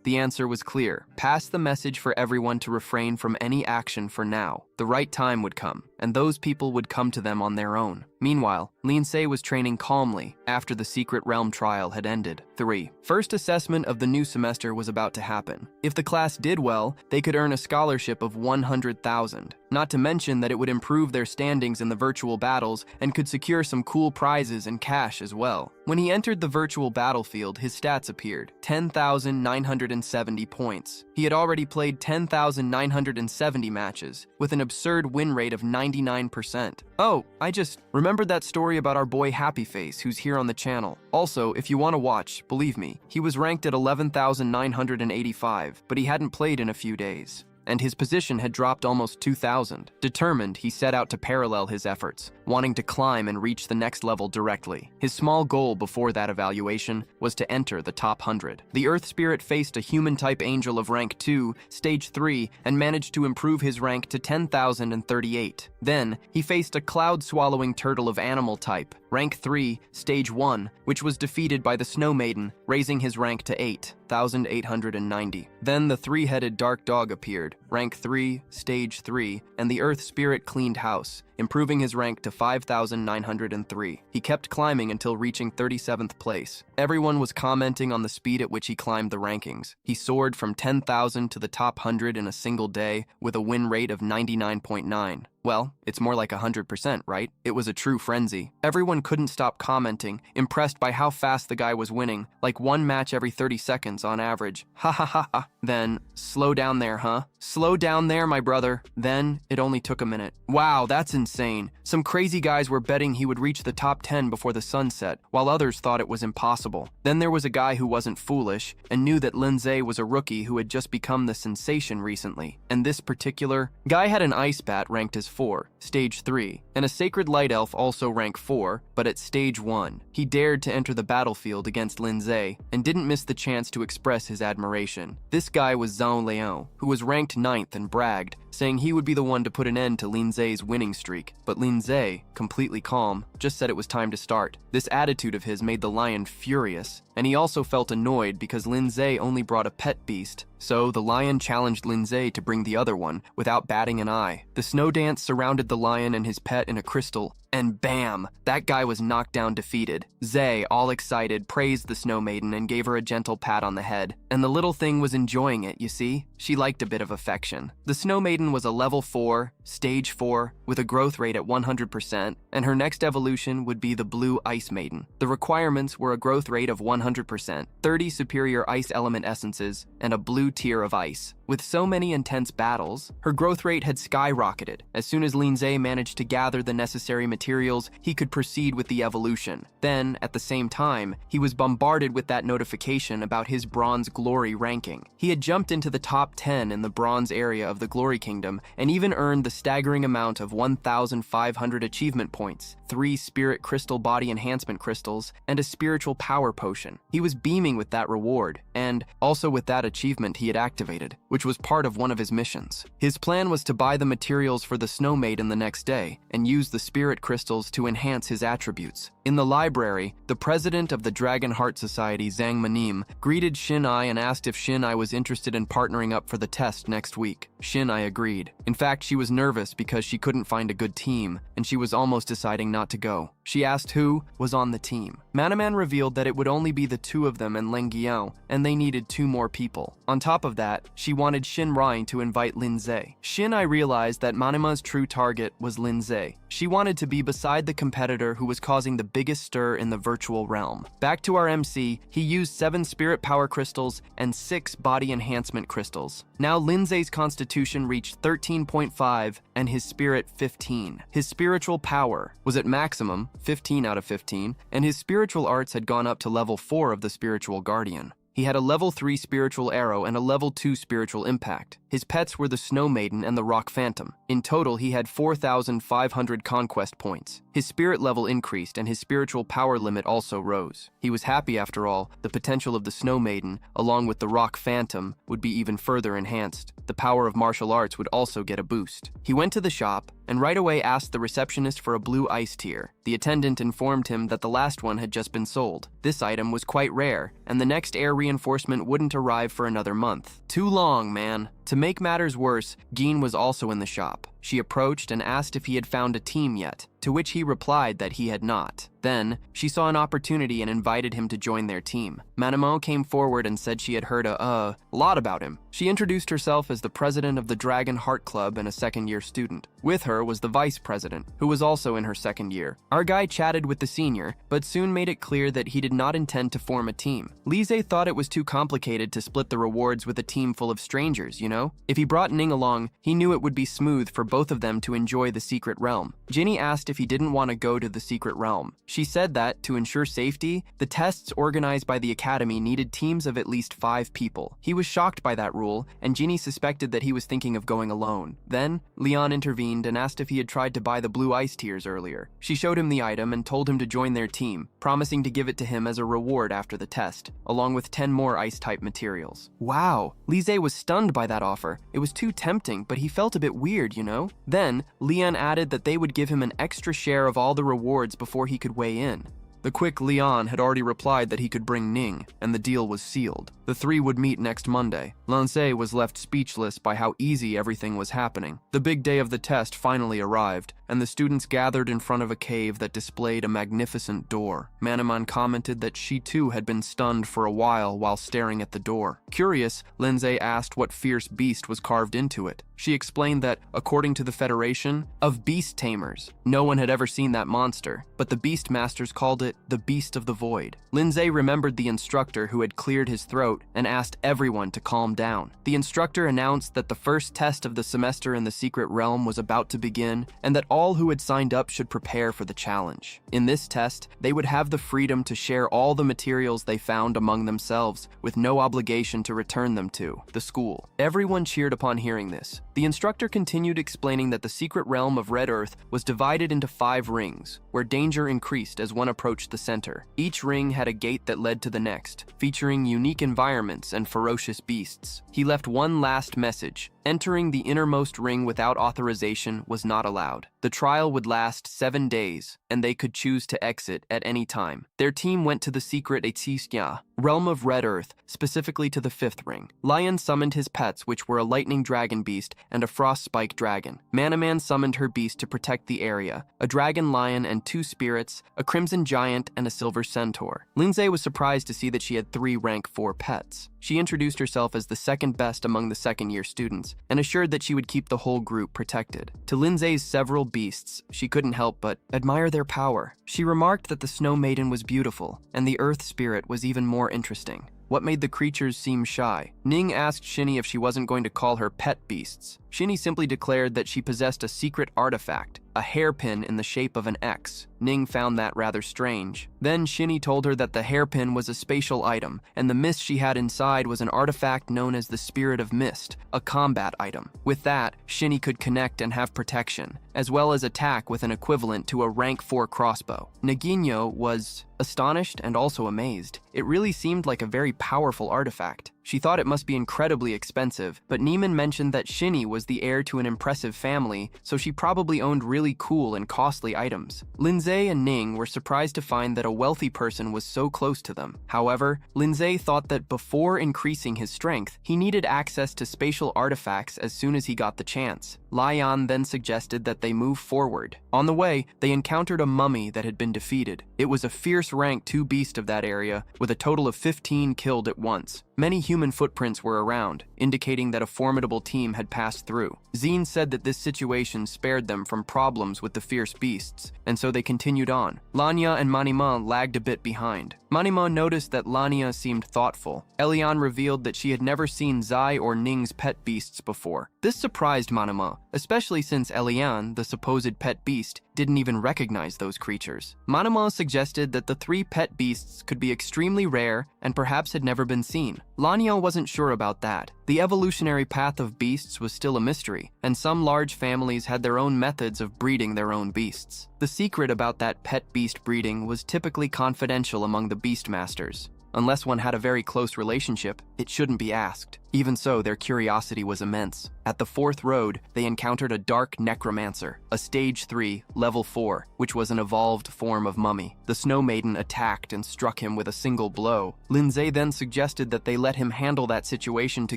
The answer was clear. Pass the message for everyone to refrain from any action for now. The right time would come, and those people would come to them on their own. Meanwhile, Linze was training calmly after the Secret Realm trial had ended. 3. First assessment of the new semester was about to happen. If the class did well, they could earn a scholarship of 100,000. not to mention that it would improve their standings in the virtual battles and could secure some cool prizes and cash as well. When he entered the virtual battlefield, his stats appeared: 10,970 points. He had already played 10,970 matches, with an absurd win rate of 99%. Oh, I just remembered that story about our boy Happy Face, who's here on the channel. Also, if you want to watch, believe me, he was ranked at 11,985, but he hadn't played in a few days, and his position had dropped almost 2,000. Determined, he set out to parallel his efforts, wanting to climb and reach the next level directly. His small goal before that evaluation was to enter the top 100. The Earth Spirit faced a human-type angel of rank 2, stage 3, and managed to improve his rank to 10,038. Then, he faced a cloud-swallowing turtle of animal type, rank 3, stage 1, which was defeated by the Snow Maiden, raising his rank to 8,890. Then the three-headed dark dog appeared, rank 3, stage 3, and the Earth Spirit cleaned house, improving his rank to 5,903. He kept climbing until reaching 37th place. Everyone was commenting on the speed at which he climbed the rankings. He soared from 10,000 to the top 100 in a single day with a win rate of 99.9. Well, it's more like 100%, right? It was a true frenzy. Everyone couldn't stop commenting, impressed by how fast the guy was winning, like one match every 30 seconds on average. Ha ha ha ha. Then, slow down there, huh? Slow down there, my brother. Then, it only took a minute. Wow, that's insane. Some crazy guys were betting he would reach the top 10 before the sun set, while others thought it was impossible. Then there was a guy who wasn't foolish and knew that Lin Ze was a rookie who had just become the sensation recently. And this particular guy had an ice bat ranked as 4, stage 3, and a sacred light elf also rank 4, but at stage 1. He dared to enter the battlefield against Lin Ze and didn't miss the chance to express his admiration. This guy was Zhao Leon, who was ranked 9th and bragged, saying he would be the one to put an end to Lin Ze's winning streak. But Lin Ze, completely calm, just said it was time to start. This attitude of his made the lion furious, and he also felt annoyed because Lin Ze only brought a pet beast. So the lion challenged Lin Ze to bring the other one without batting an eye. The snow dance surrounded the lion and his pet in a crystal, and bam! That guy was knocked down defeated. Ze, all excited, praised the Snow Maiden and gave her a gentle pat on the head. And the little thing was enjoying it, you see? She liked a bit of affection. The Snow Maiden was a level 4, stage 4, with a growth rate at 100%, and her next evolution would be the Blue Ice Maiden. The requirements were a growth rate of 100%, 30 superior ice element essences, and a blue tier of ice. With so many intense battles, her growth rate had skyrocketed. As soon as Lin Ze managed to gather the necessary materials, he could proceed with the evolution. Then, at the same time, he was bombarded with that notification about his Bronze Glory ranking. He had jumped into the top 10 in the Bronze area of the Glory Kingdom, and even earned the staggering amount of 1,500 achievement points, 3 Spirit Crystal Body Enhancement Crystals, and a Spiritual Power Potion. He was beaming with that reward, and also with that achievement he had activated, which was part of one of his missions. His plan was to buy the materials for the Snow Maiden the next day, and use the Spirit Crystals to enhance his attributes. In the library, the president of the Dragon Heart Society, Zhang Manim, greeted Xin-Ai and asked if Xin-Ai was interested in partnering up for the test next week. Xin-Ai agreed. In fact, she was nervous because she couldn't find a good team, and she was almost deciding not to go. She asked who was on the team. Manaman revealed that it would only be the 2 of them and Leng Guiao, and they needed 2 more people. On top of that, she wanted Xin Rai to invite Lin Ze. Xin-Ai realized that Manima's true target was Lin Ze. She wanted to be beside the competitor who was causing the biggest stir in the virtual realm. Back to our MC, he used 7 Spirit Power Crystals and 6 Body Enhancement Crystals. Now Lin Ze's constitution reached 13.5 and his spirit 15. His spiritual power was at maximum, 15 out of 15, and his spiritual arts had gone up to level 4 of the Spiritual Guardian. He had a level 3 spiritual arrow and a level 2 spiritual impact. His pets were the Snow Maiden and the Rock Phantom. In total, he had 4,500 conquest points. His spirit level increased and his spiritual power limit also rose. He was happy after all. The potential of the Snow Maiden, along with the Rock Phantom, would be even further enhanced. The power of martial arts would also get a boost. He went to the shop and right away asked the receptionist for a blue ice tier. The attendant informed him that the last one had just been sold. This item was quite rare, and the next air reinforcement wouldn't arrive for another month. Too long, man. To make matters worse, Geen was also in the shop. She approached and asked if he had found a team yet, to which he replied that he had not. Then, she saw an opportunity and invited him to join their team. Manhwa came forward and said she had heard a lot about him. She introduced herself as the president of the Dragon Heart Club and a second-year student. With her was the vice president, who was also in her second year. Our guy chatted with the senior, but soon made it clear that he did not intend to form a team. Linze thought it was too complicated to split the rewards with a team full of strangers, you know? If he brought Ning along, he knew it would be smooth for both of them to enjoy the secret realm. Ginny asked if he didn't want to go to the secret realm. She said that, to ensure safety, the tests organized by the academy needed teams of at least 5 people. He was shocked by that rule, and Ginny suspected that he was thinking of going alone. Then, Leon intervened and asked if he had tried to buy the blue ice tears earlier. She showed him the item and told him to join their team, promising to give it to him as a reward after the test, along with 10 more ice-type materials. Wow, Linze was stunned by that offer. It was too tempting, but he felt a bit weird, you know? Then, Leon added that they would give him an extra share of all the rewards before he could weigh in. The quick Leon had already replied that he could bring Ning, and the deal was sealed. The 3 would meet next Monday. Lin Ze was left speechless by how easy everything was happening. The big day of the test finally arrived, and the students gathered in front of a cave that displayed a magnificent door. Manhwa commented that she too had been stunned for a while staring at the door. Curious, Linze asked what fierce beast was carved into it. She explained that, according to the Federation of Beast Tamers, no one had ever seen that monster, but the Beast Masters called it the Beast of the Void. Linze remembered the instructor who had cleared his throat and asked everyone to calm down. The instructor announced that the first test of the semester in the secret realm was about to begin, and that all who had signed up should prepare for the challenge. In this test, they would have the freedom to share all the materials they found among themselves, with no obligation to return them to the school. Everyone cheered upon hearing this. The instructor continued explaining that the secret realm of Red Earth was divided into 5 rings, where danger increased as one approached the center. Each ring had a gate that led to the next, featuring unique environments and ferocious beasts. He left one last message: entering the innermost ring without authorization was not allowed. The trial would last 7 days, and they could choose to exit at any time. Their team went to the secret ISEKAI, realm of Red Earth, specifically to the 5th ring. Lion summoned his pets, which were a lightning dragon beast and a frost spike dragon. Manhwa summoned her beast to protect the area, a dragon lion and 2 spirits, a crimson giant and a silver centaur. Linze was surprised to see that she had 3 rank 4 pets. She introduced herself as the second best among the second-year students, and assured that she would keep the whole group protected. To Linze's several beasts, she couldn't help but admire their power. She remarked that the Snow Maiden was beautiful, and the Earth Spirit was even more interesting. What made the creatures seem shy? Ning asked Shinny if she wasn't going to call her pet beasts. Shinny simply declared that she possessed a secret artifact, a hairpin in the shape of an X. Ning found that rather strange. Then Shinny told her that the hairpin was a spatial item, and the mist she had inside was an artifact known as the Spirit of Mist, a combat item. With that, Shinny could connect and have protection, as well as attack with an equivalent to a rank 4 crossbow. Nagino was astonished and also amazed. It really seemed like a very powerful artifact. She thought it must be incredibly expensive, but Neiman mentioned that Shinny was the heir to an impressive family, so she probably owned really cool and costly items. Linze and Ning were surprised to find that a wealthy person was so close to them. However, Linze thought that before increasing his strength, he needed access to spatial artifacts as soon as he got the chance. Lion then suggested that they move forward. On the way, they encountered a mummy that had been defeated. It was a fierce rank 2 beast of that area, with a total of 15 killed at once. Many human footprints were around, indicating that a formidable team had passed through. Zine said that this situation spared them from problems with the fierce beasts, and so they continued on. Lanya and Manhwa lagged a bit behind. Manhwa noticed that Lanya seemed thoughtful. Elian revealed that she had never seen Zai or Ning's pet beasts before. This surprised Manhwa, especially since Elian, the supposed pet beast, didn't even recognize those creatures. Manhwa suggested that the 3 pet beasts could be extremely rare and perhaps had never been seen. Lanya wasn't sure about that. The evolutionary path of beasts was still a mystery, and some large families had their own methods of breeding their own beasts. The secret about that pet beast breeding was typically confidential among the beast masters. Unless one had a very close relationship, it shouldn't be asked. Even so, their curiosity was immense. At the fourth road, they encountered a dark necromancer, a stage 3, level 4, which was an evolved form of mummy. The Snow Maiden attacked and struck him with a single blow. Lin Ze then suggested that they let him handle that situation to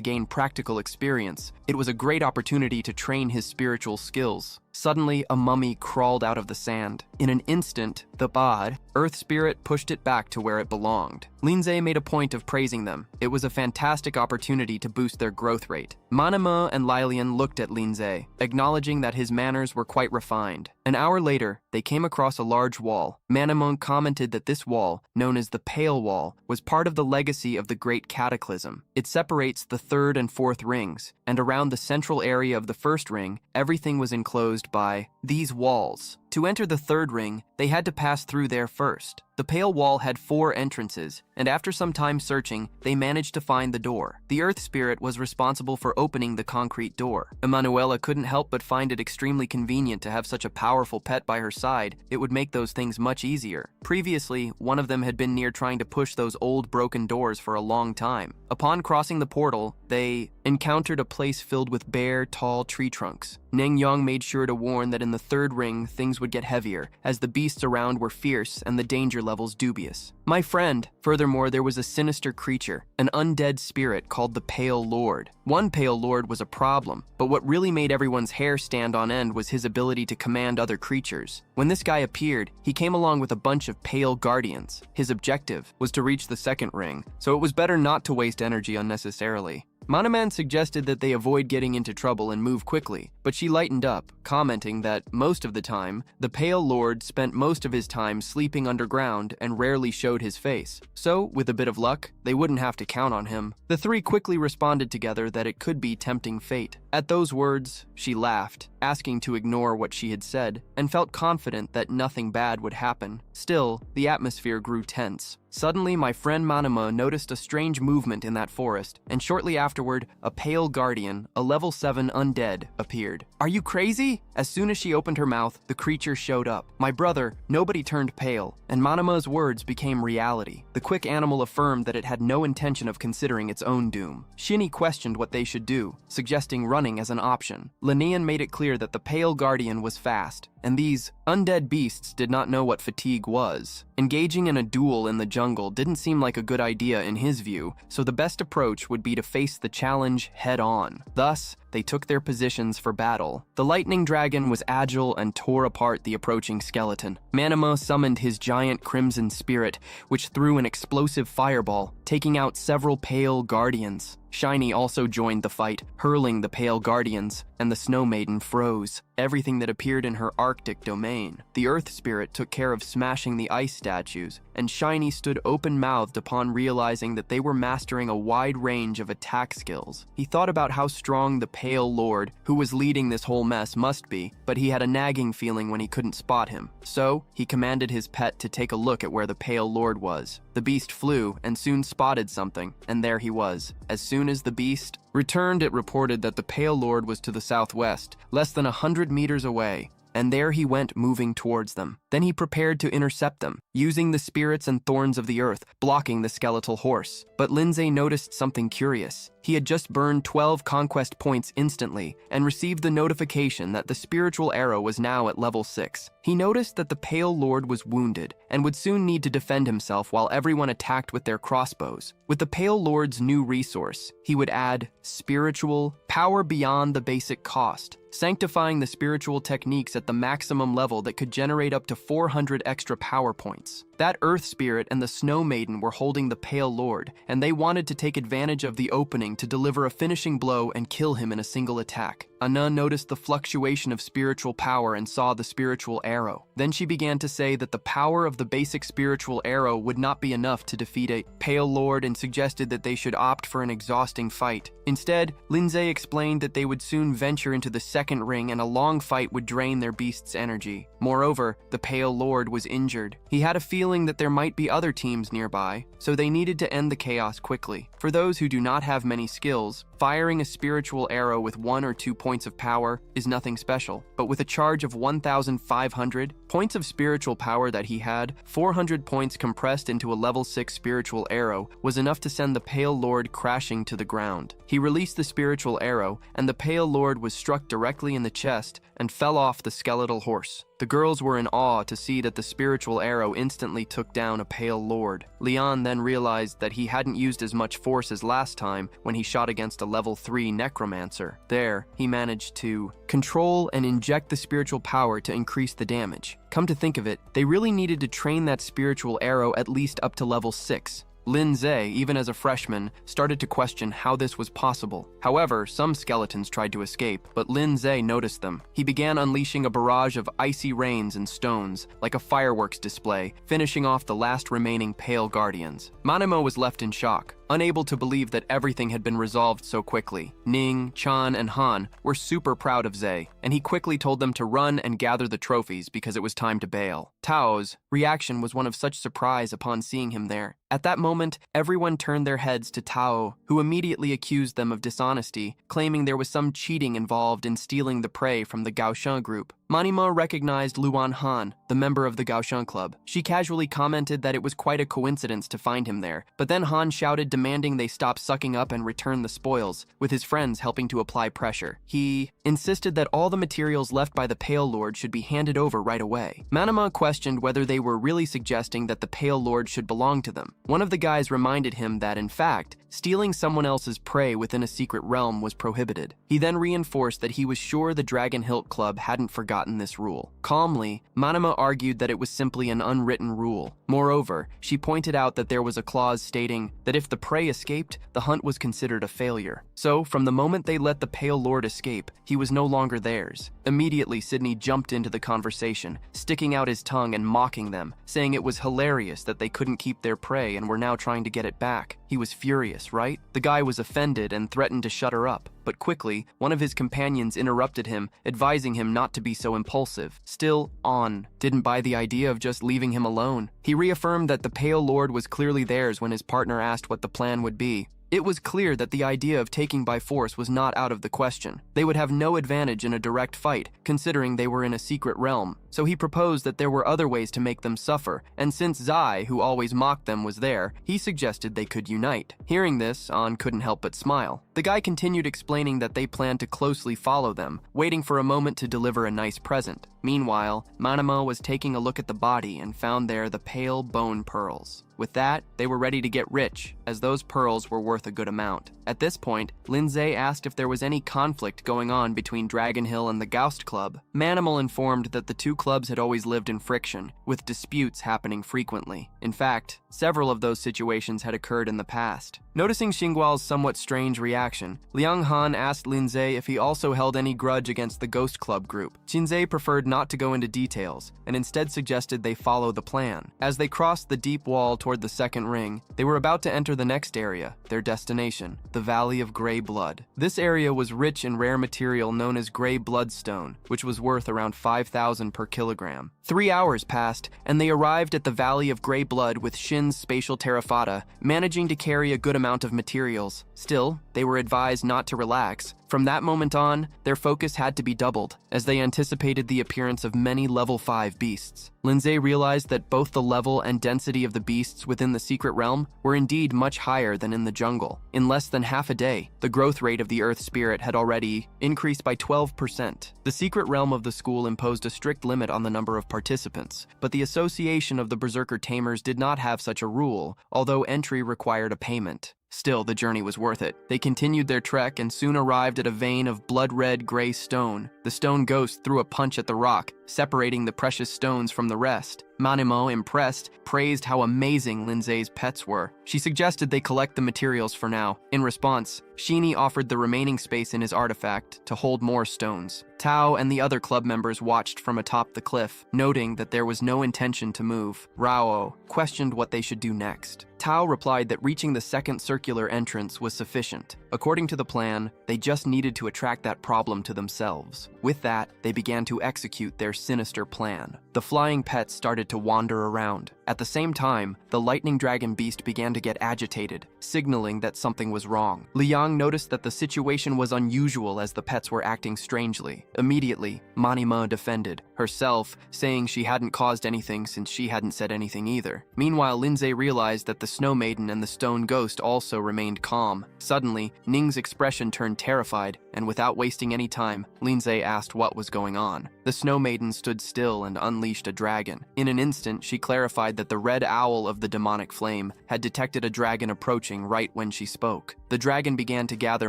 gain practical experience. It was a great opportunity to train his spiritual skills. Suddenly, a mummy crawled out of the sand. In an instant, the Bad, Earth Spirit, pushed it back to where it belonged. Lin Ze made a point of praising them. It was a fantastic opportunity to boost their growth rate. Manhwa and Lilian looked at Lin Ze, acknowledging that his manners were quite refined. An hour later, they came across a large wall. Manhwa commented that this wall, known as the Pale Wall, was part of the legacy of the Great Cataclysm. It separates the third and fourth rings, and around the central area of the first ring, everything was enclosed by these walls. To enter the third ring, they had to pass through there first. The Pale Wall had 4 entrances, and after some time searching, they managed to find the door. The Earth Spirit was responsible for opening the concrete door. Emanuela couldn't help but find it extremely convenient to have such a powerful pet by her side. It would make those things much easier. Previously, one of them had been near trying to push those old broken doors for a long time. Upon crossing the portal, they encountered a place filled with bare, tall tree trunks. Nengyang made sure to warn that in the third ring, things would get heavier, as the beasts around were fierce and the danger levels dubious. My friend, furthermore, there was a sinister creature, an undead spirit called the Pale Lord. One Pale Lord was a problem, but what really made everyone's hair stand on end was his ability to command other creatures. When this guy appeared, he came along with a bunch of Pale Guardians. His objective was to reach the second ring, so it was better not to waste energy unnecessarily. Manaman suggested that they avoid getting into trouble and move quickly, but she lightened up, commenting that most of the time, the Pale Lord spent most of his time sleeping underground and rarely showed his face. So, with a bit of luck, they wouldn't have to count on him. The three quickly responded together that it could be tempting fate. At those words, she laughed, asking to ignore what she had said, and felt confident that nothing bad would happen. Still, the atmosphere grew tense. Suddenly, my friend Manhwa noticed a strange movement in that forest, and shortly afterward, a Pale Guardian, a level 7 undead, appeared. Are you crazy? As soon as she opened her mouth, the creature showed up. My brother, nobody turned pale, and Manhwa's words became reality. The quick animal affirmed that it had no intention of considering its own doom. Shinny questioned what they should do, suggesting running as an option. Linian made it clear that the Pale Guardian was fast, and these undead beasts did not know what fatigue was. Engaging in a duel in the jungle didn't seem like a good idea in his view, so the best approach would be to face the challenge head-on. Thus, they took their positions for battle. The lightning dragon was agile and tore apart the approaching skeleton. Manhwa summoned his giant crimson spirit, which threw an explosive fireball, taking out several Pale Guardians. Shiny also joined the fight, hurling the Pale Guardians, and the Snow Maiden froze. Everything that appeared in her Arctic domain. The Earth Spirit took care of smashing the ice statues, and Shiny stood open-mouthed upon realizing that they were mastering a wide range of attack skills. He thought about how strong the Pale Lord, who was leading this whole mess, must be, but he had a nagging feeling when he couldn't spot him. So, he commanded his pet to take a look at where the Pale Lord was. The beast flew and soon spotted something, and there he was. As soon as the beast returned, it reported that the Pale Lord was to the southwest, less than 100 meters away, and there he went moving towards them. Then he prepared to intercept them, using the spirits and thorns of the earth, blocking the skeletal horse. But Linze noticed something curious. He had just burned 12 conquest points instantly and received the notification that the spiritual arrow was now at level 6. He noticed that the Pale Lord was wounded and would soon need to defend himself while everyone attacked with their crossbows. With the Pale Lord's new resource, he would add spiritual power beyond the basic cost, sanctifying the spiritual techniques at the maximum level that could generate up to 400 extra power points. That Earth Spirit and the Snow Maiden were holding the Pale Lord, and they wanted to take advantage of the opening to deliver a finishing blow and kill him in a single attack. Anna noticed the fluctuation of spiritual power and saw the spiritual arrow. Then she began to say that the power of the basic spiritual arrow would not be enough to defeat a Pale Lord and suggested that they should opt for an exhausting fight. Instead, Linze explained that they would soon venture into the second ring and a long fight would drain their beast's energy. Moreover, the Pale Lord was injured. He had a feeling that there might be other teams nearby, so they needed to end the chaos quickly. For those who do not have many skills, firing a spiritual arrow with 1 or 2 points points of power is nothing special, but with a charge of 1,500 points of spiritual power that he had, 400 points compressed into a level 6 spiritual arrow was enough to send the Pale Lord crashing to the ground. He released the spiritual arrow, and the Pale Lord was struck directly in the chest and fell off the skeletal horse. The girls were in awe to see that the spiritual arrow instantly took down a Pale Lord. Leon then realized that he hadn't used as much force as last time when he shot against a level 3 necromancer. There, he managed to control and inject the spiritual power to increase the damage. Come to think of it, they really needed to train that spiritual arrow at least up to level 6. Lin Ze, even as a freshman, started to question how this was possible. However, some skeletons tried to escape, but Lin Ze noticed them. He began unleashing a barrage of icy rains and stones, like a fireworks display, finishing off the last remaining Pale Guardians. Manhwa was left in shock, unable to believe that everything had been resolved so quickly. Ning, Chan, and Han were super proud of Ze, and he quickly told them to run and gather the trophies because it was time to bail. Tao's reaction was one of such surprise upon seeing him there. At that moment, everyone turned their heads to Tao, who immediately accused them of dishonesty, claiming there was some cheating involved in stealing the prey from the Gaoshan group. Manhwa recognized Luan Han, the member of the Gaoshan club. She casually commented that it was quite a coincidence to find him there, but then Han shouted demanding they stop sucking up and return the spoils, with his friends helping to apply pressure. He insisted that all the materials left by the Pale Lord should be handed over right away. Manhwa questioned whether they were really suggesting that the Pale Lord should belong to them. One of the guys reminded him that, in fact, stealing someone else's prey within a secret realm was prohibited. He then reinforced that he was sure the Dragon Hilt Club hadn't forgotten this rule. Calmly, Manhwa argued that it was simply an unwritten rule. Moreover, she pointed out that there was a clause stating that if the prey escaped, the hunt was considered a failure. So, from the moment they let the Pale Lord escape, he was no longer theirs. Immediately, Sydney jumped into the conversation, sticking out his tongue and mocking them, saying it was hilarious that they couldn't keep their prey and were now trying to get it back. He was furious, right? The guy was offended and threatened to shut her up. But quickly, one of his companions interrupted him, advising him not to be so impulsive. Still, On didn't buy the idea of just leaving him alone. He reaffirmed that the Pale Lord was clearly theirs when his partner asked what the plan would be. It was clear that the idea of taking by force was not out of the question. They would have no advantage in a direct fight, considering they were in a secret realm. So he proposed that there were other ways to make them suffer, and since Zai, who always mocked them, was there, he suggested they could unite. Hearing this, An couldn't help but smile. The guy continued explaining that they planned to closely follow them, waiting for a moment to deliver a nice present. Meanwhile, Manhwa was taking a look at the body and found there the pale bone pearls. With that, they were ready to get rich, as those pearls were worth a good amount. At this point, Lin Ze asked if there was any conflict going on between Dragon Hill and the Ghost Club. Manimal informed that the two clubs had always lived in friction, with disputes happening frequently. In fact, several of those situations had occurred in the past. Noticing Xingguo's somewhat strange reaction, Liang Han asked Lin Ze if he also held any grudge against the Ghost Club group. Linze preferred not to go into details, and instead suggested they follow the plan. As they crossed the deep wall toward the second ring, they were about to enter the next area, their destination, the Valley of Grey Blood. This area was rich in rare material known as Grey Bloodstone, which was worth around 5,000 per kilogram. 3 hours passed, and they arrived at the Valley of Grey Blood with Shin's spatial terraphata, managing to carry a good amount of materials. Still, they were advised not to relax. From that moment on, their focus had to be doubled, as they anticipated the appearance of many level 5 beasts. Linze realized that both the level and density of the beasts within the secret realm were indeed much higher than in the jungle. In less than half a day, the growth rate of the Earth Spirit had already increased by 12%. The secret realm of the school imposed a strict limit on the number of participants, but the Association of the Berserker Tamers did not have such a rule, although entry required a payment. Still, the journey was worth it. They continued their trek and soon arrived at a vein of blood-red gray stone. The stone ghost threw a punch at the rock, separating the precious stones from the rest. Manhwa, impressed, praised how amazing Linze's pets were. She suggested they collect the materials for now. In response, Shini offered the remaining space in his artifact to hold more stones. Tao and the other club members watched from atop the cliff, noting that there was no intention to move. Rao questioned what they should do next. Tao replied that reaching the second circular entrance was sufficient. According to the plan, they just needed to attract that problem to themselves. With that, they began to execute their sinister plan. The the flying pets started to wander around. At the same time, the lightning dragon beast began to get agitated, signaling that something was wrong. Liang noticed that the situation was unusual as the pets were acting strangely. Immediately, Manhwa defended herself, saying she hadn't caused anything since she hadn't said anything either. Meanwhile, Linze realized that the Snow Maiden and the Stone Ghost also remained calm. Suddenly, Ning's expression turned terrified, and without wasting any time, Linze asked what was going on. The Snow Maiden stood still and unleashed a dragon. In an instant, she clarified that the red owl of the demonic flame had detected a dragon approaching right when she spoke. The dragon began to gather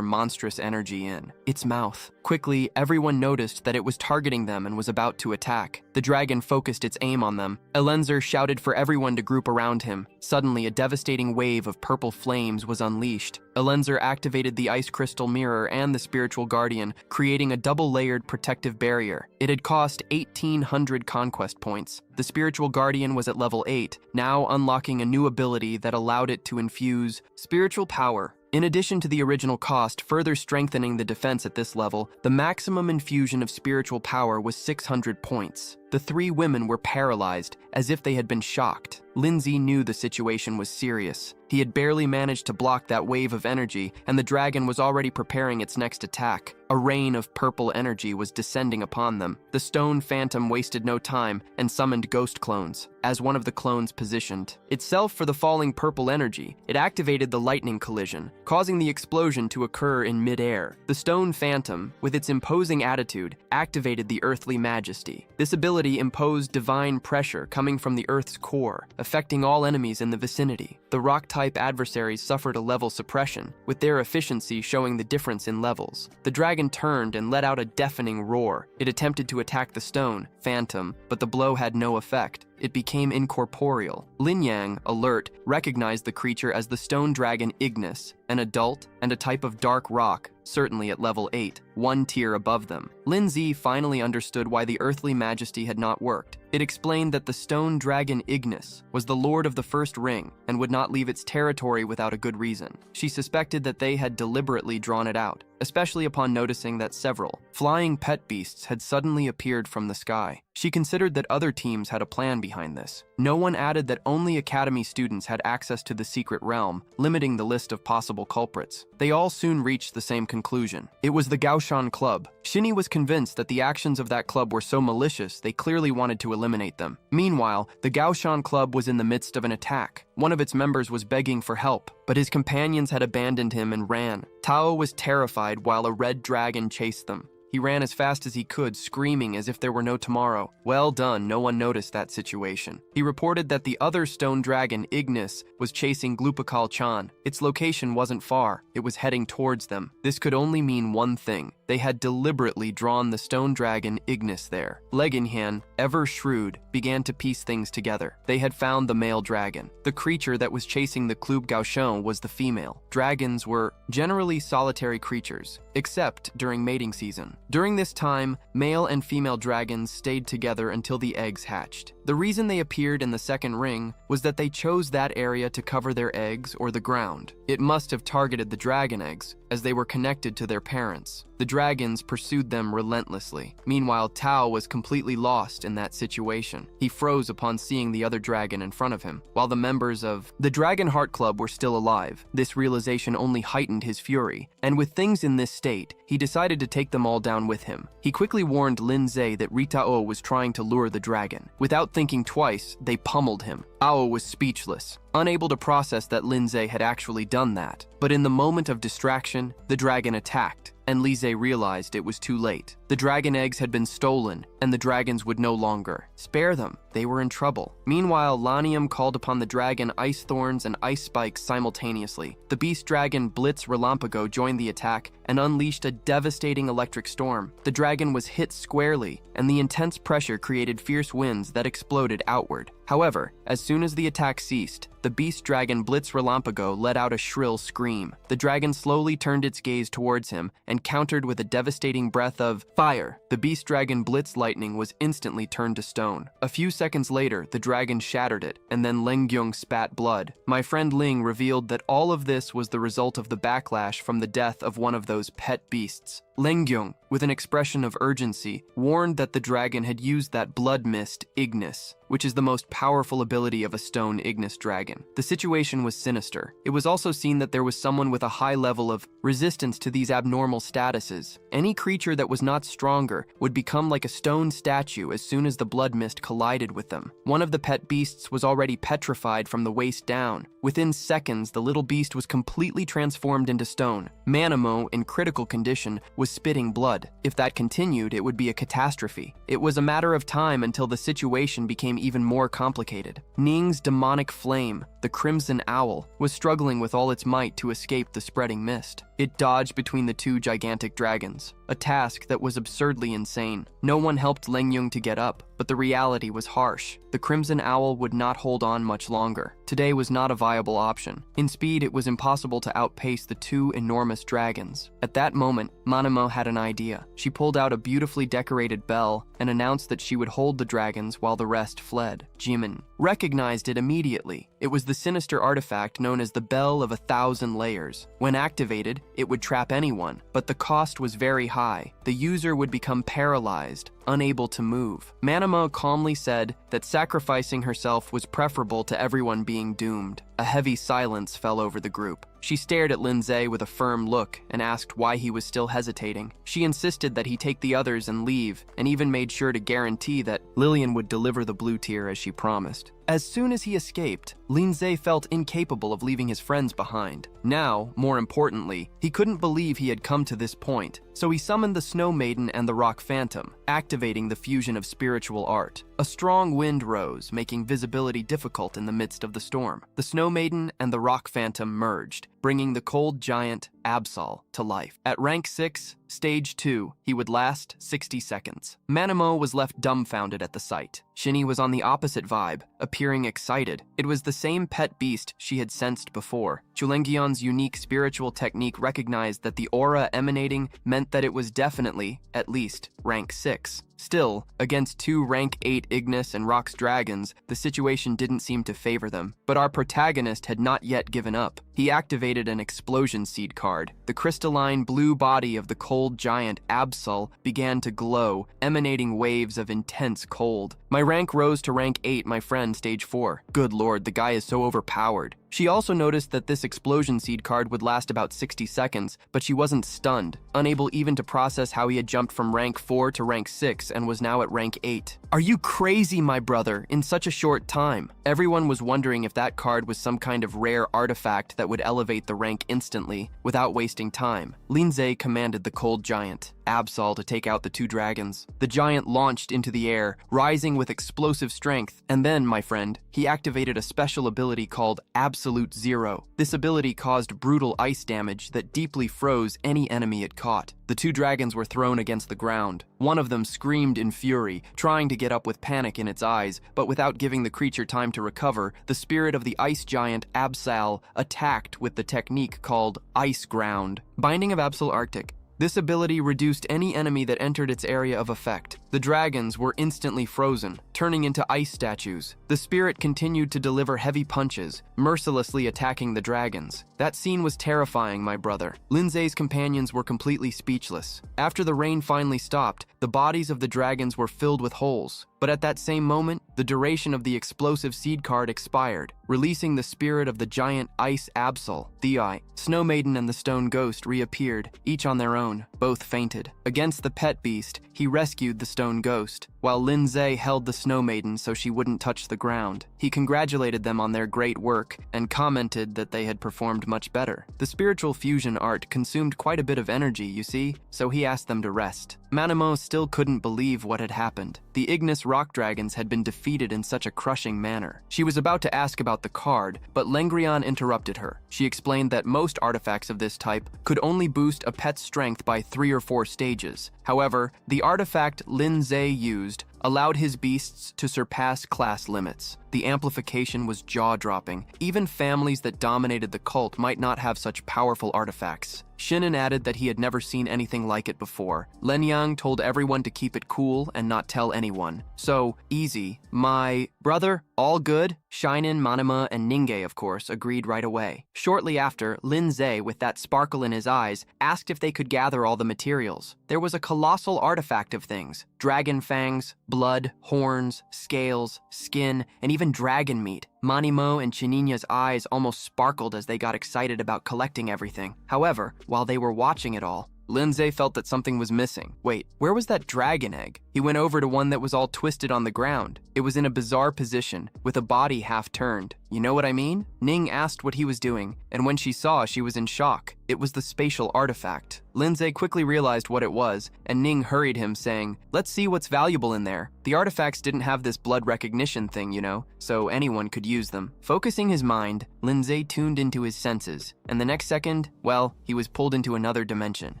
monstrous energy in its mouth. Quickly, everyone noticed that it was targeting them and was about to attack. The dragon focused its aim on them. Elenzer shouted for everyone to group around him. Suddenly, a devastating wave of purple flames was unleashed. Elenzer activated the ice crystal mirror and the spiritual guardian, creating a double-layered protective barrier. It had cost 1,800 conquest points. The spiritual guardian was at level 8, now unlocking a new ability that allowed it to infuse spiritual power. In addition to the original cost, further strengthening the defense at this level, the maximum infusion of spiritual power was 600 points. The three women were paralyzed, as if they had been shocked. Lin Ze knew the situation was serious. He had barely managed to block that wave of energy, and the dragon was already preparing its next attack. A rain of purple energy was descending upon them. The stone phantom wasted no time and summoned ghost clones. As one of the clones positioned itself for the falling purple energy, it activated the lightning collision, causing the explosion to occur in mid-air. The stone phantom, with its imposing attitude, activated the earthly majesty. This ability imposed divine pressure coming from the Earth's core, affecting all enemies in the vicinity. The rock-type adversaries suffered a level suppression, with their efficiency showing the difference in levels. The dragon turned and let out a deafening roar. It attempted to attack the stone phantom, but the blow had no effect. It became incorporeal. Lin Yang, alert, recognized the creature as the stone dragon Ignis, an adult and a type of dark rock, certainly at level 8, one tier above them. Lin Ze finally understood why the earthly majesty had not worked. It explained that the stone dragon Ignis was the lord of the first ring and would not leave its territory without a good reason. She suspected that they had deliberately drawn it out, especially upon noticing that several flying pet beasts had suddenly appeared from the sky. She considered that other teams had a plan behind this. No one added that only Academy students had access to the secret realm, limiting the list of possible culprits. They all soon reached the same conclusion. It was the Gaoshan Club. Shinny was convinced that the actions of that club were so malicious they clearly wanted to eliminate them. Meanwhile, the Gaoshan Club was in the midst of an attack. One of its members was begging for help, but his companions had abandoned him and ran. Tao was terrified while a red dragon chased them. He ran as fast as he could, screaming as if there were no tomorrow. Well done, no one noticed that situation. He reported that the other stone dragon, Ignis, was chasing Glupakal-chan. Its location wasn't far. It was heading towards them. This could only mean one thing. They had deliberately drawn the stone dragon Ignis there. Leginhan, ever shrewd, began to piece things together. They had found the male dragon. The creature that was chasing the Club Gaoshan was the female. Dragons were generally solitary creatures, except during mating season. During this time, male and female dragons stayed together until the eggs hatched. The reason they appeared in the second ring was that they chose that area to cover their eggs or the ground. It must have targeted the dragon eggs, as they were connected to their parents. The dragons pursued them relentlessly. Meanwhile, Tao was completely lost in that situation. He froze upon seeing the other dragon in front of him, while the members of the Dragon Heart Club were still alive. This realization only heightened his fury, and with things in this state, he decided to take them all down with him. He quickly warned Lin Ze that Ritao was trying to lure the dragon. Without thinking twice, they pummeled him. Ao was speechless, unable to process that Linze had actually done that. But in the moment of distraction, the dragon attacked, and Linze realized it was too late. The dragon eggs had been stolen, and the dragons would no longer spare them. They were in trouble. Meanwhile, Lanium called upon the dragon Ice Thorns and Ice Spikes simultaneously. The beast dragon Blitz Relampago joined the attack and unleashed a devastating electric storm. The dragon was hit squarely, and the intense pressure created fierce winds that exploded outward. However, as soon as the attack ceased, the beast dragon Blitz Relampago let out a shrill scream. The dragon slowly turned its gaze towards him and countered with a devastating breath of fire. The beast dragon Blitz Lightning was instantly turned to stone. A few seconds later, the dragon shattered it, and then Lengyung spat blood. My friend Ling revealed that all of this was the result of the backlash from the death of one of those pet beasts. Lengyong, with an expression of urgency, warned that the dragon had used that blood mist, Ignis, which is the most powerful ability of a stone Ignis dragon. The situation was sinister. It was also seen that there was someone with a high level of resistance to these abnormal statuses. Any creature that was not stronger would become like a stone statue as soon as the blood mist collided with them. One of the pet beasts was already petrified from the waist down. Within seconds, the little beast was completely transformed into stone. Manhwa, in critical condition, was spitting blood. If that continued, it would be a catastrophe. It was a matter of time until the situation became even more complicated. Ning's demonic flame, the crimson owl, was struggling with all its might to escape the spreading mist. It dodged between the two gigantic dragons, a task that was absurdly insane. No one helped Lengyong to get up, but the reality was harsh. The crimson owl would not hold on much longer. Today was not a viable option. In speed, it was impossible to outpace the two enormous dragons. At that moment, Manhwa had an idea. She pulled out a beautifully decorated bell and announced that she would hold the dragons while the rest fled. Jimin recognized it immediately. It was the sinister artifact known as the Bell of 1,000 Layers. When activated, it would trap anyone, but the cost was very high. The user would become paralyzed, unable to move. Manhwa calmly said that sacrificing herself was preferable to everyone being doomed. A heavy silence fell over the group. She stared at Lin Ze with a firm look and asked why he was still hesitating. She insisted that he take the others and leave, and even made sure to guarantee that Lillian would deliver the blue tear as she promised. As soon as he escaped, Lin Ze felt incapable of leaving his friends behind. Now, more importantly, he couldn't believe he had come to this point, so he summoned the Snow Maiden and the Rock Phantom, activating the fusion of spiritual art. A strong wind rose, making visibility difficult in the midst of the storm. The Snow Maiden and the Rock Phantom merged, bringing the cold giant Absol to life. At rank 6, stage 2, he would last 60 seconds. Manhwa was left dumbfounded at the sight. Shinny was on the opposite vibe, appearing excited. It was the same pet beast she had sensed before. Chulengion's unique spiritual technique recognized that the aura emanating meant that it was definitely, at least, rank 6. Still, against two rank 8 Ignis and Rock's dragons, the situation didn't seem to favor them. But our protagonist had not yet given up. He activated an explosion seed card. The crystalline blue body of the cold giant Absol began to glow, emanating waves of intense cold. My rank rose to rank 8, my friend, stage 4. Good lord, the guy is so overpowered. She also noticed that this explosion seed card would last about 60 seconds, but she wasn't stunned, unable even to process how he had jumped from rank 4 to rank 6 and was now at rank 8. Are you crazy, my brother, in such a short time? Everyone was wondering if that card was some kind of rare artifact that would elevate the rank instantly, without wasting time. Lin Ze commanded the cold giant, Absol, to take out the two dragons. The giant launched into the air, rising with explosive strength, and then, my friend, he activated a special ability called Absolute Zero. This ability caused brutal ice damage that deeply froze any enemy it caught. The two dragons were thrown against the ground. One of them screamed in fury, trying to get up with panic in its eyes, but without giving the creature time to recover, the spirit of the ice giant Absol attacked with the technique called Ice Ground. Binding of Absol Arctic. This ability reduced any enemy that entered its area of effect. The dragons were instantly frozen, turning into ice statues. The spirit continued to deliver heavy punches, mercilessly attacking the dragons. That scene was terrifying, my brother. Lin Ze's companions were completely speechless. After the rain finally stopped, the bodies of the dragons were filled with holes. But at that same moment, the duration of the explosive seed card expired, releasing the spirit of the giant ice Absol. The Snow Maiden and the Stone Ghost reappeared, each on their own. Both fainted. Against the pet beast, he rescued the Stone Ghost, while Lin Ze held the Snow Maiden so she wouldn't touch the ground. He congratulated them on their great work and commented that they had performed much better. The spiritual fusion art consumed quite a bit of energy, you see, so he asked them to rest. Manhwa still couldn't believe what had happened. The Ignis rock dragons had been defeated in such a crushing manner. She was about to ask about the card, but Lengrian interrupted her. She explained that most artifacts of this type could only boost a pet's strength by 3 or 4 stages. However, the artifact Lin Ze used allowed his beasts to surpass class limits. The amplification was jaw-dropping. Even families that dominated the cult might not have such powerful artifacts. Shinnen added that he had never seen anything like it before. Lenyang told everyone to keep it cool and not tell anyone. So, easy. My brother, all good? Shinin, Manhwa, and Ninge, of course, agreed right away. Shortly after, Lin Ze, with that sparkle in his eyes, asked if they could gather all the materials. There was a colossal artifact of things. Dragon fangs, blood, horns, scales, skin, and even dragon meat. Manimo and Chininya's eyes almost sparkled as they got excited about collecting everything. However, while they were watching it all, Linze felt that something was missing. Wait, where was that dragon egg? He went over to one that was all twisted on the ground. It was in a bizarre position, with a body half turned. You know what I mean? Ning asked what he was doing, and when she saw, she was in shock. It was the spatial artifact. Linze quickly realized what it was, and Ning hurried him, saying, "Let's see what's valuable in there." The artifacts didn't have this blood recognition thing, you know, so anyone could use them. Focusing his mind, Linze tuned into his senses, and the next second, well, he was pulled into another dimension.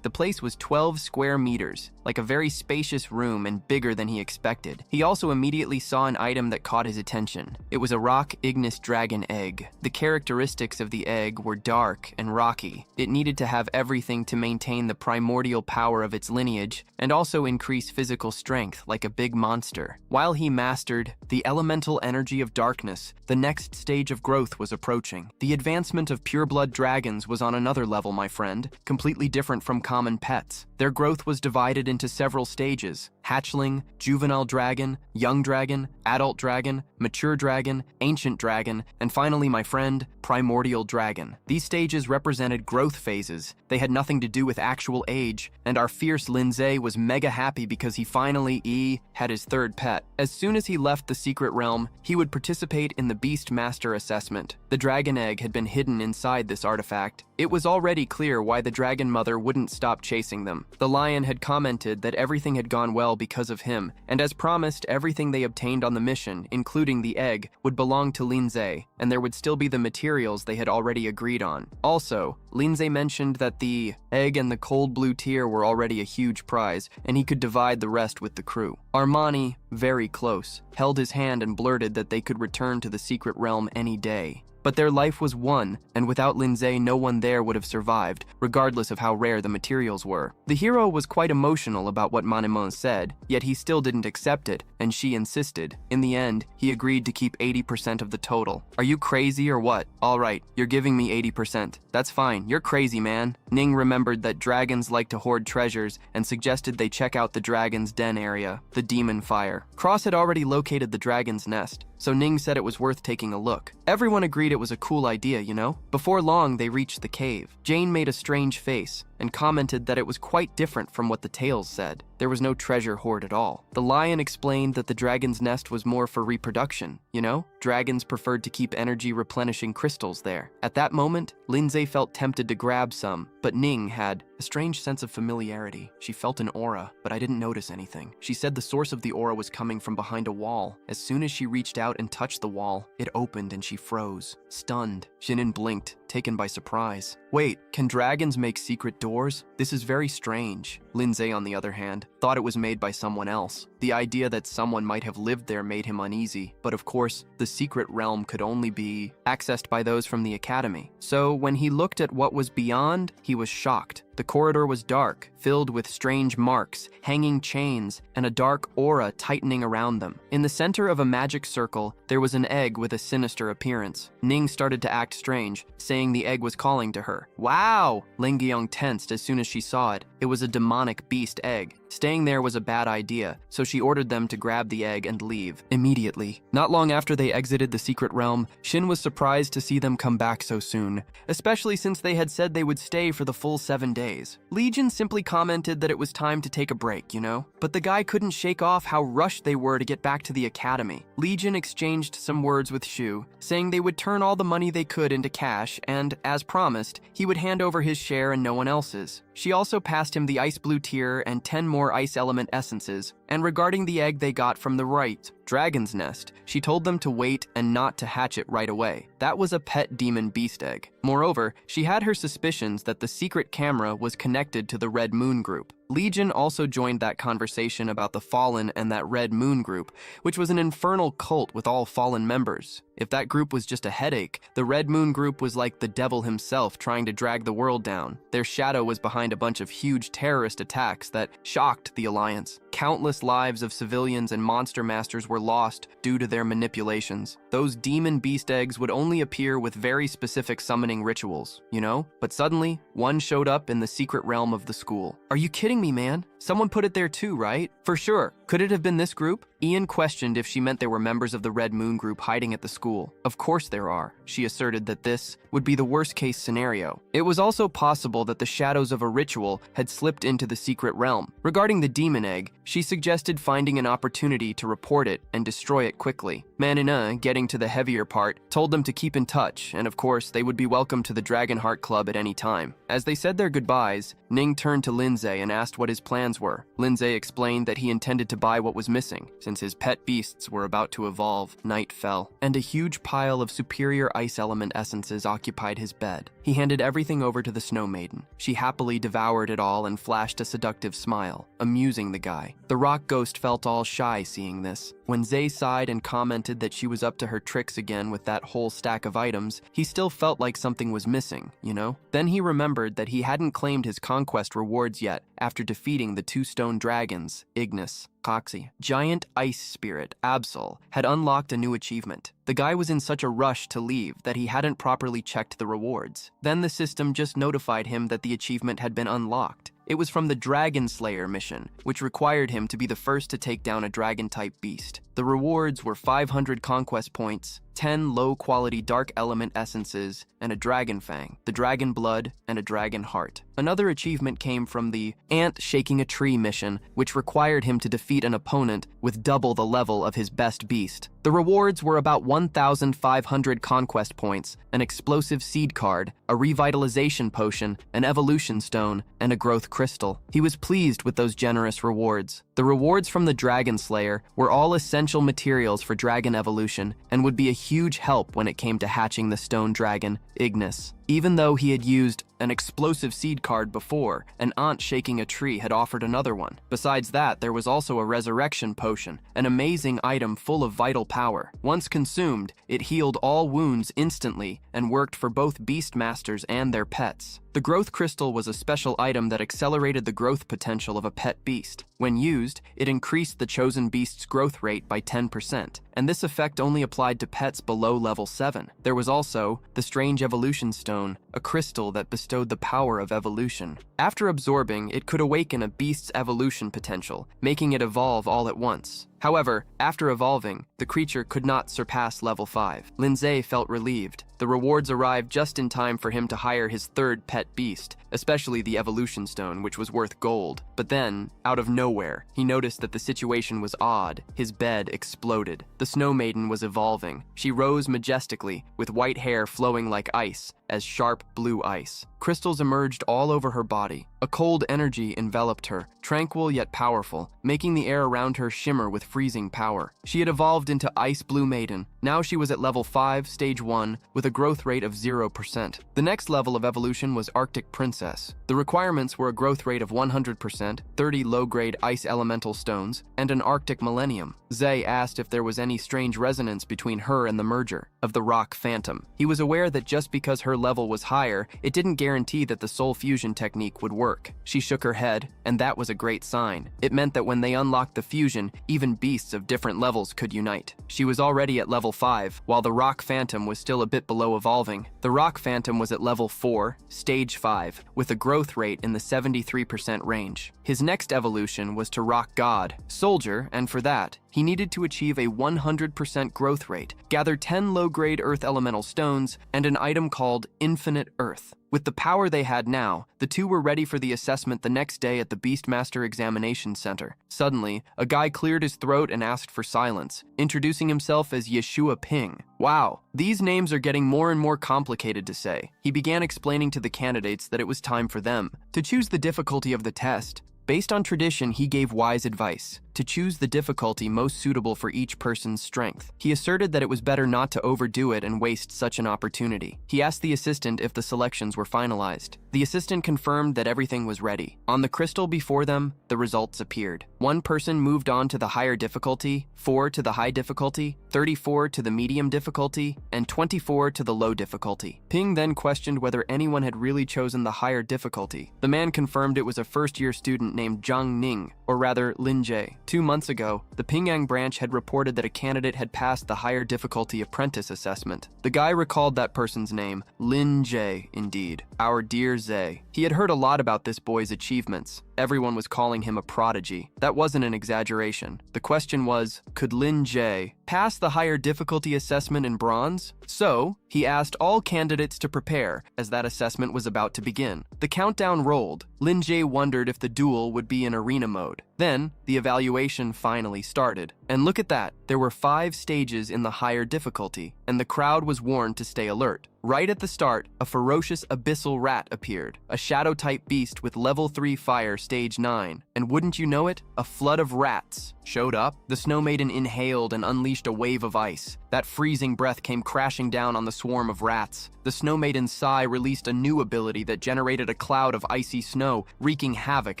The place was 12 square meters, like a very spacious room and bigger than he expected. He also immediately saw an item that caught his attention. It was a rock ignis dragon egg. The characteristics of the egg were dark and rocky. It needed to have everything to maintain the primordial power of its lineage and also increase physical strength like a big monster. While he mastered the elemental energy of darkness, the next stage of growth was approaching. The advancement of pureblood dragons was on another level, my friend, completely different from common pets. Their growth was divided into several stages: hatchling, juvenile dragon, young dragon, adult dragon, mature dragon, ancient dragon, and finally, my friend, primordial dragon. These stages represented growth phases. They had nothing to do with actual age, and our fierce Linze was mega happy because he finally had his third pet. As soon as he left the secret realm, he would participate in the Beast Master assessment. The dragon egg had been hidden inside this artifact. It was already clear why the dragon mother wouldn't stop chasing them. The lion had commented that everything had gone well because of him, and as promised, everything they obtained on the mission, including the egg, would belong to Linze, and there would still be the materials they had already agreed on. Also, Linze mentioned that the egg and the cold blue tear were already a huge prize, and he could divide the rest with the crew. Armani, very close, held his hand and blurted that they could return to the secret realm any day. But their life was one, and without Linze, no one there would have survived, regardless of how rare the materials were. The hero was quite emotional about what Manhwa said, yet he still didn't accept it, and she insisted. In the end, he agreed to keep 80% of the total. Are you crazy or what? Alright, you're giving me 80%. That's fine, you're crazy, man. Ning remembered that dragons like to hoard treasures and suggested they check out the dragon's den area, the demon fire. Cross had already located the dragon's nest, so Ning said it was worth taking a look. Everyone agreed it was a cool idea, you know? Before long, they reached the cave. Jane made a strange face and commented that it was quite different from what the tales said. There was no treasure hoard at all. The lion explained that the dragon's nest was more for reproduction, you know? Dragons preferred to keep energy replenishing crystals there. At that moment, Linze felt tempted to grab some, but Ning had a strange sense of familiarity. She felt an aura, but I didn't notice anything. She said the source of the aura was coming from behind a wall. As soon as she reached out and touched the wall, it opened and she froze. Stunned, Shinin blinked, taken by surprise. Wait, can dragons make secret doors? This is very strange. Linze, on the other hand, thought it was made by someone else. The idea that someone might have lived there made him uneasy, but of course, the secret realm could only be accessed by those from the academy. So when he looked at what was beyond, he was shocked. The corridor was dark, filled with strange marks, hanging chains, and a dark aura tightening around them. In the center of a magic circle, there was an egg with a sinister appearance. Ning started to act strange, saying the egg was calling to her. Wow! Ling Gyong tensed as soon as she saw it. It was a demonic beast egg. Staying there was a bad idea, so she ordered them to grab the egg and leave immediately. Not long after they exited the secret realm, Shin was surprised to see them come back so soon, especially since they had said they would stay for the full 7 days. Legion simply commented that it was time to take a break, you know? But the guy couldn't shake off how rushed they were to get back to the academy. Legion exchanged some words with Shu, saying they would turn all the money they could into cash and, as promised, he would hand over his share and no one else's. She also passed him the ice blue tear and 10 more ice element essences, And regarding the egg they got from the right dragon's nest, she told them to wait and not to hatch it right away. That was a pet demon beast egg. Moreover, she had her suspicions that the secret camera was connected to the Red Moon group. Legion also joined that conversation about the Fallen and that Red Moon group, which was an infernal cult with all Fallen members. If that group was just a headache, the Red Moon group was like the devil himself trying to drag the world down. Their shadow was behind a bunch of huge terrorist attacks that shocked the Alliance. Countless lives of civilians and monster masters were lost due to their manipulations. Those demon beast eggs would only appear with very specific summoning rituals, you know? But suddenly, one showed up in the secret realm of the school. Are you kidding me, man? Someone put it there too, right? For sure. Could it have been this group? Ian questioned if she meant there were members of the Red Moon group hiding at the school. Of course there are. She asserted that this would be the worst-case scenario. It was also possible that the shadows of a ritual had slipped into the secret realm. Regarding the demon egg, she suggested finding an opportunity to report it and destroy it quickly. Manhwa, getting to the heavier part, told them to keep in touch, and of course, they would be welcome to the Dragonheart Club at any time. As they said their goodbyes, Ning turned to Linze and asked what his plans were. Linze explained that he intended to buy what was missing, since his pet beasts were about to evolve. Night fell, and a huge pile of superior ice element essences occupied his bed. He handed everything over to the Snow Maiden. She happily devoured it all and flashed a seductive smile, amusing the guy. The rock ghost felt all shy seeing this. When Ze sighed and commented that she was up to her tricks again with that whole stack of items, he still felt like something was missing, you know? Then he remembered that he hadn't claimed his conquest rewards yet after defeating the two stone dragons, Ignis. Coxie. Giant Ice Spirit, Absol, had unlocked a new achievement. The guy was in such a rush to leave that he hadn't properly checked the rewards. Then the system just notified him that the achievement had been unlocked. It was from the Dragon Slayer mission, which required him to be the first to take down a dragon-type beast. The rewards were 500 conquest points, 10 low-quality dark element essences, and a dragon fang, the dragon blood, and a dragon heart. Another achievement came from the Ant Shaking a Tree mission, which required him to defeat an opponent with double the level of his best beast. The rewards were about 1,500 conquest points, an explosive seed card, a revitalization potion, an evolution stone, and a growth crystal. He was pleased with those generous rewards. The rewards from the Dragon Slayer were all essential materials for dragon evolution and would be a huge help when it came to hatching the stone dragon, Ignis. Even though he had used an explosive seed card before, an Ant Shaking a Tree had offered another one. Besides that, there was also a resurrection potion, an amazing item full of vital power. Once consumed, it healed all wounds instantly and worked for both beast masters and their pets. The growth crystal was a special item that accelerated the growth potential of a pet beast. When used, it increased the chosen beast's growth rate by 10%, and this effect only applied to pets below level 7. There was also the Strange Evolution Stone, a crystal that bestowed the power of evolution. After absorbing, it could awaken a beast's evolution potential, making it evolve all at once. However, after evolving, the creature could not surpass level 5. Linze felt relieved. The rewards arrived just in time for him to hire his third pet beast, especially the evolution stone, which was worth gold. But then, out of nowhere, he noticed that the situation was odd. His bed exploded. The Snow Maiden was evolving. She rose majestically, with white hair flowing like ice, as sharp blue ice. Crystals emerged all over her body. A cold energy enveloped her, tranquil yet powerful, making the air around her shimmer with freezing power. She had evolved into Ice Blue Maiden. Now she was at level 5, stage 1, with a growth rate of 0%. The next level of evolution was Arctic Princess. The requirements were a growth rate of 100%, 30 low-grade ice elemental stones, and an Arctic Millennium. Ze asked if there was any strange resonance between her and the merger of the Rock Phantom. He was aware that just because her level was higher, it didn't guarantee that the soul fusion technique would work. She shook her head, and that was a great sign. It meant that when they unlocked the fusion, even beasts of different levels could unite. She was already at level 5, while the Rock Phantom was still a bit below evolving. The Rock Phantom was at level 4, stage 5, with a growth rate in the 73% range. His next evolution was to Rock God, Soldier, and for that, he needed to achieve a 100% growth rate, gather 10 low-grade earth elemental stones, and an item called Infinite Earth. With the power they had now, the two were ready for the assessment the next day at the Beastmaster Examination Center. Suddenly, a guy cleared his throat and asked for silence, introducing himself as Yeshua Ping. Wow, these names are getting more and more complicated to say. He began explaining to the candidates that it was time for them to choose the difficulty of the test. Based on tradition, he gave wise advice. to choose the difficulty most suitable for each person's strength. He asserted that it was better not to overdo it and waste such an opportunity. He asked the assistant if the selections were finalized. The assistant confirmed that everything was ready. On the crystal before them, the results appeared. One person moved on to the higher difficulty, 4 to the high difficulty, 34 to the medium difficulty, and 24 to the low difficulty. Ping then questioned whether anyone had really chosen the higher difficulty. The man confirmed it was a first-year student named Zhang Ning, or rather Lin Ze. 2 months ago, the Pingyang branch had reported that a candidate had passed the higher difficulty apprentice assessment. The guy recalled that person's name, Lin Ze, indeed. Our dear Ze. He had heard a lot about this boy's achievements. Everyone was calling him a prodigy. That wasn't an exaggeration. The question was, could Lin Ze pass the higher difficulty assessment in bronze? So, he asked all candidates to prepare, as that assessment was about to begin. The countdown rolled. Lin Ze wondered if the duel would be in arena mode. Then, the evaluation finally started. And look at that, there were 5 stages in the higher difficulty, and the crowd was warned to stay alert. Right at the start, a ferocious abyssal rat appeared, a shadow-type beast with level 3 fire stage 9. And wouldn't you know it, a flood of rats showed up. The Snow Maiden inhaled and unleashed a wave of ice. That freezing breath came crashing down on the swarm of rats. The Snow Maiden's sigh released a new ability that generated a cloud of icy snow, wreaking havoc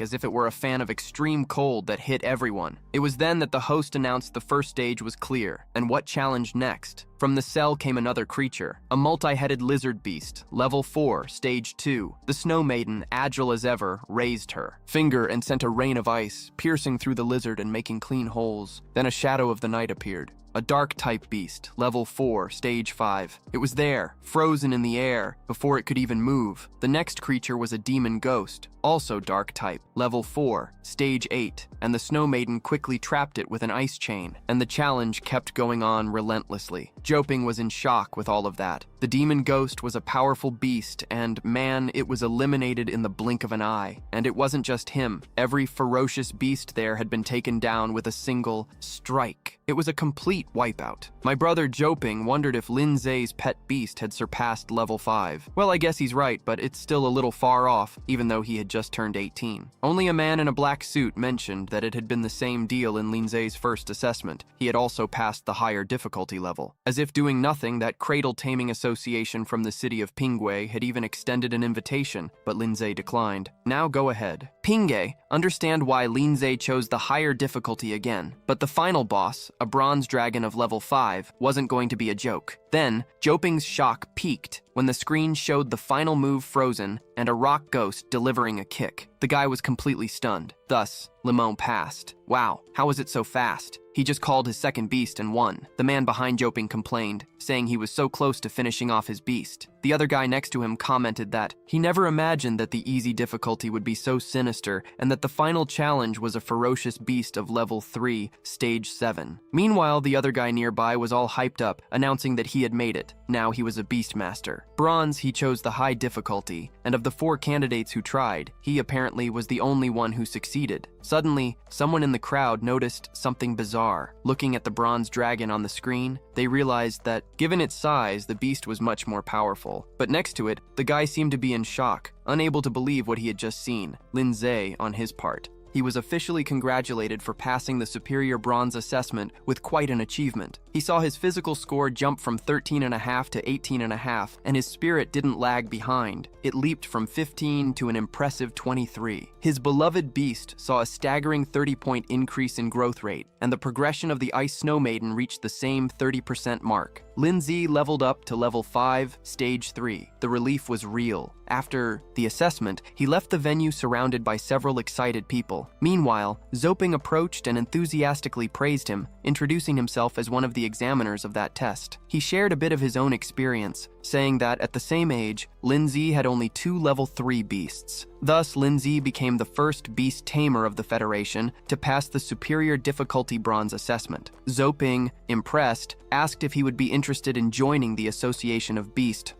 as if it were a fan of extreme cold that hit everyone. It was then that the host announced the first stage was clear, and what challenged next? From the cell came another creature, a multi-headed lizard beast, level 4, stage 2. The Snow Maiden, agile as ever, raised her finger and sent a rain of ice, piercing through the lizard and making clean holes. Then a shadow of the night appeared. A dark-type beast, level 4, stage 5. It was there, frozen in the air, before it could even move. The next creature was a demon ghost, also dark-type, level 4, stage 8, and the Snow Maiden quickly trapped it with an ice chain, and the challenge kept going on relentlessly. Joping was in shock with all of that. The demon ghost was a powerful beast, and man, it was eliminated in the blink of an eye. And it wasn't just him. Every ferocious beast there had been taken down with a single strike. It was a complete wipeout. My brother Joping wondered if Lin Ze's pet beast had surpassed level 5. Well, I guess he's right, but it's still a little far off, even though he had just turned 18. Only a man in a black suit mentioned that it had been the same deal in Lin Ze's first assessment. He had also passed the higher difficulty level. As if doing nothing, that cradle taming association from the city of Pingwei had even extended an invitation, but Lin Ze declined. Now go ahead. Pingwei, understand why Lin Ze chose the higher difficulty again, but the final boss, a bronze dragon of level 5, wasn't going to be a joke. Then, Joping's shock peaked when the screen showed the final move frozen and a rock ghost delivering a kick. The guy was completely stunned. Thus, Limon passed. Wow, how was it so fast? He just called his second beast and won. The man behind Joping complained, saying he was so close to finishing off his beast. The other guy next to him commented that he never imagined that the easy difficulty would be so sinister and that the final challenge was a ferocious beast of level 3, stage 7. Meanwhile, the other guy nearby was all hyped up, announcing that he had made it. Now he was a beastmaster. Bronze, he chose the high difficulty, and of the 4 candidates who tried, he apparently was the only one who succeeded. Suddenly, someone in the crowd noticed something bizarre. Looking at the bronze dragon on the screen, they realized that, given its size, the beast was much more powerful. But next to it, the guy seemed to be in shock, unable to believe what he had just seen. Lin Ze, on his part, he was officially congratulated for passing the superior bronze assessment with quite an achievement. He saw his physical score jump from 13.5 to 18.5, and his spirit didn't lag behind. It leaped from 15 to an impressive 23. His beloved beast saw a staggering 30-point increase in growth rate, and the progression of the Ice Snow Maiden reached the same 30% mark. Lin Ze leveled up to level 5, stage 3. The relief was real. After the assessment, he left the venue surrounded by several excited people. Meanwhile, Zoping approached and enthusiastically praised him, introducing himself as one of the examiners of that test. He shared a bit of his own experience, saying that at the same age, Lin Ze had only 2 level 3 beasts. Thus, Lin Ze became the first beast tamer of the Federation to pass the superior difficulty bronze assessment. Zoping, impressed, asked if he would be interested in joining the Association of Beast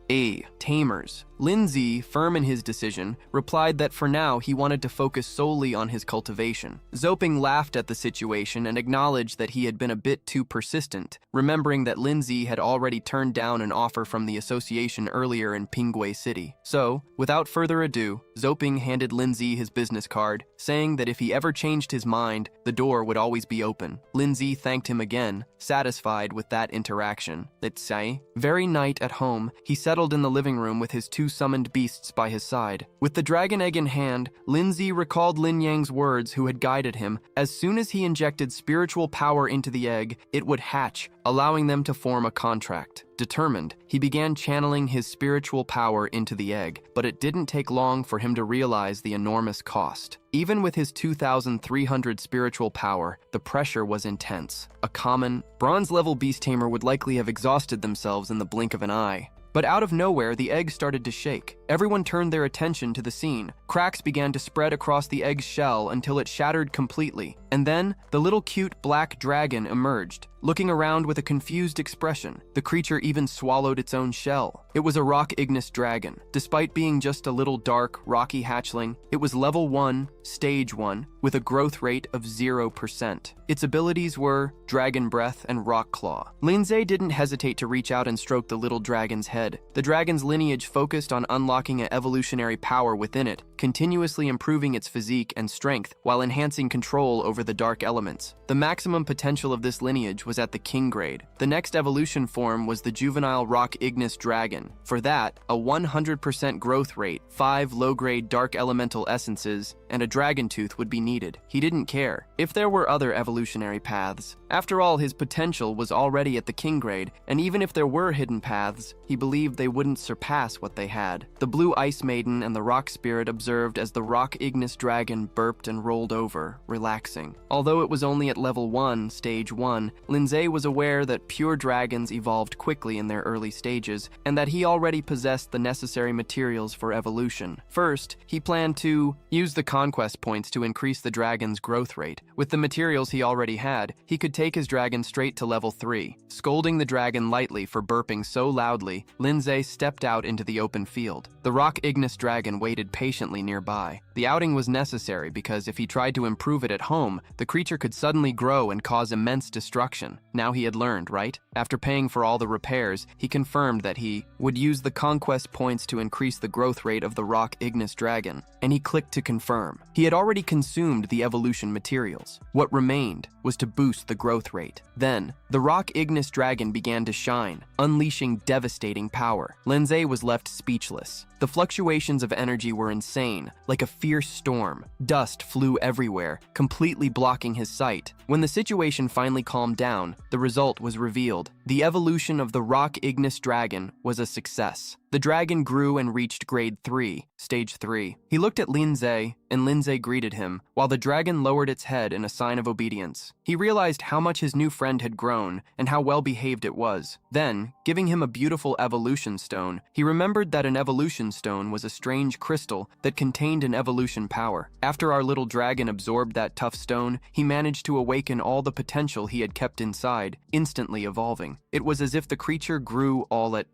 Tamers. Lin Ze, firm in his decision, replied that for now he wanted to focus solely on his cultivation. Zoping laughed at the situation and acknowledged that he had been a bit too persistent, remembering that Lin Ze had already turned down an offer from the association earlier in Pingwei faraway city. So, without further ado, Zoping handed Lin Ze his business card, saying that if he ever changed his mind, the door would always be open. Lin Ze thanked him again, satisfied with that interaction. Very night at home, he settled in the living room with his 2 summoned beasts by his side. With the dragon egg in hand, Lin Ze recalled Lin Yang's words who had guided him. As soon as he injected spiritual power into the egg, it would hatch, allowing them to form a contract. Determined, he began channeling his spiritual power into the egg, but it didn't take long for him to realize the enormous cost. Even with his 2,300 spiritual power, the pressure was intense. A common, bronze-level beast tamer would likely have exhausted themselves in the blink of an eye. But out of nowhere, the egg started to shake. Everyone turned their attention to the scene. Cracks began to spread across the egg's shell until it shattered completely. And then, the little cute black dragon emerged, looking around with a confused expression. The creature even swallowed its own shell. It was a rock ignis dragon. Despite being just a little dark, rocky hatchling, it was level 1, stage 1, with a growth rate of 0%. Its abilities were Dragon Breath and Rock Claw. Linze didn't hesitate to reach out and stroke the little dragon's head. The dragon's lineage focused on unlocking an evolutionary power within it, continuously improving its physique and strength while enhancing control over the dark elements. The maximum potential of this lineage was at the king grade. The next evolution form was the juvenile rock ignis dragon. For that, a 100% growth rate, 5 low-grade dark elemental essences, and a dragon tooth would be needed. He didn't care if there were other evolutionary paths. After all, his potential was already at the king grade, and even if there were hidden paths, he believed they wouldn't surpass what they had. The blue ice maiden and the rock spirit observed as the rock ignis dragon burped and rolled over, relaxing. Although it was only at level 1, stage 1, Linze was aware that pure dragons evolved quickly in their early stages, and that he already possessed the necessary materials for evolution. First, he planned to use the conquest points to increase the dragon's growth rate. With the materials he already had, he could take his dragon straight to level 3. Scolding the dragon lightly for burping so loudly, Linze stepped out into the open field. The rock ignis dragon waited patiently nearby. The outing was necessary because if he tried to improve it at home, the creature could suddenly grow and cause immense destruction. Now he had learned, right? After paying for all the repairs, he confirmed that he would use the conquest points to increase the growth rate of the rock ignis dragon, and he clicked to confirm. He had already consumed the evolution materials. What remained was to boost the growth rate. Then, the rock ignis dragon began to shine, unleashing devastating power. Linze was left speechless. The fluctuations of energy were insane, like a fierce storm. Dust flew everywhere, completely blocking his sight. When the situation finally calmed down, the result was revealed. The evolution of the rock ignis dragon was a success. The dragon grew and reached grade 3, stage 3. He looked at Linze, and Linze greeted him, while the dragon lowered its head in a sign of obedience. He realized how much his new friend had grown, and how well-behaved it was. Then, giving him a beautiful evolution stone, he remembered that an evolution stone was a strange crystal that contained an evolution power. After our little dragon absorbed that tough stone, he managed to awaken all the potential he had kept inside, instantly evolving. It was as if the creature grew all at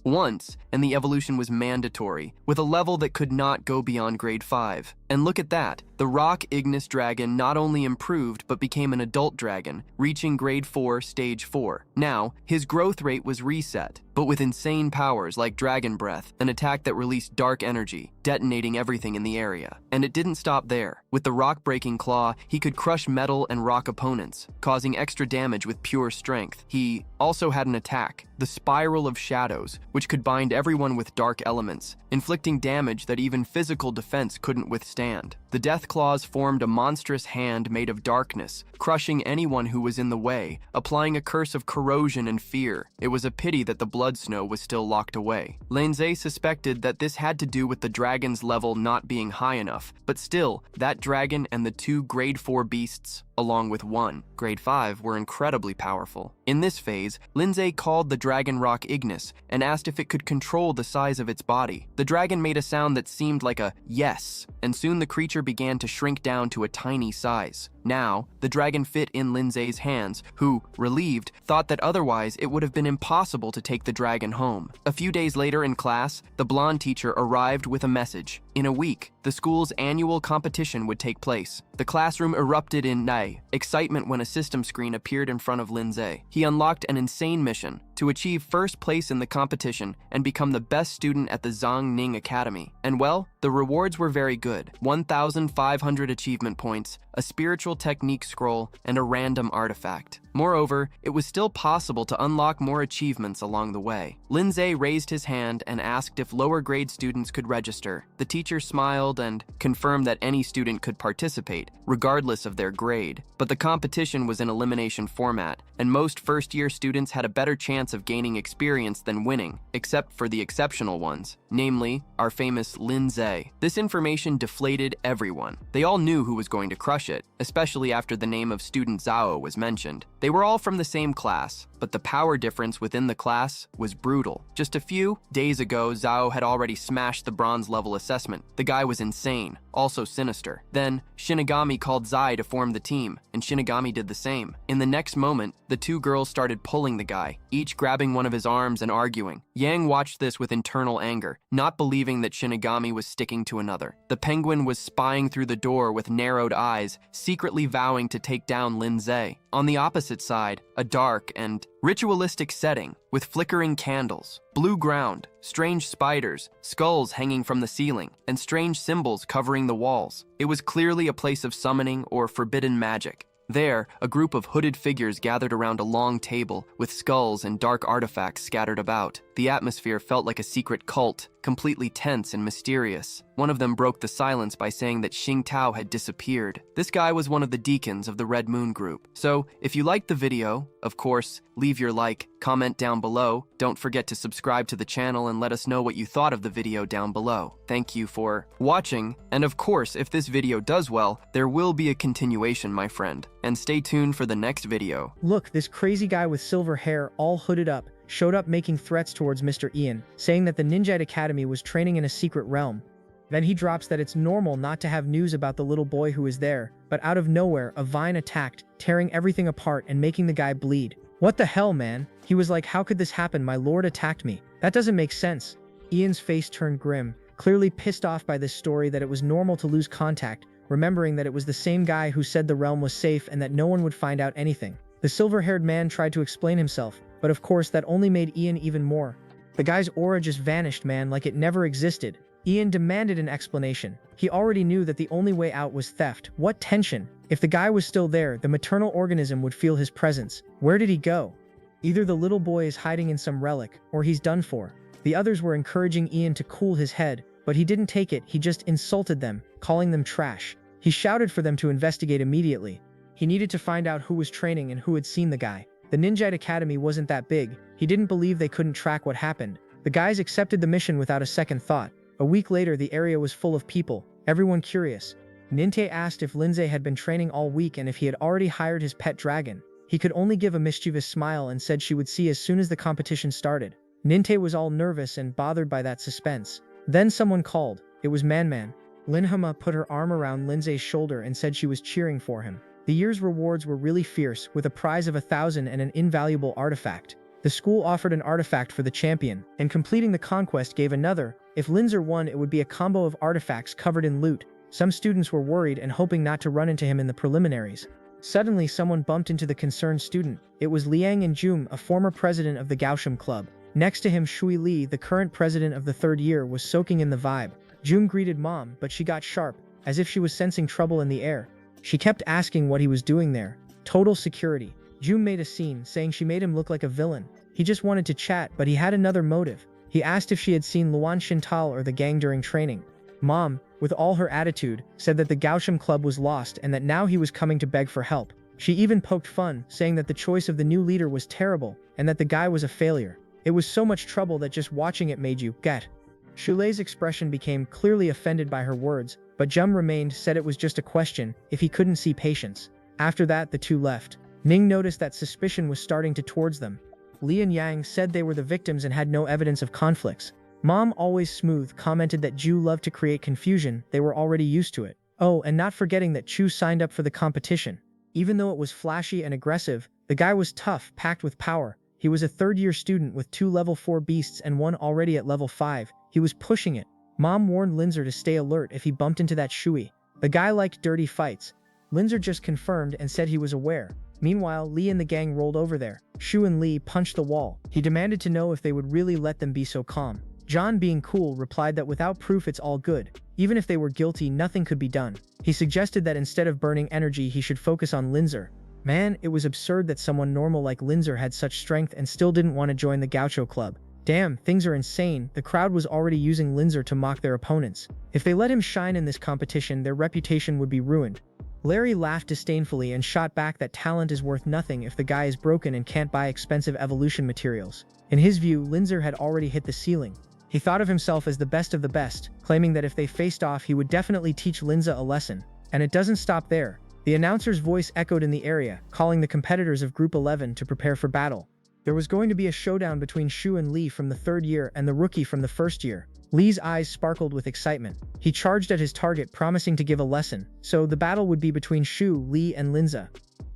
once, and the evolution was mandatory, with a level that could not go beyond grade 5. And look at that, the rock ignis dragon not only improved but became an adult dragon, reaching grade 4, stage 4. Now, his growth rate was reset, but with insane powers like Dragon Breath, an attack that released dark energy, detonating everything in the area. And it didn't stop there. With the rock-breaking claw, he could crush metal and rock opponents, causing extra damage with pure strength. He also had an attack, the Spiral of Shadows, which could bind everyone with dark elements, inflicting damage that even physical defense couldn't withstand. The Death Claws formed a monstrous hand made of darkness, crushing anyone who was in the way, applying a curse of corrosion and fear. It was a pity that the blood snow was still locked away. Linze suspected that this had to do with the dragon's level not being high enough, but still, that dragon and the 2 grade 4 beasts, along with 1 grade 5, were incredibly powerful. In this phase, Linze called the dragon rock Ignis and asked if it could control the size of its body. The dragon made a sound that seemed like a yes, and soon the creature began to shrink down to a tiny size. Now, the dragon fit in Linze's hands, who, relieved, thought that otherwise it would have been impossible to take the dragon home. A few days later in class, the blonde teacher arrived with a message. In a week, the school's annual competition would take place. The classroom erupted in excitement when a system screen appeared in front of Lin Ze. He unlocked an insane mission to achieve first place in the competition and become the best student at the Zhang Ning Academy. And well, the rewards were very good. 1,500 achievement points, a spiritual technique scroll, and a random artifact. Moreover, it was still possible to unlock more achievements along the way. Lin Ze raised his hand and asked if lower grade students could register. The teacher smiled and confirmed that any student could participate, regardless of their grade. But the competition was in elimination format, and most first-year students had a better chance of gaining experience than winning, except for the exceptional ones, namely, our famous Lin Ze. This information deflated everyone. They all knew who was going to crush it, especially after the name of student Zhao was mentioned. They were all from the same class, but the power difference within the class was brutal. Just a few days ago, Zhao had already smashed the bronze level assessment. The guy was insane, also sinister. Then, Shinigami called Zai to form the team, and Shinigami did the same. In the next moment, the two girls started pulling the guy, each grabbing one of his arms and arguing. Yang watched this with internal anger, not believing that Shinigami was sticking to another. The penguin was spying through the door with narrowed eyes, secretly vowing to take down Lin Ze. On the opposite side, a dark and ritualistic setting with flickering candles, blue ground, strange spiders, skulls hanging from the ceiling, and strange symbols covering the walls. It was clearly a place of summoning or forbidden magic. There, a group of hooded figures gathered around a long table with skulls and dark artifacts scattered about. The atmosphere felt like a secret cult, completely tense and mysterious. One of them broke the silence by saying that Xing Tao had disappeared. This guy was one of the deacons of the Red Moon group. So, if you liked the video, of course, leave your like, comment down below. Don't forget to subscribe to the channel and let us know what you thought of the video down below. Thank you for watching, and of course, if this video does well, there will be a continuation, my friend. And stay tuned for the next video. Look, this crazy guy with silver hair, all hooded up, showed up making threats towards Mr. Ian, saying that the Ninja Academy was training in a secret realm. Then he drops that it's normal not to have news about the little boy who is there, but out of nowhere, a vine attacked, tearing everything apart and making the guy bleed. What the hell, man? He was like, how could this happen? My lord attacked me. That doesn't make sense. Ian's face turned grim, clearly pissed off by this story that it was normal to lose contact, remembering that it was the same guy who said the realm was safe and that no one would find out anything. The silver-haired man tried to explain himself, but of course that only made Ian even more. The guy's aura just vanished, man, like it never existed. Ian demanded an explanation. He already knew that the only way out was theft. What tension! If the guy was still there, the maternal organism would feel his presence. Where did he go? Either the little boy is hiding in some relic, or he's done for. The others were encouraging Ian to cool his head, but he didn't take it. He just insulted them, calling them trash. He shouted for them to investigate immediately. He needed to find out who was training and who had seen the guy. The Ninja Academy wasn't that big. He didn't believe they couldn't track what happened. The guys accepted the mission without a second thought. A week later, the area was full of people, everyone curious. Ninte asked if Linze had been training all week and if he had already hired his pet dragon. He could only give a mischievous smile and said she would see as soon as the competition started. Ninte was all nervous and bothered by that suspense. Then someone called. It was Manman. Linhama put her arm around Linze's shoulder and said she was cheering for him. The year's rewards were really fierce, with a prize of 1,000 and an invaluable artifact. The school offered an artifact for the champion, and completing the conquest gave another. If Linze won, it would be a combo of artifacts covered in loot. Some students were worried and hoping not to run into him in the preliminaries. Suddenly, someone bumped into the concerned student. It was Liang and Jum, a former president of the Gausham Club. Next to him, Shui Li, the current president of the third year, was soaking in the vibe. Jum greeted Mom, but she got sharp, as if she was sensing trouble in the air. She kept asking what he was doing there. Total security. Jum made a scene, saying she made him look like a villain. He just wanted to chat, but he had another motive. He asked if she had seen Luan Shintal or the gang during training. Mom, with all her attitude, said that the Gausham Club was lost and that now he was coming to beg for help. She even poked fun, saying that the choice of the new leader was terrible and that the guy was a failure. It was so much trouble that just watching it made you get. Shulei's expression became clearly offended by her words, but Jum remained, said it was just a question, if he couldn't see patience. After that, the two left. Ning noticed that suspicion was starting to towards them. Li and Yang said they were the victims and had no evidence of conflicts. Mom, always smooth, commented that Ju loved to create confusion, they were already used to it. Oh, and not forgetting that Chu signed up for the competition. Even though it was flashy and aggressive, the guy was tough, packed with power. He was a third-year student with 2 level 4 beasts and one already at level 5. He was pushing it. Mom warned Linze to stay alert if he bumped into that Shui. The guy liked dirty fights. Linze just confirmed and said he was aware. Meanwhile, Lee and the gang rolled over there. Shu and Lee punched the wall. He demanded to know if they would really let them be so calm. John, being cool, replied that without proof it's all good. Even if they were guilty, nothing could be done. He suggested that instead of burning energy, he should focus on Linze. Man, it was absurd that someone normal like Linze had such strength and still didn't want to join the Gaucho Club. Damn, things are insane. The crowd was already using Linze to mock their opponents. If they let him shine in this competition, their reputation would be ruined. Larry laughed disdainfully and shot back that talent is worth nothing if the guy is broken and can't buy expensive evolution materials. In his view, Linze had already hit the ceiling. He thought of himself as the best of the best, claiming that if they faced off he would definitely teach Linze a lesson. And it doesn't stop there. The announcer's voice echoed in the area, calling the competitors of Group 11 to prepare for battle. There was going to be a showdown between Shu and Lee from the third year and the rookie from the first year. Lee's eyes sparkled with excitement. He charged at his target, promising to give a lesson. So the battle would be between Shu, Lee, and Linze.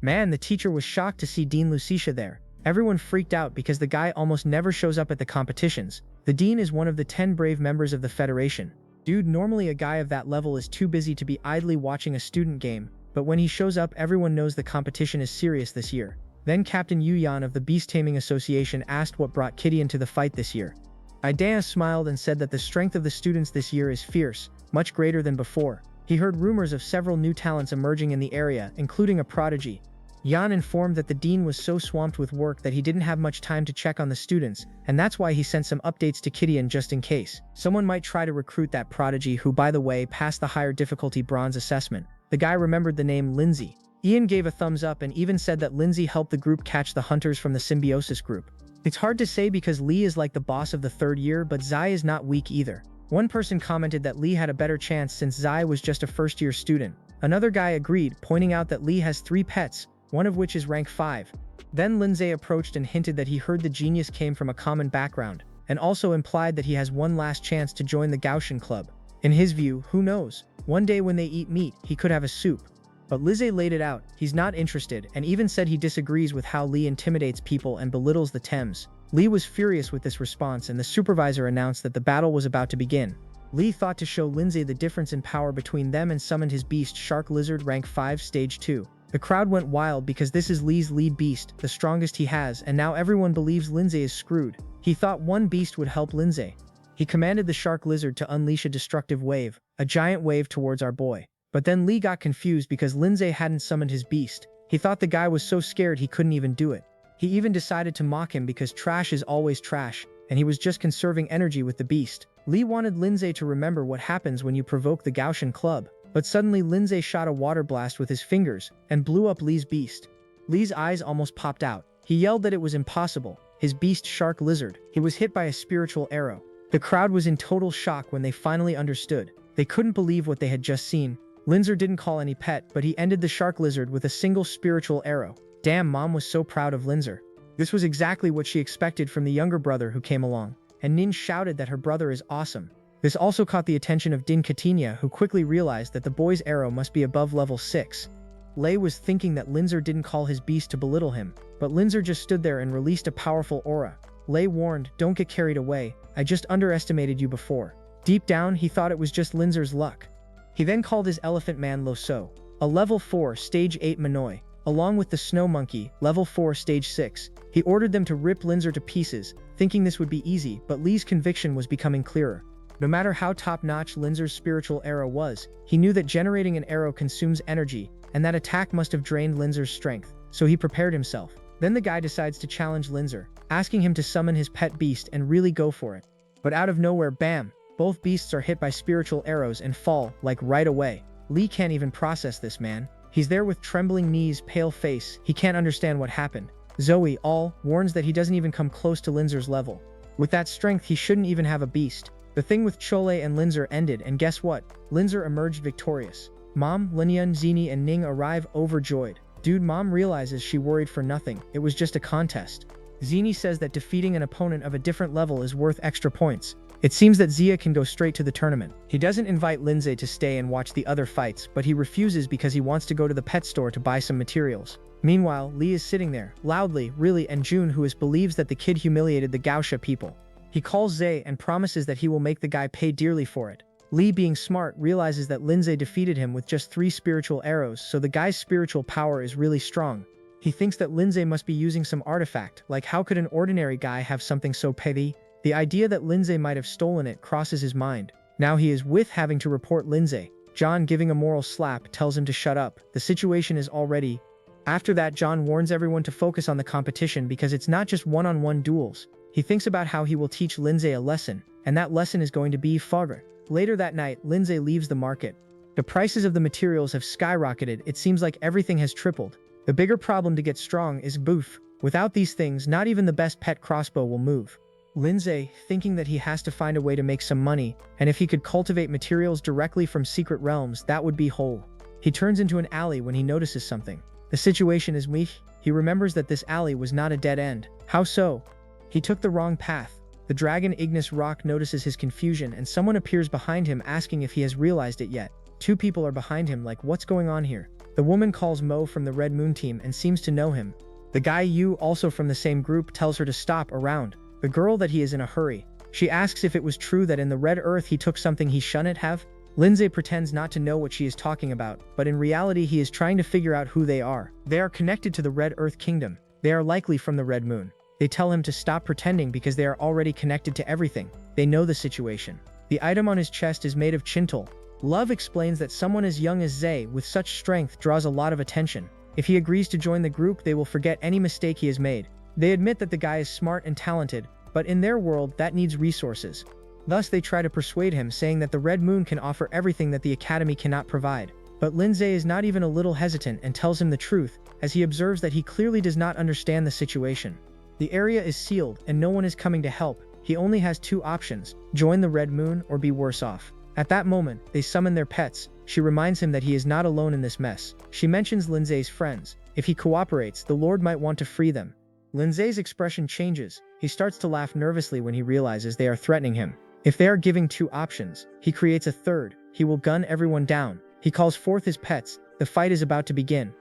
Man, the teacher was shocked to see Dean Lucicia there. Everyone freaked out because the guy almost never shows up at the competitions. The dean is one of the 10 brave members of the Federation. Dude, normally a guy of that level is too busy to be idly watching a student game, but when he shows up, everyone knows the competition is serious this year. Then Captain Yu Yan of the Beast Taming Association asked what brought Gideon to the fight this year. Idea smiled and said that the strength of the students this year is fierce, much greater than before. He heard rumors of several new talents emerging in the area, including a prodigy. Yan informed that the dean was so swamped with work that he didn't have much time to check on the students, and that's why he sent some updates to Gideon just in case. Someone might try to recruit that prodigy who, by the way, passed the higher difficulty bronze assessment. The guy remembered the name Linze. Ian gave a thumbs up and even said that Linze helped the group catch the hunters from the symbiosis group. It's hard to say because Lee is like the boss of the third year, but Zai is not weak either. One person commented that Lee had a better chance since Zai was just a first-year student. Another guy agreed, pointing out that Lee has 3 pets, one of which is rank 5. Then Linze approached and hinted that he heard the genius came from a common background, and also implied that he has one last chance to join the Gaussian Club. In his view, who knows? One day when they eat meat, he could have a soup. But Linze laid it out, he's not interested, and even said he disagrees with how Lee intimidates people and belittles the Thames. Lee was furious with this response, and the supervisor announced that the battle was about to begin. Lee thought to show Linze the difference in power between them and summoned his beast Shark Lizard rank 5 stage 2. The crowd went wild because this is Lee's lead beast, the strongest he has, and now everyone believes Linze is screwed. He thought one beast would help Linze. He commanded the Shark Lizard to unleash a destructive wave, a giant wave towards our boy. But then Lee got confused because Linze hadn't summoned his beast. He thought the guy was so scared he couldn't even do it. He even decided to mock him because trash is always trash, and he was just conserving energy with the beast. Lee wanted Linze to remember what happens when you provoke the Gaussian Club. But suddenly Linze shot a water blast with his fingers and blew up Lee's beast. Lee's eyes almost popped out. He yelled that it was impossible. His beast Shark Lizard. He was hit by a spiritual arrow. The crowd was in total shock when they finally understood. They couldn't believe what they had just seen. Linze didn't call any pet, but he ended the Shark Lizard with a single spiritual arrow. Damn, Mom was so proud of Linze. This was exactly what she expected from the younger brother who came along. And Nin shouted that her brother is awesome. This also caught the attention of Din Katinya, who quickly realized that the boy's arrow must be above level 6. Lei was thinking that Linze didn't call his beast to belittle him, but Linze just stood there and released a powerful aura. Lei warned, "Don't get carried away, I just underestimated you before." Deep down, he thought it was just Linze's luck. He then called his elephant man Lo So, a level 4 stage 8 Manoi, along with the snow monkey, level 4 stage 6. He ordered them to rip Linze to pieces, thinking this would be easy, but Lee's conviction was becoming clearer. No matter how top-notch Linze's spiritual arrow was, he knew that generating an arrow consumes energy, and that attack must have drained Linze's strength, so he prepared himself. Then the guy decides to challenge Linze, asking him to summon his pet beast and really go for it. But out of nowhere, bam! Both beasts are hit by spiritual arrows and fall, like right away. Lee can't even process this, man. He's there with trembling knees, pale face, he can't understand what happened. Zoe, warns that he doesn't even come close to Linze's level. With that strength, he shouldn't even have a beast. The thing with Chole and Linze ended, and guess what? Linze emerged victorious. Mom, Linyun, Zini, and Ning arrive overjoyed. Dude, Mom realizes she worried for nothing, it was just a contest. Zini says that defeating an opponent of a different level is worth extra points. It seems that Zia can go straight to the tournament. He doesn't invite Linze to stay and watch the other fights, but he refuses because he wants to go to the pet store to buy some materials. Meanwhile, Lee is sitting there, loudly, really, and Jun, who believes that the kid humiliated the Gaosha people. He calls Ze and promises that he will make the guy pay dearly for it. Lee, being smart, realizes that Linze defeated him with just 3 spiritual arrows, so the guy's spiritual power is really strong. He thinks that Linze must be using some artifact, like how could an ordinary guy have something so petty? The idea that Linze might have stolen it crosses his mind. Now he is with having to report Linze. John, giving a moral slap, tells him to shut up. The situation is already... After that, John warns everyone to focus on the competition because it's not just one-on-one duels. He thinks about how he will teach Linze a lesson, and that lesson is going to be fogger. Later that night, Linze leaves the market. The prices of the materials have skyrocketed. It seems like everything has tripled. The bigger problem to get strong is boof. Without these things, not even the best pet crossbow will move. Linze, thinking that he has to find a way to make some money, and if he could cultivate materials directly from secret realms, that would be whole. He turns into an alley when he notices something. The situation is weak. He remembers that this alley was not a dead end. How so? He took the wrong path. The dragon Ignis Rock notices his confusion and someone appears behind him asking if he has realized it yet. 2 people are behind him like, what's going on here? The woman calls Mo from the Red Moon team and seems to know him. The guy Yu, also from the same group, tells her to stop around. The girl that he is in a hurry. She asks if it was true that in the Red Earth he took something he shouldn't have. Linze pretends not to know what she is talking about, but in reality he is trying to figure out who they are. They are connected to the Red Earth Kingdom. They are likely from the Red Moon. They tell him to stop pretending because they are already connected to everything. They know the situation. The item on his chest is made of chintal. Love explains that someone as young as Ze with such strength draws a lot of attention. If he agrees to join the group, they will forget any mistake he has made. They admit that the guy is smart and talented, but in their world that needs resources. Thus they try to persuade him, saying that the Red Moon can offer everything that the Academy cannot provide. But Linze is not even a little hesitant and tells him the truth, as he observes that he clearly does not understand the situation. The area is sealed and no one is coming to help. He only has 2 options, join the Red Moon or be worse off. At that moment, they summon their pets. She reminds him that he is not alone in this mess. She mentions Linze's friends. If he cooperates, the Lord might want to free them. Linze's expression changes. He starts to laugh nervously when he realizes they are threatening him. If they are giving 2 options, he creates a third. He will gun everyone down. He calls forth his pets. The fight is about to begin.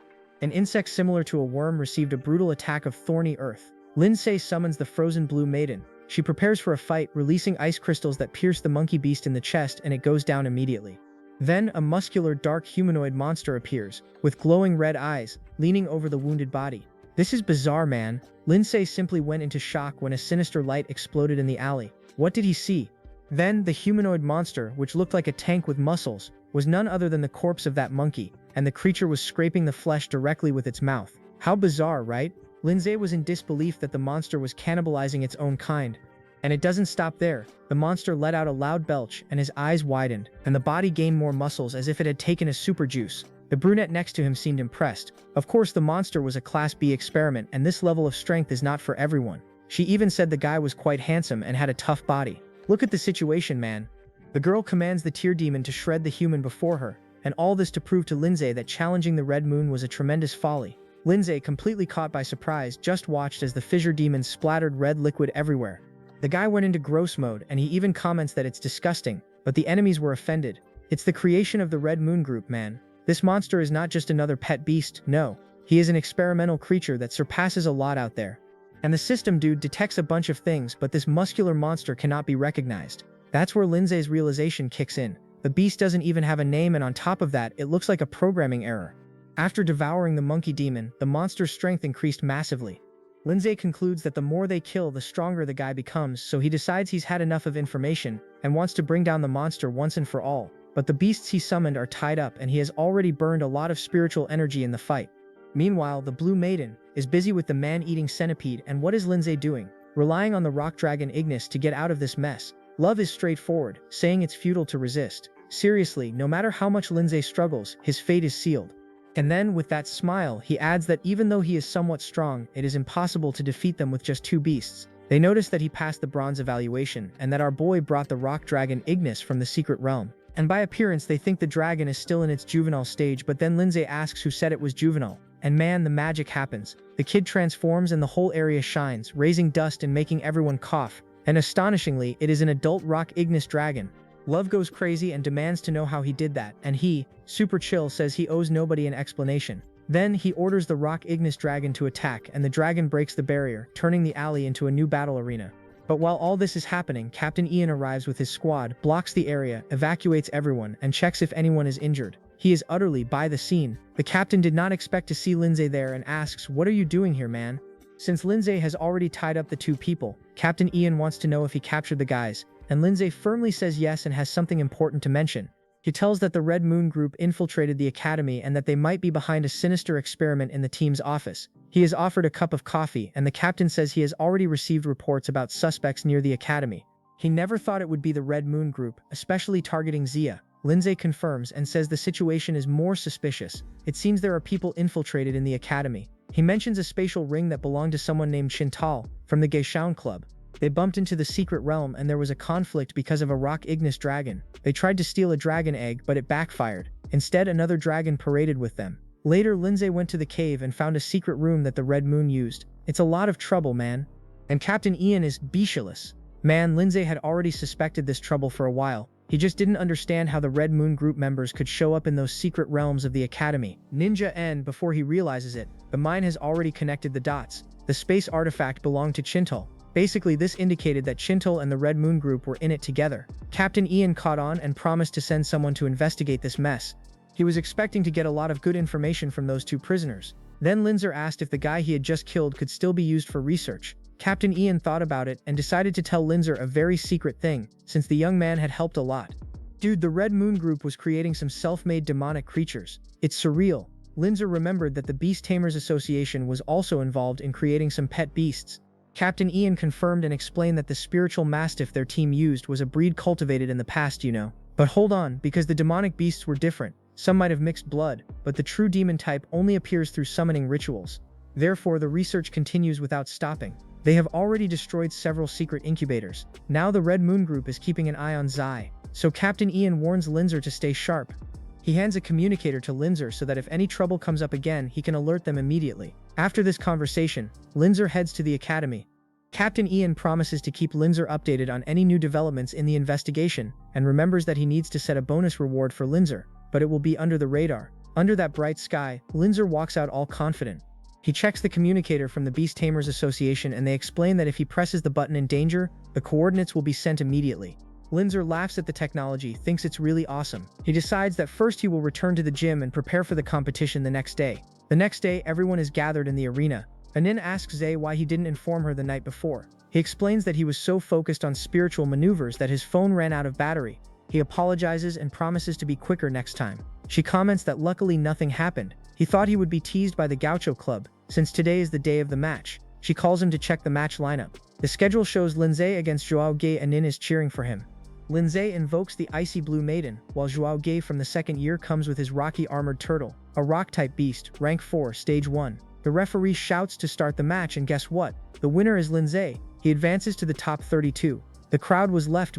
An insect similar to a worm received a brutal attack of thorny earth. Linze summons the frozen blue maiden. She prepares for a fight, releasing ice crystals that pierce the monkey beast in the chest, and it goes down immediately. Then a muscular dark humanoid monster appears, with glowing red eyes, leaning over the wounded body. This is bizarre, man. Linze simply went into shock when a sinister light exploded in the alley. What did he see? Then the humanoid monster, which looked like a tank with muscles, was none other than the corpse of that monkey, and the creature was scraping the flesh directly with its mouth. How bizarre, right? Linze was in disbelief that the monster was cannibalizing its own kind. And it doesn't stop there. The monster let out a loud belch, and his eyes widened, and the body gained more muscles as if it had taken a super juice. The brunette next to him seemed impressed. Of course, the monster was a Class B experiment, and this level of strength is not for everyone. She even said the guy was quite handsome and had a tough body. Look at the situation, man. The girl commands the tear demon to shred the human before her, and all this to prove to Linze that challenging the Red Moon was a tremendous folly. Linze, completely caught by surprise, just watched as the fissure demon splattered red liquid everywhere. The guy went into gross mode, and he even comments that it's disgusting, but the enemies were offended. It's the creation of the Red Moon group, man. This monster is not just another pet beast, no. He is an experimental creature that surpasses a lot out there. And the system dude detects a bunch of things, but this muscular monster cannot be recognized. That's where Linze's realization kicks in. The beast doesn't even have a name, and on top of that, it looks like a programming error. After devouring the monkey demon, the monster's strength increased massively. Linze concludes that the more they kill, the stronger the guy becomes, so he decides he's had enough of information and wants to bring down the monster once and for all. But the beasts he summoned are tied up, and he has already burned a lot of spiritual energy in the fight. Meanwhile, the Blue Maiden is busy with the man-eating centipede, and what is Linze doing? Relying on the rock dragon Ignis to get out of this mess. Love is straightforward, saying it's futile to resist. Seriously, no matter how much Linze struggles, his fate is sealed. And then, with that smile, he adds that even though he is somewhat strong, it is impossible to defeat them with just 2 beasts. They notice that he passed the bronze evaluation, and that our boy brought the rock dragon Ignis from the secret realm. And by appearance, they think the dragon is still in its juvenile stage, but then Linze asks who said it was juvenile. And man, the magic happens. The kid transforms and the whole area shines, raising dust and making everyone cough. and astonishingly, it is an adult rock Ignis dragon. Love goes crazy and demands to know how he did that, and he, super chill, says he owes nobody an explanation. Then he orders the rock Ignis dragon to attack, and the dragon breaks the barrier, turning the alley into a new battle arena. But while all this is happening, Captain Ian arrives with his squad, blocks the area, evacuates everyone, and checks if anyone is injured. He is utterly by the scene. The captain did not expect to see Linze there and asks, "What are you doing here, man?" Since Linze has already tied up the two people, Captain Ian wants to know if he captured the guys, and Linze firmly says yes and has something important to mention. He tells that the Red Moon Group infiltrated the academy and that they might be behind a sinister experiment in the team's office. He is offered a cup of coffee, and the captain says he has already received reports about suspects near the academy. He never thought it would be the Red Moon Group, especially targeting Zia. Linze confirms and says the situation is more suspicious. It seems there are people infiltrated in the academy. He mentions a spatial ring that belonged to someone named Chintal from the Geishaun Club. They bumped into the secret realm and there was a conflict because of a rock Ignis dragon. They tried to steal a dragon egg, but it backfired. Instead, another dragon paraded with them. Later, Linze went to the cave and found a secret room that the Red Moon used. It's a lot of trouble, man. And Captain Ian is beachless. Man, Linze had already suspected this trouble for a while. He just didn't understand how the Red Moon Group members could show up in those secret realms of the academy. Ninja N, before he realizes it, the mind has already connected the dots. The space artifact belonged to Chintal. Basically, this indicated that Chintal and the Red Moon Group were in it together. Captain Ian caught on and promised to send someone to investigate this mess. He was expecting to get a lot of good information from those two prisoners. Then Linze asked if the guy he had just killed could still be used for research. Captain Ian thought about it and decided to tell Linze a very secret thing, since the young man had helped a lot. Dude, the Red Moon Group was creating some self-made demonic creatures. It's surreal. Linze remembered that the Beast Tamers Association was also involved in creating some pet beasts. Captain Ian confirmed and explained that the spiritual mastiff their team used was a breed cultivated in the past, you know. But hold on, because the demonic beasts were different. Some might have mixed blood, but the true demon type only appears through summoning rituals. Therefore, the research continues without stopping. They have already destroyed several secret incubators. Now the Red Moon Group is keeping an eye on Zai. So Captain Ian warns Linze to stay sharp. He hands a communicator to Linze so that if any trouble comes up again, he can alert them immediately. After this conversation, Linze heads to the academy. Captain Ian promises to keep Linze updated on any new developments in the investigation, and remembers that he needs to set a bonus reward for Linze, but it will be under the radar. Under that bright sky, Linze walks out all confident. He checks the communicator from the Beast Tamers Association and they explain that if he presses the button in danger, the coordinates will be sent immediately. Linze laughs at the technology, thinks it's really awesome. He decides that first he will return to the gym and prepare for the competition the next day. The next day, everyone is gathered in the arena. Anin asks Zay why he didn't inform her the night before. He explains that he was so focused on spiritual maneuvers that his phone ran out of battery. He apologizes and promises to be quicker next time. She comments that luckily nothing happened. He thought he would be teased by the Gaucho Club, since today is the day of the match. She calls him to check the match lineup. The schedule shows Linze against Joao Gay and Nin is cheering for him. Linze invokes the Icy Blue Maiden, while Joao Gay from the second year comes with his Rocky Armored Turtle, a rock-type beast, rank 4, stage 1. The referee shouts to start the match and guess what? The winner is Linze. He advances to the top 32. The crowd was left.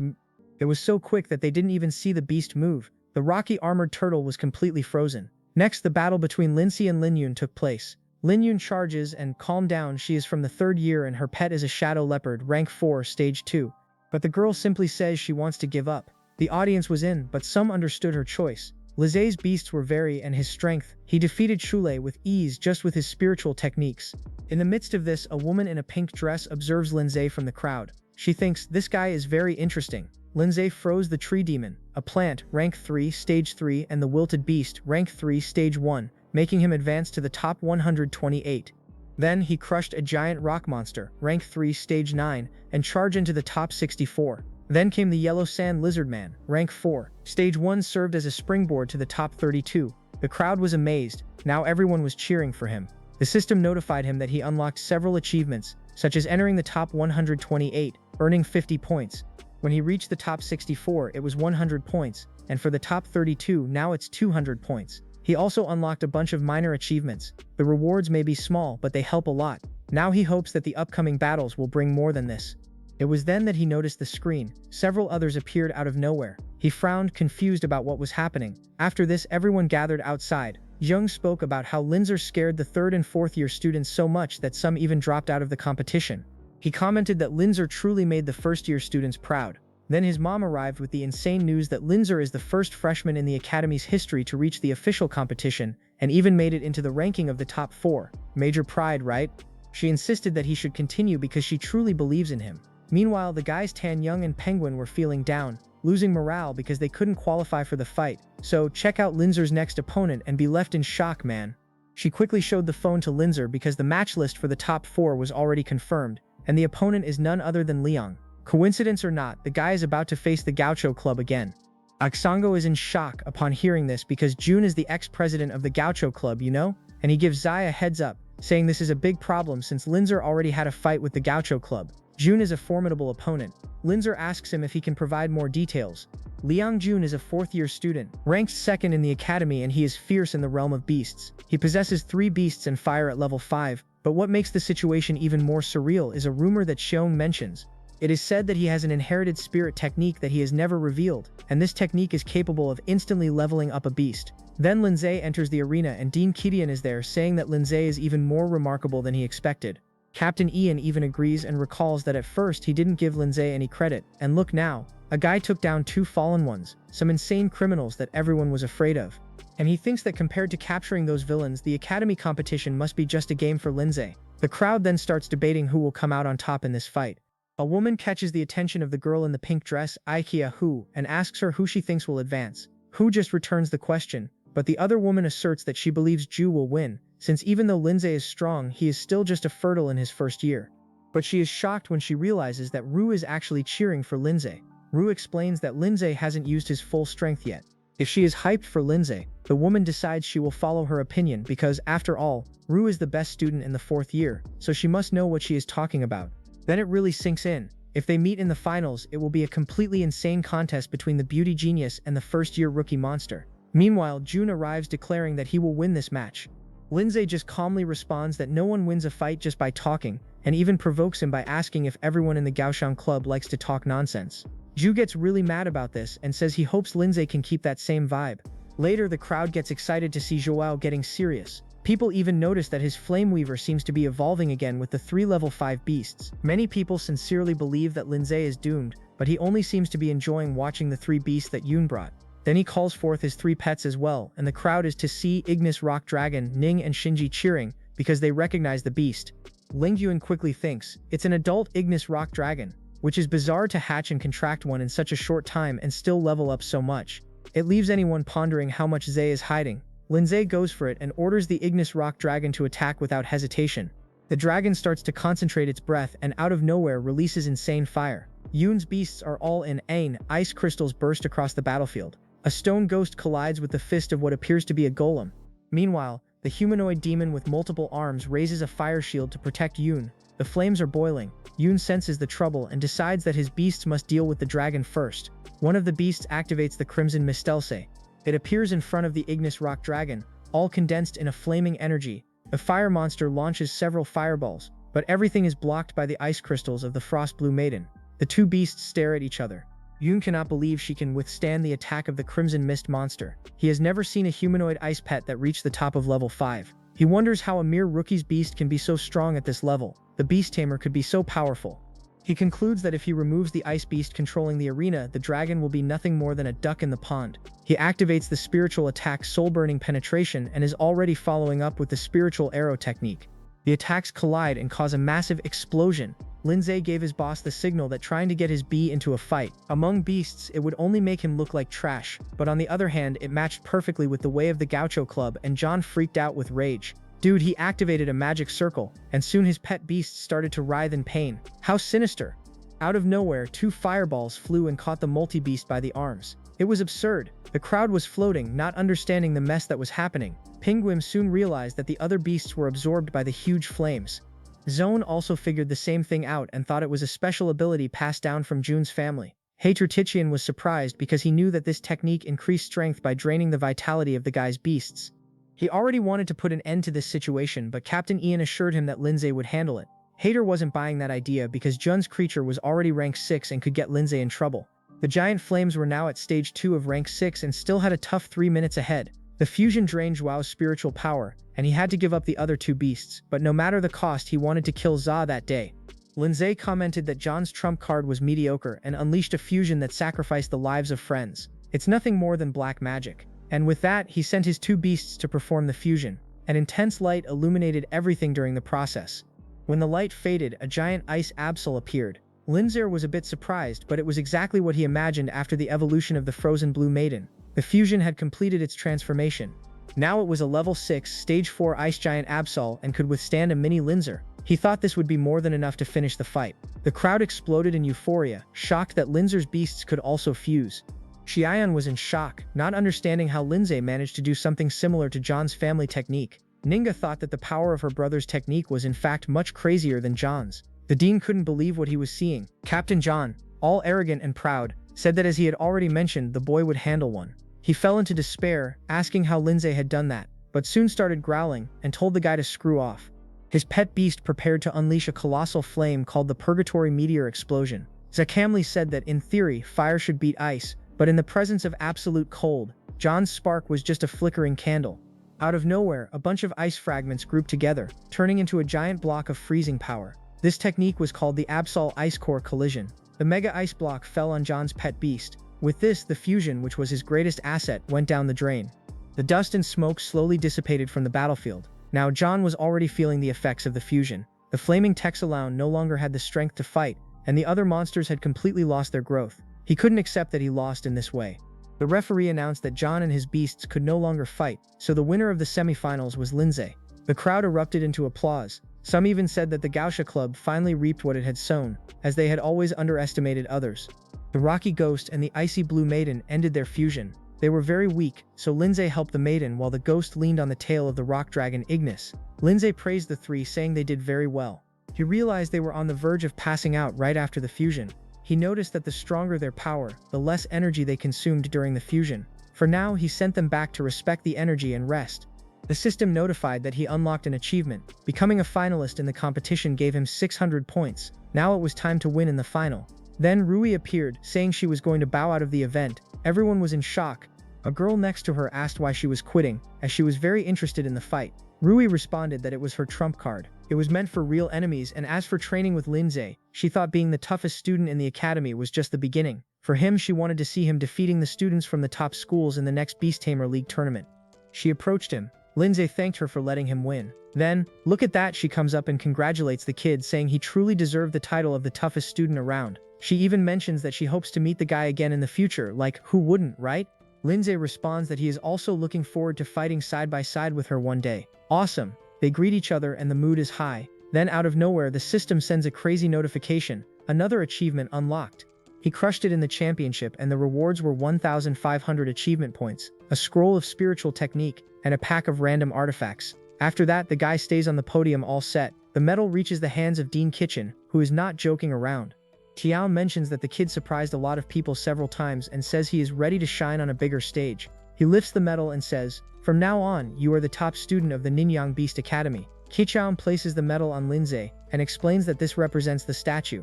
It was so quick that they didn't even see the beast move. The Rocky Armored Turtle was completely frozen. Next, the battle between Linze and Linyun took place. Linyun charges and, calm down, she is from the third year and her pet is a shadow leopard, rank 4, stage 2. But the girl simply says she wants to give up. The audience was in, but some understood her choice. Linze's beasts were very and his strength. He defeated Shule with ease just with his spiritual techniques. In the midst of this, a woman in a pink dress observes Linze from the crowd. She thinks, this guy is very interesting. Linze froze the tree demon, a plant, rank 3, stage 3, and the wilted beast, rank 3, stage 1, making him advance to the top 128. Then he crushed a giant rock monster, rank 3, stage 9, and charged into the top 64. Then came the yellow sand lizard man, rank 4. Stage 1 served as a springboard to the top 32. The crowd was amazed. Now everyone was cheering for him. The system notified him that he unlocked several achievements, such as entering the top 128, earning 50 points. When he reached the top 64, it was 100 points, and for the top 32, now it's 200 points. He also unlocked a bunch of minor achievements. The rewards may be small, but they help a lot. Now he hopes that the upcoming battles will bring more than this. It was then that he noticed the screen. Several others appeared out of nowhere. He frowned, confused about what was happening. After this, everyone gathered outside. Jung spoke about how Linze scared the 3rd and 4th year students so much that some even dropped out of the competition. He commented that Linze truly made the first-year students proud. Then his mom arrived with the insane news that Linze is the first freshman in the academy's history to reach the official competition, and even made it into the ranking of the top 4. Major pride, right? She insisted that he should continue because she truly believes in him. Meanwhile, the guys Tan Young and Penguin were feeling down, losing morale because they couldn't qualify for the fight. So, check out Linze's next opponent and be left in shock, man. She quickly showed the phone to Linze because the match list for the top 4 was already confirmed, and the opponent is none other than Liang. Coincidence or not, the guy is about to face the Gaucho Club again. Aksango is in shock upon hearing this because Jun is the ex-president of the Gaucho Club, you know? And he gives Zai a heads up, saying this is a big problem since Linze already had a fight with the Gaucho Club. Jun is a formidable opponent. Linze asks him if he can provide more details. Liang Jun is a 4th-year student, ranked 2nd in the academy, and he is fierce in the realm of beasts. He possesses 3 beasts and fire at level 5, but what makes the situation even more surreal is a rumor that Xiong mentions. It is said that he has an inherited spirit technique that he has never revealed, and this technique is capable of instantly leveling up a beast. Then Linze enters the arena and Dean Kidian is there, saying that Linze is even more remarkable than he expected. Captain Ian even agrees and recalls that at first he didn't give Linze any credit, and look now, a guy took down 2 fallen ones, some insane criminals that everyone was afraid of. And he thinks that compared to capturing those villains, the academy competition must be just a game for Linze. The crowd then starts debating who will come out on top in this fight. A woman catches the attention of the girl in the pink dress, Ikea Hu, and asks her who she thinks will advance. Hu just returns the question, but the other woman asserts that she believes Ju will win, since even though Linze is strong, he is still just a fertile in his first year. But she is shocked when she realizes that Ru is actually cheering for Linze. Ru explains that Linze hasn't used his full strength yet. If she is hyped for Linze, the woman decides she will follow her opinion because, after all, Ru is the best student in the 4th year, so she must know what she is talking about. Then it really sinks in. If they meet in the finals, it will be a completely insane contest between the beauty genius and the first-year rookie monster. Meanwhile, Jun arrives declaring that he will win this match. Linze just calmly responds that no one wins a fight just by talking, and even provokes him by asking if everyone in the Gaoshan Club likes to talk nonsense. Ju gets really mad about this and says he hopes Linze can keep that same vibe. Later, the crowd gets excited to see Joao getting serious. People even notice that his Flame Weaver seems to be evolving again with the 3 level 5 beasts. Many people sincerely believe that Linze is doomed, but he only seems to be enjoying watching the 3 beasts that Yoon brought. Then he calls forth his 3 pets as well, and the crowd is to see Ignis Rock Dragon, Ning and Shinji cheering, because they recognize the beast. Ling Yuan quickly thinks, it's an adult Ignis Rock Dragon, which is bizarre to hatch and contract one in such a short time and still level up so much. It leaves anyone pondering how much Ze is hiding. Linze goes for it and orders the Ignis Rock Dragon to attack without hesitation. The dragon starts to concentrate its breath and out of nowhere releases insane fire. Yoon's beasts are all in ain, ice crystals burst across the battlefield. A stone ghost collides with the fist of what appears to be a golem. Meanwhile, the humanoid demon with multiple arms raises a fire shield to protect Yoon. The flames are boiling. Yoon senses the trouble and decides that his beasts must deal with the dragon first. One of the beasts activates the Crimson Mistelce. It appears in front of the Ignis Rock Dragon, all condensed in a flaming energy. The fire monster launches several fireballs, but everything is blocked by the ice crystals of the Frost Blue Maiden. The 2 beasts stare at each other. Yoon cannot believe she can withstand the attack of the Crimson Mist monster. He has never seen a humanoid ice pet that reached the top of level 5. He wonders how a mere rookie's beast can be so strong at this level. The beast tamer could be so powerful. He concludes that if he removes the ice beast controlling the arena, the dragon will be nothing more than a duck in the pond. He activates the spiritual attack Soul-Burning Penetration and is already following up with the spiritual arrow technique. The attacks collide and cause a massive explosion. Linze gave his boss the signal that trying to get his bee into a fight among beasts, it would only make him look like trash, but on the other hand, it matched perfectly with the way of the Gaucho Club, and John freaked out with rage. Dude, he activated a magic circle, and soon his pet beasts started to writhe in pain. How sinister! Out of nowhere, 2 fireballs flew and caught the multi-beast by the arms. It was absurd. The crowd was floating, not understanding the mess that was happening. Penguin soon realized that the other beasts were absorbed by the huge flames. Zone also figured the same thing out and thought it was a special ability passed down from Jun's family. Hater Tichian was surprised because he knew that this technique increased strength by draining the vitality of the guy's beasts. He already wanted to put an end to this situation, but Captain Ian assured him that Linze would handle it. Hater wasn't buying that idea because Jun's creature was already rank 6 and could get Linze in trouble. The giant flames were now at stage 2 of rank 6 and still had a tough 3 minutes ahead. The fusion drained Zhuao's spiritual power, and he had to give up the other 2 beasts, but no matter the cost, he wanted to kill Za that day. Linze commented that John's trump card was mediocre and unleashed a fusion that sacrificed the lives of friends. It's nothing more than black magic. And with that, he sent his two beasts to perform the fusion. An intense light illuminated everything during the process. When the light faded, a giant ice absol appeared. Linze was a bit surprised, but it was exactly what he imagined after the evolution of the frozen blue maiden. The fusion had completed its transformation. Now it was a level 6, stage 4 ice giant absol and could withstand a mini Linze. He thought this would be more than enough to finish the fight. The crowd exploded in euphoria, shocked that Linze's beasts could also fuse. Xiaoyan was in shock, not understanding how Linze managed to do something similar to John's family technique. Ninga thought that the power of her brother's technique was in fact much crazier than John's. The dean couldn't believe what he was seeing. Captain John, all arrogant and proud, said that as he had already mentioned, the boy would handle one. He fell into despair, asking how Linze had done that, but soon started growling and told the guy to screw off. His pet beast prepared to unleash a colossal flame called the Purgatory Meteor Explosion. Zakamli said that in theory, fire should beat ice, but in the presence of absolute cold, John's spark was just a flickering candle. Out of nowhere, a bunch of ice fragments grouped together, turning into a giant block of freezing power. This technique was called the Absol Ice Core Collision. The mega ice block fell on John's pet beast. With this, the fusion, which was his greatest asset, went down the drain. The dust and smoke slowly dissipated from the battlefield. Now John was already feeling the effects of the fusion. The flaming Texaloun no longer had the strength to fight, and the other monsters had completely lost their growth. He couldn't accept that he lost in this way. The referee announced that John and his beasts could no longer fight, so the winner of the semifinals was Linze. The crowd erupted into applause. Some even said that the Gausha Club finally reaped what it had sown, as they had always underestimated others. The Rocky Ghost and the Icy Blue Maiden ended their fusion. They were very weak, so Linze helped the maiden while the ghost leaned on the tail of the rock dragon Ignis. Linze praised the three, saying they did very well. He realized they were on the verge of passing out right after the fusion. He noticed that the stronger their power, the less energy they consumed during the fusion. For now, he sent them back to respect the energy and rest. The system notified that he unlocked an achievement. Becoming a finalist in the competition gave him 600 points. Now it was time to win in the final. Then Rui appeared, saying she was going to bow out of the event. Everyone was in shock. A girl next to her asked why she was quitting, as she was very interested in the fight. Rui responded that it was her trump card. It was meant for real enemies, and as for training with Linze, she thought being the toughest student in the academy was just the beginning. For him, she wanted to see him defeating the students from the top schools in the next Beast Tamer League tournament. She approached him. Linze thanked her for letting him win. Then, look at that, she comes up and congratulates the kid, saying he truly deserved the title of the toughest student around. She even mentions that she hopes to meet the guy again in the future, like, who wouldn't, right? Linze responds that he is also looking forward to fighting side by side with her one day. Awesome. They greet each other and the mood is high. Then out of nowhere, the system sends a crazy notification. Another achievement unlocked. He crushed it in the championship, and the rewards were 1,500 achievement points, a scroll of spiritual technique, and a pack of random artifacts. After that, the guy stays on the podium all set. The medal reaches the hands of Dean Kitchen, who is not joking around. Tiao mentions that the kid surprised a lot of people several times and says he is ready to shine on a bigger stage. He lifts the medal and says, "From now on, you are the top student of the Ninyang Beast Academy." Kichao places the medal on Linze and explains that this represents the statue.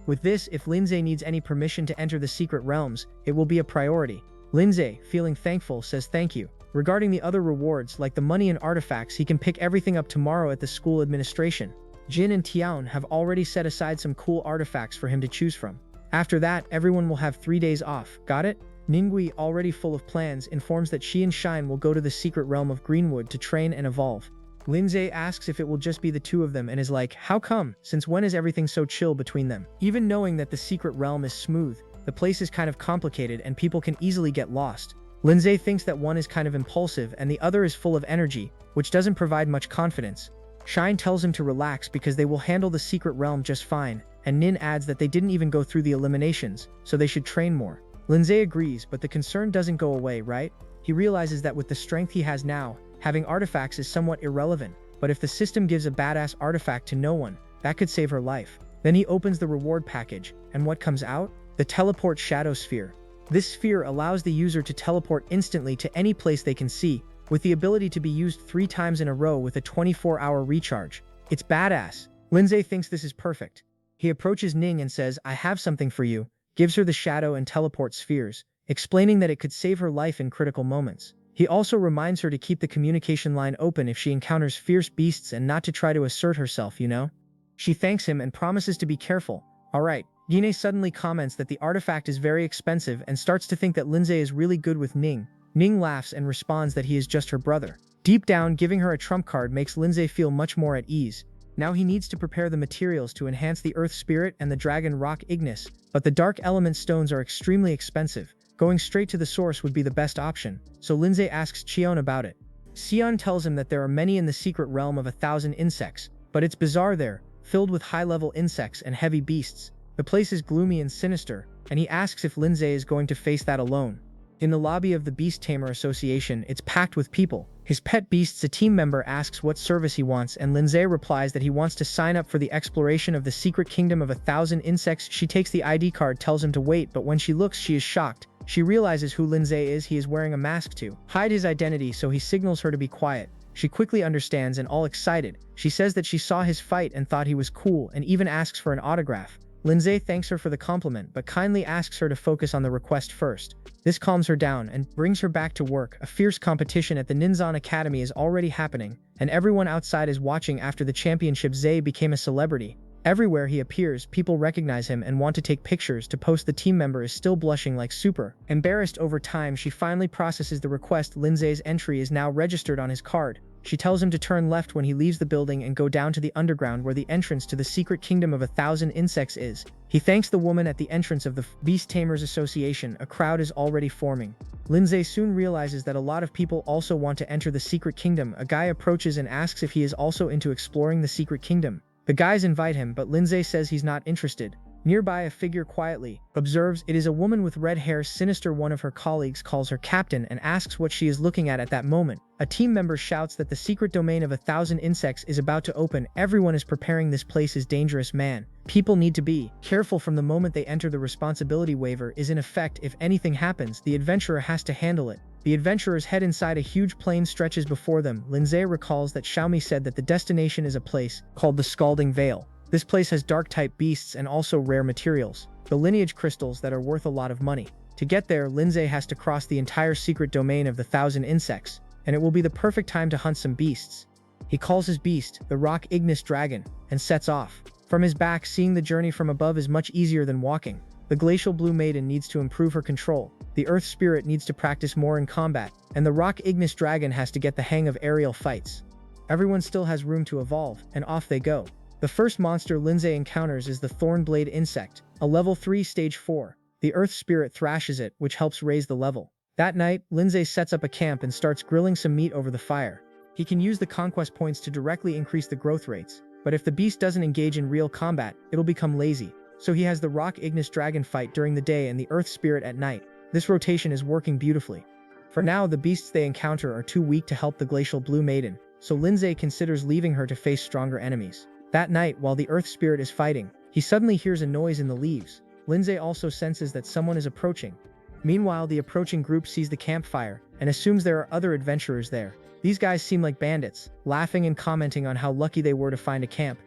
With this, if Linze needs any permission to enter the secret realms, it will be a priority. Linze, feeling thankful, says thank you. Regarding the other rewards, like the money and artifacts, he can pick everything up tomorrow at the school administration. Jin and Tiaon have already set aside some cool artifacts for him to choose from. After that, everyone will have 3 days off. Got it? Ningui, already full of plans, informs that she and Shine will go to the secret realm of Greenwood to train and evolve. Linze asks if it will just be the two of them and is like, how come? Since when is everything so chill between them? Even knowing that the secret realm is smooth, the place is kind of complicated and people can easily get lost. Linze thinks that one is kind of impulsive and the other is full of energy, which doesn't provide much confidence. Shine tells him to relax because they will handle the secret realm just fine, and Nin adds that they didn't even go through the eliminations, so they should train more. Linze agrees, but the concern doesn't go away, right? He realizes that with the strength he has now, having artifacts is somewhat irrelevant, but if the system gives a badass artifact to no one, that could save her life. Then he opens the reward package, and what comes out? The Teleport Shadow Sphere. This sphere allows the user to teleport instantly to any place they can see, with the ability to be used 3 times in a row with a 24-hour recharge. It's badass. Linze thinks this is perfect. He approaches Ning and says, I have something for you, gives her the shadow and teleport spheres, explaining that it could save her life in critical moments. He also reminds her to keep the communication line open if she encounters fierce beasts and not to try to assert herself, you know? She thanks him and promises to be careful. Alright, Yine suddenly comments that the artifact is very expensive and starts to think that Linze is really good with Ning. Ning laughs and responds that he is just her brother. Deep down, giving her a trump card makes Linze feel much more at ease. Now he needs to prepare the materials to enhance the Earth Spirit and the Dragon Rock Ignis, but the Dark Element stones are extremely expensive. Going straight to the source would be the best option, so Linze asks Cheon about it. Sion tells him that there are many in the secret realm of 1,000 insects, but it's bizarre there, filled with high-level insects and heavy beasts. The place is gloomy and sinister, and he asks if Linze is going to face that alone. In the lobby of the Beast Tamer Association, it's packed with people. His pet beasts, a team member, asks what service he wants, and Linze replies that he wants to sign up for the exploration of the secret kingdom of 1,000 insects. She takes the ID card, tells him to wait, but when she looks, she is shocked. She realizes who Linze is. He is wearing a mask to hide his identity, so he signals her to be quiet. She quickly understands and all excited. She says that she saw his fight and thought he was cool, and even asks for an autograph. Linze thanks her for the compliment, but kindly asks her to focus on the request first. This calms her down and brings her back to work. A fierce competition at the Ninzan Academy is already happening, and everyone outside is watching. After the championship, Ze became a celebrity. Everywhere he appears, people recognize him and want to take pictures to post. The team member is still blushing like super embarrassed. Over time, she finally processes the request. Linze's entry is now registered on his card. She tells him to turn left when he leaves the building and go down to the underground where the entrance to the secret kingdom of 1,000 insects is. He thanks the woman at the entrance of the Beast Tamers Association. A crowd is already forming. Linze soon realizes that a lot of people also want to enter the secret kingdom. A guy approaches and asks if he is also into exploring the secret kingdom. The guys invite him, but Linze says he's not interested. Nearby, a figure quietly observes. It is a woman with red hair. Sinister. One of her colleagues calls her captain and asks what she is looking at that moment. A team member shouts that the secret domain of 1,000 insects is about to open. Everyone is preparing. This place is dangerous, man. People need to be careful from the moment they enter. The responsibility waiver is in effect. If anything happens, the adventurer has to handle it. The adventurers head inside. A huge plain stretches before them. Linze recalls that Xiaomi said that the destination is a place called the Scalding Vale. This place has dark-type beasts and also rare materials, the lineage crystals that are worth a lot of money. To get there, Linze has to cross the entire secret domain of the 1,000 insects, and it will be the perfect time to hunt some beasts. He calls his beast, the Rock Ignis Dragon, and sets off. From his back, seeing the journey from above is much easier than walking. The Glacial Blue Maiden needs to improve her control, the Earth Spirit needs to practice more in combat, and the Rock Ignis Dragon has to get the hang of aerial fights. Everyone still has room to evolve, and off they go. The first monster Linze encounters is the Thornblade insect, a level 3 stage 4. The Earth Spirit thrashes it, which helps raise the level. That night, Linze sets up a camp and starts grilling some meat over the fire. He can use the conquest points to directly increase the growth rates, but if the beast doesn't engage in real combat, it'll become lazy. So he has the Rock Ignis Dragon fight during the day and the Earth Spirit at night. This rotation is working beautifully. For now, the beasts they encounter are too weak to help the Glacial Blue Maiden, so Linze considers leaving her to face stronger enemies. That night, while the Earth Spirit is fighting, he suddenly hears a noise in the leaves. Linze also senses that someone is approaching. Meanwhile, the approaching group sees the campfire and assumes there are other adventurers there. These guys seem like bandits, laughing and commenting on how lucky they were to find a camp.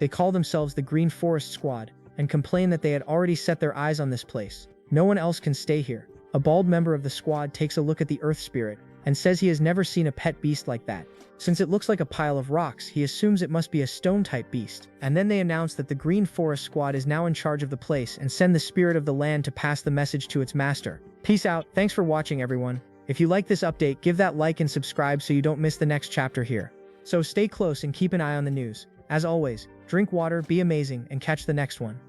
They call themselves the Green Forest Squad and complain that they had already set their eyes on this place. No one else can stay here. A bald member of the squad takes a look at the Earth Spirit and says he has never seen a pet beast like that. Since it looks like a pile of rocks, he assumes it must be a stone-type beast. And then they announce that the Green Forest Squad is now in charge of the place and send the spirit of the land to pass the message to its master. Peace out. Thanks for watching, everyone. If you like this update, give that like and subscribe so you don't miss the next chapter here. So stay close and keep an eye on the news. As always, drink water, be amazing, and catch the next one.